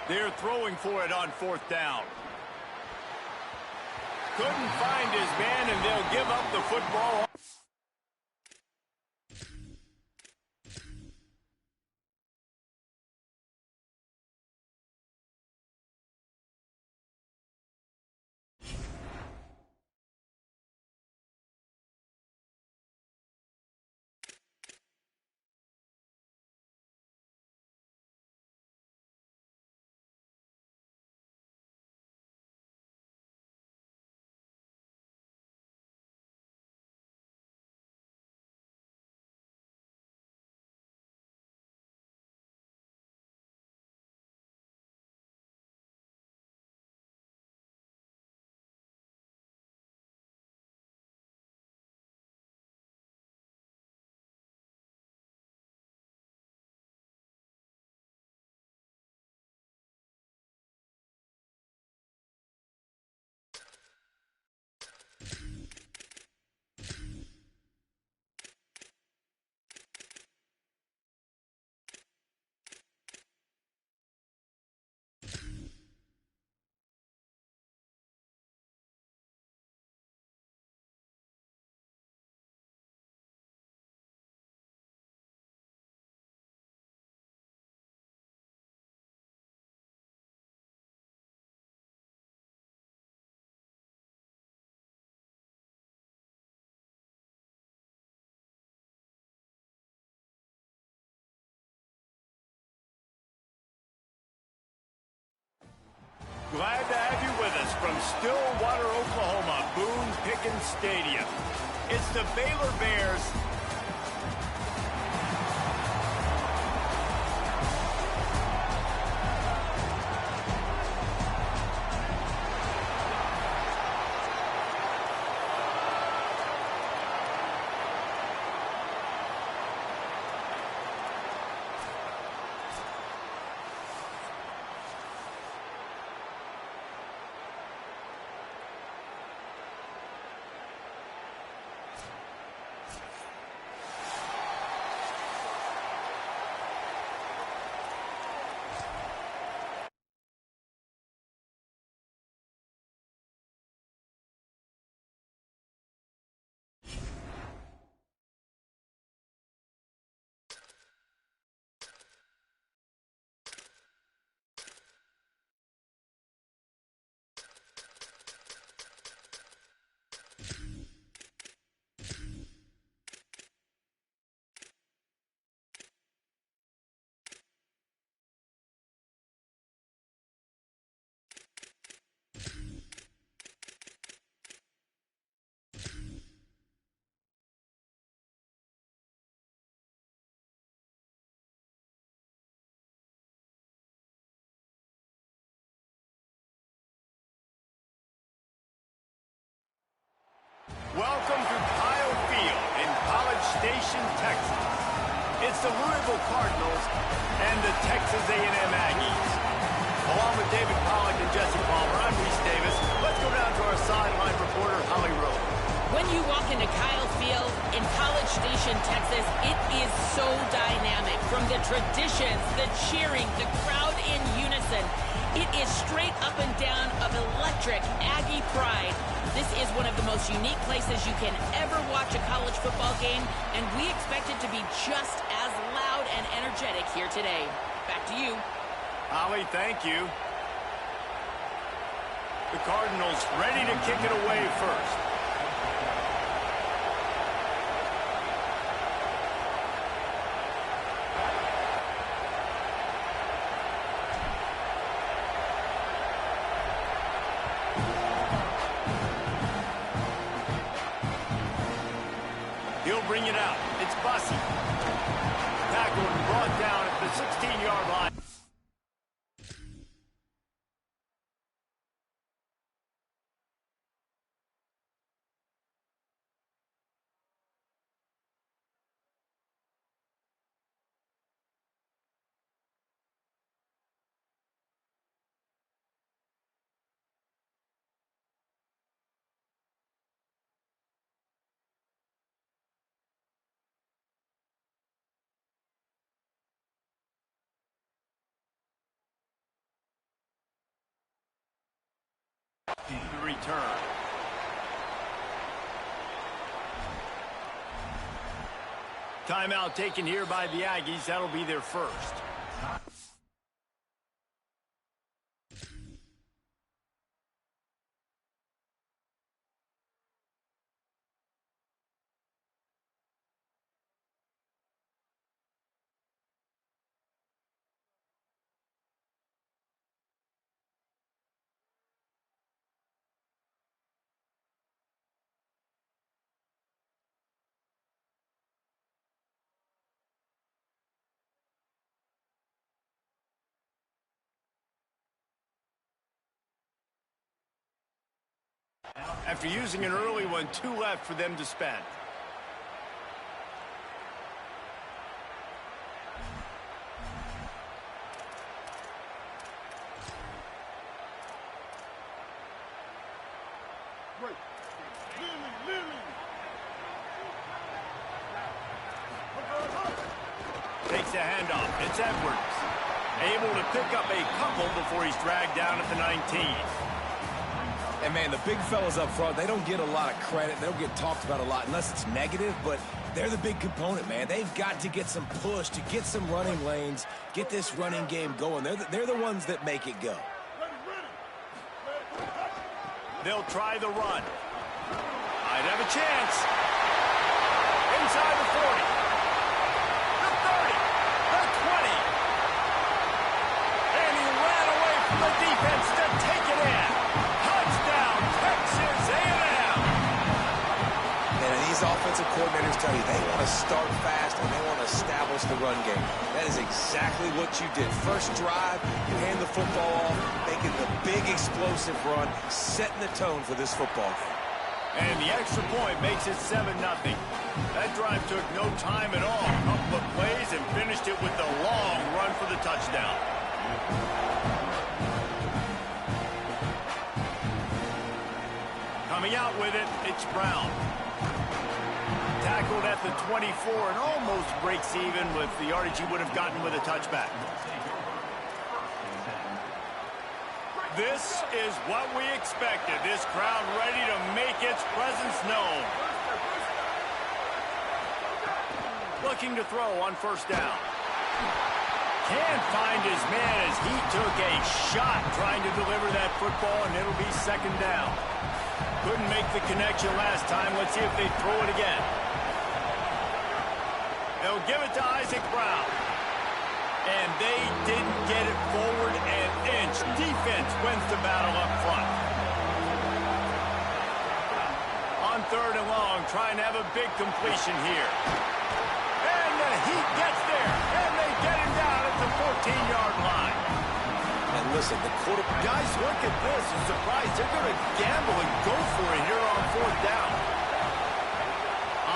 They're throwing for it on 4th down. Couldn't find his man, and they'll give up the football. Glad to have you with us from Stillwater, Oklahoma, Boone Pickens Stadium. It's the Baylor Bears. It's the Louisville Cardinals and the Texas A&M Aggies. Along with David Pollack and Jesse Palmer, I'm Reese Davis. Let's go down to our sideline reporter, Holly Rowe. When you walk into Kyle Field in College Station, Texas, it is so dynamic. From the traditions, the cheering, the crowd in unison, it is straight up and down of electric Aggie pride. This is one of the most unique places you can ever watch a college football game, and we expect it to be just as loud and energetic here today. Back to you. Holly, thank you. The Cardinals ready to kick it away first. He'll bring it out. It's Bussey. Tackled and brought down at the 16-yard line. The return. Timeout taken here by the Aggies. That'll be their first. After using an early one, 2 left for them to spend. Takes a handoff. It's Edwards. Able to pick up a couple before he's dragged down at the 19. And, man, the big fellas up front, they don't get a lot of credit. They don't get talked about a lot unless it's negative, but they're the big component, man. They've got to get some push, to get some running lanes, get this running game going. They're the ones that make it go. They'll try the run. Might have a chance. Inside the 40. The 30. The 20. And he ran away from the defense to take it in. Touchdown, Texas A&M. And these offensive coordinators tell you they want to start fast and they want to establish the run game. That is exactly what you did. First drive, you hand the football off, making the big explosive run, setting the tone for this football game. And the extra point makes it 7-0. That drive took no time at all. A couple of plays and finished it with a long run for the touchdown. Coming out with it, it's Brown. Tackled at the 24 and almost breaks even with the yardage he would have gotten with a touchback. This is what we expected. This crowd ready to make its presence known. Looking to throw on first down. Can't find his man as he took a shot trying to deliver that football, and it'll be second down. Couldn't make the connection last time. Let's see if they throw it again. They'll give it to Isaac Brown. And they didn't get it forward an inch. Defense wins the battle up front. On third and long, trying to have a big completion here. And the Heat gets there. And they get him down at the 14-yard line. And listen, the quarterback... Guys, look at this. I'm surprised they're going to gamble and go for it here on fourth down.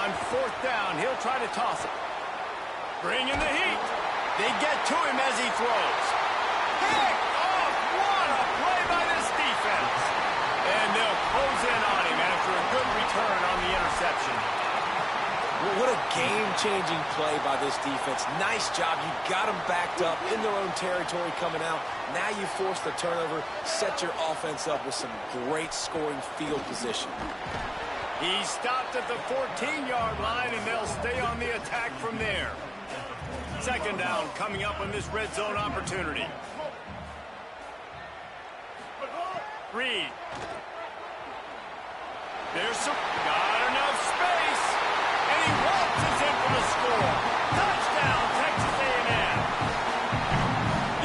On fourth down, he'll try to toss it. Bringing the heat. They get to him as he throws. Picked off. What a play by this defense. And they'll close in on him after a good return on the interception. Well, what a game-changing play by this defense. Nice job. You got them backed up in their own territory coming out. Now you force the turnover, set your offense up with some great scoring field position. He stopped at the 14-yard line, and they'll stay on the attack from there. Second down coming up on this red zone opportunity. Reed. There's some... Got enough space. And he waltzes in for the score. Touchdown, Texas A&M.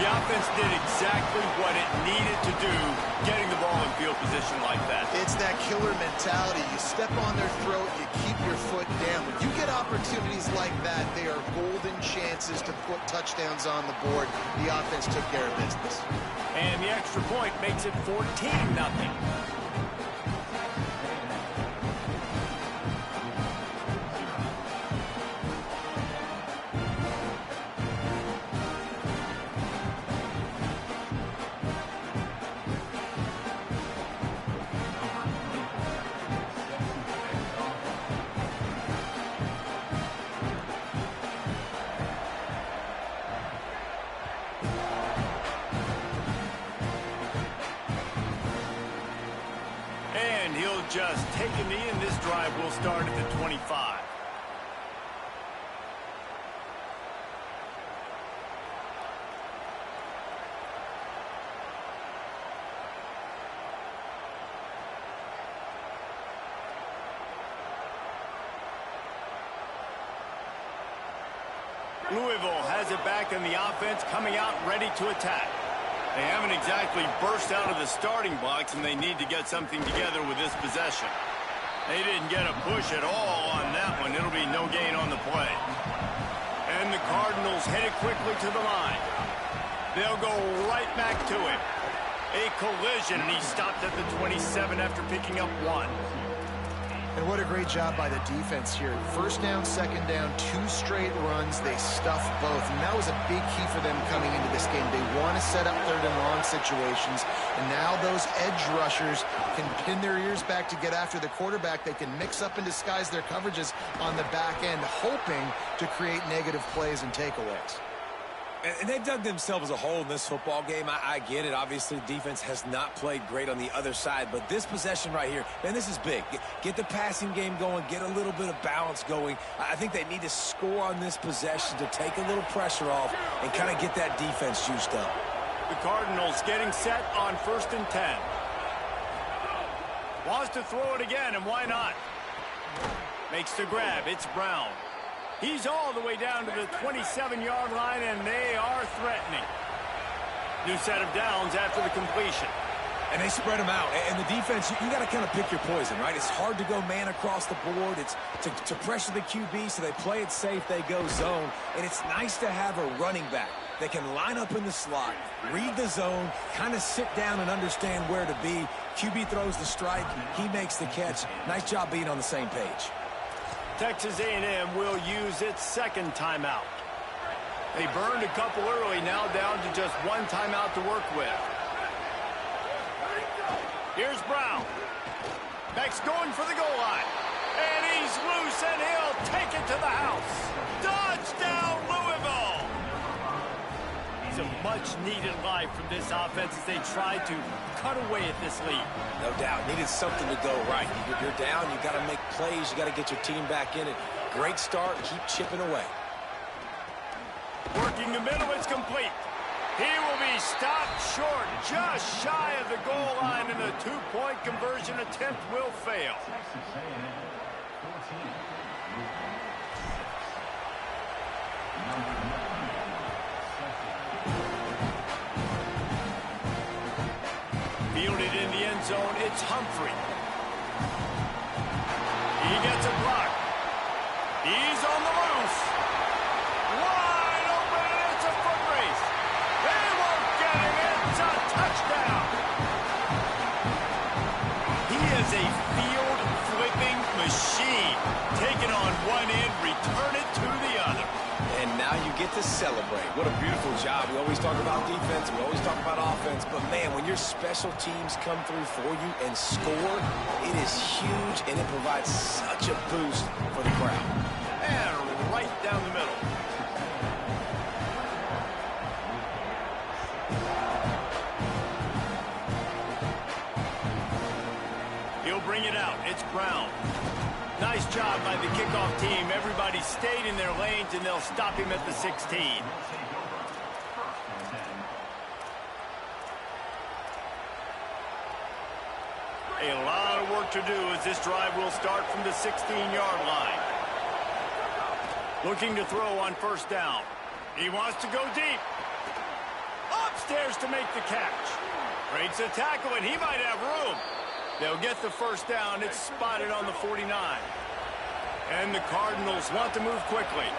The offense did exactly what it needed to do, getting the ball in field position like that. It's that killer mentality. You step on their throat, you keep your foot down. When you get opportunities like that, they are golden chances to put touchdowns on the board. The offense took care of business. And the extra point makes it 14-0. He'll just take a knee, and this drive will start at the 25. Louisville has it back in the offense, coming out ready to attack. They haven't exactly burst out of the starting blocks, and they need to get something together with this possession. They didn't get a push at all on that one. It'll be no gain on the play. And the Cardinals headed quickly to the line. They'll go right back to him. A collision, and he stopped at the 27 after picking up one. And what a great job by the defense here. First down, second down, 2 straight runs. They stuffed both. And that was a big key for them coming into this game. They want to set up third and long situations. And now those edge rushers can pin their ears back to get after the quarterback. They can mix up and disguise their coverages on the back end, hoping to create negative plays and takeaways. And they dug themselves a hole in this football game. I get it. Obviously, defense has not played great on the other side. But this possession right here, man, this is big. Get the passing game going. Get a little bit of balance going. I think they need to score on this possession to take a little pressure off and kind of get that defense juiced up. The Cardinals getting set on 1st and 10. Wants to throw it again, and why not? Makes the grab. It's Brown. He's all the way down to the 27-yard line, and they are threatening. New set of downs after the completion. And they spread them out. And the defense, you got to kind of pick your poison, right? It's hard to go man across the board. It's to pressure the QB, so they play it safe, they go zone. And it's nice to have a running back that can line up in the slot, read the zone, kind of sit down and understand where to be. QB throws the strike. He makes the catch. Nice job being on the same page. Texas A&M will use its second timeout. They burned a couple early, now down to just 1 timeout to work with. Here's Brown. Beck's going for the goal line. And he's loose, and he'll take it to the house. Touchdown, Louisville! It's a much-needed life from this offense as they try to cut away at this lead. No doubt. Needed something to go right. You're down. You got to make plays. You got to get your team back in it. Great start. Keep chipping away. Working the middle. It's complete. He will be stopped short, just shy of the goal line, and the 2-point conversion attempt will fail. Texas A&M 14. Number 9, Fielded in the end zone, it's Humphrey. He gets a block. He's on the loose. Wide open, and it's a foot race. They won't get him. It's a touchdown. He is a field-flipping machine. Take it on one end, return it to the other. And now you get to celebrate. What a beautiful job. We always talk about defense. We always talk about offense. But, man, when your special teams come through for you and score, it is huge, and it provides such a boost for the crowd. And right down the middle. He'll bring it out. It's Brown. Nice job by the kickoff team. Everybody stayed in their lanes, and they'll stop him at the 16. A lot of work to do as this drive will start from the 16-yard line. Looking to throw on first down. He wants to go deep. Upstairs to make the catch. Breaks a tackle, and he might have room. They'll get the first down. It's spotted on the 49. And the Cardinals want to move quickly.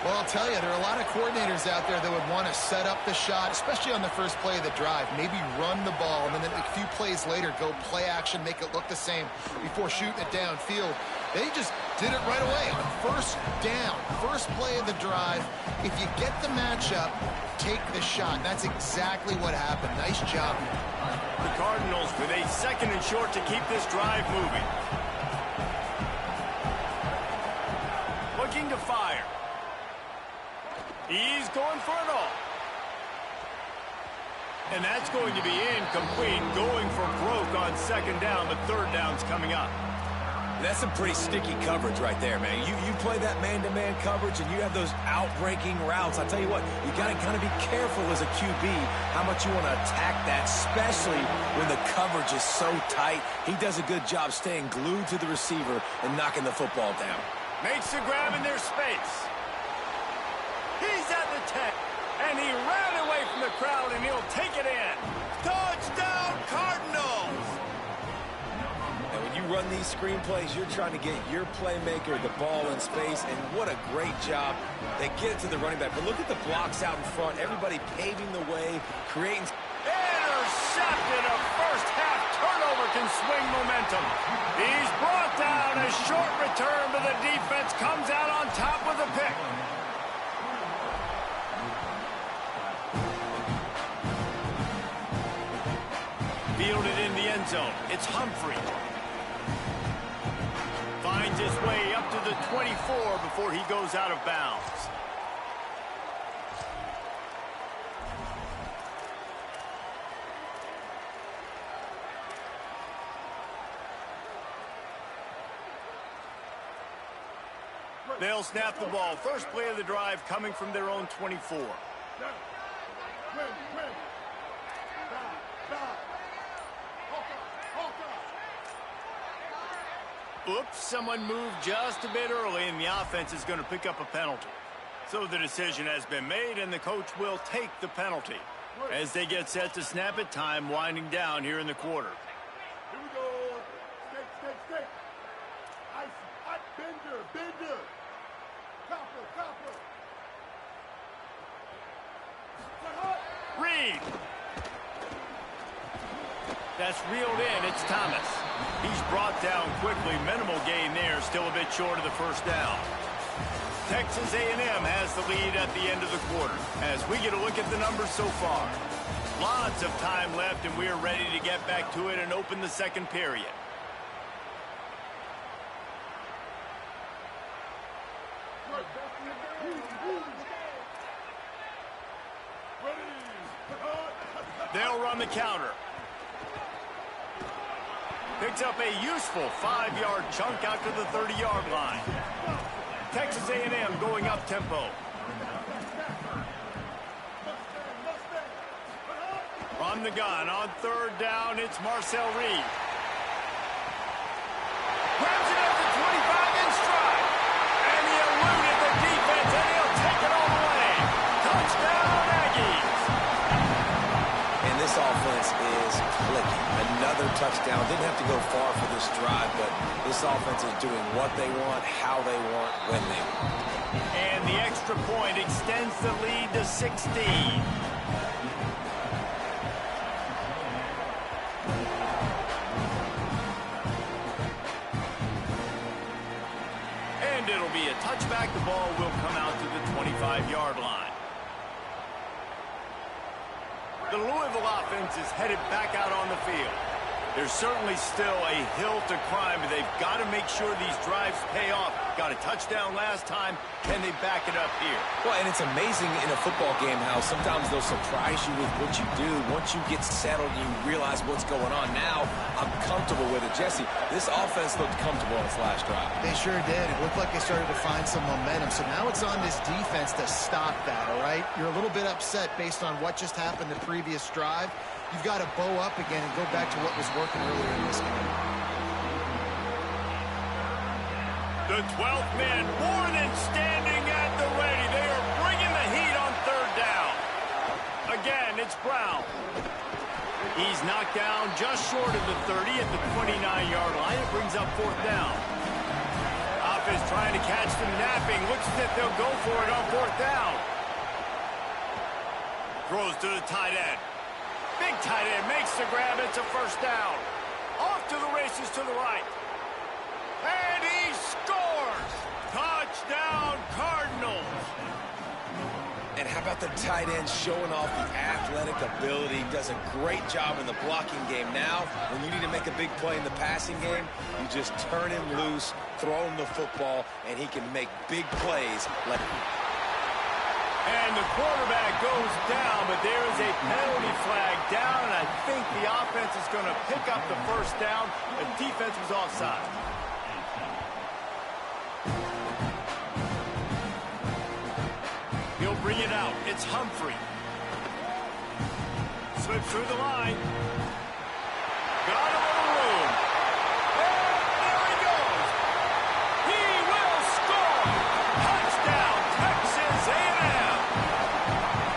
Well, I'll tell you, there are a lot of coordinators out there that would want to set up the shot, especially on the first play of the drive. Maybe run the ball, and then a few plays later, go play action, make it look the same before shooting it downfield. They just did it right away on first down. First play of the drive. If you get the matchup, take the shot. And that's exactly what happened. Nice job. The Cardinals with a second and short to keep this drive moving. Looking to fire. He's going for it all. And that's going to be incomplete. Going for broke on second down, but third down's coming up. That's some pretty sticky coverage right there, man. You play that man-to-man coverage and you have those outbreaking routes. I'll tell you what, you got to kind of be careful as a QB how much you want to attack that, especially when the coverage is so tight. He does a good job staying glued to the receiver and knocking the football down. Makes the grab in their space. He's at the 10, and he ran away from the crowd, and he'll take it in. Touchdown, Cardinals! And when you run these screen plays, you're trying to get your playmaker the ball in space, and what a great job. They get it to the running back. But look at the blocks out in front. Everybody paving the way, creating... Intercepted. A first half turnover can swing momentum. He's brought down. A short return, but the defense comes out on top with a pick. Fielded in the end zone. It's Humphrey. Finds his way up to the 24 before he goes out of bounds. They'll snap the ball. First play of the drive coming from their own 24. Oops, someone moved just a bit early, and the offense is going to pick up a penalty. So the decision has been made, and the coach will take the penalty. As they get set to snap it, time winding down here in the quarter. Here we go. Stay. Ice, Bender. Copper. Reed. That's reeled in. It's Thomas. He's brought down quickly. Minimal gain there. Still a bit short of the first down. Texas A&M has the lead at the end of the quarter. As we get a look at the numbers so far. Lots of time left, and we are ready to get back to it and open the second period. They'll run the counter. Picks up a useful 5-yard chunk out to the 30-yard line. Texas A&M going up tempo. From the gun on third down, it's Marcel Reed. Grabs it at the 25 in stride. And he eluded the defense, and he'll take it all the way. Touchdown, Aggies. And this offense is clicking. Another touchdown. Didn't have to go far for this drive, but this offense is doing what they want, how they want, when they want. And the extra point extends the lead to 16. And it'll be a touchback, the ball will come out to the 25-yard line. The Louisville offense is headed back out on the field. There's certainly still a hill to climb, but they've got to make sure these drives pay off. Got a touchdown last time. Can they back it up here? Well, and it's amazing in a football game how sometimes they'll surprise you with what you do. Once you get settled, you realize what's going on. Now, I'm comfortable with it. Jesse, this offense looked comfortable on its last drive. They sure did. It looked like they started to find some momentum. So now it's on this defense to stop that, all right? You're a little bit upset based on what just happened the previous drive. You've got to bow up again and go back to what was working earlier in this game. The 12th man more than standing at the ready. They are bringing the heat on third down. Again, it's Brown. He's knocked down just short of the 30 at the 29-yard line. It brings up fourth down. Offense trying to catch them napping. Looks as if they'll go for it on fourth down. Throws to the tight end. Big tight end makes the grab. It's a first down. Off to the races to the right. And he scores! Touchdown, Cardinals! And how about the tight end showing off the athletic ability? Does a great job in the blocking game. Now, when you need to make a big play in the passing game, you just turn him loose, throw him the football, and he can make big plays like... And the quarterback goes down, but there is a penalty flag down, and I think the offense is going to pick up the first down. The defense was offside. He'll bring it out. It's Humphrey. Slips through the line. Got a little room. And there he goes. He will score. Touchdown, Texas A&M.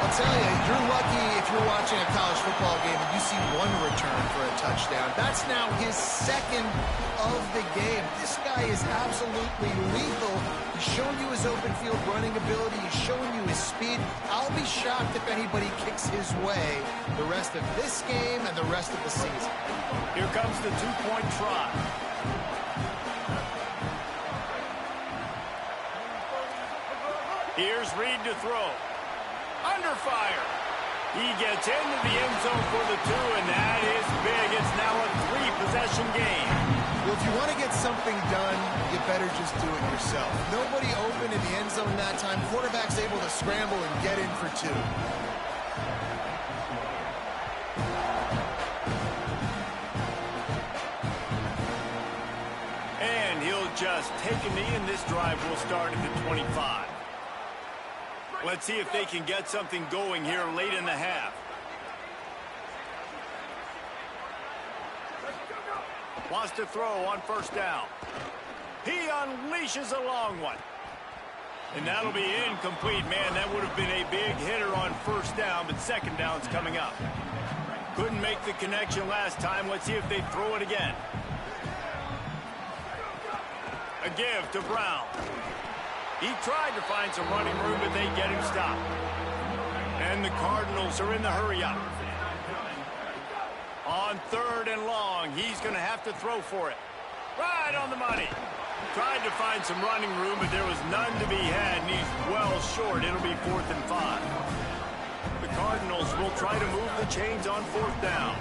I'll tell you, you're lucky if you're watching a college football game and you see one return for a touchdown. That's now his second of the game. This guy is absolutely lethal. He's showing you his open field running ability. He's showing you his speed. I'll be shocked if anybody kicks his way the rest of this game and the rest of the season. Here comes the two-point try. Here's Reed to throw. Under fire. He gets into the end zone for the two, and that is big. It's now a three-possession game. Well, if you want to get something done, you better just do it yourself. Nobody open in the end zone that time. Quarterback's able to scramble and get in for two. And he'll just take a knee, and this drive will start at the 25. Let's see if they can get something going here late in the half. Wants to throw on first down. He unleashes a long one. And that'll be incomplete. Man, that would have been a big hitter on first down, but second down's coming up. Couldn't make the connection last time. Let's see if they throw it again. A give to Brown. He tried to find some running room, but they get him stopped. And the Cardinals are in the hurry-up. On third and long, he's going to have to throw for it. Right on the money. Tried to find some running room, but there was none to be had, and he's well short. It'll be 4th and 5. The Cardinals will try to move the chains on fourth down.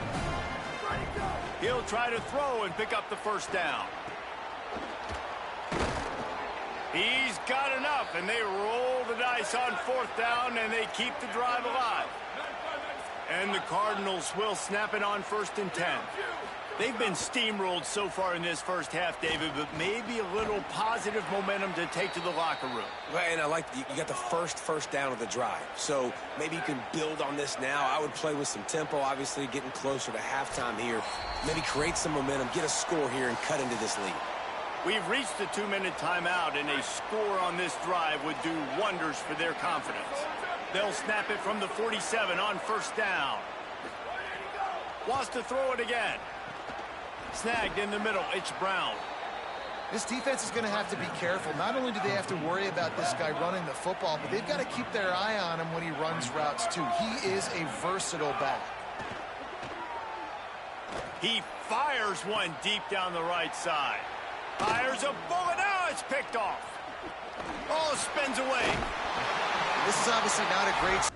He'll try to throw and pick up the first down. He's got enough, and they roll the dice on fourth down, and they keep the drive alive. And the Cardinals will snap it on 1st and 10. They've been steamrolled so far in this first half, David, but maybe a little positive momentum to take to the locker room. Right, and I like you got the first down of the drive. So maybe you can build on this now. I would play with some tempo, obviously getting closer to halftime here. Maybe create some momentum, get a score here, and cut into this lead. We've reached the 2-minute timeout, and a score on this drive would do wonders for their confidence. They'll snap it from the 47 on first down. Wants to throw it again. Snagged in the middle. It's Brown. This defense is going to have to be careful. Not only do they have to worry about this guy running the football, but they've got to keep their eye on him when he runs routes, too. He is a versatile back. He fires one deep down the right side. Fires a bullet. Now it's picked off. Oh, spins away. This is obviously not a great